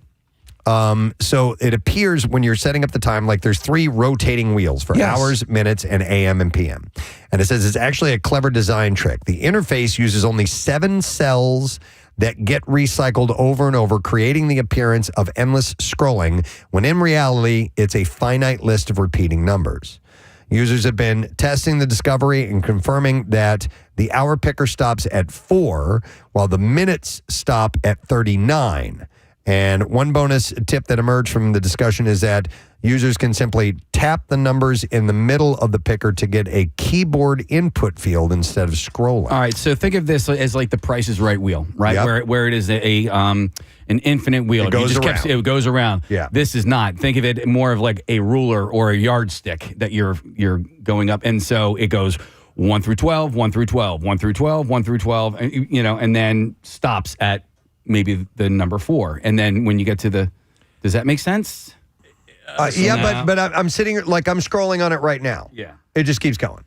Speaker 2: So it appears when you're setting up the time, like there's three rotating wheels for hours, minutes, and AM and PM. And it says it's actually a clever design trick. The interface uses only 7 cells that get recycled over and over, creating the appearance of endless scrolling, when in reality, it's a finite list of repeating numbers. Users have been testing the discovery and confirming that the hour picker stops at 4, while the minutes stop at 39. And one bonus tip that emerged from the discussion is that users can simply tap the numbers in the middle of the picker to get a keyboard input field instead of scrolling.
Speaker 5: All right, so think of this as like the Price is Right wheel, right?
Speaker 2: Yep.
Speaker 5: Where it is an infinite wheel.
Speaker 2: It goes around.
Speaker 5: It goes around.
Speaker 2: Yeah.
Speaker 5: This is not. Think of it more of like a ruler or a yardstick that you're going up, and so it goes 1 through 12, 1 through 12, 1 through 12, 1 through 12, and then stops at maybe the number 4, and then when you get to the, does that make sense?
Speaker 2: But I'm sitting like I'm scrolling on it right now.
Speaker 5: Yeah.
Speaker 2: It just keeps going.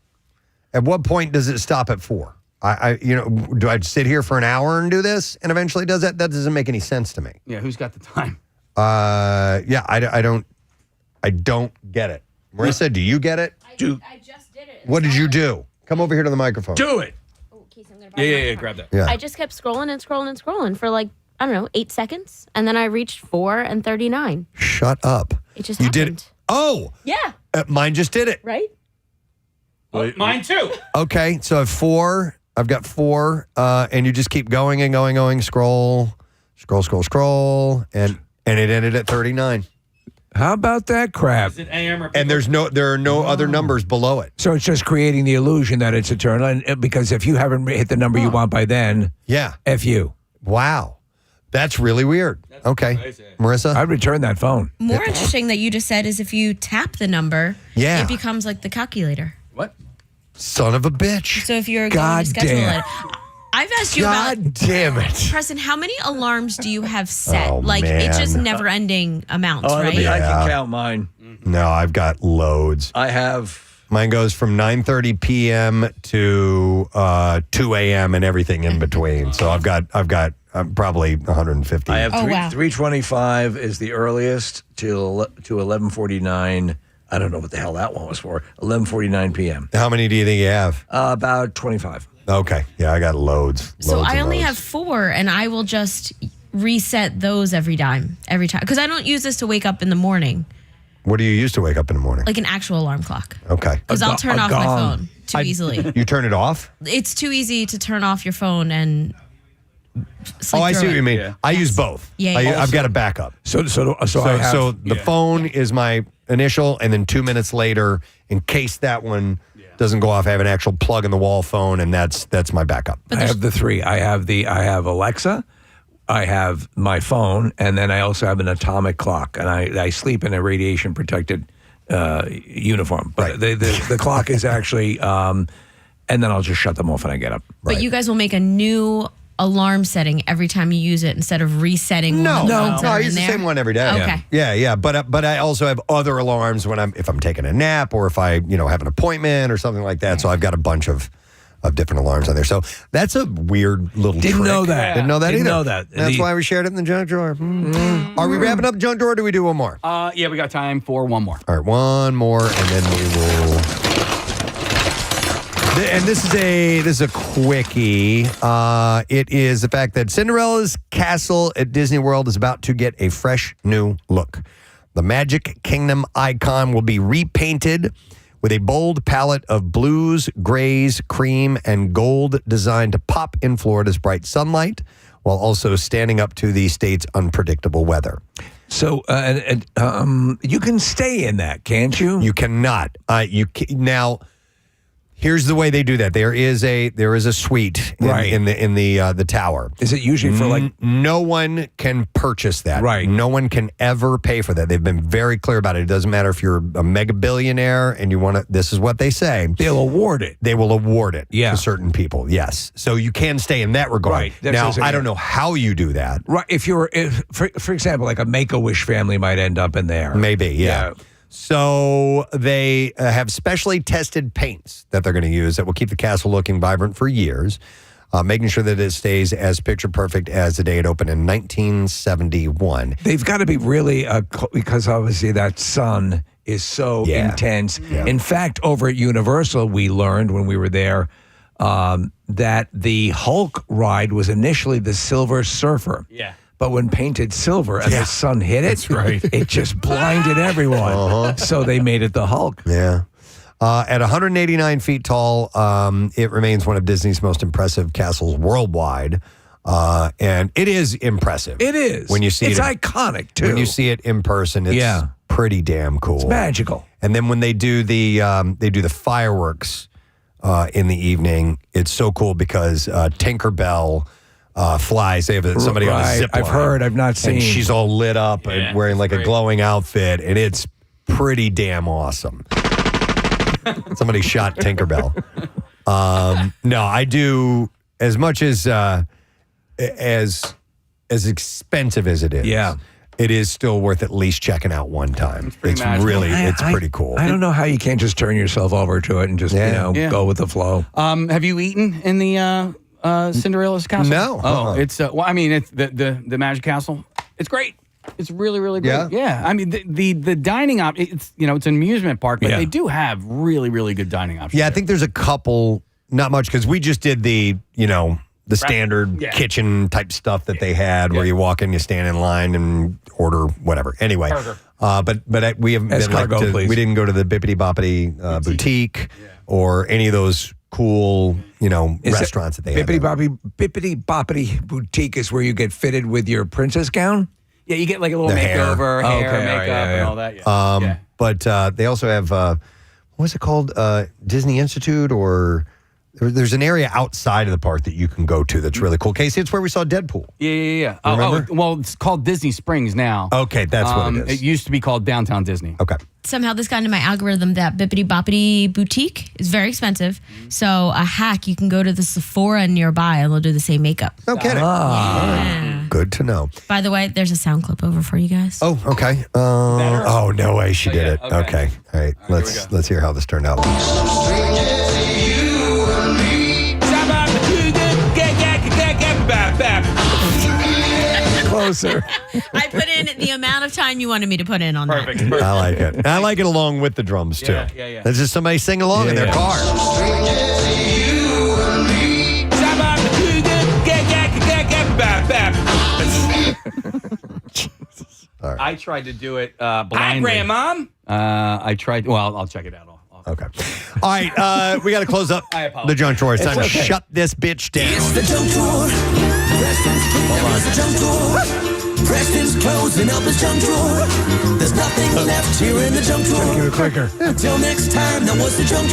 Speaker 2: At what point does it stop at 4? Do I sit here for an hour and do this and eventually does that? That doesn't make any sense to me.
Speaker 5: Yeah, who's got the time?
Speaker 2: I don't get it. Marissa, do you get it?
Speaker 20: I just did it.
Speaker 2: What did you do? Come over here to the microphone.
Speaker 1: Do it.
Speaker 5: Yeah, grab that.
Speaker 2: Yeah.
Speaker 20: I just kept scrolling and scrolling and scrolling for like, I don't know, 8 seconds. And then I reached 4 and 39.
Speaker 2: Shut up.
Speaker 20: It just
Speaker 2: You
Speaker 20: happened.
Speaker 2: did it. Oh.
Speaker 20: Yeah.
Speaker 2: Mine just did it.
Speaker 20: Right?
Speaker 5: Mine too.
Speaker 2: Okay, so I have 4. I've got 4, and you just keep going and going, scroll, and it ended at 39.
Speaker 1: How about that crap?
Speaker 5: Is it AM or
Speaker 2: And there are no other numbers below it.
Speaker 1: So it's just creating the illusion that it's eternal, and because if you haven't hit the number you want by then, F you.
Speaker 2: Wow. That's really weird. Okay. Marissa?
Speaker 1: I'd return that phone.
Speaker 8: More interesting that you just said is if you tap the number,
Speaker 2: Yeah.
Speaker 8: it becomes like the calculator.
Speaker 5: What?
Speaker 2: Son of a bitch.
Speaker 8: So if you're going
Speaker 2: God
Speaker 8: to schedule
Speaker 2: damn.
Speaker 8: it, I've asked you
Speaker 2: God damn it.
Speaker 8: Preston, how many alarms do you have set?
Speaker 2: Oh,
Speaker 8: It's just
Speaker 2: man.
Speaker 8: never ending amounts, right?
Speaker 1: I can count mine.
Speaker 2: No, I've got loads.
Speaker 1: I have.
Speaker 2: Mine goes from 9:30 p.m. to 2 a.m. and everything in between. So I've got probably 150.
Speaker 1: I have
Speaker 8: Oh, wow.
Speaker 1: 3:25 is the earliest to 11:49. I don't know what the hell that one was for. 11:49 p.m.
Speaker 2: How many do you think you have?
Speaker 1: About 25.
Speaker 2: Okay. Yeah, I got loads.
Speaker 8: So
Speaker 2: Loads
Speaker 8: I
Speaker 2: and
Speaker 8: only
Speaker 2: loads.
Speaker 8: have 4, and I will just reset those every time. Because I don't use this to wake up in the morning,
Speaker 2: What do you use to wake up in the morning?
Speaker 8: like an actual alarm clock.
Speaker 2: Okay.
Speaker 8: Because I'll turn off my phone too easily.
Speaker 2: You turn it off?
Speaker 8: It's too easy to turn off your phone and sleep
Speaker 2: I see
Speaker 8: through
Speaker 2: what
Speaker 8: it.
Speaker 2: you mean. I use both.
Speaker 8: Yeah,
Speaker 2: I've got a backup.
Speaker 1: So I have.
Speaker 2: So the phone is my initial, and then 2 minutes later, in case that one doesn't go off, I have an actual plug in the wall phone, and that's my backup.
Speaker 1: I have the 3. I have Alexa, I have my phone, and then I also have an atomic clock, and I sleep in a radiation protected uniform. But the clock is actually, and then I'll just shut them off when I get up.
Speaker 8: But you guys will make a new alarm setting every time you use it instead of resetting
Speaker 2: No,
Speaker 8: one of the ones that
Speaker 2: I
Speaker 8: are
Speaker 2: use
Speaker 8: in
Speaker 2: the
Speaker 8: there?
Speaker 2: same one every day.
Speaker 8: Okay.
Speaker 2: Yeah. But I also have other alarms if I'm taking a nap or if I have an appointment or something like that. So I've got a bunch of different alarms on there. So that's a weird little
Speaker 1: Didn't
Speaker 2: trick.
Speaker 1: know that.
Speaker 2: Didn't know that
Speaker 1: Didn't
Speaker 2: either.
Speaker 1: know that.
Speaker 2: That's why we shared it in the junk drawer. Are we wrapping up junk drawer or do we do one more?
Speaker 5: Yeah, we got time for one more.
Speaker 2: All right, one more, and then we will. And this is a quickie. It is the fact that Cinderella's castle at Disney World is about to get a fresh new look. The Magic Kingdom icon will be repainted with a bold palette of blues, grays, cream, and gold designed to pop in Florida's bright sunlight, while also standing up to the state's unpredictable weather.
Speaker 1: So you can stay in that, can't you?
Speaker 2: You cannot. Now, here's the way they do that. There is a suite in the tower.
Speaker 1: Is it usually for like
Speaker 2: no one can purchase that?
Speaker 1: Right.
Speaker 2: No one can ever pay for that. They've been very clear about it. It doesn't matter if you're a mega billionaire and you want to. This is what they say.
Speaker 1: They'll award it.
Speaker 2: They will award it
Speaker 1: to
Speaker 2: certain people. Yes. So you can stay in that regard.
Speaker 1: Right.
Speaker 2: Now I don't know how you do that.
Speaker 1: Right. If for example, like a Make-A-Wish family might end up in there.
Speaker 2: Maybe. Yeah. So they have specially tested paints that they're going to use that will keep the castle looking vibrant for years, making sure that it stays as picture perfect as the day it opened in 1971.
Speaker 1: They've got to be really, because obviously that sun is so intense.
Speaker 2: Yeah.
Speaker 1: In fact, over at Universal, we learned when we were there that the Hulk ride was initially the Silver Surfer.
Speaker 5: Yeah.
Speaker 1: But when painted silver and the sun hit it,
Speaker 6: That's right.
Speaker 1: it just blinded everyone. So they made it the Hulk.
Speaker 2: Yeah. At 189 feet tall, it remains one of Disney's most impressive castles worldwide. And it is impressive.
Speaker 1: It is.
Speaker 2: When you see
Speaker 1: it's
Speaker 2: it.
Speaker 1: iconic, too.
Speaker 2: When you see it in person, it's pretty damn cool.
Speaker 1: It's magical.
Speaker 2: And then when they do the fireworks in the evening, it's so cool because Tinkerbell flies. They have somebody on a zip line.
Speaker 1: I've heard. I've not seen.
Speaker 2: And she's all lit up and wearing like a glowing outfit, and it's pretty damn awesome. Somebody shot Tinkerbell. No, I do as much as expensive as it is.
Speaker 1: Yeah.
Speaker 2: It is still worth at least checking out one time. It's really, pretty cool.
Speaker 1: I don't know how you can't just turn yourself over to it and just go with the flow.
Speaker 5: Have you eaten in the Cinderella's castle?
Speaker 2: No.
Speaker 5: Oh, it's well, I mean, it's the Magic Castle. It's great. It's really, really great. Yeah. I mean, the dining it's it's an amusement park, but they do have really, really good dining options.
Speaker 2: Yeah, I think there's a couple, not much, because we just did the standard kitchen type stuff that they had where you walk in, you stand in line and order whatever. Anyway, but we haven't been we didn't go to the Bippity Boppity boutique or any of those cool, restaurants that they have.
Speaker 1: Bippity Boppity boutique is where you get fitted with your princess gown?
Speaker 5: Yeah, you get like a little makeover, hair, makeup, and all that.
Speaker 2: But they also have, what's it called? Disney Institute or... There's an area outside of the park that you can go to that's really cool. Casey, it's where we saw Deadpool.
Speaker 5: Yeah.
Speaker 2: Remember?
Speaker 5: Well, it's called Disney Springs now.
Speaker 2: Okay, that's what it is.
Speaker 5: It used to be called Downtown Disney.
Speaker 2: Okay.
Speaker 8: Somehow this got into my algorithm that Bippity Boppity boutique is very expensive. So a hack, you can go to the Sephora nearby and they'll do the same makeup.
Speaker 2: No kidding.
Speaker 8: Yeah.
Speaker 2: Good to know.
Speaker 8: By the way, there's a sound clip over for you guys.
Speaker 2: Oh, okay. Oh, no way she did it. Okay. All right. Let's hear how this turned out.
Speaker 1: Closer.
Speaker 8: I put in the amount of time you wanted me to put in on that.
Speaker 5: Perfect.
Speaker 2: I like it. I like it along with the drums, too.
Speaker 5: Yeah.
Speaker 2: There's just somebody singing along in their car.
Speaker 5: Right. I tried to do it blindly. Hi, Grandmom. I tried. Well, I'll check it out.
Speaker 2: Okay. All right. We got to close up the junk drawer. It's time to shut this bitch down.
Speaker 15: It's the junk drawer. Preston's cleaning up his junk drawer. Preston's closing up his junk drawer. There's nothing left here in the junk drawer.
Speaker 1: Give it quicker.
Speaker 15: Until next time, that was the junk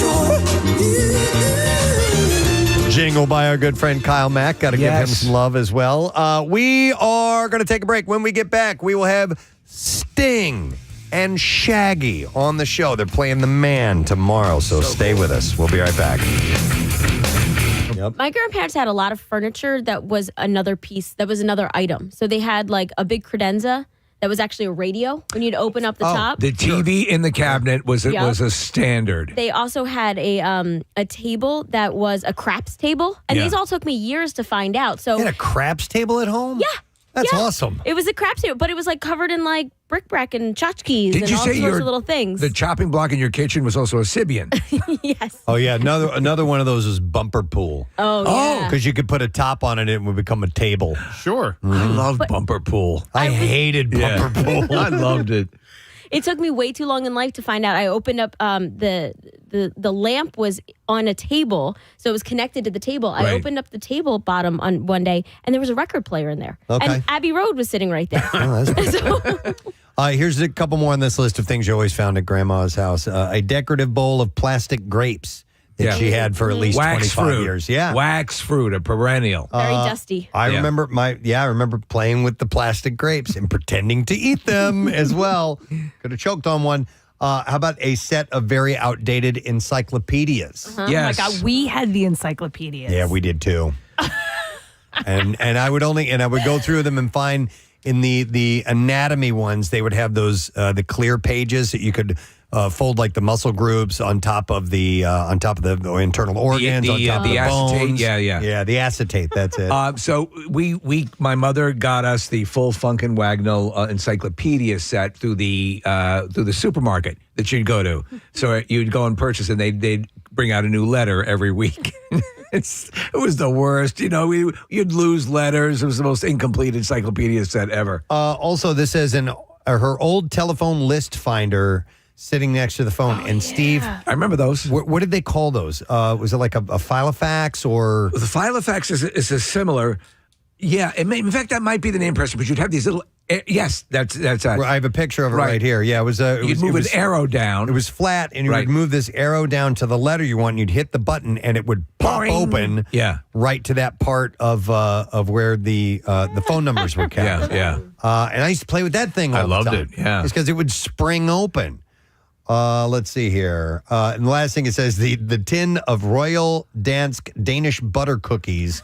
Speaker 15: drawer.
Speaker 2: Jingle by our good friend Kyle Mack. Got to give him some love as well. We are going to take a break. When we get back, we will have Sting and Shaggy on the show. They're playing The Man tomorrow, so stay with us. We'll be right back. Yep.
Speaker 20: My grandparents had a lot of furniture that was another piece, that was another item. So they had like a big credenza that was actually a radio when you'd open up the top.
Speaker 1: The TV in the cabinet was a standard.
Speaker 20: They also had a table that was a craps table. And these all took me years to find out. So
Speaker 2: you had a craps table at home?
Speaker 20: Yeah.
Speaker 2: That's awesome.
Speaker 20: It was a craps table, but it was like covered in like bric-a-brac and tchotchkes and all sorts of little things.
Speaker 1: The chopping block in your kitchen was also a Sibian?
Speaker 20: Yes.
Speaker 2: Oh, yeah. Another one of those is bumper pool.
Speaker 20: Oh, yeah.
Speaker 2: Because you could put a top on it and it would become a table.
Speaker 6: Sure.
Speaker 1: I love bumper pool.
Speaker 2: I hated bumper pool.
Speaker 1: I loved it.
Speaker 20: It took me way too long in life to find out. I opened up the lamp was on a table, so it was connected to the table. I opened up the table bottom on one day, and there was a record player in there. Okay. And Abbey Road was sitting right there.
Speaker 2: Oh, that's here's a couple more on this list of things you always found at Grandma's house. A decorative bowl of plastic grapes that she had for at least 25 years. Yeah.
Speaker 1: Wax fruit, a perennial.
Speaker 20: Very dusty.
Speaker 2: I remember playing with the plastic grapes and pretending to eat them as well. Could have choked on one. How about a set of very outdated encyclopedias?
Speaker 18: Yes. Oh my God, we had the encyclopedias.
Speaker 2: Yeah, we did too. and I would go through them and find in the anatomy ones, they would have those the clear pages that you could fold like the muscle groups on top of the internal organs, on top of the
Speaker 1: acetate,
Speaker 2: bones.
Speaker 1: Yeah,
Speaker 2: the acetate. That's it.
Speaker 1: So my mother got us the full Funkin' Wagnall encyclopedia set through the supermarket that you'd go to. So you'd go and purchase, and they'd bring out a new letter every week. It was the worst. You'd lose letters. It was the most incomplete encyclopedia set ever.
Speaker 2: Also, this says in her old telephone list finder sitting next to the phone. And Steve,
Speaker 1: I remember those.
Speaker 2: What did they call those? Was it like a Filofax or?
Speaker 1: The Filofax is a similar. Yeah, in fact, that might be the name, Preston, but you'd have these little. Yes, that's
Speaker 2: I have a picture of it right here. Yeah, it was.
Speaker 1: You'd move an arrow down.
Speaker 2: It was flat, and you would move this arrow down to the letter you want, and you'd hit the button, and it would pop open.
Speaker 1: Yeah.
Speaker 2: Right to that part of where the phone numbers were kept.
Speaker 1: Yeah.
Speaker 2: And I used to play with that thing all the time.
Speaker 1: I loved it. Yeah.
Speaker 2: It's because it would spring open. Let's see here. And the last thing it says, the tin of Royal Dansk Danish butter cookies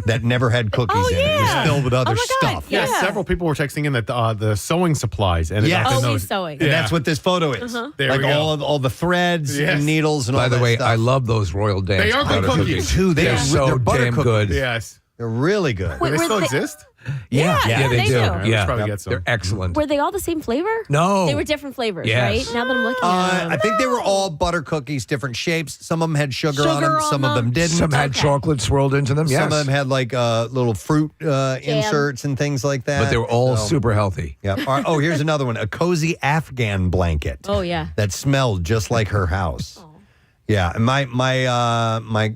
Speaker 2: that never had cookies in it. It was filled with other stuff.
Speaker 6: Yeah, several people were texting in that the sewing supplies. And
Speaker 20: sewing.
Speaker 2: And that's what this photo is.
Speaker 6: There
Speaker 2: like
Speaker 6: we go.
Speaker 2: all the threads and needles and all
Speaker 1: By
Speaker 2: that
Speaker 1: the way,
Speaker 2: stuff.
Speaker 1: I love those Royal Dansk.
Speaker 6: They are good
Speaker 1: butter
Speaker 6: cookies.
Speaker 2: Too.
Speaker 1: They're so
Speaker 2: they're butter
Speaker 1: damn
Speaker 2: cookies.
Speaker 1: good.
Speaker 6: Yes.
Speaker 2: They're really good.
Speaker 6: Do they still exist?
Speaker 1: Yeah, they do.
Speaker 6: Let's
Speaker 1: Yeah,
Speaker 6: probably get some.
Speaker 1: they're excellent.
Speaker 20: Were they all the same flavor?
Speaker 1: No.
Speaker 20: They were different flavors,
Speaker 1: Yes.
Speaker 20: right? Now that I'm looking at them.
Speaker 2: I think they were all butter cookies, different shapes. Some of them had sugar on them. Some of them didn't.
Speaker 1: Some had chocolate swirled into them. Yes.
Speaker 2: Some of them had like little fruit inserts and things like that.
Speaker 1: But they were all super healthy.
Speaker 2: Yeah. All right. Oh, here's another one. A cozy Afghan blanket.
Speaker 20: Oh, yeah.
Speaker 2: That smelled just like her house. Yeah, and my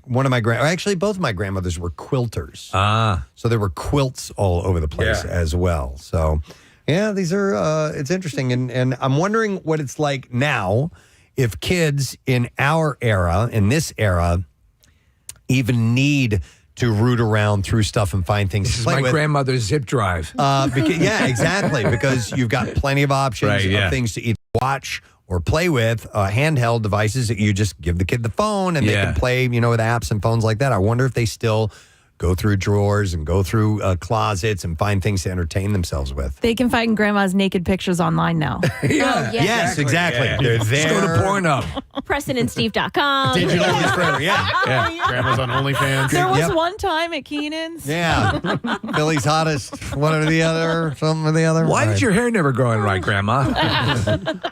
Speaker 2: one of my actually both of my grandmothers were quilters. So there were quilts all over the place as well. So yeah, these are it's interesting, and I'm wondering what it's like now if kids in our era, in this era, even need to root around through stuff and find things
Speaker 1: This
Speaker 2: to
Speaker 1: is
Speaker 2: play
Speaker 1: my
Speaker 2: with.
Speaker 1: grandmother's zip drive.
Speaker 2: Yeah, exactly, because you've got plenty of options of things to either watch or play with, handheld devices that you just give the kid the phone and they can play, with apps and phones like that. I wonder if they still go through drawers and go through closets and find things to entertain themselves with.
Speaker 18: They can find grandma's naked pictures online now.
Speaker 2: Yes, exactly. They're there.
Speaker 1: Just go to Pornhub.
Speaker 20: PrestonandSteve.com.
Speaker 2: Digital is forever. Yeah.
Speaker 6: Grandma's on OnlyFans.
Speaker 18: There was one time at Keenan's.
Speaker 2: Yeah. Philly's hottest, one or the other, something or the other.
Speaker 1: Why
Speaker 2: All
Speaker 1: did
Speaker 2: right.
Speaker 1: your hair never grow in right, Grandma?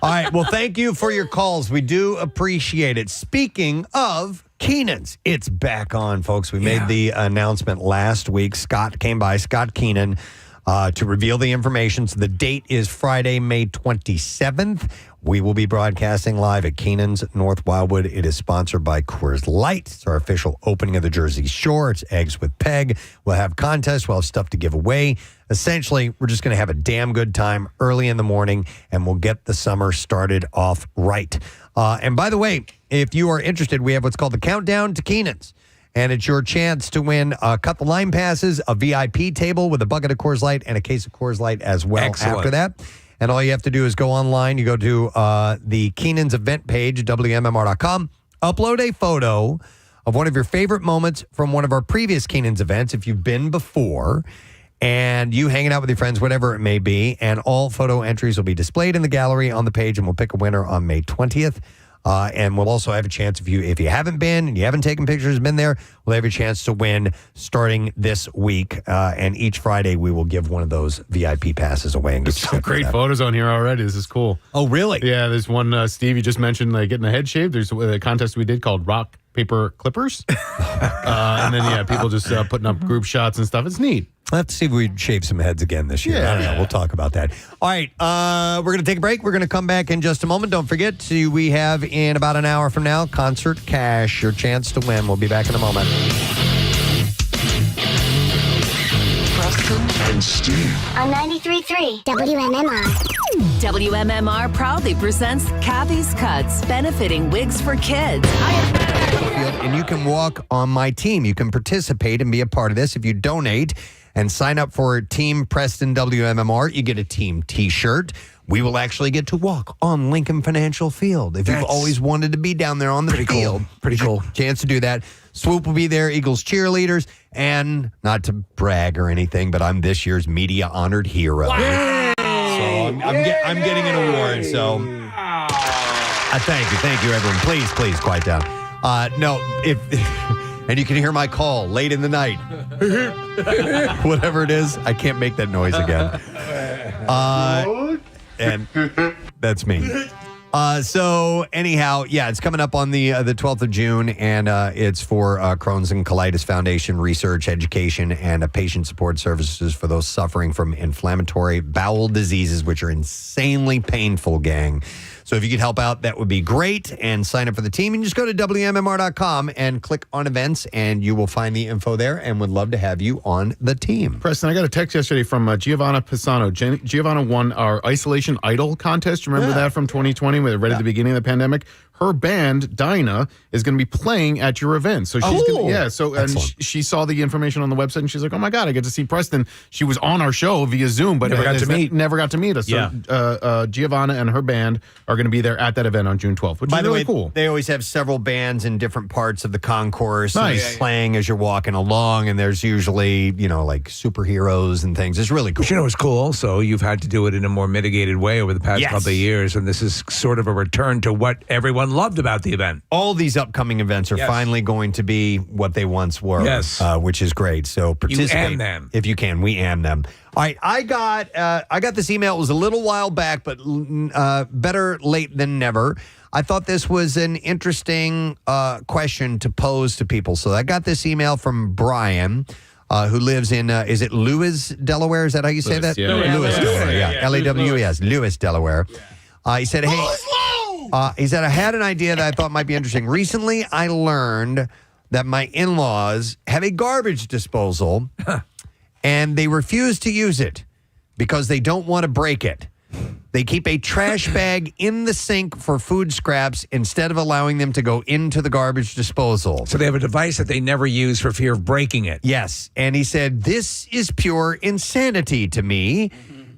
Speaker 2: All right. Well, thank you for your calls. We do appreciate it. Speaking of Keenan's, it's back on, folks. We made the announcement last week. Scott came by, Scott Keenan, to reveal the information. So the date is Friday, May 27th. We will be broadcasting live at Keenan's North Wildwood. It is sponsored by Coors Light. It's our official opening of the Jersey Shore. It's Eggs with Peg. We'll have contests. We'll have stuff to give away. Essentially, we're just going to have a damn good time early in the morning, and we'll get the summer started off right. And by the way, if you are interested, we have what's called the Countdown to Keenan's. And it's your chance to win cut the line passes, a VIP table with a bucket of Coors Light, and a case of Coors Light as well.
Speaker 1: Excellent.
Speaker 2: After that. And all you have to do is go online. You go to the Keenan's event page, WMMR.com. Upload a photo of one of your favorite moments from one of our previous Keenan's events, if you've been before, and you hanging out with your friends, whatever it may be. And all photo entries will be displayed in the gallery on the page, and we'll pick a winner on May 20th. And we'll also have a chance, if you haven't been and you haven't taken pictures, been there, we'll have a chance to win starting this week. And each Friday we will give one of those VIP passes away. And get
Speaker 6: There's some great photos on here already. This is cool.
Speaker 2: Oh, really?
Speaker 6: Yeah, there's one, Steve, you just mentioned getting the head shaved. There's a contest we did called Rock, Paper, Clippers. And then, people just putting up group shots and stuff. It's neat.
Speaker 2: Let's see if we shave some heads again this year. I don't know. We'll talk about that. All right. We're going to take a break. We're going to come back in just a moment. Don't forget, we have in about an hour from now, Concert Cash, your chance to win. We'll be back in a moment.
Speaker 15: Preston and Steve.
Speaker 16: On 93.3 WMMR.
Speaker 19: WMMR proudly presents Kathy's Cuts, benefiting Wigs for Kids.
Speaker 2: And you can walk on my team. You can participate and be a part of this if you donate and sign up for Team Preston WMMR. You get a team T-shirt. We will actually get to walk on Lincoln Financial Field. If you've always wanted to be down there on the field.
Speaker 1: Pretty cool.
Speaker 2: Chance to do that. Swoop will be there, Eagles cheerleaders, and not to brag or anything, but I'm this year's media honored hero.
Speaker 1: Wow.
Speaker 2: So I'm getting an award. So thank you, everyone. Please quiet down. No, and you can hear my call late in the night. Whatever it is, I can't make that noise again. And that's me. So anyhow, it's coming up on the 12th of June, and it's for Crohn's and Colitis Foundation research, education, and patient support services for those suffering from inflammatory bowel diseases, which are insanely painful, gang. So if you could help out, that would be great. And sign up for the team. And just go to WMMR.com and click on events, and you will find the info there, and would love to have you on the team.
Speaker 6: Preston, I got a text yesterday from Giovanna Pisano. Giovanna won our Isolation Idol contest. Remember that from 2020, right at the beginning of the pandemic? Her band, Dinah, is going to be playing at your event. So she's and she saw the information on the website, and she's like, "Oh my God, I get to see Preston." She was on our show via Zoom, but never got to meet us.
Speaker 2: Yeah.
Speaker 6: So Giovanna and her band are going to be there at that event on June 12th, which is really cool.
Speaker 2: They always have several bands in different parts of the concourse playing as you're walking along, and there's usually, like superheroes and things. It's really cool.
Speaker 1: But it's cool. So you've had to do it in a more mitigated way over the past couple of years, and this is sort of a return to what everyone loved about the event.
Speaker 2: All these upcoming events are finally going to be what they once were, which is great. So participate.
Speaker 1: You am them.
Speaker 2: If you can. We am them. All right, I got this email. It was a little while back, but better late than never. I thought this was an interesting question to pose to people. So I got this email from Brian, who lives in, is it Lewis, Delaware? Is that how you say that?
Speaker 6: Yeah.
Speaker 2: Lewis, Delaware, yeah. L-E-W-E-S, Lewis, Delaware. He said, hey, he said, I had an idea that I thought might be interesting. Recently, I learned that my in-laws have a garbage disposal, and they refuse to use it because they don't want to break it. They keep a trash bag in the sink for food scraps instead of allowing them to go into the garbage disposal.
Speaker 1: So they have a device that they never use for fear of breaking it.
Speaker 2: Yes. And he said, this is pure insanity to me.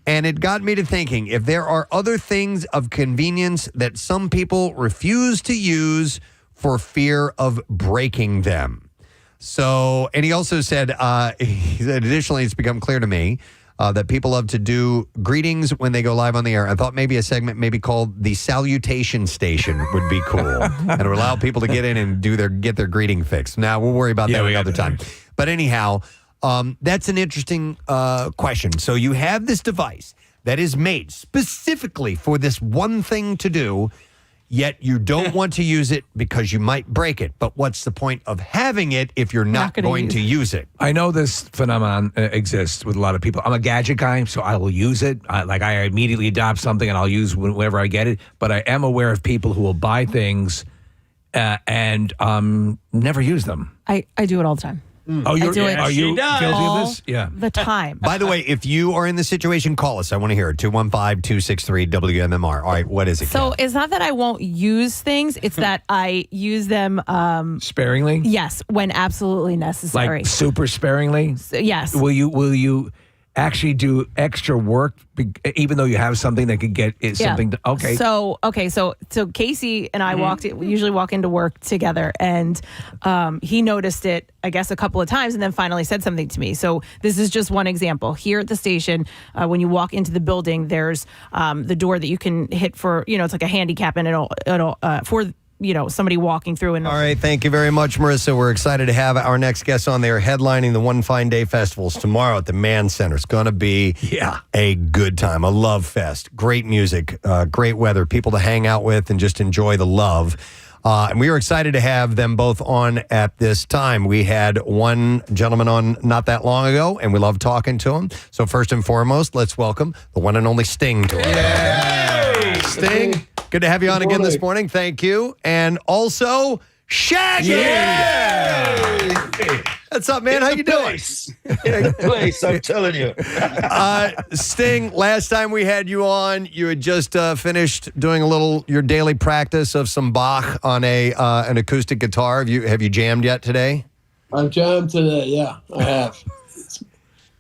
Speaker 2: And it got me to thinking, if there are other things of convenience that some people refuse to use for fear of breaking them. So, and he also said, additionally, it's become clear to me that people love to do greetings when they go live on the air. I thought maybe a segment maybe called the Salutation Station would be cool. And it would allow people to get in and get their greeting fix. Now, we'll worry about that another time. But anyhow, that's an interesting question. So you have this device that is made specifically for this one thing to do, yet you don't want to use it because you might break it. But what's the point of having it if you're not going to use it?
Speaker 1: I know this phenomenon exists with a lot of people. I'm a gadget guy, so I will use it. I immediately adopt something and I'll use whenever I get it. But I am aware of people who will buy things and never use them.
Speaker 18: I do it all the time.
Speaker 1: Oh,
Speaker 18: are you guilty
Speaker 1: of this? Yeah.
Speaker 18: The time.
Speaker 2: By the way, if you are in this situation, call us. I want to hear it. 215-263-WMMR. All right, what is it?
Speaker 18: So it's not that I won't use things. It's that I use them
Speaker 1: sparingly.
Speaker 18: Yes, when absolutely necessary.
Speaker 1: Like super sparingly.
Speaker 18: Yes.
Speaker 1: Will you actually do extra work even though you have something that could get something? Okay.
Speaker 18: So Casey and I we usually walk into work together, and he noticed it, I guess, a couple of times, and then finally said something to me. So this is just one example. Here at the station, when you walk into the building, there's the door that you can hit for, it's like a handicap, and it'll for somebody walking through. And
Speaker 2: all right, thank you very much, Marissa. We're excited to have our next guest on there headlining the One Fine Day Festivals tomorrow at the Mann Center. It's going to be a good time, a love fest. Great music, great weather, people to hang out with and just enjoy the love. And we are excited to have them both on at this time. We had one gentleman on not that long ago, and we love talking to him. So first and foremost, let's welcome the one and only Sting to us. Sting, good to have you on again this morning. Thank you. And also, Shaggy! What's up, man? How you doing?
Speaker 11: Place, I'm telling you.
Speaker 2: Sting, last time we had you on, you had just finished doing your daily practice of some Bach on an acoustic guitar. Have you jammed yet today?
Speaker 11: I've jammed today, yeah, I have.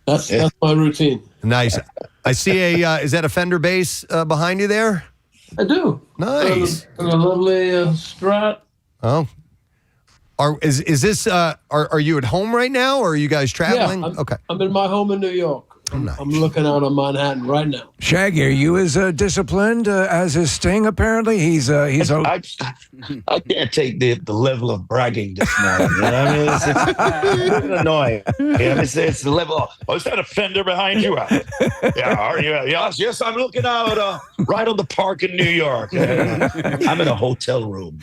Speaker 11: That's my routine.
Speaker 2: Nice. I see is that a Fender bass behind you there?
Speaker 11: I do.
Speaker 2: Nice.
Speaker 11: And a lovely Strat.
Speaker 2: Oh. Is this? Are you at home right now, or are you guys traveling?
Speaker 11: Yeah,
Speaker 2: okay.
Speaker 11: I'm in my home in New York.
Speaker 2: Nice.
Speaker 11: I'm looking out on Manhattan right now.
Speaker 1: Shaggy, are you as disciplined as is Sting? Apparently, he's.
Speaker 11: I can't take the level of bragging this morning. You know what I mean? It's annoying. It's the level. Is that a Fender behind you? Yeah, are you? Yes, I'm looking out right on the park in New York. I'm in a hotel room.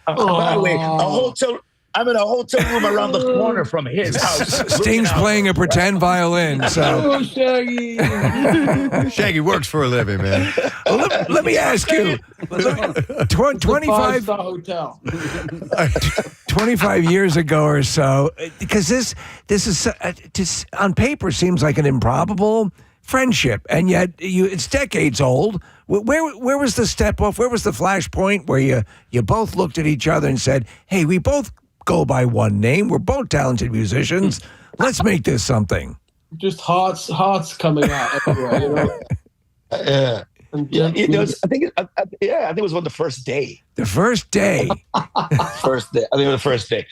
Speaker 11: By the way, a hotel. I'm in a hotel room around the corner from his house.
Speaker 1: Sting's playing a pretend violin. So
Speaker 12: Oh, Shaggy.
Speaker 2: Shaggy works for a living, man.
Speaker 1: well, let me ask you. 25
Speaker 12: Five-star hotel.
Speaker 1: 25 years ago or so, because this is just on paper seems like an improbable friendship, and yet it's decades old. Where was the step off? Where was the flashpoint where you both looked at each other and said, "Hey, we both go by one name. We're both talented musicians. Let's make this something."
Speaker 12: Just hearts coming out everywhere, you know.
Speaker 11: Yeah, I think it was on the first day.
Speaker 1: The first day.
Speaker 11: First day. I think it was the first day.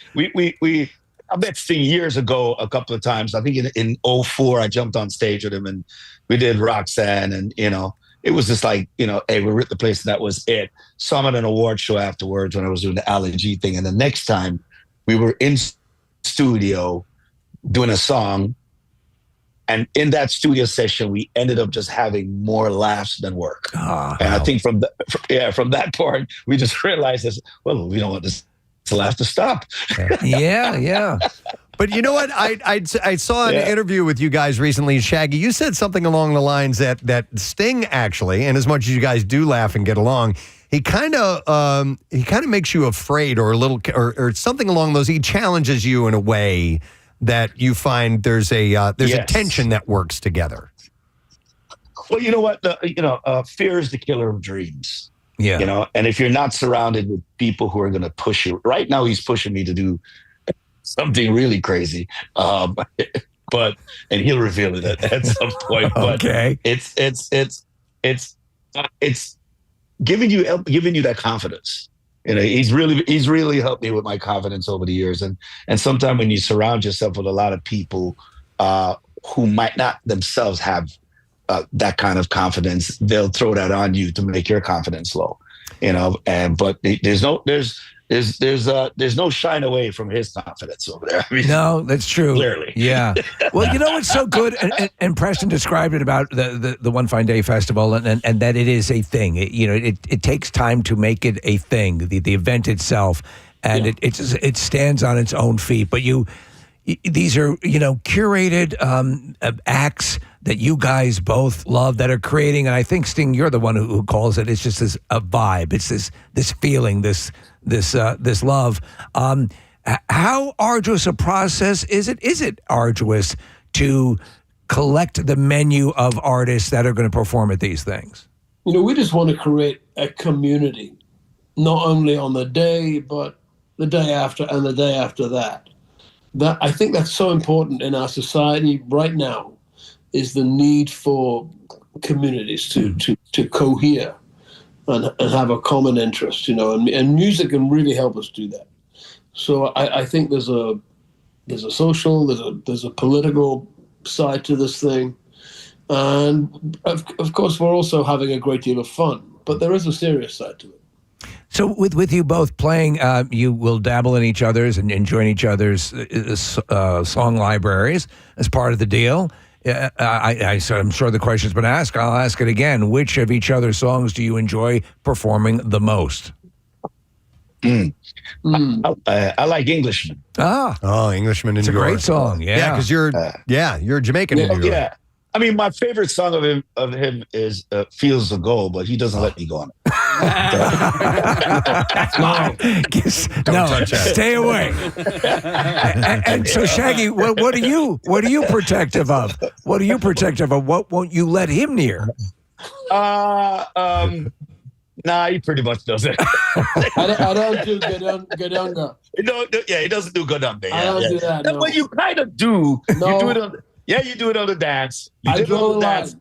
Speaker 11: I met Sting years ago a couple of times. I think in 2004, I jumped on stage with him and we did Roxanne, and it was just like, hey, we ripped the place, and that was it. Saw him at an award show afterwards when I was doing the Ali G thing, and the next time we were in studio doing a song, and in that studio session, we ended up just having more laughs than work. And I think from that point, we just realized this. Well, we don't want this to have to stop.
Speaker 1: Yeah.
Speaker 2: But you know what? I saw an interview with you guys recently, Shaggy. You said something along the lines that Sting actually, and as much as you guys do laugh and get along, he kind of makes you afraid or a little or something along those. He challenges you in a way that you find there's a tension that works together.
Speaker 11: Well, you know what? Fear is the killer of dreams.
Speaker 1: Yeah.
Speaker 11: And if you're not surrounded with people who are going to push you, right now he's pushing me to do something really crazy. And he'll reveal it at some point. But
Speaker 1: okay.
Speaker 11: It's giving you that confidence. He's really helped me with my confidence over the years. And sometimes when you surround yourself with a lot of people who might not themselves have that kind of confidence, they'll throw that on you to make your confidence low. But there's no shine away from his confidence over there. I mean,
Speaker 1: no, that's true.
Speaker 11: Clearly.
Speaker 1: Yeah. Well, it's so good. And Preston described it about the One Fine Day Festival and that it is a thing. It takes time to make it a thing, the event itself. And it stands on its own feet. But these are, curated acts that you guys both love that are creating. And I think, Sting, you're the one who calls it. It's just a vibe. It's this feeling, this love. How arduous a process is it? Is it arduous to collect the menu of artists that are going to perform at these things?
Speaker 12: We just want to create a community, not only on the day, but the day after and the day after that. I think that's so important in our society right now, is the need for communities to cohere and have a common interest, and music can really help us do that. So I think there's a social, there's a political side to this thing, and of course we're also having a great deal of fun, but there is a serious side to it.
Speaker 1: So with you both playing, you will dabble in each other's and join each other's song libraries as part of the deal. I'm sure the question's been asked. I'll ask it again. Which of each other's songs do you enjoy performing the most?
Speaker 11: I like Englishman.
Speaker 2: Englishman in
Speaker 1: It's a
Speaker 2: New York.
Speaker 1: great song. Yeah,
Speaker 2: because you're a Jamaican in New York.
Speaker 11: Yeah. I mean, my favorite song of him is "Fields of Gold," but he doesn't let me go on it.
Speaker 1: No, stay away. and so, Shaggy, what are you protective of? What are you protective of? What won't you let him near?
Speaker 11: Nah, he pretty much doesn't.
Speaker 12: I don't do Gadunga.
Speaker 11: He doesn't do Gadunga.
Speaker 12: I don't do that. No.
Speaker 11: But you kind of do.
Speaker 12: No.
Speaker 11: You do it on. Yeah, you do it on the dance. You did it on the dance.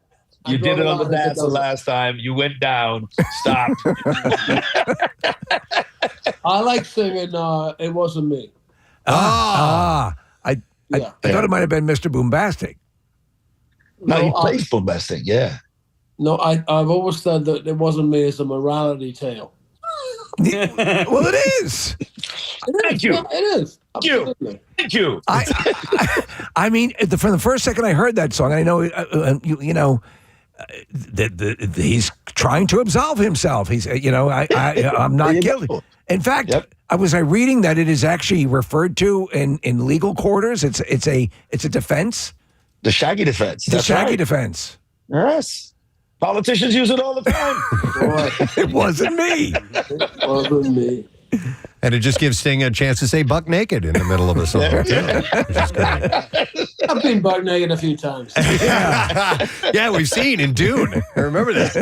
Speaker 11: You did it on the dance the last time. You went down. Stop.
Speaker 12: I like singing It Wasn't Me.
Speaker 1: I thought it might have been Mr. Boombastic.
Speaker 11: No, he plays Boombastic, yeah.
Speaker 12: No, I've always said that It Wasn't Me is a morality tale.
Speaker 1: Well, it is.
Speaker 11: Thank you.
Speaker 12: Yeah, it is. Absolutely.
Speaker 11: Thank you.
Speaker 1: I mean, from the first second I heard that song, I know, he's trying to absolve himself. He's, I'm not guilty. In fact, was I reading that it is actually referred to in legal quarters? It's a defense.
Speaker 11: The Shaggy defense.
Speaker 1: The Shaggy defense.
Speaker 11: Yes. Politicians use it all the time.
Speaker 1: It wasn't me.
Speaker 12: It wasn't me.
Speaker 2: And it just gives Sting a chance to say buck naked in the middle of a song, too, which is great.
Speaker 12: I've been buck naked a few times.
Speaker 2: Yeah, we've seen in Dune. I remember that.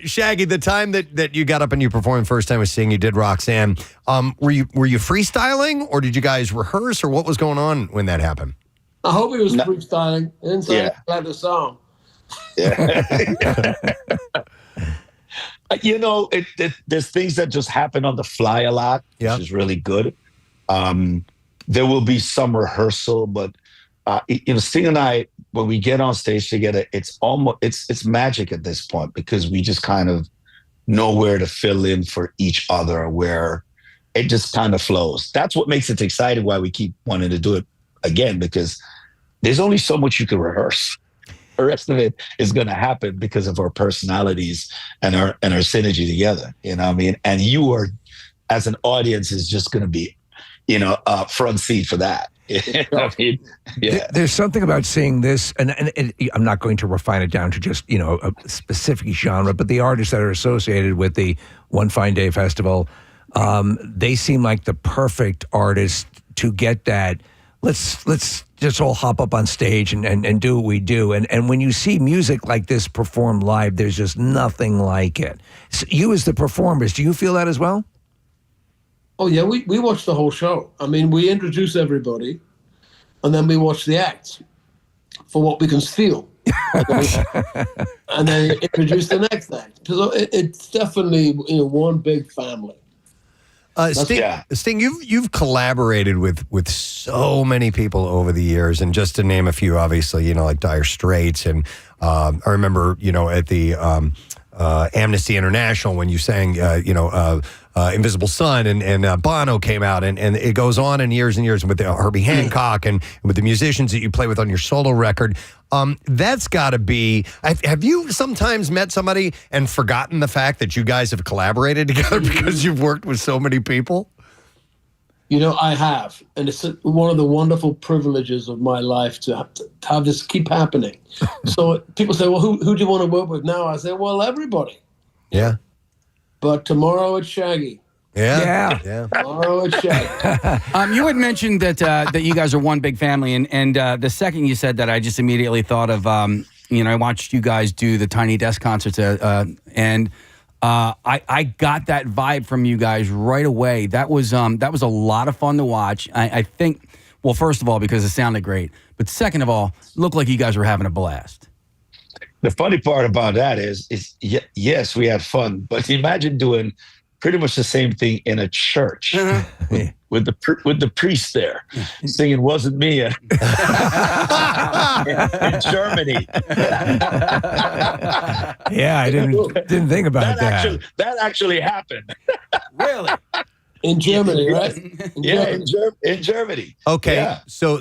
Speaker 2: Shaggy, the time that you got up and you performed the first time with Sting, you did Roxanne. Were you freestyling, or did you guys rehearse, or what was going on when that happened?
Speaker 12: I hope he was freestyling. I didn't say like the song.
Speaker 11: There's things that just happen on the fly a lot, which is really good. There will be some rehearsal, but Sting and I, when we get on stage together, it's magic at this point because we just kind of know where to fill in for each other, where it just kind of flows. That's what makes it exciting. Why we keep wanting to do it again, because there's only so much you can rehearse. The rest of it is going to happen because of our personalities and our synergy together. You know what I mean? And you are, as an audience, is just going to be, front seat for that. You know what I mean? Yeah.
Speaker 1: There's something about seeing this, and I'm not going to refine it down to just, a specific genre, but the artists that are associated with the One Fine Day Festival, they seem like the perfect artists to get that. Let's just all hop up on stage and do what we do. And when you see music like this performed live, there's just nothing like it. So you as the performers, do you feel that as well?
Speaker 12: Oh, yeah, we watch the whole show. I mean, we introduce everybody, and then we watch the acts for what we can steal. And then introduce the next act. So it's definitely one big family.
Speaker 2: Sting, you've collaborated with so many people over the years, and just to name a few, obviously, like Dire Straits, and I remember, at the Amnesty International when you sang, Invisible Sun, and Bono came out, and it goes on in years and years with Herbie Hancock and with the musicians that you play with on your solo record. That's got to be. Have you sometimes met somebody and forgotten the fact that you guys have collaborated together because you've worked with so many people?
Speaker 12: I have, and it's one of the wonderful privileges of my life to have this keep happening. So people say, well, who do you want to work with now? I say, well, everybody.
Speaker 2: Yeah.
Speaker 12: But tomorrow it's Shaggy.
Speaker 2: Yeah.
Speaker 12: Tomorrow it's Shaggy.
Speaker 5: You had mentioned that you guys are one big family, and the second you said that, I just immediately thought of, I watched you guys do the Tiny Desk concerts, and I got that vibe from you guys right away. That was a lot of fun to watch. I think, well, first of all, because it sounded great, but second of all, it looked like you guys were having a blast.
Speaker 11: The funny part about that is yes, we had fun, but imagine doing pretty much the same thing in a church with the priest there singing "Wasn't Me" in Germany.
Speaker 1: Yeah, I didn't think about that.
Speaker 11: That actually happened.
Speaker 5: Really?
Speaker 12: In Germany, right?
Speaker 11: In Germany.
Speaker 2: Okay,
Speaker 11: yeah.
Speaker 2: So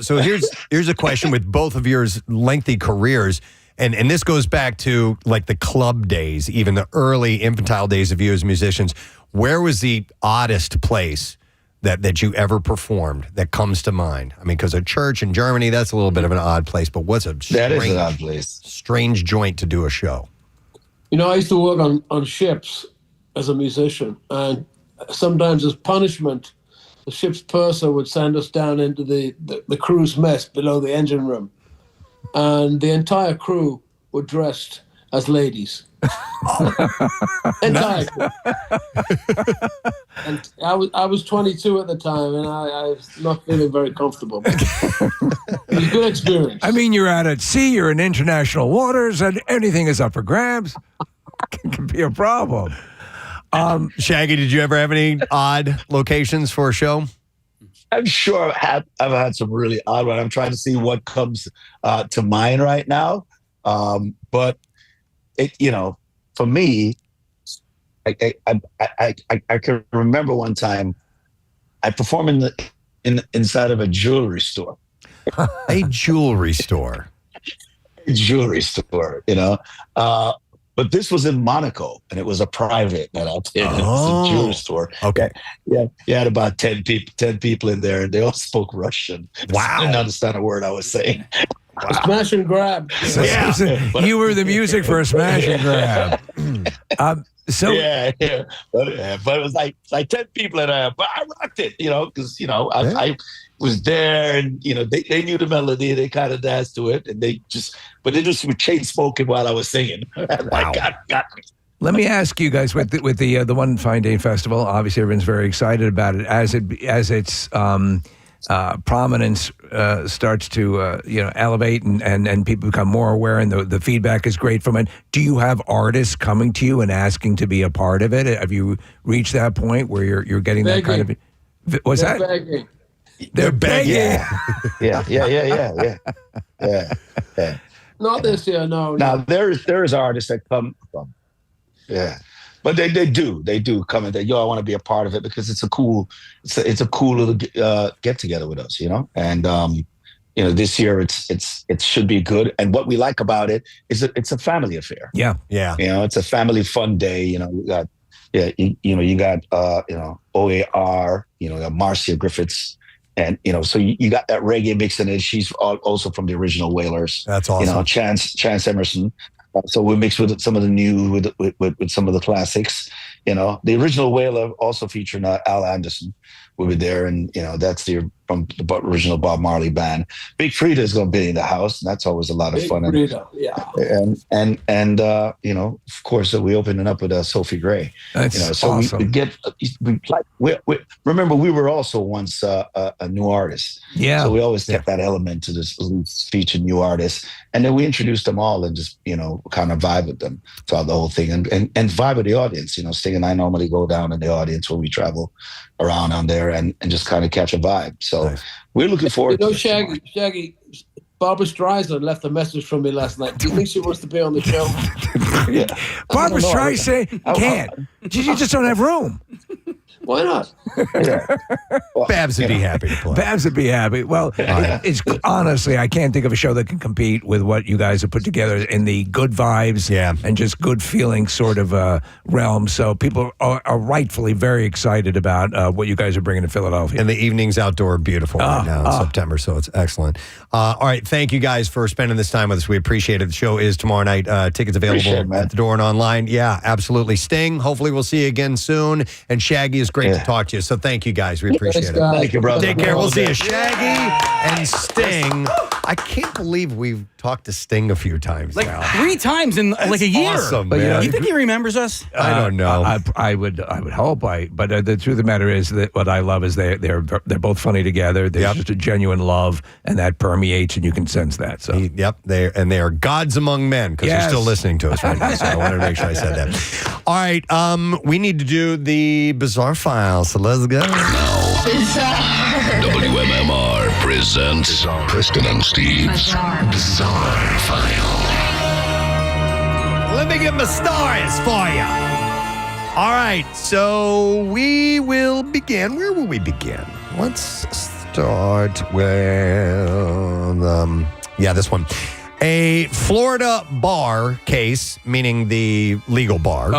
Speaker 2: here's a question with both of your lengthy careers. And this goes back to like the club days, even the early infantile days of you as musicians. Where was the oddest place that you ever performed that comes to mind? I mean, because a church in Germany, that's a little bit of an odd place, but what's that is an odd place. Strange joint to do a show?
Speaker 12: I used to work on ships as a musician, and sometimes as punishment, the ship's purser would send us down into the crew's mess below the engine room. And the entire crew were dressed as ladies. Entire crew. And I was 22 at the time, and I was not feeling very comfortable. It was a good experience.
Speaker 1: I mean, you're out at sea, you're in international waters, and anything is up for grabs. It can be a problem.
Speaker 2: Shaggy, did you ever have any odd locations for a show?
Speaker 11: I'm sure I've had some really odd ones. I'm trying to see what comes to mind right now. But for me, I can remember one time I performed inside of a jewelry store.
Speaker 2: A jewelry store.
Speaker 11: jewelry store, but this was in Monaco, and it was a private that I did. It was a jewelry store.
Speaker 2: Okay.
Speaker 11: Yeah, you had about 10 people in there, and they all spoke Russian.
Speaker 2: Wow.
Speaker 11: I didn't understand a word I was saying.
Speaker 12: A smash and grab.
Speaker 1: You were the music for a smash and grab.
Speaker 11: Yeah. But it was like 10 people in there, but I rocked it, because I was there, and they knew the melody, they kind of danced to it, and they just were chain smoking while I was singing.
Speaker 2: Wow.
Speaker 11: got me.
Speaker 1: Let me ask you guys with the One Fine Day Festival. Obviously, everyone's very excited about it as its prominence starts to elevate and people become more aware, and the feedback is great from it. Do you have artists coming to you and asking to be a part of it? Have you reached that point where you're getting that kind of? What's that?
Speaker 12: Begging.
Speaker 1: They're begging.
Speaker 11: Yeah.
Speaker 12: Not this year, no.
Speaker 11: Now there is artists that come from, but they do come and I want to be a part of it because it's a cool little get together with us, and this year it should be good. And what we like about it is it's a family affair.
Speaker 1: Yeah.
Speaker 11: It's a family fun day. You got OAR, you got Marcia Griffiths. And, so you got that reggae mix in it. She's also from the original Wailers.
Speaker 2: That's awesome.
Speaker 11: Chance Emerson. So we mix with some of the new, with some of the classics. The original Wailer also featuring Al Anderson will be there. And, that's from the original Bob Marley band. Big Frida is going to be in the house. And that's always a lot of fun.
Speaker 12: Frida, yeah.
Speaker 11: And of course, we opened it up with Sophie Gray.
Speaker 1: That's
Speaker 11: so
Speaker 1: awesome.
Speaker 11: Remember, we were also once a new artist.
Speaker 1: Yeah.
Speaker 11: So we always kept that element to this feature new artists. And then we introduced them all and just, kind of vibe with them throughout the whole thing and vibe with the audience. Sting and I normally go down in the audience when we travel around on there and just kind of catch a vibe. So we're looking forward to it.
Speaker 12: Shaggy, Barbara Streisand left a message from me last night. Do you think she wants to be on the show?
Speaker 1: Barbara Streisand can't. You just don't have room.
Speaker 12: Why not?
Speaker 2: Babs would be happy to play.
Speaker 1: Babs would be happy. Well, it's honestly, I can't think of a show that can compete with what you guys have put together in the good vibes and just good feeling sort of realm. So people are rightfully very excited about what you guys are bringing to Philadelphia.
Speaker 2: And the evening's outdoor beautiful right now in September, so it's excellent. All right, thank you guys for spending this time with us. We appreciate it. The show is tomorrow night. Tickets available at the door and online. Yeah, absolutely. Sting, hopefully we'll see you again soon. And Shaggy, is great to talk to you. So thank you guys. We appreciate it.
Speaker 11: Thank you, brother.
Speaker 2: Take care. We'll see you. Shaggy and Sting. I can't believe we've talked to Sting a few times now.
Speaker 5: 3 times in like a year.
Speaker 2: Awesome,
Speaker 5: But,
Speaker 2: man.
Speaker 5: you think he remembers us?
Speaker 2: I don't know.
Speaker 1: I would hope. But the truth of the matter is that what I love is they're both funny together. There's just a genuine love, and that permeates, and you can sense that. So
Speaker 2: they are gods among men because they're still listening to us right now. So I wanted to make sure I said that. All right, we need to do the bizarre file. So let's go.
Speaker 7: WMMR presents Preston and Steve's Bizarre File.
Speaker 2: Let me get my stars for you. All right, so we will begin. Where will we begin? Let's start with, this one. A Florida bar case, meaning the legal bar,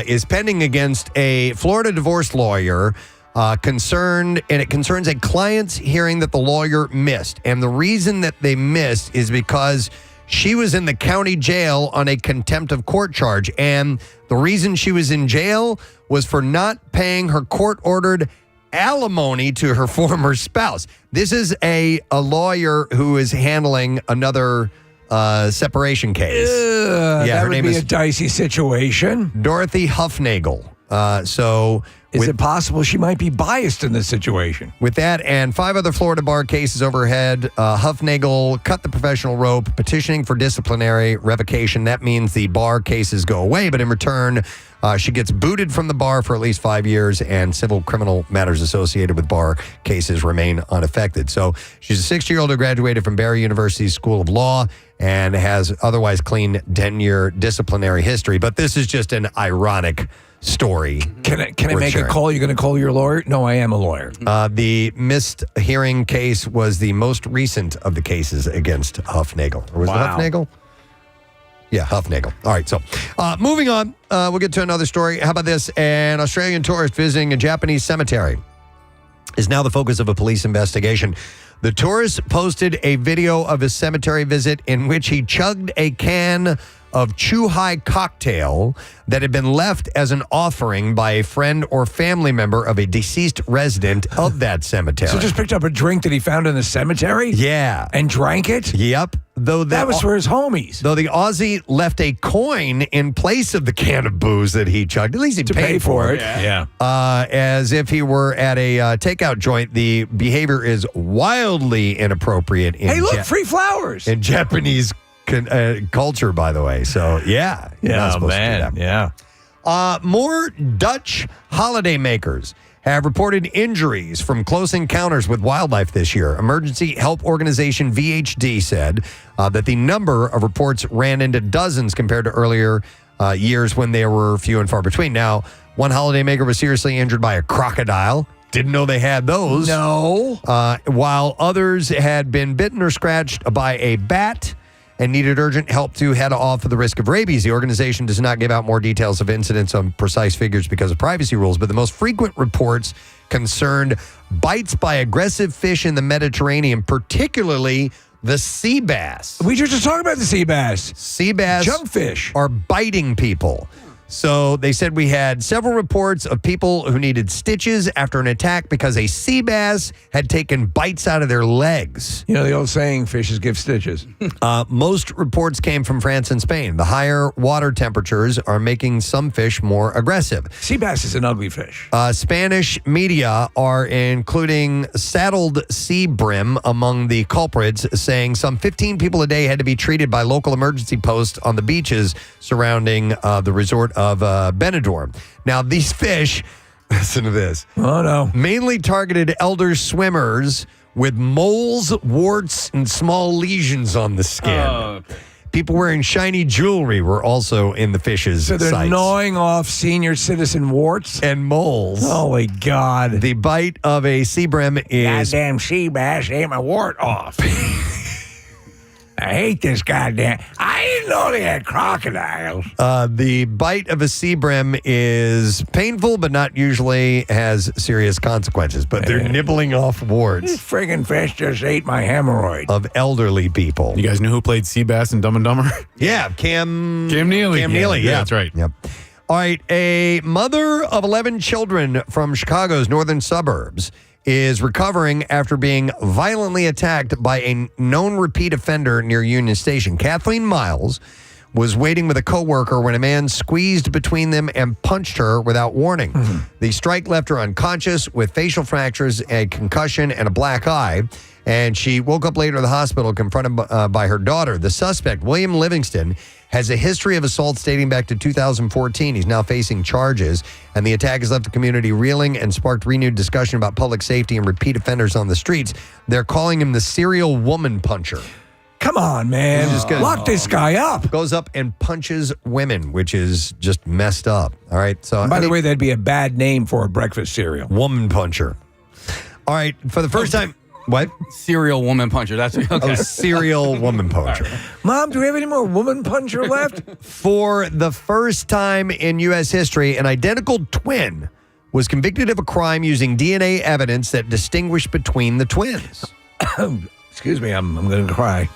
Speaker 2: is pending against a Florida divorce lawyer it concerns a client's hearing that the lawyer missed. And the reason that they missed is because she was in the county jail on a contempt of court charge. And the reason she was in jail was for not paying her court-ordered alimony to her former spouse. This is a lawyer who is handling another separation case.
Speaker 1: Her name is a dicey situation.
Speaker 2: Dorothy Huffnagel.
Speaker 1: Is it possible she might be biased in this situation?
Speaker 2: With that and 5 other Florida bar cases overhead, Huffnagel cut the professional rope, petitioning for disciplinary revocation. That means the bar cases go away, but in return, she gets booted from the bar for at least 5 years, and civil criminal matters associated with bar cases remain unaffected. So she's a 60-year-old who graduated from Barry University's School of Law and has otherwise clean 10-year disciplinary history. But this is just an ironic story.
Speaker 1: Can I make get a call, you're going to call your lawyer? No, I am a lawyer.
Speaker 2: The missed hearing case was the most recent of the cases against Huffnagel. Or was it Huffnagel? Yeah, Huffnagel. All right, so moving on. We'll get to another story. How about this? An Australian tourist visiting a Japanese cemetery is now the focus of a police investigation. The tourist posted a video of his cemetery visit in which he chugged a can of Chu-Hai cocktail that had been left as an offering by a friend or family member of a deceased resident of that cemetery.
Speaker 1: So just picked up a drink that he found in the cemetery?
Speaker 2: Yeah.
Speaker 1: And drank it?
Speaker 2: Yep. Though
Speaker 1: that was for his homies.
Speaker 2: Though the Aussie left a coin in place of the can of booze that he chugged. At least he paid for it.
Speaker 1: Yeah.
Speaker 2: As if he were at a takeout joint. The behavior is wildly inappropriate.
Speaker 1: Hey, look, free flowers.
Speaker 2: In Japanese culture, by the way. So, yeah. You're not supposed to do that.
Speaker 1: Yeah.
Speaker 2: More Dutch holiday makers have reported injuries from close encounters with wildlife this year. Emergency help organization VHD said that the number of reports ran into dozens compared to earlier years when they were few and far between. Now, one holidaymaker was seriously injured by a crocodile. Didn't know they had those.
Speaker 1: No.
Speaker 2: While others had been bitten or scratched by a bat and needed urgent help to head off the risk of rabies. The organization does not give out more details of incidents on precise figures because of privacy rules, but the most frequent reports concerned bites by aggressive fish in the Mediterranean, particularly the sea bass.
Speaker 1: We were just talking about the sea bass.
Speaker 2: Sea bass
Speaker 1: Junkfish
Speaker 2: are biting people. So they said we had several reports of people who needed stitches after an attack because a sea bass had taken bites out of their legs.
Speaker 1: You know the old saying, fishes give stitches.
Speaker 2: Most reports came from France and Spain. The higher water temperatures are making some fish more aggressive.
Speaker 1: Sea bass is an ugly fish.
Speaker 2: Spanish media are including saddled sea brim among the culprits, saying some 15 people a day had to be treated by local emergency posts on the beaches surrounding the resort of Benidorm. Now, these fish, listen to this.
Speaker 1: Oh, no.
Speaker 2: Mainly targeted elder swimmers with moles, warts, and small lesions on the skin.
Speaker 5: Oh, okay.
Speaker 2: People wearing shiny jewelry were also in the fish's
Speaker 1: So they're
Speaker 2: sights.
Speaker 1: gnawing off senior citizen warts?
Speaker 2: And moles.
Speaker 1: Holy God.
Speaker 2: The bite of a sea brim is...
Speaker 1: Goddamn sea bass ate my wart off. I hate this goddamn... I didn't know they had crocodiles.
Speaker 2: The bite of a sea brim is painful, but not usually has serious consequences. But they're nibbling off warts.
Speaker 1: This friggin' fish just ate my hemorrhoid.
Speaker 2: Of elderly people.
Speaker 6: You guys know who played Seabass in Dumb and Dumber?
Speaker 2: Yeah, Cam
Speaker 6: Neely.
Speaker 2: Cam Neely, yeah.
Speaker 6: That's right.
Speaker 2: Yep. All right, a mother of 11 children from Chicago's northern suburbs is recovering after being violently attacked by a known repeat offender near Union Station. Kathleen Miles was waiting with a coworker when a man squeezed between them and punched her without warning. The strike left her unconscious with facial fractures, a concussion, and a black eye. And she woke up later in the hospital confronted by her daughter. The suspect, William Livingston, has a history of assaults dating back to 2014. He's now facing charges, and the attack has left the community reeling and sparked renewed discussion about public safety and repeat offenders on the streets. They're calling him the serial woman puncher.
Speaker 1: Come on, man. Lock this guy up.
Speaker 2: Goes up and punches women, which is just messed up. All right. So,
Speaker 1: by the way, that'd be a bad name for a breakfast cereal.
Speaker 2: Woman puncher. All right. For the first time. What?
Speaker 5: Serial woman puncher. That's okay.
Speaker 2: Oh, serial woman puncher.
Speaker 1: Mom, do we have any more woman puncher left?
Speaker 2: For the first time in U.S. history, an identical twin was convicted of a crime using DNA evidence that distinguished between the twins.
Speaker 1: Excuse me, I'm going to cry.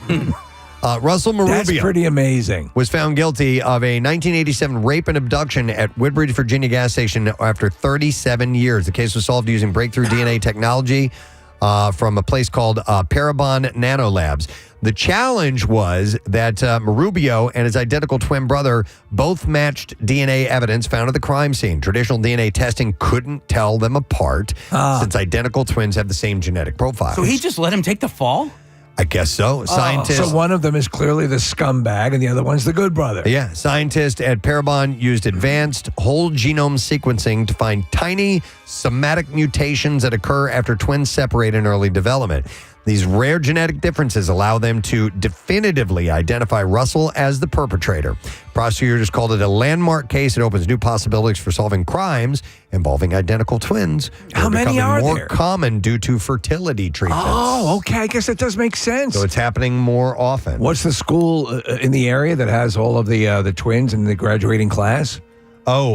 Speaker 2: Russell Marubio.
Speaker 1: That's pretty amazing.
Speaker 2: Was found guilty of a 1987 rape and abduction at Woodbridge, Virginia gas station after 37 years. The case was solved using breakthrough DNA technology from a place called Parabon Nanolabs. The challenge was that Marubio and his identical twin brother both matched DNA evidence found at the crime scene. Traditional DNA testing couldn't tell them apart since identical twins have the same genetic profile.
Speaker 5: So he just let him take the fall?
Speaker 2: I guess so. Scientists.
Speaker 1: So one of them is clearly the scumbag and the other one's the good brother.
Speaker 2: Yeah. Scientists at Parabon used advanced whole genome sequencing to find tiny somatic mutations that occur after twins separate in early development. These rare genetic differences allow them to definitively identify Russell as the perpetrator. Prosecutors called it a landmark case. It opens new possibilities for solving crimes involving identical twins.
Speaker 1: How many are
Speaker 2: more
Speaker 1: there?
Speaker 2: Common due to fertility treatments.
Speaker 1: Oh, okay. I guess that does make sense.
Speaker 2: So it's happening more often.
Speaker 1: What's the school in the area that has all of the twins in the graduating class?
Speaker 2: Oh,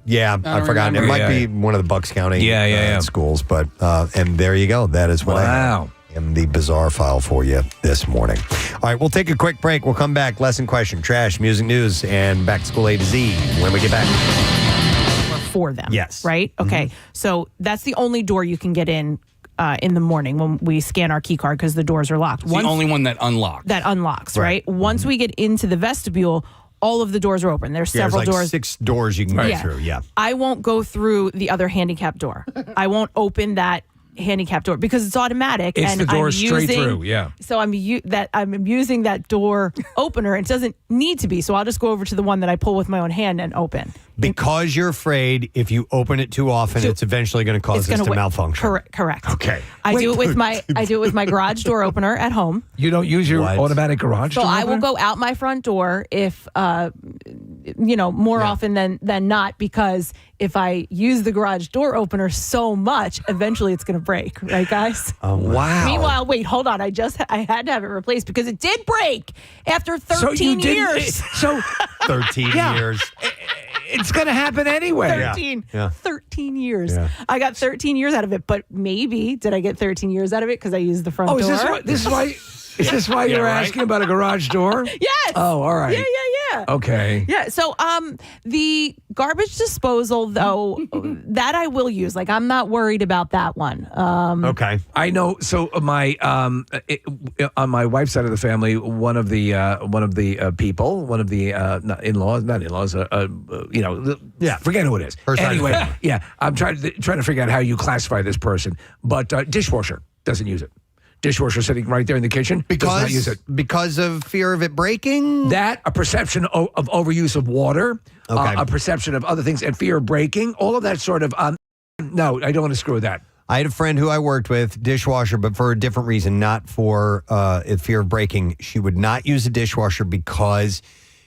Speaker 2: yeah, I forgot.
Speaker 1: remember.
Speaker 2: It might
Speaker 1: Yeah.
Speaker 2: be one of the Bucks County
Speaker 1: Yeah.
Speaker 2: schools, but and there you go. That is what I have in the bizarre file for you this morning. All right, we'll take a quick break. We'll come back. Lesson question, trash, music news, and back to school A to Z when we get back.
Speaker 18: For them.
Speaker 2: Yes.
Speaker 18: Right? Okay. So that's the only door you can get in the morning when we scan our key card because the doors are locked.
Speaker 5: It's the only one that unlocks.
Speaker 18: That unlocks, right? Once we get into the vestibule, all of the doors are open. There's several
Speaker 2: there's like
Speaker 18: doors.
Speaker 2: 6 doors you can go through. Yeah.
Speaker 18: I won't go through the other handicap door. I won't open that handicap door because it's automatic.
Speaker 1: It's
Speaker 18: and
Speaker 1: the door
Speaker 18: I'm
Speaker 1: straight
Speaker 18: using,
Speaker 1: through, yeah.
Speaker 18: So I'm using that door opener. It doesn't need to be. So I'll just go over to the one that I pull with my own hand and open.
Speaker 2: Because you're afraid if you open it too often, it's eventually going to cause this to malfunction.
Speaker 18: Correct.
Speaker 2: Okay.
Speaker 18: I do it with my garage door opener at home.
Speaker 1: You don't use your
Speaker 2: What?
Speaker 1: automatic garage
Speaker 18: So
Speaker 1: door
Speaker 18: I will
Speaker 1: opener?
Speaker 18: go out my front door if, more often than not, because if I use the garage door opener so much, eventually it's going to break, right, guys?
Speaker 2: Oh, wow.
Speaker 18: Meanwhile, wait, hold on. I had to have it replaced because it did break after 13 years.
Speaker 1: So
Speaker 2: 13
Speaker 1: Yeah.
Speaker 2: years.
Speaker 1: it's going to happen anyway.
Speaker 18: 13.
Speaker 2: Yeah.
Speaker 18: 13 years.
Speaker 2: Yeah.
Speaker 18: I got 13 years out of it, but maybe did I get 13 years out of it because I used the front
Speaker 1: Oh,
Speaker 18: door?
Speaker 1: is this why you're asking about a garage door?
Speaker 18: Yes.
Speaker 1: Oh, all right.
Speaker 18: Yeah.
Speaker 1: Okay.
Speaker 18: Yeah. So, the garbage disposal, though, that I will use. Like, I'm not worried about that one.
Speaker 2: Okay.
Speaker 1: I know. So my on my wife's side of the family, one of the people, one of the not in-laws, forget who it is.
Speaker 2: Her side of the
Speaker 1: Anyway,
Speaker 2: family.
Speaker 1: yeah, I'm trying to figure out how you classify this person, but dishwasher doesn't use it. Dishwasher sitting right there in the kitchen does not use it.
Speaker 2: Because of fear of it breaking?
Speaker 1: That, a perception of overuse of water,
Speaker 2: Okay.
Speaker 1: a perception of other things, and fear of breaking, all of that sort of, no, I don't want to screw with that.
Speaker 2: I had a friend who I worked with, dishwasher, but for a different reason, not for fear of breaking. She would not use a dishwasher because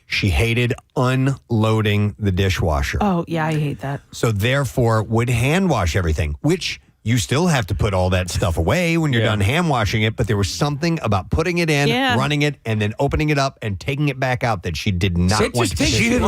Speaker 2: she hated unloading the dishwasher.
Speaker 18: Oh, yeah, I hate that.
Speaker 2: So therefore would hand wash everything, which you still have to put all that stuff away when you're done hand washing it. But there was something about putting it in, running it, and then opening it up and taking it back out that she did not want to do.
Speaker 1: She didn't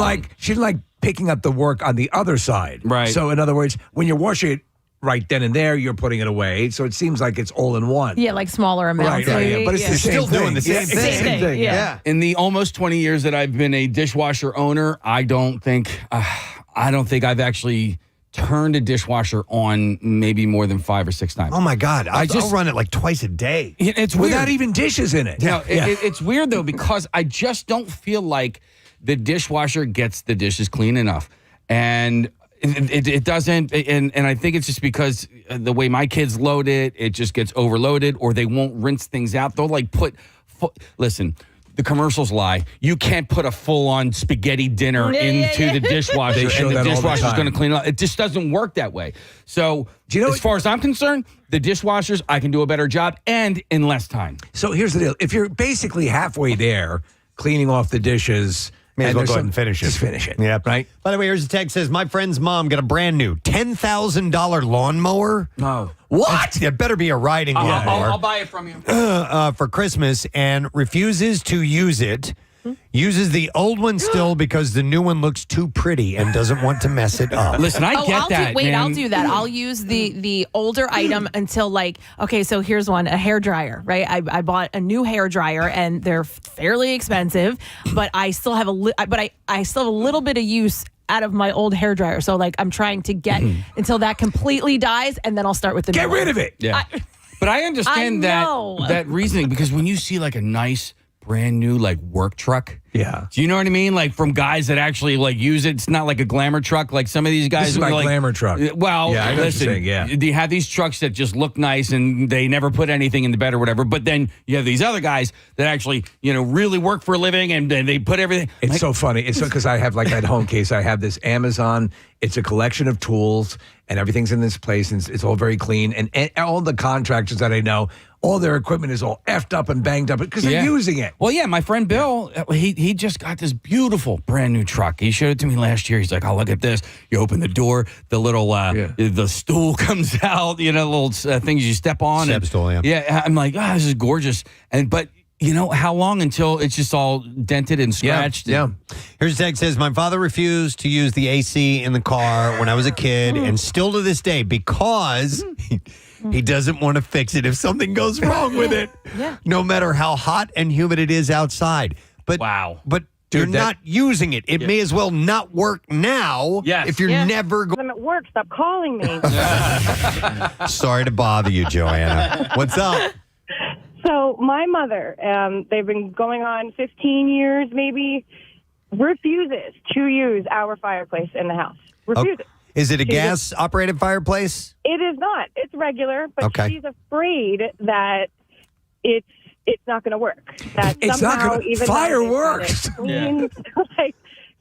Speaker 1: like picking up the work on the other side.
Speaker 5: Right.
Speaker 1: So in other words, when you're washing it right then and there, you're putting it away. So it seems like it's all in one.
Speaker 18: Yeah, like smaller amounts.
Speaker 1: Right,
Speaker 18: maybe.
Speaker 1: but it's the same
Speaker 2: Still doing
Speaker 1: thing.
Speaker 2: the same
Speaker 1: Yeah, it's
Speaker 2: thing.
Speaker 1: the same thing.
Speaker 18: Yeah.
Speaker 5: In the almost 20 years that I've been a dishwasher owner, I don't think I've actually turned a dishwasher on maybe more than 5 or 6 times.
Speaker 2: Oh my God. I'll run it like twice a day.
Speaker 5: It's
Speaker 1: Without
Speaker 5: weird.
Speaker 1: even dishes in it.
Speaker 5: It's weird though because I just don't feel like the dishwasher gets the dishes clean enough, and it doesn't. And I think it's just because the way my kids load it, it just gets overloaded, or they won't rinse things out. They'll like listen. The commercials lie. You can't put a full-on spaghetti dinner into the dishwasher,
Speaker 1: They show
Speaker 5: and the
Speaker 1: that all the
Speaker 5: dishwasher's
Speaker 1: time.
Speaker 5: going to clean it up. It just doesn't work that way. So, as far as I'm concerned, the dishwashers, I can do a better job and in less time.
Speaker 1: So here's the deal. If you're basically halfway there, cleaning off the dishes,
Speaker 2: May as well
Speaker 1: there's
Speaker 2: go ahead and finish it.
Speaker 1: Just finish it.
Speaker 2: Yeah.
Speaker 1: Right?
Speaker 2: By the way, here's a text says, my friend's mom got a brand new $10,000 lawnmower.
Speaker 1: No. What?
Speaker 2: It better be a riding lawnmower.
Speaker 5: I'll buy it from you.
Speaker 2: For Christmas and refuses to use it. Uses the old one still because the new one looks too pretty and doesn't want to mess it up.
Speaker 5: Listen, I get
Speaker 18: I'll
Speaker 5: that.
Speaker 18: I'll do that. I'll use the older item until so here's one, a hair dryer, right? I bought a new hair dryer and they're fairly expensive, but I still have I still have a little bit of use out of my old hair dryer. So I'm trying to get until that completely dies, and then I'll start with the
Speaker 1: Get
Speaker 18: new
Speaker 1: rid
Speaker 18: one.
Speaker 1: of it.
Speaker 5: Yeah. But I understand that reasoning, because when you see like a nice brand new work truck.
Speaker 1: Yeah.
Speaker 5: Do you know what I mean? Like from guys that actually use it. It's not like a glamour truck like some of these guys.
Speaker 1: This is
Speaker 5: who are
Speaker 1: my glamour truck.
Speaker 5: Well,
Speaker 1: Yeah, I know what you're
Speaker 5: listen,
Speaker 1: saying, yeah.
Speaker 5: you have these trucks that just look nice and they never put anything in the bed or whatever. But then you have these other guys that actually, really work for a living and they put everything.
Speaker 1: It's so funny. It's because I have that home case. I have this Amazon. It's a collection of tools and everything's in this place and it's all very clean. And all the contractors that I know, all their equipment is all effed up and banged up because they're using it.
Speaker 5: Well, yeah, my friend Bill, he just got this beautiful brand new truck. He showed it to me last year. He's like, "Oh, look at this! You open the door, the little the stool comes out. Little things you step on.
Speaker 2: Step stool, yeah.
Speaker 5: Yeah, I'm like, this is gorgeous. But how long until it's just all dented and scratched?
Speaker 1: Yeah.
Speaker 2: Here's a text says, my father refused to use the AC in the car when I was a kid, and still to this day, because he doesn't want to fix it if something goes wrong with it. No matter how hot and humid it is outside. But But you're not using it. It may as well not work now if you're never going.
Speaker 13: I'm at work. Stop calling me.
Speaker 2: Sorry to bother you, Joanna. What's up?
Speaker 13: So my mother, they've been going on 15 years maybe, refuses to use our fireplace in the house. Refuses.
Speaker 2: Is it a gas-operated fireplace?
Speaker 13: It is not. It's regular, but she's afraid that it's not going to work. That
Speaker 1: It's not
Speaker 13: somehow,
Speaker 1: gonna-
Speaker 13: even
Speaker 1: fireworks!
Speaker 13: though they've had it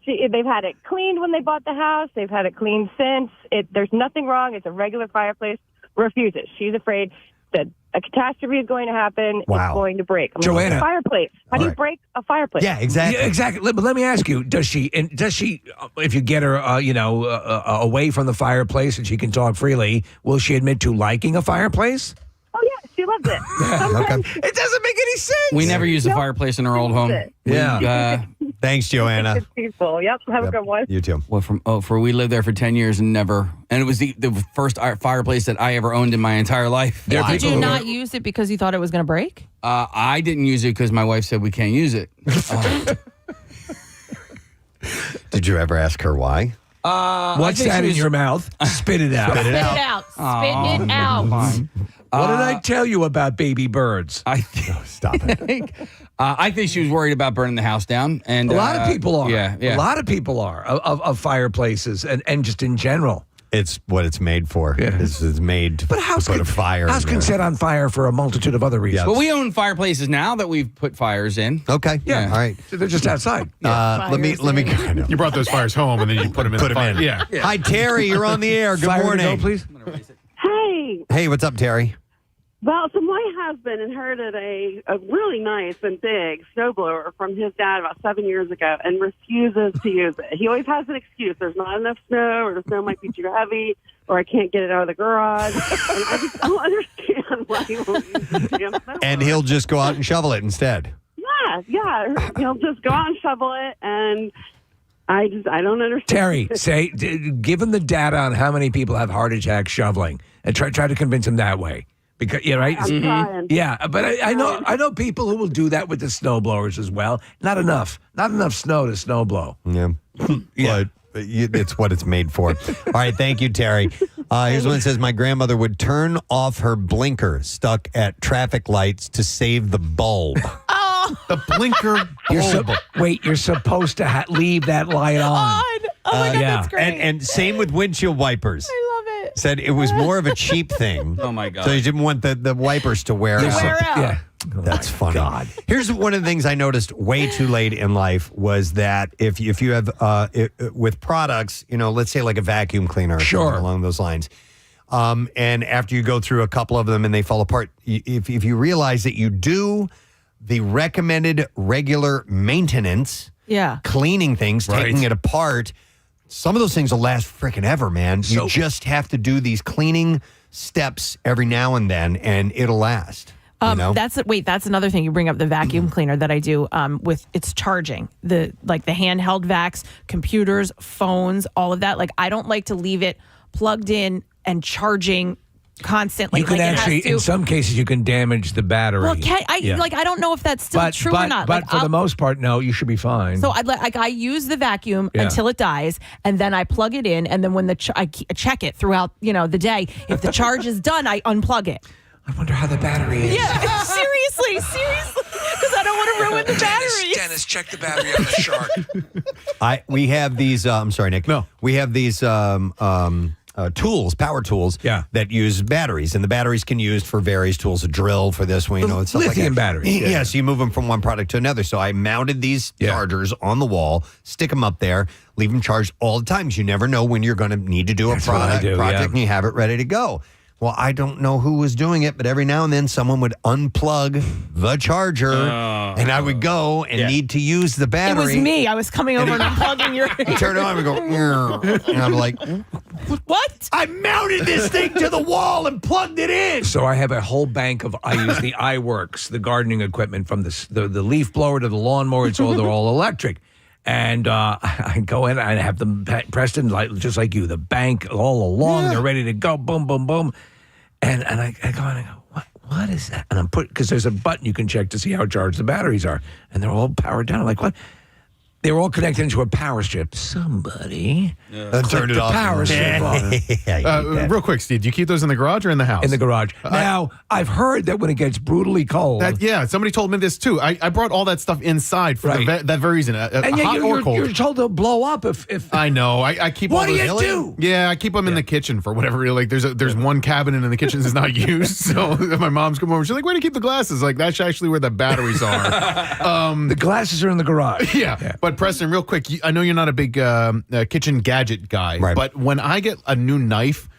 Speaker 13: cleaned, they've had it cleaned when they bought the house. They've had it cleaned since. There's nothing wrong. It's a regular fireplace. Refuses. She's afraid that a catastrophe is going to happen.
Speaker 1: Wow.
Speaker 13: It's going to break. I'm
Speaker 1: Joanna.
Speaker 13: like, a fireplace. How do you break a fireplace?
Speaker 2: Yeah, exactly.
Speaker 1: Yeah, exactly. But let me ask you: Does she? If you get her, away from the fireplace and she can talk freely, will she admit to liking a fireplace?
Speaker 13: Oh yeah, she loves it.
Speaker 1: It doesn't make any sense.
Speaker 5: We never used a fireplace in our old home.
Speaker 2: Thanks, Joanna.
Speaker 13: Good people. Yep. Have a good one.
Speaker 2: You too.
Speaker 5: Well, we lived there for 10 years and never, and it was the first fireplace that I ever owned in my entire life.
Speaker 18: Did you not use it because you thought it was going to break?
Speaker 5: I didn't use it because my wife said we can't use it.
Speaker 2: Did you ever ask her why?
Speaker 1: What's that in your mouth? Spit it out.
Speaker 2: Spit it out.
Speaker 18: Spit it out.
Speaker 1: What did I tell you about baby birds?
Speaker 2: Stop it.
Speaker 5: I think she was worried about burning the house down. And
Speaker 1: A lot of people are.
Speaker 5: Yeah.
Speaker 1: A lot of people are of fireplaces and just in general.
Speaker 2: It's what it's made for. Yeah. It's made to put a fire.
Speaker 1: House can set on fire for a multitude of other reasons.
Speaker 5: Well, we own fireplaces now that we've put fires in.
Speaker 2: Okay.
Speaker 1: Yeah.
Speaker 2: All right.
Speaker 1: So they're just outside.
Speaker 2: Let me. I know.
Speaker 6: You brought those fires home and then you put them in the fire. Yeah.
Speaker 2: Hi, Terry. You're on the air. Good
Speaker 1: Fire to
Speaker 2: morning.
Speaker 1: go, please.
Speaker 14: Hey.
Speaker 2: Hey, what's up, Terry?
Speaker 14: Well, so my husband inherited a really nice and big snowblower from his dad about 7 years ago and refuses to use it. He always has an excuse. There's not enough snow, or the snow might be too heavy, or I can't get it out of the garage. And I just don't understand why he won't use the damn snowblower.
Speaker 2: And he'll just go out and shovel it instead.
Speaker 14: Yeah. He'll just go out and shovel it, and I don't understand.
Speaker 1: Terry, give him the data on how many people have heart attacks shoveling, and try to convince him that way. Because right,
Speaker 14: I'm trying.
Speaker 1: Yeah, but I know people who will do that with the snow blowers as well. Not enough snow to snow blow.
Speaker 2: Yeah, but it's what it's made for. All right, thank you, Terry. Here's one that says, my grandmother would turn off her blinker stuck at traffic lights to save the bulb.
Speaker 6: The blinker bulb.
Speaker 1: You're supposed to leave that light on.
Speaker 18: Oh my God, that's great.
Speaker 2: And same with windshield wipers.
Speaker 18: I love it.
Speaker 2: Said it was more of a cheap thing.
Speaker 5: Oh my God.
Speaker 2: So you didn't want the wipers to wear out.
Speaker 1: Yeah.
Speaker 2: That's funny. God. Here's one of the things I noticed way too late in life was that if you have with products, let's say like a vacuum cleaner or something along those lines, and after you go through a couple of them and they fall apart, if you realize that you do the recommended regular maintenance, cleaning things, taking it apart, some of those things will last freaking ever, man. You just have to do these cleaning steps every now and then, and it'll last.
Speaker 18: That's another thing. You bring up the vacuum cleaner that I do with its charging, the handheld vacs, computers, phones, all of that. Like, I don't like to leave it plugged in and charging constantly.
Speaker 1: You can actually, in some cases, you can damage the battery.
Speaker 18: Well, I don't know if that's still true or not.
Speaker 1: But for the most part, no, you should be fine.
Speaker 18: So I use the vacuum until it dies, and then I plug it in, and then when I check it throughout the day. If the charge is done, I unplug it.
Speaker 1: I wonder how the battery is.
Speaker 18: Yeah, seriously, because I don't want to ruin the battery.
Speaker 1: Dennis, check the battery on the Shark.
Speaker 2: We have these. I'm sorry, Nick. No, we have these. Power tools that use batteries, and the batteries can be used for various tools, a drill for this one, and stuff
Speaker 1: lithium
Speaker 2: like that.
Speaker 1: batteries.
Speaker 2: Yeah, so you move them from one product to another. So I mounted these chargers on the wall, stick them up there, leave them charged all the time because you never know when you're going to need to do a project, and you have it ready to go. Well, I don't know who was doing it, but every now and then someone would unplug the charger, and I would go and need to use the
Speaker 18: It
Speaker 2: battery.
Speaker 18: was me. I was coming over and unplugging your.
Speaker 2: Turn it on and go, and I'm like,
Speaker 18: what?
Speaker 2: I mounted this thing to the wall and plugged it in.
Speaker 1: So I have a whole bank of, I use the iWorks, the gardening equipment from the leaf blower to the lawnmower. They're all electric. And I go in, I have them, Preston, just like you, the bank all along. They're ready to go, boom, boom, boom. And I go in and I go, what is that? And I'm because there's a button you can check to see how charged the batteries are. And they're all powered down. I'm like, what? They were all connected into a power strip. Somebody
Speaker 2: turned it off.
Speaker 1: Power strip on.
Speaker 6: Real quick, Steve, do you keep those in the garage or in the house?
Speaker 1: In the garage. Now, I've heard that when it gets brutally cold.
Speaker 6: Somebody told me this too. I brought all that stuff inside for that very reason.
Speaker 1: And
Speaker 6: hot or cold.
Speaker 1: you're told to blow up if
Speaker 6: I know. I keep
Speaker 1: What
Speaker 6: all
Speaker 1: do
Speaker 6: those.
Speaker 1: you do?
Speaker 6: Yeah, I keep them in the kitchen for whatever. Like there's one cabinet in the kitchen that's not used. So if my mom's come over, she's like, "Where do you keep the glasses?" Like that's actually where the batteries are.
Speaker 1: The glasses are in the garage.
Speaker 6: Yeah. But Preston, real quick, I know you're not a big kitchen gadget guy, but when I get a new knife,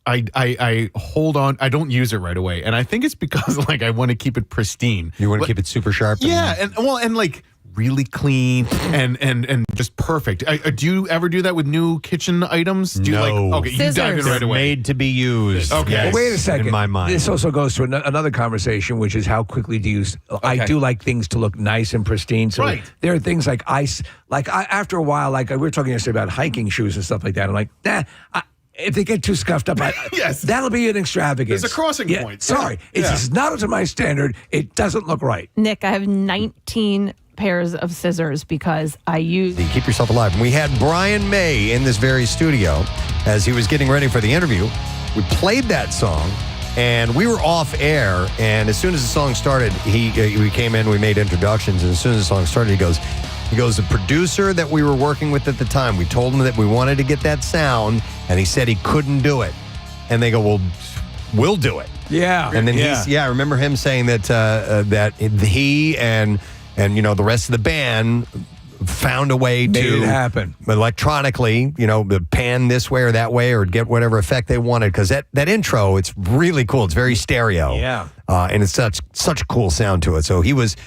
Speaker 6: I hold on. I don't use it right away, and I think it's because like I want to keep it pristine.
Speaker 2: You want to keep it super sharp.
Speaker 6: Yeah, and like really clean and just perfect. Do you ever do that with new kitchen items? Do you you dive in right away?
Speaker 2: Made to be used.
Speaker 6: Okay.
Speaker 1: Well, wait a second.
Speaker 2: In my mind.
Speaker 1: This also goes to another conversation, which is how quickly do you... I do like things to look nice and pristine. So there are things like ice. After a while, like we were talking yesterday about hiking shoes and stuff like that. I'm like, if they get too scuffed up, that'll be an extravagance.
Speaker 6: There's a crossing point.
Speaker 1: Sorry. It's not up to my standard. It doesn't look right.
Speaker 18: Nick, I have 19 pairs of scissors because I use...
Speaker 2: You keep yourself alive. And we had Brian May in this very studio as he was getting ready for the interview. We played that song, and we were off air, and as soon as the song started, we came in, we made introductions, and as soon as the song started, he goes, the producer that we were working with at the time, we told him that we wanted to get that sound, and he said he couldn't do it. And they go, well, we'll do it.
Speaker 1: Yeah.
Speaker 2: And then I remember him saying that that he and the rest of the band found a way
Speaker 1: Made
Speaker 2: to
Speaker 1: it happen
Speaker 2: electronically, pan this way or that way or get whatever effect they wanted. Because that intro, it's really cool. It's very stereo.
Speaker 1: Yeah.
Speaker 2: And it's such a cool sound to it. So he was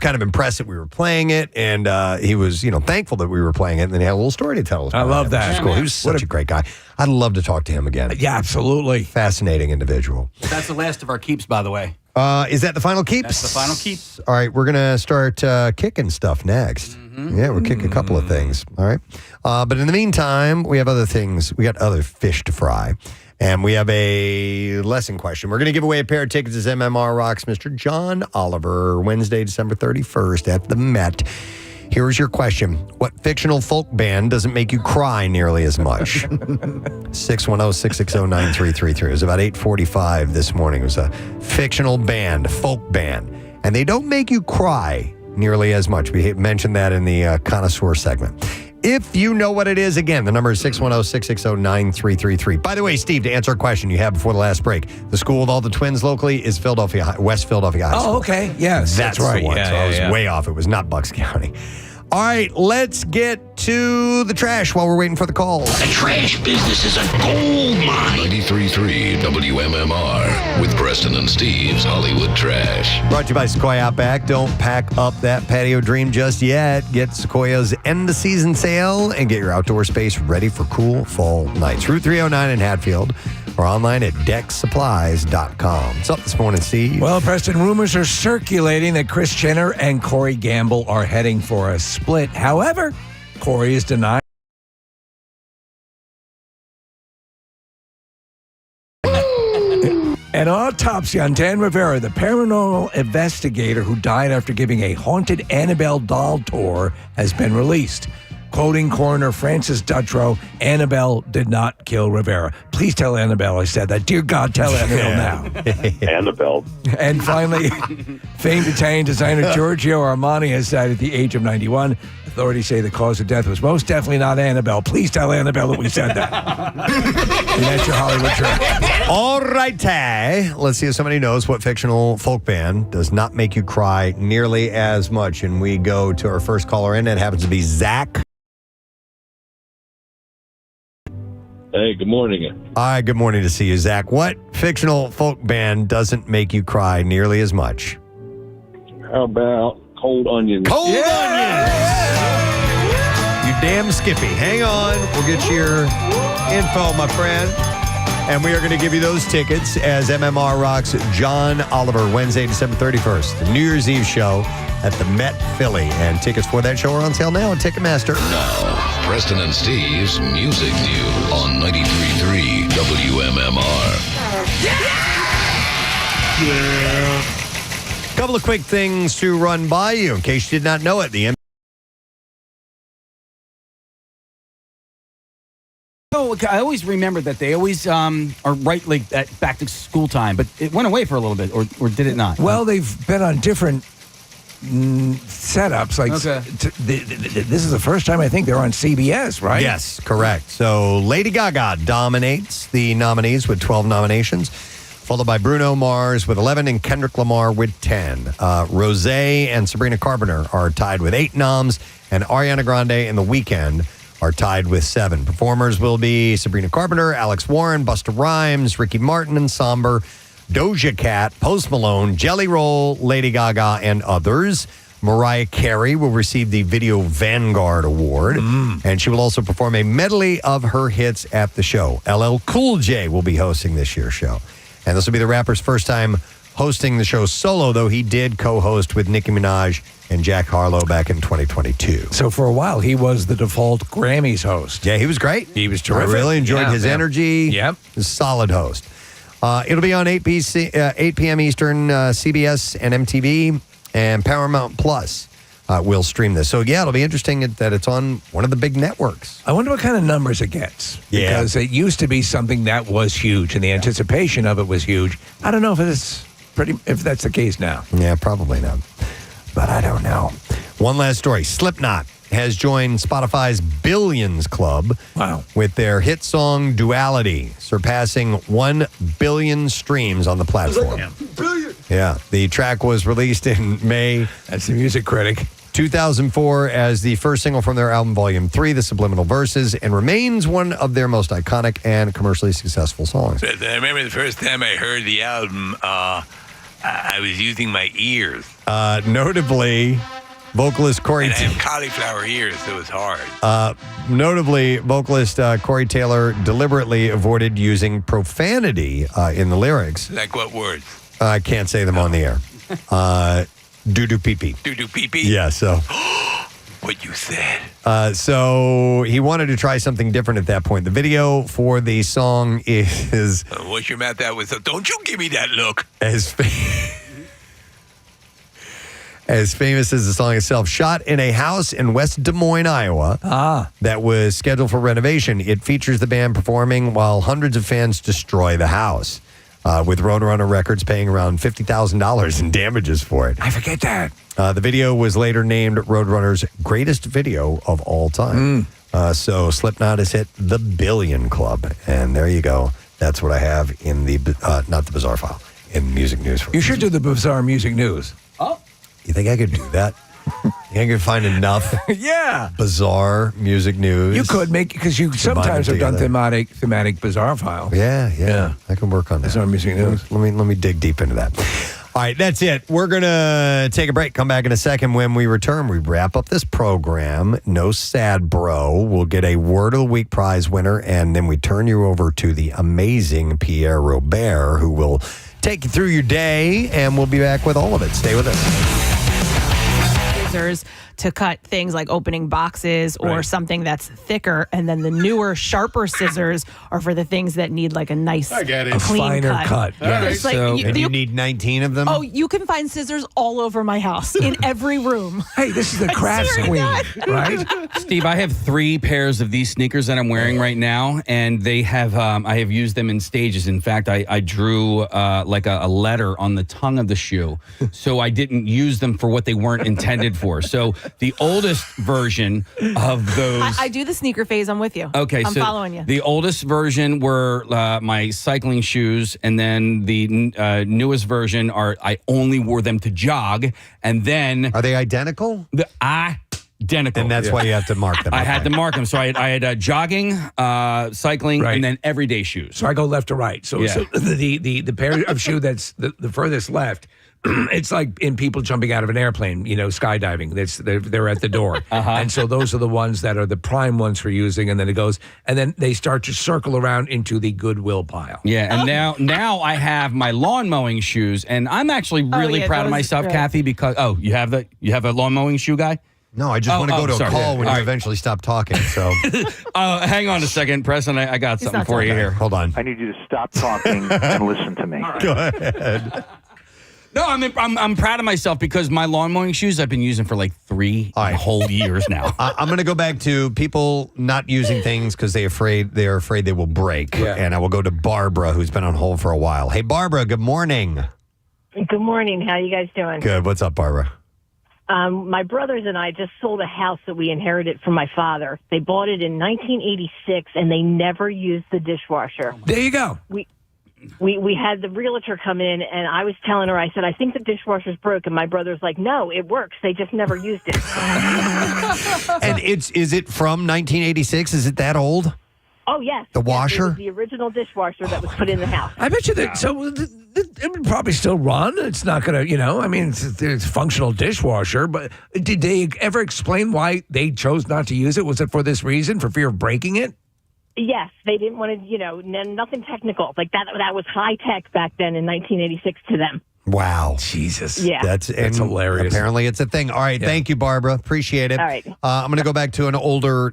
Speaker 2: kind of impressed that we were playing it, and he was, thankful that we were playing it. And then he had a little story to tell us.
Speaker 1: I love that.
Speaker 2: Which is cool. He was such a great guy. I'd love to talk to him again.
Speaker 1: Yeah, absolutely.
Speaker 2: Fascinating individual.
Speaker 5: That's the last of our keeps, by the way.
Speaker 2: Is that the final keeps?
Speaker 5: That's the final keep.
Speaker 2: All right, we're going to start kicking stuff next. Yeah, we're kicking a couple of things. All right. But in the meantime, we have other things. We got other fish to fry. And we have a lesson question. We're going to give away a pair of tickets as MMR Rocks Mr. John Oliver, Wednesday, December 31st at the Met. Here's your question. What fictional folk band doesn't make you cry nearly as much? 610-660-9333. It was about 8:45 this morning. It was a fictional band, a folk band. And they don't make you cry nearly as much. We mentioned that in the Connoisseur segment. If you know what it is, again, the number is 610-660-9333. By the way, Steve, to answer a question you had before the last break, the school with all the twins locally is West Philadelphia High School.
Speaker 1: Oh, okay. Yes, that's right.
Speaker 2: The one.
Speaker 1: Yeah,
Speaker 2: so I was way off. It was not Bucks County. All right, let's get to the trash while we're waiting for the calls.
Speaker 7: The trash business is a gold mine. 93.3 WMMR with Preston and Steve's Hollywood Trash.
Speaker 2: Brought to you by Sequoia Outback. Don't pack up that patio dream just yet. Get Sequoia's end-of-season sale and get your outdoor space ready for cool fall nights. Route 309 in Hatfield or online at decksupplies.com. What's up this morning, Steve?
Speaker 1: Well, Preston, rumors are circulating that Kris Jenner and Corey Gamble are heading for a split. However, Corey is denying. An autopsy on Dan Rivera, the paranormal investigator who died after giving a haunted Annabelle doll tour, has been released. Quoting coroner Francis Dutrow, Annabelle did not kill Rivera. Please tell Annabelle I said that. Dear God, tell Annabelle now.
Speaker 3: Annabelle.
Speaker 1: And finally, famed Italian designer Giorgio Armani has died at the age of 91. Authorities say the cause of death was most definitely not Annabelle. Please tell Annabelle that we said that. And that's your Hollywood Trash.
Speaker 2: All right, let's see if somebody knows what fictional folk band does not make you cry nearly as much. And we go to our first caller in. It happens to be Zach.
Speaker 4: Hey, good morning.
Speaker 2: Hi, good morning to see you, Zach. What fictional folk band doesn't make you cry nearly as much?
Speaker 4: How about Cold Onions?
Speaker 2: Cold Onions! You damn Skippy. Hang on. We'll get your info, my friend. And we are going to give you those tickets as MMR rocks John Oliver Wednesday, December 31st, the New Year's Eve show at the Met Philly. And tickets for that show are on sale now at Ticketmaster.
Speaker 7: Now, Preston and Steve's Music News on 93.3 WMMR.
Speaker 2: Yeah. Couple of quick things to run by you in case you did not know it.
Speaker 5: I always remember that they always are right like at back to school time, but it went away for a little bit, or did it not?
Speaker 1: Well, they've been on different setups. Like this is the first time I think they're on CBS, right?
Speaker 2: Yes, correct. So Lady Gaga dominates the nominees with 12 nominations, followed by Bruno Mars with 11 and Kendrick Lamar with 10. Rosé and Sabrina Carpenter are tied with 8 noms, and Ariana Grande and The Weeknd are tied with 7. Performers will be Sabrina Carpenter, Alex Warren, Busta Rhymes, Ricky Martin and Somber, Doja Cat, Post Malone, Jelly Roll, Lady Gaga, and others. Mariah Carey will receive the Video Vanguard Award, and she will also perform a medley of her hits at the show. LL Cool J will be hosting this year's show. And this will be the rapper's first time hosting the show solo, though he did co-host with Nicki Minaj and Jack Harlow back in 2022.
Speaker 1: So for a while, he was the default Grammys host.
Speaker 2: Yeah, he was great.
Speaker 1: He was terrific.
Speaker 2: I really enjoyed his energy.
Speaker 1: Yep.
Speaker 2: He's a solid host. It'll be on 8 p.m. Eastern, CBS and MTV, and Paramount Plus will stream this. So, yeah, it'll be interesting that it's on one of the big networks.
Speaker 1: I wonder what kind of numbers it gets.
Speaker 2: Yeah.
Speaker 1: Because it used to be something that was huge, and the anticipation of it was huge. I don't know if that's the case now.
Speaker 2: Yeah, probably not. But I don't know. One last story. Slipknot has joined Spotify's Billions Club.
Speaker 1: Wow.
Speaker 2: With their hit song Duality, surpassing 1 billion streams on the platform. Yeah. The track was released in May.
Speaker 1: That's the music critic.
Speaker 2: 2004 as the first single from their album Volume 3, The Subliminal Verses, and remains one of their most iconic and commercially successful songs.
Speaker 21: I remember the first time I heard the album, I was using my ears.
Speaker 2: Notably, vocalist Corey...
Speaker 21: And I have cauliflower ears, so it was hard.
Speaker 2: Notably, vocalist Corey Taylor deliberately avoided using profanity in the lyrics.
Speaker 21: Like what words?
Speaker 2: I can't say them on the air. Doo-doo pee-pee.
Speaker 21: Doo-doo pee-pee?
Speaker 2: Yeah, so...
Speaker 21: What you said.
Speaker 2: So he wanted to try something different at that point. The video for the song is...
Speaker 21: Wash your mouth out with... Don't you give me that look.
Speaker 2: As famous as the song itself, shot in a house in West Des Moines, Iowa, that was scheduled for renovation. It features the band performing while hundreds of fans destroy the house, with Roadrunner Records paying around $50,000 in damages for it.
Speaker 1: I forget that.
Speaker 2: The video was later named Roadrunner's greatest video of all time. So Slipknot has hit the Billion Club, and there you go. That's what I have in the, not the bizarre file, in music news.
Speaker 1: You should do the bizarre music news.
Speaker 2: You think I could do that? You think I could find enough
Speaker 1: Yeah.
Speaker 2: bizarre music news?
Speaker 1: You could make, because you sometimes have done thematic bizarre file.
Speaker 2: Yeah. I can work on that.
Speaker 1: Bizarre music news.
Speaker 2: Let me dig deep into that. All right, that's it. We're going to take a break. Come back in a second. When we return, we wrap up this program. No sad bro. We'll get a Word of the Week prize winner, and then we turn you over to the amazing Pierre Robert, who will take you through your day, and we'll be back with all of it. Stay with us.
Speaker 18: Scissors to cut things like opening boxes or something that's thicker, and then the newer, sharper scissors are for the things that need like a nice, clean
Speaker 1: finer cut.
Speaker 2: Yeah.
Speaker 18: It's like
Speaker 2: And you need 19 of them?
Speaker 18: Oh, you can find scissors all over my house in every room.
Speaker 1: Hey, this is the crafts queen, right?
Speaker 5: Steve, I have 3 pairs of these sneakers that I'm wearing right now, and they have I have used them in stages. In fact, I drew like a letter on the tongue of the shoe, so I didn't use them for what they weren't intended for. So the oldest version of those...
Speaker 18: I do the sneaker phase. I'm with you.
Speaker 5: Okay,
Speaker 18: I'm
Speaker 5: so
Speaker 18: following you.
Speaker 5: The oldest version were my cycling shoes, and then the newest version are I only wore them to jog, and then...
Speaker 2: Are they identical?
Speaker 5: I Identical.
Speaker 2: And that's why you have to mark them.
Speaker 5: I had to mark them. So I had jogging, cycling,
Speaker 1: Right.
Speaker 5: and then everyday shoes.
Speaker 1: So I go left to right. So,
Speaker 5: Yeah.
Speaker 1: so the pair of shoe that's the furthest left, it's like in people jumping out of an airplane, skydiving. They're at the door. And so those are the ones that are the prime ones for using. And then then they start to circle around into the Goodwill pile.
Speaker 5: Yeah, and now I have my lawn mowing shoes, and I'm actually really proud of myself, Kathy, because you have a lawn mowing shoe guy?
Speaker 2: No, I just want to go to a call when you
Speaker 5: All right.
Speaker 2: eventually stop talking. So
Speaker 5: hang on a second, Preston. I got something for you here.
Speaker 2: Hold on.
Speaker 9: I need you to stop talking and listen to me.
Speaker 2: Go ahead.
Speaker 5: No, I'm proud of myself because my lawn mowing shoes I've been using for like 3 whole years now.
Speaker 2: I'm going to go back to people not using things because they're afraid they will break.
Speaker 17: Yeah.
Speaker 2: And I will go to Barbara, who's been on hold for a while. Hey, Barbara, good morning.
Speaker 17: Good morning. How you guys doing?
Speaker 2: Good. What's up, Barbara?
Speaker 17: My brothers and I just sold a house that we inherited from my father. They bought it in 1986, and they never used the dishwasher.
Speaker 1: There you go.
Speaker 17: We had the realtor come in, and I was telling her, I said, I think the dishwasher's broke. And my brother's like, no, it works. They just never used it.
Speaker 2: And is it from 1986? Is it that old?
Speaker 17: Oh, yes.
Speaker 2: The
Speaker 17: Yes,
Speaker 2: washer?
Speaker 17: it was the original dishwasher that was put in the house.
Speaker 1: I bet you that. So it would probably still run. It's not going to, I mean, it's a functional dishwasher. But did they ever explain why they chose not to use it? Was it for this reason, for fear of breaking it?
Speaker 17: Yes, they didn't want to, nothing technical. Like that was high tech back then in 1986 to them.
Speaker 2: Wow.
Speaker 1: Jesus.
Speaker 17: Yeah.
Speaker 2: That's
Speaker 1: hilarious.
Speaker 2: Apparently it's a thing. All right.
Speaker 1: Yeah.
Speaker 2: Thank you, Barbara. Appreciate it.
Speaker 17: All right.
Speaker 2: I'm going to go back to an older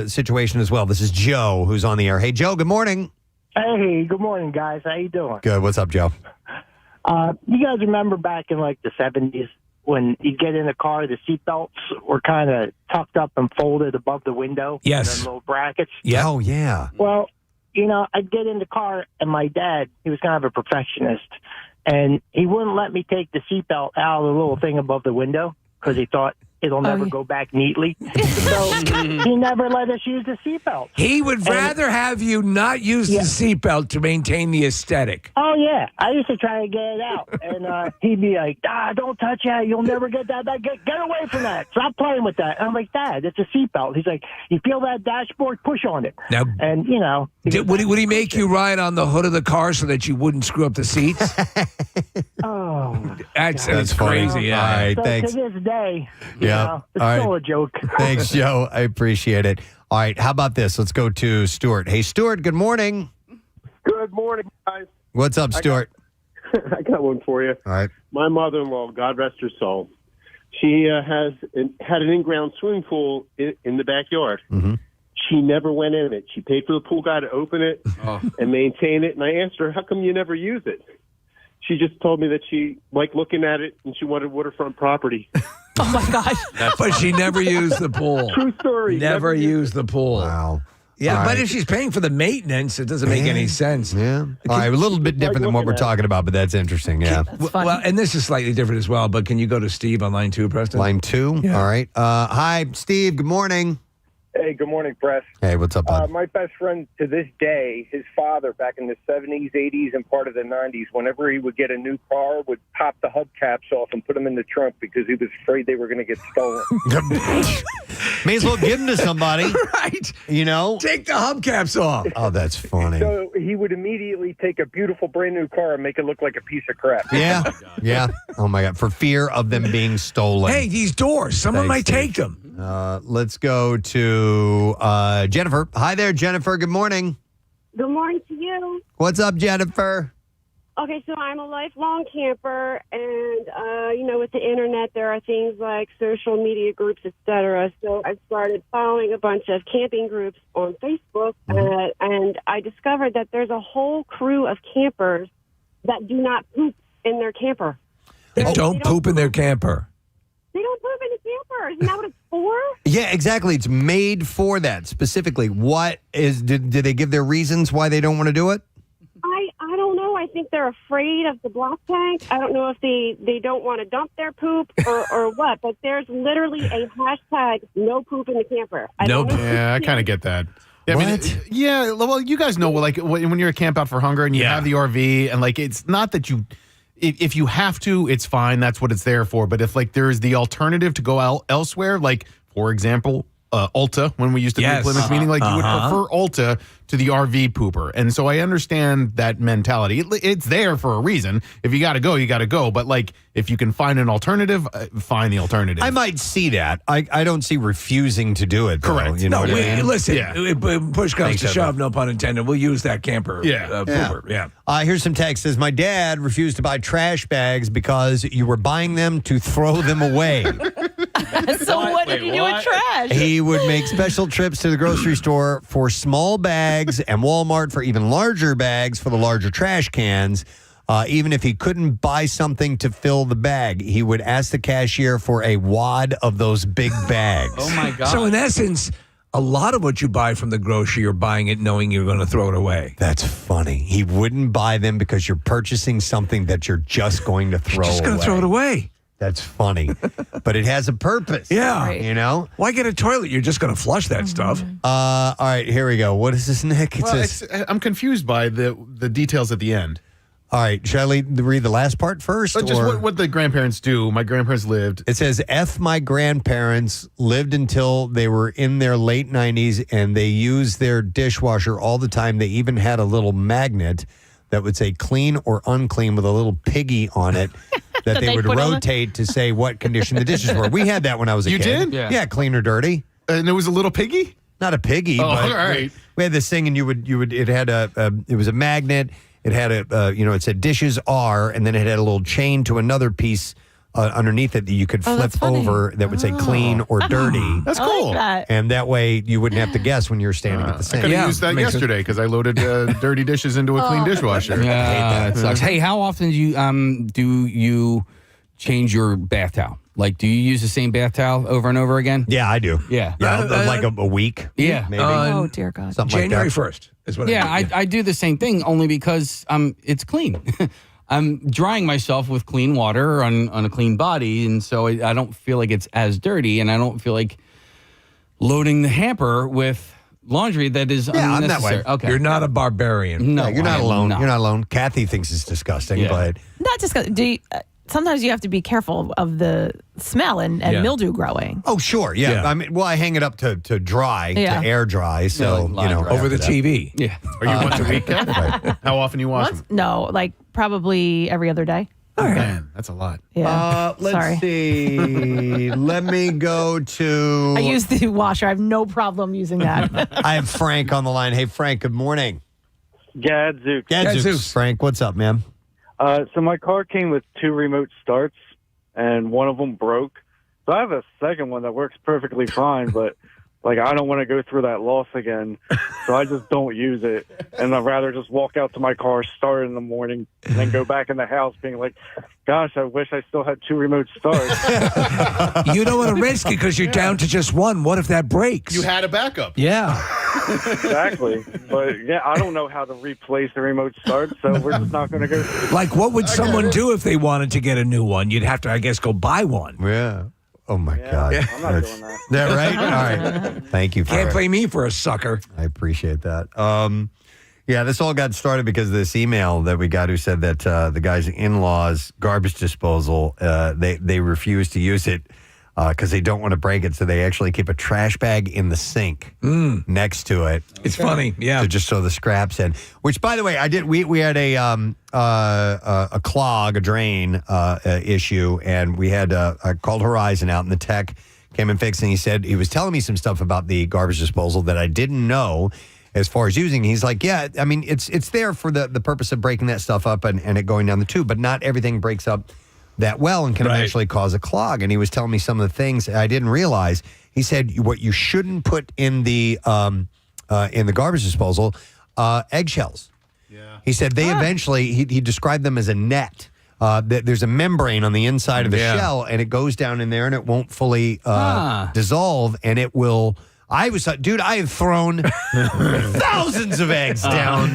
Speaker 2: situation as well. This is Joe who's on the air. Hey, Joe, good morning.
Speaker 22: Hey, good morning, guys. How you doing?
Speaker 2: Good. What's up, Joe?
Speaker 22: You guys remember back in like the 70s when you get in the car, the seatbelts were kind of tucked up and folded above the window?
Speaker 1: Yes.
Speaker 22: And little brackets?
Speaker 2: Yeah. Oh, yeah.
Speaker 22: Well, I'd get in the car, and my dad, he was kind of a perfectionist, and he wouldn't let me take the seatbelt out of the little thing above the window because he thought it'll never go back neatly. So he never let us use the seatbelt.
Speaker 1: He would rather have you not use the seatbelt to maintain the aesthetic.
Speaker 22: Oh, yeah. I used to try to get it out. And he'd be like, don't touch that. You'll never get that. Get away from that. Stop playing with that. And I'm like, Dad, it's a seatbelt. He's like, you feel that dashboard? Push on it.
Speaker 1: Now,
Speaker 22: and,
Speaker 1: would he make you ride on the hood of the car so that you wouldn't screw up the seats? That's
Speaker 2: funny.
Speaker 1: crazy. Yeah.
Speaker 2: All right.
Speaker 22: So
Speaker 2: Thanks.
Speaker 22: to this day,
Speaker 2: Yeah.
Speaker 22: it's
Speaker 2: All right.
Speaker 22: still a joke.
Speaker 2: Thanks, Joe. I appreciate it. All right. How about this? Let's go to Stuart. Hey, Stuart, good morning.
Speaker 24: Good morning, guys.
Speaker 2: What's up, Stuart?
Speaker 24: I got one for you.
Speaker 2: All right.
Speaker 24: My mother-in-law, God rest her soul, she had an in-ground swimming pool in the backyard.
Speaker 2: Mm-hmm.
Speaker 24: She never went in it. She paid for the pool guy to open it and maintain it. And I asked her, how come you never use it? She just told me that she liked looking at it and she wanted waterfront property.
Speaker 18: Oh, my gosh.
Speaker 1: But she never used the pool.
Speaker 24: True story.
Speaker 1: Never used the pool.
Speaker 2: Wow.
Speaker 1: Yeah,
Speaker 2: All
Speaker 1: but
Speaker 2: right.
Speaker 1: if she's paying for the maintenance, it doesn't make any sense.
Speaker 2: Yeah. All right. A little bit different than what we're talking about, but that's interesting. Yeah.
Speaker 1: Well, and this is slightly different as well, but can you go to Steve on line 2, Preston?
Speaker 2: Line 2.
Speaker 1: Yeah.
Speaker 2: All right. Hi, Steve. Good morning.
Speaker 25: Hey, good morning, Press.
Speaker 2: Hey, what's up, bud?
Speaker 25: My best friend to this day, his father back in the 70s, 80s, and part of the 90s, whenever he would get a new car, would pop the hubcaps off and put them in the trunk because he was afraid they were going to get stolen.
Speaker 2: May as well give them to somebody.
Speaker 1: Right.
Speaker 2: Take
Speaker 1: the hubcaps off.
Speaker 2: Oh, that's funny.
Speaker 25: So he would immediately take a beautiful brand new car and make it look like a piece of crap.
Speaker 2: Yeah. Yeah. Oh, my God. For fear of them being stolen.
Speaker 1: Hey, these doors, someone might take them.
Speaker 2: Let's go to Jennifer. Hi there, Jennifer. Good morning.
Speaker 26: Good morning to you.
Speaker 2: What's up, Jennifer?
Speaker 26: Okay, so I'm a lifelong camper, and, with the internet, there are things like social media groups, etc. So I started following a bunch of camping groups on Facebook, and I discovered that there's a whole crew of campers that do not poop in their camper.
Speaker 1: They don't poop in their camper.
Speaker 26: They don't poop in the camper. Isn't that what it's for?
Speaker 2: Yeah, exactly. It's made for that specifically. Did they give their reasons why they don't want to do it?
Speaker 26: I don't know. I think they're afraid of the black tank. I don't know if they don't want to dump their poop or what, but there's literally a hashtag no poop in the camper.
Speaker 6: Yeah, I kind of get that. Yeah, I mean, well, you guys know, like when you're a camp out for hunger and you have the RV, and like it's not that you. If you have to, it's fine. That's what it's there for. But if like there is the alternative to go elsewhere, like for example, Ulta, when we used to
Speaker 1: Yes.
Speaker 6: do Plymouth meeting, like you would prefer Ulta to the RV pooper. And so I understand that mentality. It's there for a reason. If you got to go, you got to go. But like, if you can find an alternative, find the alternative.
Speaker 2: I might see that. I don't see refusing to do it, though.
Speaker 6: Correct.
Speaker 2: You know what I mean?
Speaker 1: Listen,
Speaker 6: Yeah.
Speaker 1: push comes
Speaker 2: Thanks,
Speaker 1: to
Speaker 2: Edward.
Speaker 1: shove, no pun intended. We'll use that camper pooper. Yeah.
Speaker 2: Here's some text. Says, my dad refused to buy trash bags because you were buying them to throw them away.
Speaker 18: So what did you do with trash?
Speaker 2: He would make special trips to the grocery store for small bags and Walmart for even larger bags for the larger trash cans. Even if he couldn't buy something to fill the bag, he would ask the cashier for a wad of those big bags.
Speaker 5: Oh, my God.
Speaker 1: So in essence, a lot of what you buy from the grocery, you're buying it knowing you're going to throw it away.
Speaker 2: That's funny. He wouldn't buy them because you're purchasing something that you're just going to throw away.
Speaker 1: Just going to throw it away.
Speaker 2: That's funny. But it has a purpose.
Speaker 1: Yeah.
Speaker 18: Right.
Speaker 2: You know?
Speaker 1: Why get a toilet? You're just going to flush that stuff.
Speaker 2: All right, here we go. What is this, Nick? It
Speaker 6: Well,
Speaker 2: says,
Speaker 6: I'm confused by the details at the end.
Speaker 2: all right, shall I read the last part first?
Speaker 6: But just
Speaker 2: or-
Speaker 6: what the grandparents do. My grandparents lived.
Speaker 2: It says, my grandparents lived until they were in their late 90s and they used their dishwasher all the time. They even had a little magnet that would say clean or unclean with a little piggy on it that they would
Speaker 18: put on
Speaker 2: rotate to say what condition the dishes were. We had that when I was a
Speaker 6: You
Speaker 2: kid.
Speaker 6: did?
Speaker 2: Yeah, clean or dirty.
Speaker 6: And it was a little piggy?
Speaker 2: Not a piggy, but
Speaker 6: all right.
Speaker 2: we had this thing, and you would. It had it was a magnet. It had it said dishes are, and then it had a little chain to another piece underneath it that you could flip
Speaker 18: that's funny.
Speaker 2: over that would say clean or dirty.
Speaker 6: That's
Speaker 18: I
Speaker 6: cool.
Speaker 18: like that.
Speaker 2: And that way you wouldn't have to guess when you're standing at the
Speaker 6: I
Speaker 2: sink.
Speaker 6: could have
Speaker 1: Yeah,
Speaker 6: used that
Speaker 1: makes
Speaker 6: yesterday because I loaded dirty dishes into a clean dishwasher.
Speaker 5: Yeah, it sucks. Hey, how often do you change your bath towel? Like, do you use the same bath towel over and over again?
Speaker 2: Yeah, I do.
Speaker 5: Yeah.
Speaker 2: Like a week.
Speaker 5: Yeah.
Speaker 2: maybe.
Speaker 18: Oh, dear God.
Speaker 2: Something
Speaker 1: January
Speaker 2: like that.
Speaker 1: 1st is what
Speaker 5: Yeah,
Speaker 1: I do.
Speaker 5: I do the same thing only because it's clean. I'm drying myself with clean water on a clean body, and so I don't feel like it's as dirty, and I don't feel like loading the hamper with laundry that is
Speaker 2: Yeah, I'm that
Speaker 5: unnecessary.
Speaker 2: way.
Speaker 5: Okay.
Speaker 1: You're not a barbarian.
Speaker 5: No,
Speaker 2: Yeah, you're not
Speaker 5: I am
Speaker 2: alone.
Speaker 5: not.
Speaker 2: You're not alone. Kathy thinks it's disgusting,
Speaker 5: Yeah.
Speaker 2: but
Speaker 18: Not just do you, sometimes you have to be careful of the smell and
Speaker 1: Yeah.
Speaker 18: mildew growing.
Speaker 2: oh sure, yeah.
Speaker 1: Yeah.
Speaker 2: I mean, well, I hang it up to dry,
Speaker 18: Yeah.
Speaker 2: to air dry, so
Speaker 5: like line dry.
Speaker 1: Over the
Speaker 2: after that.
Speaker 1: TV.
Speaker 5: Yeah.
Speaker 6: Are you once a week? Kat? How often you wash them?
Speaker 18: No, like probably every other day.
Speaker 6: Man, that's a lot.
Speaker 18: Yeah.
Speaker 2: Let's
Speaker 18: Sorry.
Speaker 2: see. Let me go to.
Speaker 18: I use the washer. I have no problem using that.
Speaker 2: I have Frank on the line. Hey, Frank. Good morning.
Speaker 8: Gadzooks.
Speaker 2: Gadzooks. Frank, what's up, man?
Speaker 8: So my car came with 2 remote starts, and one of them broke. So I have a second one that works perfectly fine, but like I don't want to go through that loss again, so I just don't use it. And I'd rather just walk out to my car, start in the morning, and then go back in the house being like, gosh, I wish I still had 2 remote starts.
Speaker 1: You don't want to risk it because you're down to just one. What if that breaks?
Speaker 6: You had a backup.
Speaker 1: Yeah.
Speaker 8: Exactly. But yeah, I don't know how to replace the remote start, so we're just not going to go through.
Speaker 1: Like, what would someone do if they wanted to get a new one? You'd have to, I guess, go buy one.
Speaker 2: Yeah. Oh, my God.
Speaker 8: I'm not doing that.
Speaker 2: That right? All right. Thank you for
Speaker 1: Can't
Speaker 2: it.
Speaker 1: play me for a sucker.
Speaker 2: I appreciate that. Yeah, this all got started because of this email that we got who said that the guy's in-laws' garbage disposal, they refuse to use it because they don't want to break it, so they actually keep a trash bag in the sink next to it.
Speaker 1: It's funny, yeah.
Speaker 2: To just throw the scraps in. Which, by the way, I did. We had a clog, a drain issue, and we had I called Horizon out, and the tech came and fixed, and he was telling me some stuff about the garbage disposal that I didn't know. As far as using, he's like, yeah, I mean, it's there for the purpose of breaking that stuff up and it going down the tube, but not everything breaks up that well and can eventually cause a clog. And he was telling me some of the things I didn't realize. He said what you shouldn't put in the garbage disposal, eggshells. Yeah. He said they eventually, he described them as a net. There's a membrane on the inside of the shell, and it goes down in there, and it won't fully dissolve, and it will. I have thrown thousands of eggs down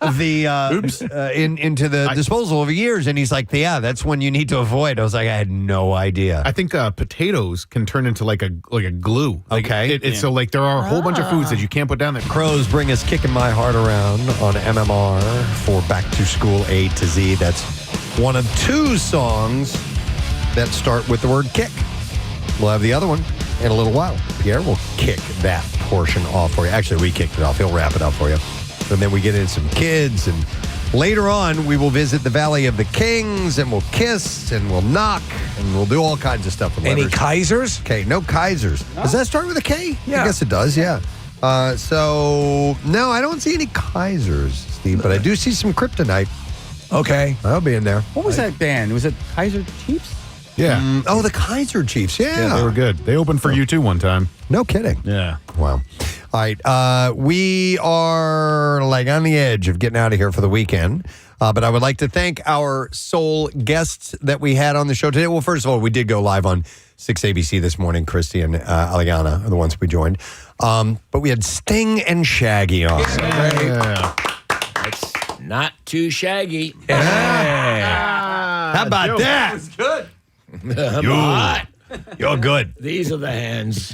Speaker 2: into the disposal over years, and he's like, "Yeah, that's one you need to avoid." I was like, I had no idea.
Speaker 6: I think potatoes can turn into like a glue. So like there are a whole bunch of foods that you can't put down there.
Speaker 2: Crows bring us Kicking My Heart Around on MMR for Back to School A to Z. That's one of 2 songs that start with the word kick. We'll have the other one in a little while. Pierre will kick that portion off for you. Actually, we kicked it off. He'll wrap it up for you. And then we get in some kids. And later on, we will visit the Valley of the Kings, and we'll kiss, and we'll knock, and we'll do all kinds of stuff with
Speaker 1: Any
Speaker 2: letters.
Speaker 1: Kaisers?
Speaker 2: Okay, no Kaisers.
Speaker 1: No?
Speaker 2: Does that start with a K?
Speaker 1: Yeah.
Speaker 2: I guess it does, yeah. So, no, I don't see any Kaisers, Steve, but I do see some kryptonite.
Speaker 1: Okay.
Speaker 2: I'll be in there.
Speaker 5: What was that band? Was it Kaiser Chiefs?
Speaker 6: Yeah.
Speaker 2: Oh, the Kaiser Chiefs. Yeah.
Speaker 6: They were good. They opened for you too one time.
Speaker 2: No kidding.
Speaker 6: Yeah.
Speaker 2: Wow. All right. We are like on the edge of getting out of here for the weekend. But I would like to thank our sole guests that we had on the show today. Well, first of all, we did go live on 6ABC this morning. Christy and Aliana are the ones we joined. But we had Sting and Shaggy on.
Speaker 6: Yeah.
Speaker 10: That's not too shaggy.
Speaker 2: How about that?
Speaker 10: That's good.
Speaker 2: You're good.
Speaker 10: These are the hands.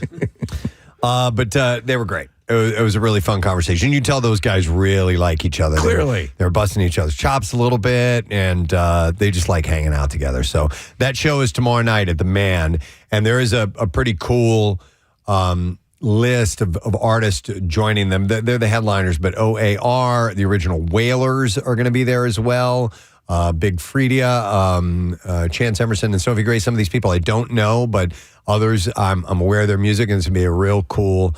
Speaker 2: But they were great. It was a really fun conversation. You tell those guys really like each other.
Speaker 1: Clearly.
Speaker 2: They were busting each other's chops a little bit, and they just like hanging out together. So that show is tomorrow night at the Man, and there is a pretty cool list of artists joining them. They're the headliners, but OAR, the original Wailers, are going to be there as well. Big Freedia, Chance Emerson, and Sophie Gray. Some of these people I don't know, but others I'm aware of their music, and it's going to be a real cool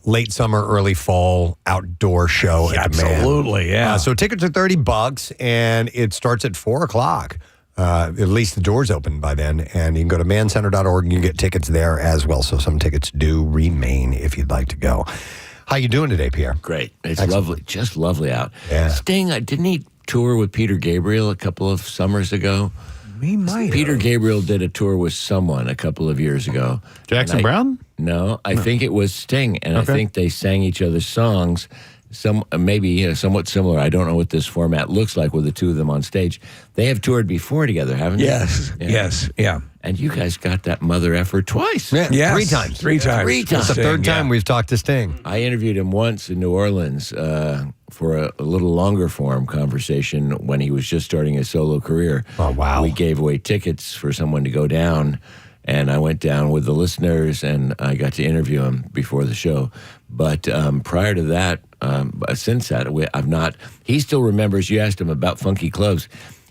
Speaker 2: late summer, early fall outdoor show at the Man.
Speaker 1: Absolutely, yeah.
Speaker 2: So tickets are $30, and it starts at 4:00. At least the doors open by then, and you can go to mancenter.org and you can get tickets there as well. So some tickets do remain if you'd like to go. How you doing today, Pierre?
Speaker 10: Great. It's
Speaker 2: Excellent.
Speaker 10: lovely. Just lovely out.
Speaker 2: Yeah.
Speaker 10: Sting, didn't he tour with Peter Gabriel a couple of summers ago?
Speaker 1: We might.
Speaker 10: Peter Gabriel did a tour with someone a couple of years ago.
Speaker 6: Jackson Brown?
Speaker 10: No, I think it was Sting, and
Speaker 6: Okay.
Speaker 10: I think they sang each other's songs. Maybe somewhat similar. I don't know what this format looks like with the two of them on stage. They have toured before together, haven't they?
Speaker 1: Yes.
Speaker 10: Yeah.
Speaker 1: Yes. Yeah.
Speaker 10: And you guys got that mother effort twice.
Speaker 2: Yeah,
Speaker 1: Yes.
Speaker 2: 3 times.
Speaker 1: 3 times.
Speaker 10: 3 times.
Speaker 2: It's the third
Speaker 1: Sting,
Speaker 2: time we've talked to Sting.
Speaker 10: I interviewed him once in New Orleans for a little longer form conversation when he was just starting his solo career.
Speaker 2: Oh, wow.
Speaker 10: We gave away tickets for someone to go down, and I went down with the listeners, and I got to interview him before the show. But prior to that, since that, I've not. He still remembers. You asked him about funky clubs.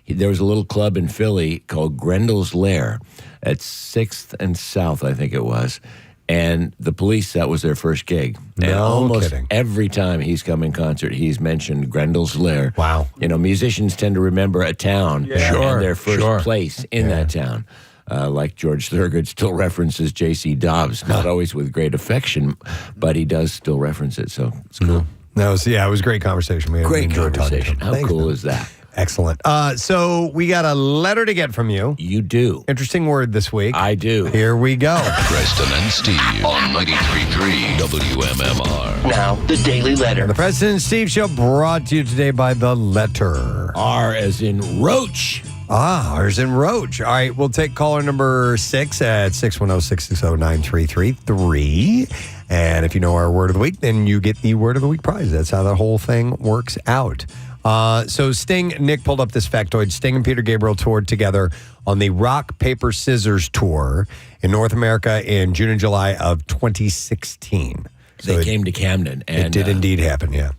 Speaker 10: There was a little club in Philly called Grendel's Lair at 6th and South, I think it was. And the Police, that was their first gig. And
Speaker 2: No
Speaker 10: almost
Speaker 2: kidding.
Speaker 10: every time he's come in concert, he's mentioned Grendel's Lair.
Speaker 2: Wow.
Speaker 10: You know, musicians tend to remember a town
Speaker 1: Sure,
Speaker 10: and their first
Speaker 1: sure.
Speaker 10: place in that town. Like George Thorogood still references J.C. Dobbs, not always with great affection, but he does still reference it, so it's cool.
Speaker 2: It was a great conversation. We
Speaker 10: Great
Speaker 2: enjoyed talking to
Speaker 10: conversation.
Speaker 2: him.
Speaker 10: How
Speaker 2: Thanks,
Speaker 10: cool
Speaker 2: man.
Speaker 10: is that?
Speaker 2: Excellent. So we got a letter to get from you.
Speaker 10: You do.
Speaker 2: Interesting word this week.
Speaker 10: I do.
Speaker 2: Here we go.
Speaker 7: Preston and Steve on 93.3 WMMR.
Speaker 10: Now, the Daily Letter.
Speaker 2: The Preston and Steve Show brought to you today by The Letter.
Speaker 10: R as in Roach.
Speaker 2: R's in Roach. All right, we'll take caller number 6 at 610-660-9333. And if you know our word of the week, then you get the word of the week prize. That's how the whole thing works out. So Sting, Nick pulled up this factoid. Sting and Peter Gabriel toured together on the Rock, Paper, Scissors tour in North America in June and July of 2016. So
Speaker 10: They came to Camden. And,
Speaker 2: it did indeed happen, yeah.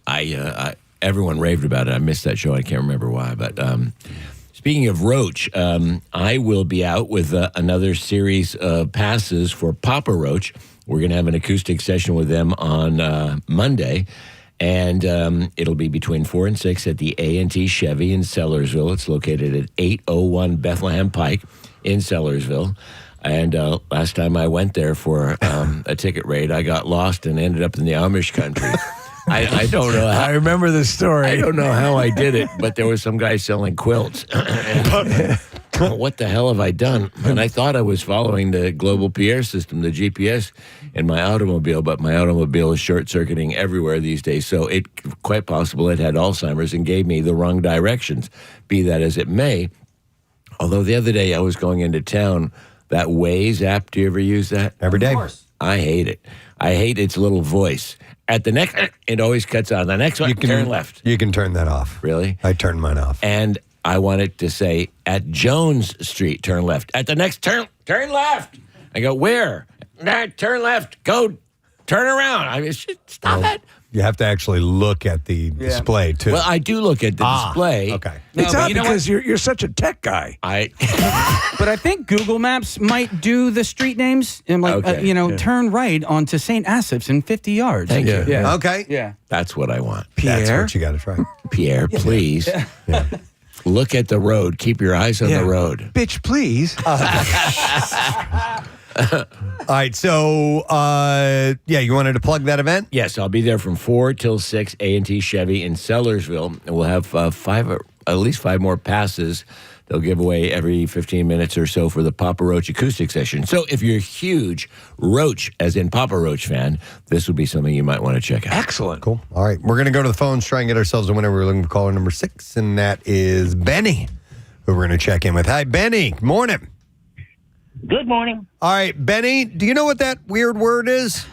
Speaker 10: Everyone raved about it. I missed that show. I can't remember why. But speaking of Roach, I will be out with another series of passes for Papa Roach. We're going to have an acoustic session with them on Monday. And it'll be between 4 and 6 at the A&T Chevy in Sellersville. It's located at 801 Bethlehem Pike in Sellersville. And last time I went there for a ticket raid, I got lost and ended up in the Amish country. I don't know how.
Speaker 1: I remember the story.
Speaker 10: I don't know how I did it, but there was some guy selling quilts. What the hell have I done? And I thought I was following the global Pierre system, the GPS, in my automobile, but my automobile is short-circuiting everywhere these days. So it quite possible it had Alzheimer's and gave me the wrong directions, be that as it may. Although the other day I was going into town, that Waze app, do you ever use that?
Speaker 2: Every day.
Speaker 10: I hate it. I hate its little voice. At the next, it always cuts on. The next one, turn left.
Speaker 2: You can turn that off.
Speaker 10: Really?
Speaker 2: I turned mine off.
Speaker 10: And I want it to say, at Jones Street, turn left. At the next turn left. I go, where? turn left, go, turn around. I mean, stop it.
Speaker 2: You have to actually look at the display, too.
Speaker 10: Well, I do look at the display.
Speaker 2: Okay.
Speaker 1: It's odd because you're such a tech guy.
Speaker 5: But I think Google Maps might do the street names and turn right onto St. Asaph's in 50 yards.
Speaker 10: Thank you.
Speaker 5: Yeah.
Speaker 2: Okay.
Speaker 5: Yeah.
Speaker 10: That's what I want.
Speaker 2: That's what you got to try.
Speaker 10: Pierre, please. Look at the road. Keep your eyes on the road.
Speaker 1: Bitch, please.
Speaker 2: All right, so, you wanted to plug that event?
Speaker 10: Yes, I'll be there from 4 till 6, A&T Chevy in Sellersville. And we'll have at least 5 more passes. They'll give away every 15 minutes or so for the Papa Roach acoustic session. So if you're a huge Roach, as in Papa Roach fan, this would be something you might want to check out.
Speaker 1: Excellent.
Speaker 2: Cool. All right, we're going to go to the phones, try and get ourselves a winner. We're looking for caller number 6, and that is Benny, who we're going to check in with. Hi, Benny. Good morning.
Speaker 12: Good morning.
Speaker 2: All right, Benny, do you know what that weird word is?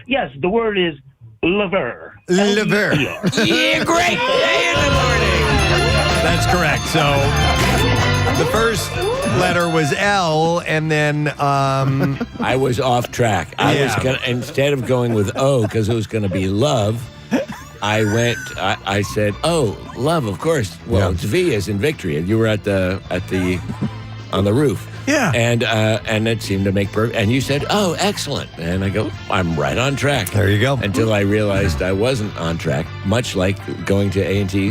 Speaker 12: Yes, the word is lever.
Speaker 2: Lever.
Speaker 12: Yeah, great day in the morning.
Speaker 2: That's correct. So the first letter was L, and then
Speaker 10: I was off track. I was gonna, instead of going with O because it was going to be love, I said, oh, love, of course. Well, it's V as in victory. And you were on the roof.
Speaker 1: Yeah.
Speaker 10: And it seemed to make perfect. And you said, oh, excellent. And I go, I'm right on track.
Speaker 2: There you go.
Speaker 10: Until I realized I wasn't on track, much like going to A&T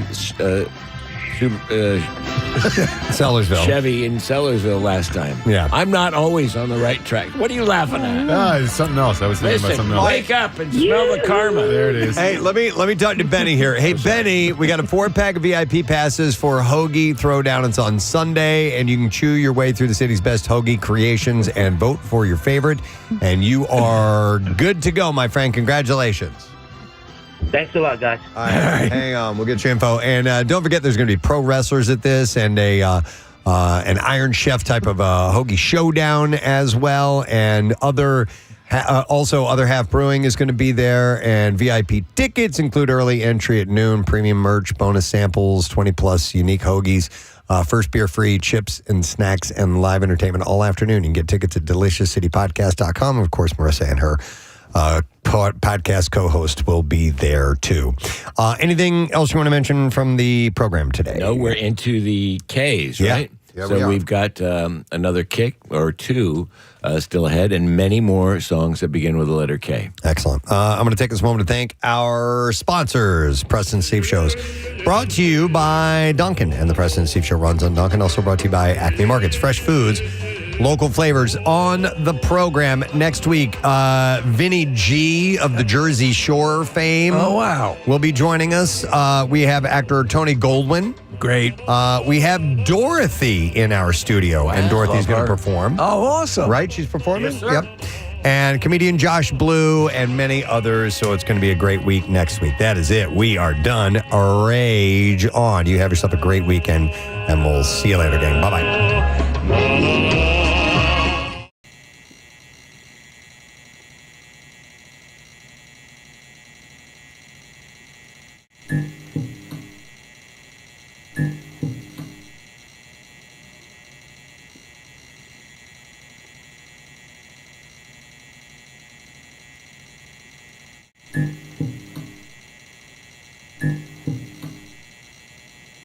Speaker 2: Sellersville.
Speaker 10: Chevy in Sellersville last time.
Speaker 2: Yeah.
Speaker 10: I'm not always on the right track. What are you laughing at?
Speaker 6: It's something else. I was thinking about something else.
Speaker 10: Wake up and smell the karma.
Speaker 6: There it is.
Speaker 2: Hey, let me talk to Benny here. Hey, Benny, we got a 4-pack of VIP passes for Hoagie Throwdown. It's on Sunday, and you can chew your way through the city's best Hoagie creations and vote for your favorite. And you are good to go, my friend. Congratulations.
Speaker 12: Thanks a lot, guys.
Speaker 2: All right, hang on. We'll get your info. And don't forget, there's going to be pro wrestlers at this and an Iron Chef type of Hoagie showdown as well. And Other Half Brewing is going to be there. And VIP tickets include early entry at noon, premium merch, bonus samples, 20-plus unique Hoagies, first beer free, chips and snacks, and live entertainment all afternoon. You can get tickets at deliciouscitypodcast.com. Of course, Marissa and her podcast co-host will be there too. Anything else you want to mention from the program today?
Speaker 10: No, we're into the Ks, right?
Speaker 2: Yeah,
Speaker 10: so we've got another kick or two still ahead, and many more songs that begin with the letter K.
Speaker 2: Excellent. I'm going to take this moment to thank our sponsors, Preston and Steve Shows. Brought to you by Dunkin', and the Preston and Steve Show runs on Dunkin'. Also brought to you by Acme Markets. Fresh foods, local flavors. On the program next week, Vinny G of the Jersey Shore fame.
Speaker 1: Oh, wow.
Speaker 2: Will be joining us. We have actor Tony Goldwyn.
Speaker 1: Great.
Speaker 2: We have Dorothy in our studio, and Dorothy's going to perform.
Speaker 1: Oh, awesome.
Speaker 2: Right? She's performing?
Speaker 1: Yes, sir.
Speaker 2: Yep. And comedian Josh Blue and many others. So it's going to be a great week next week. That is it. We are done. Rage on. You have yourself a great weekend, and we'll see you later, gang. Bye-bye.
Speaker 7: Mm-hmm.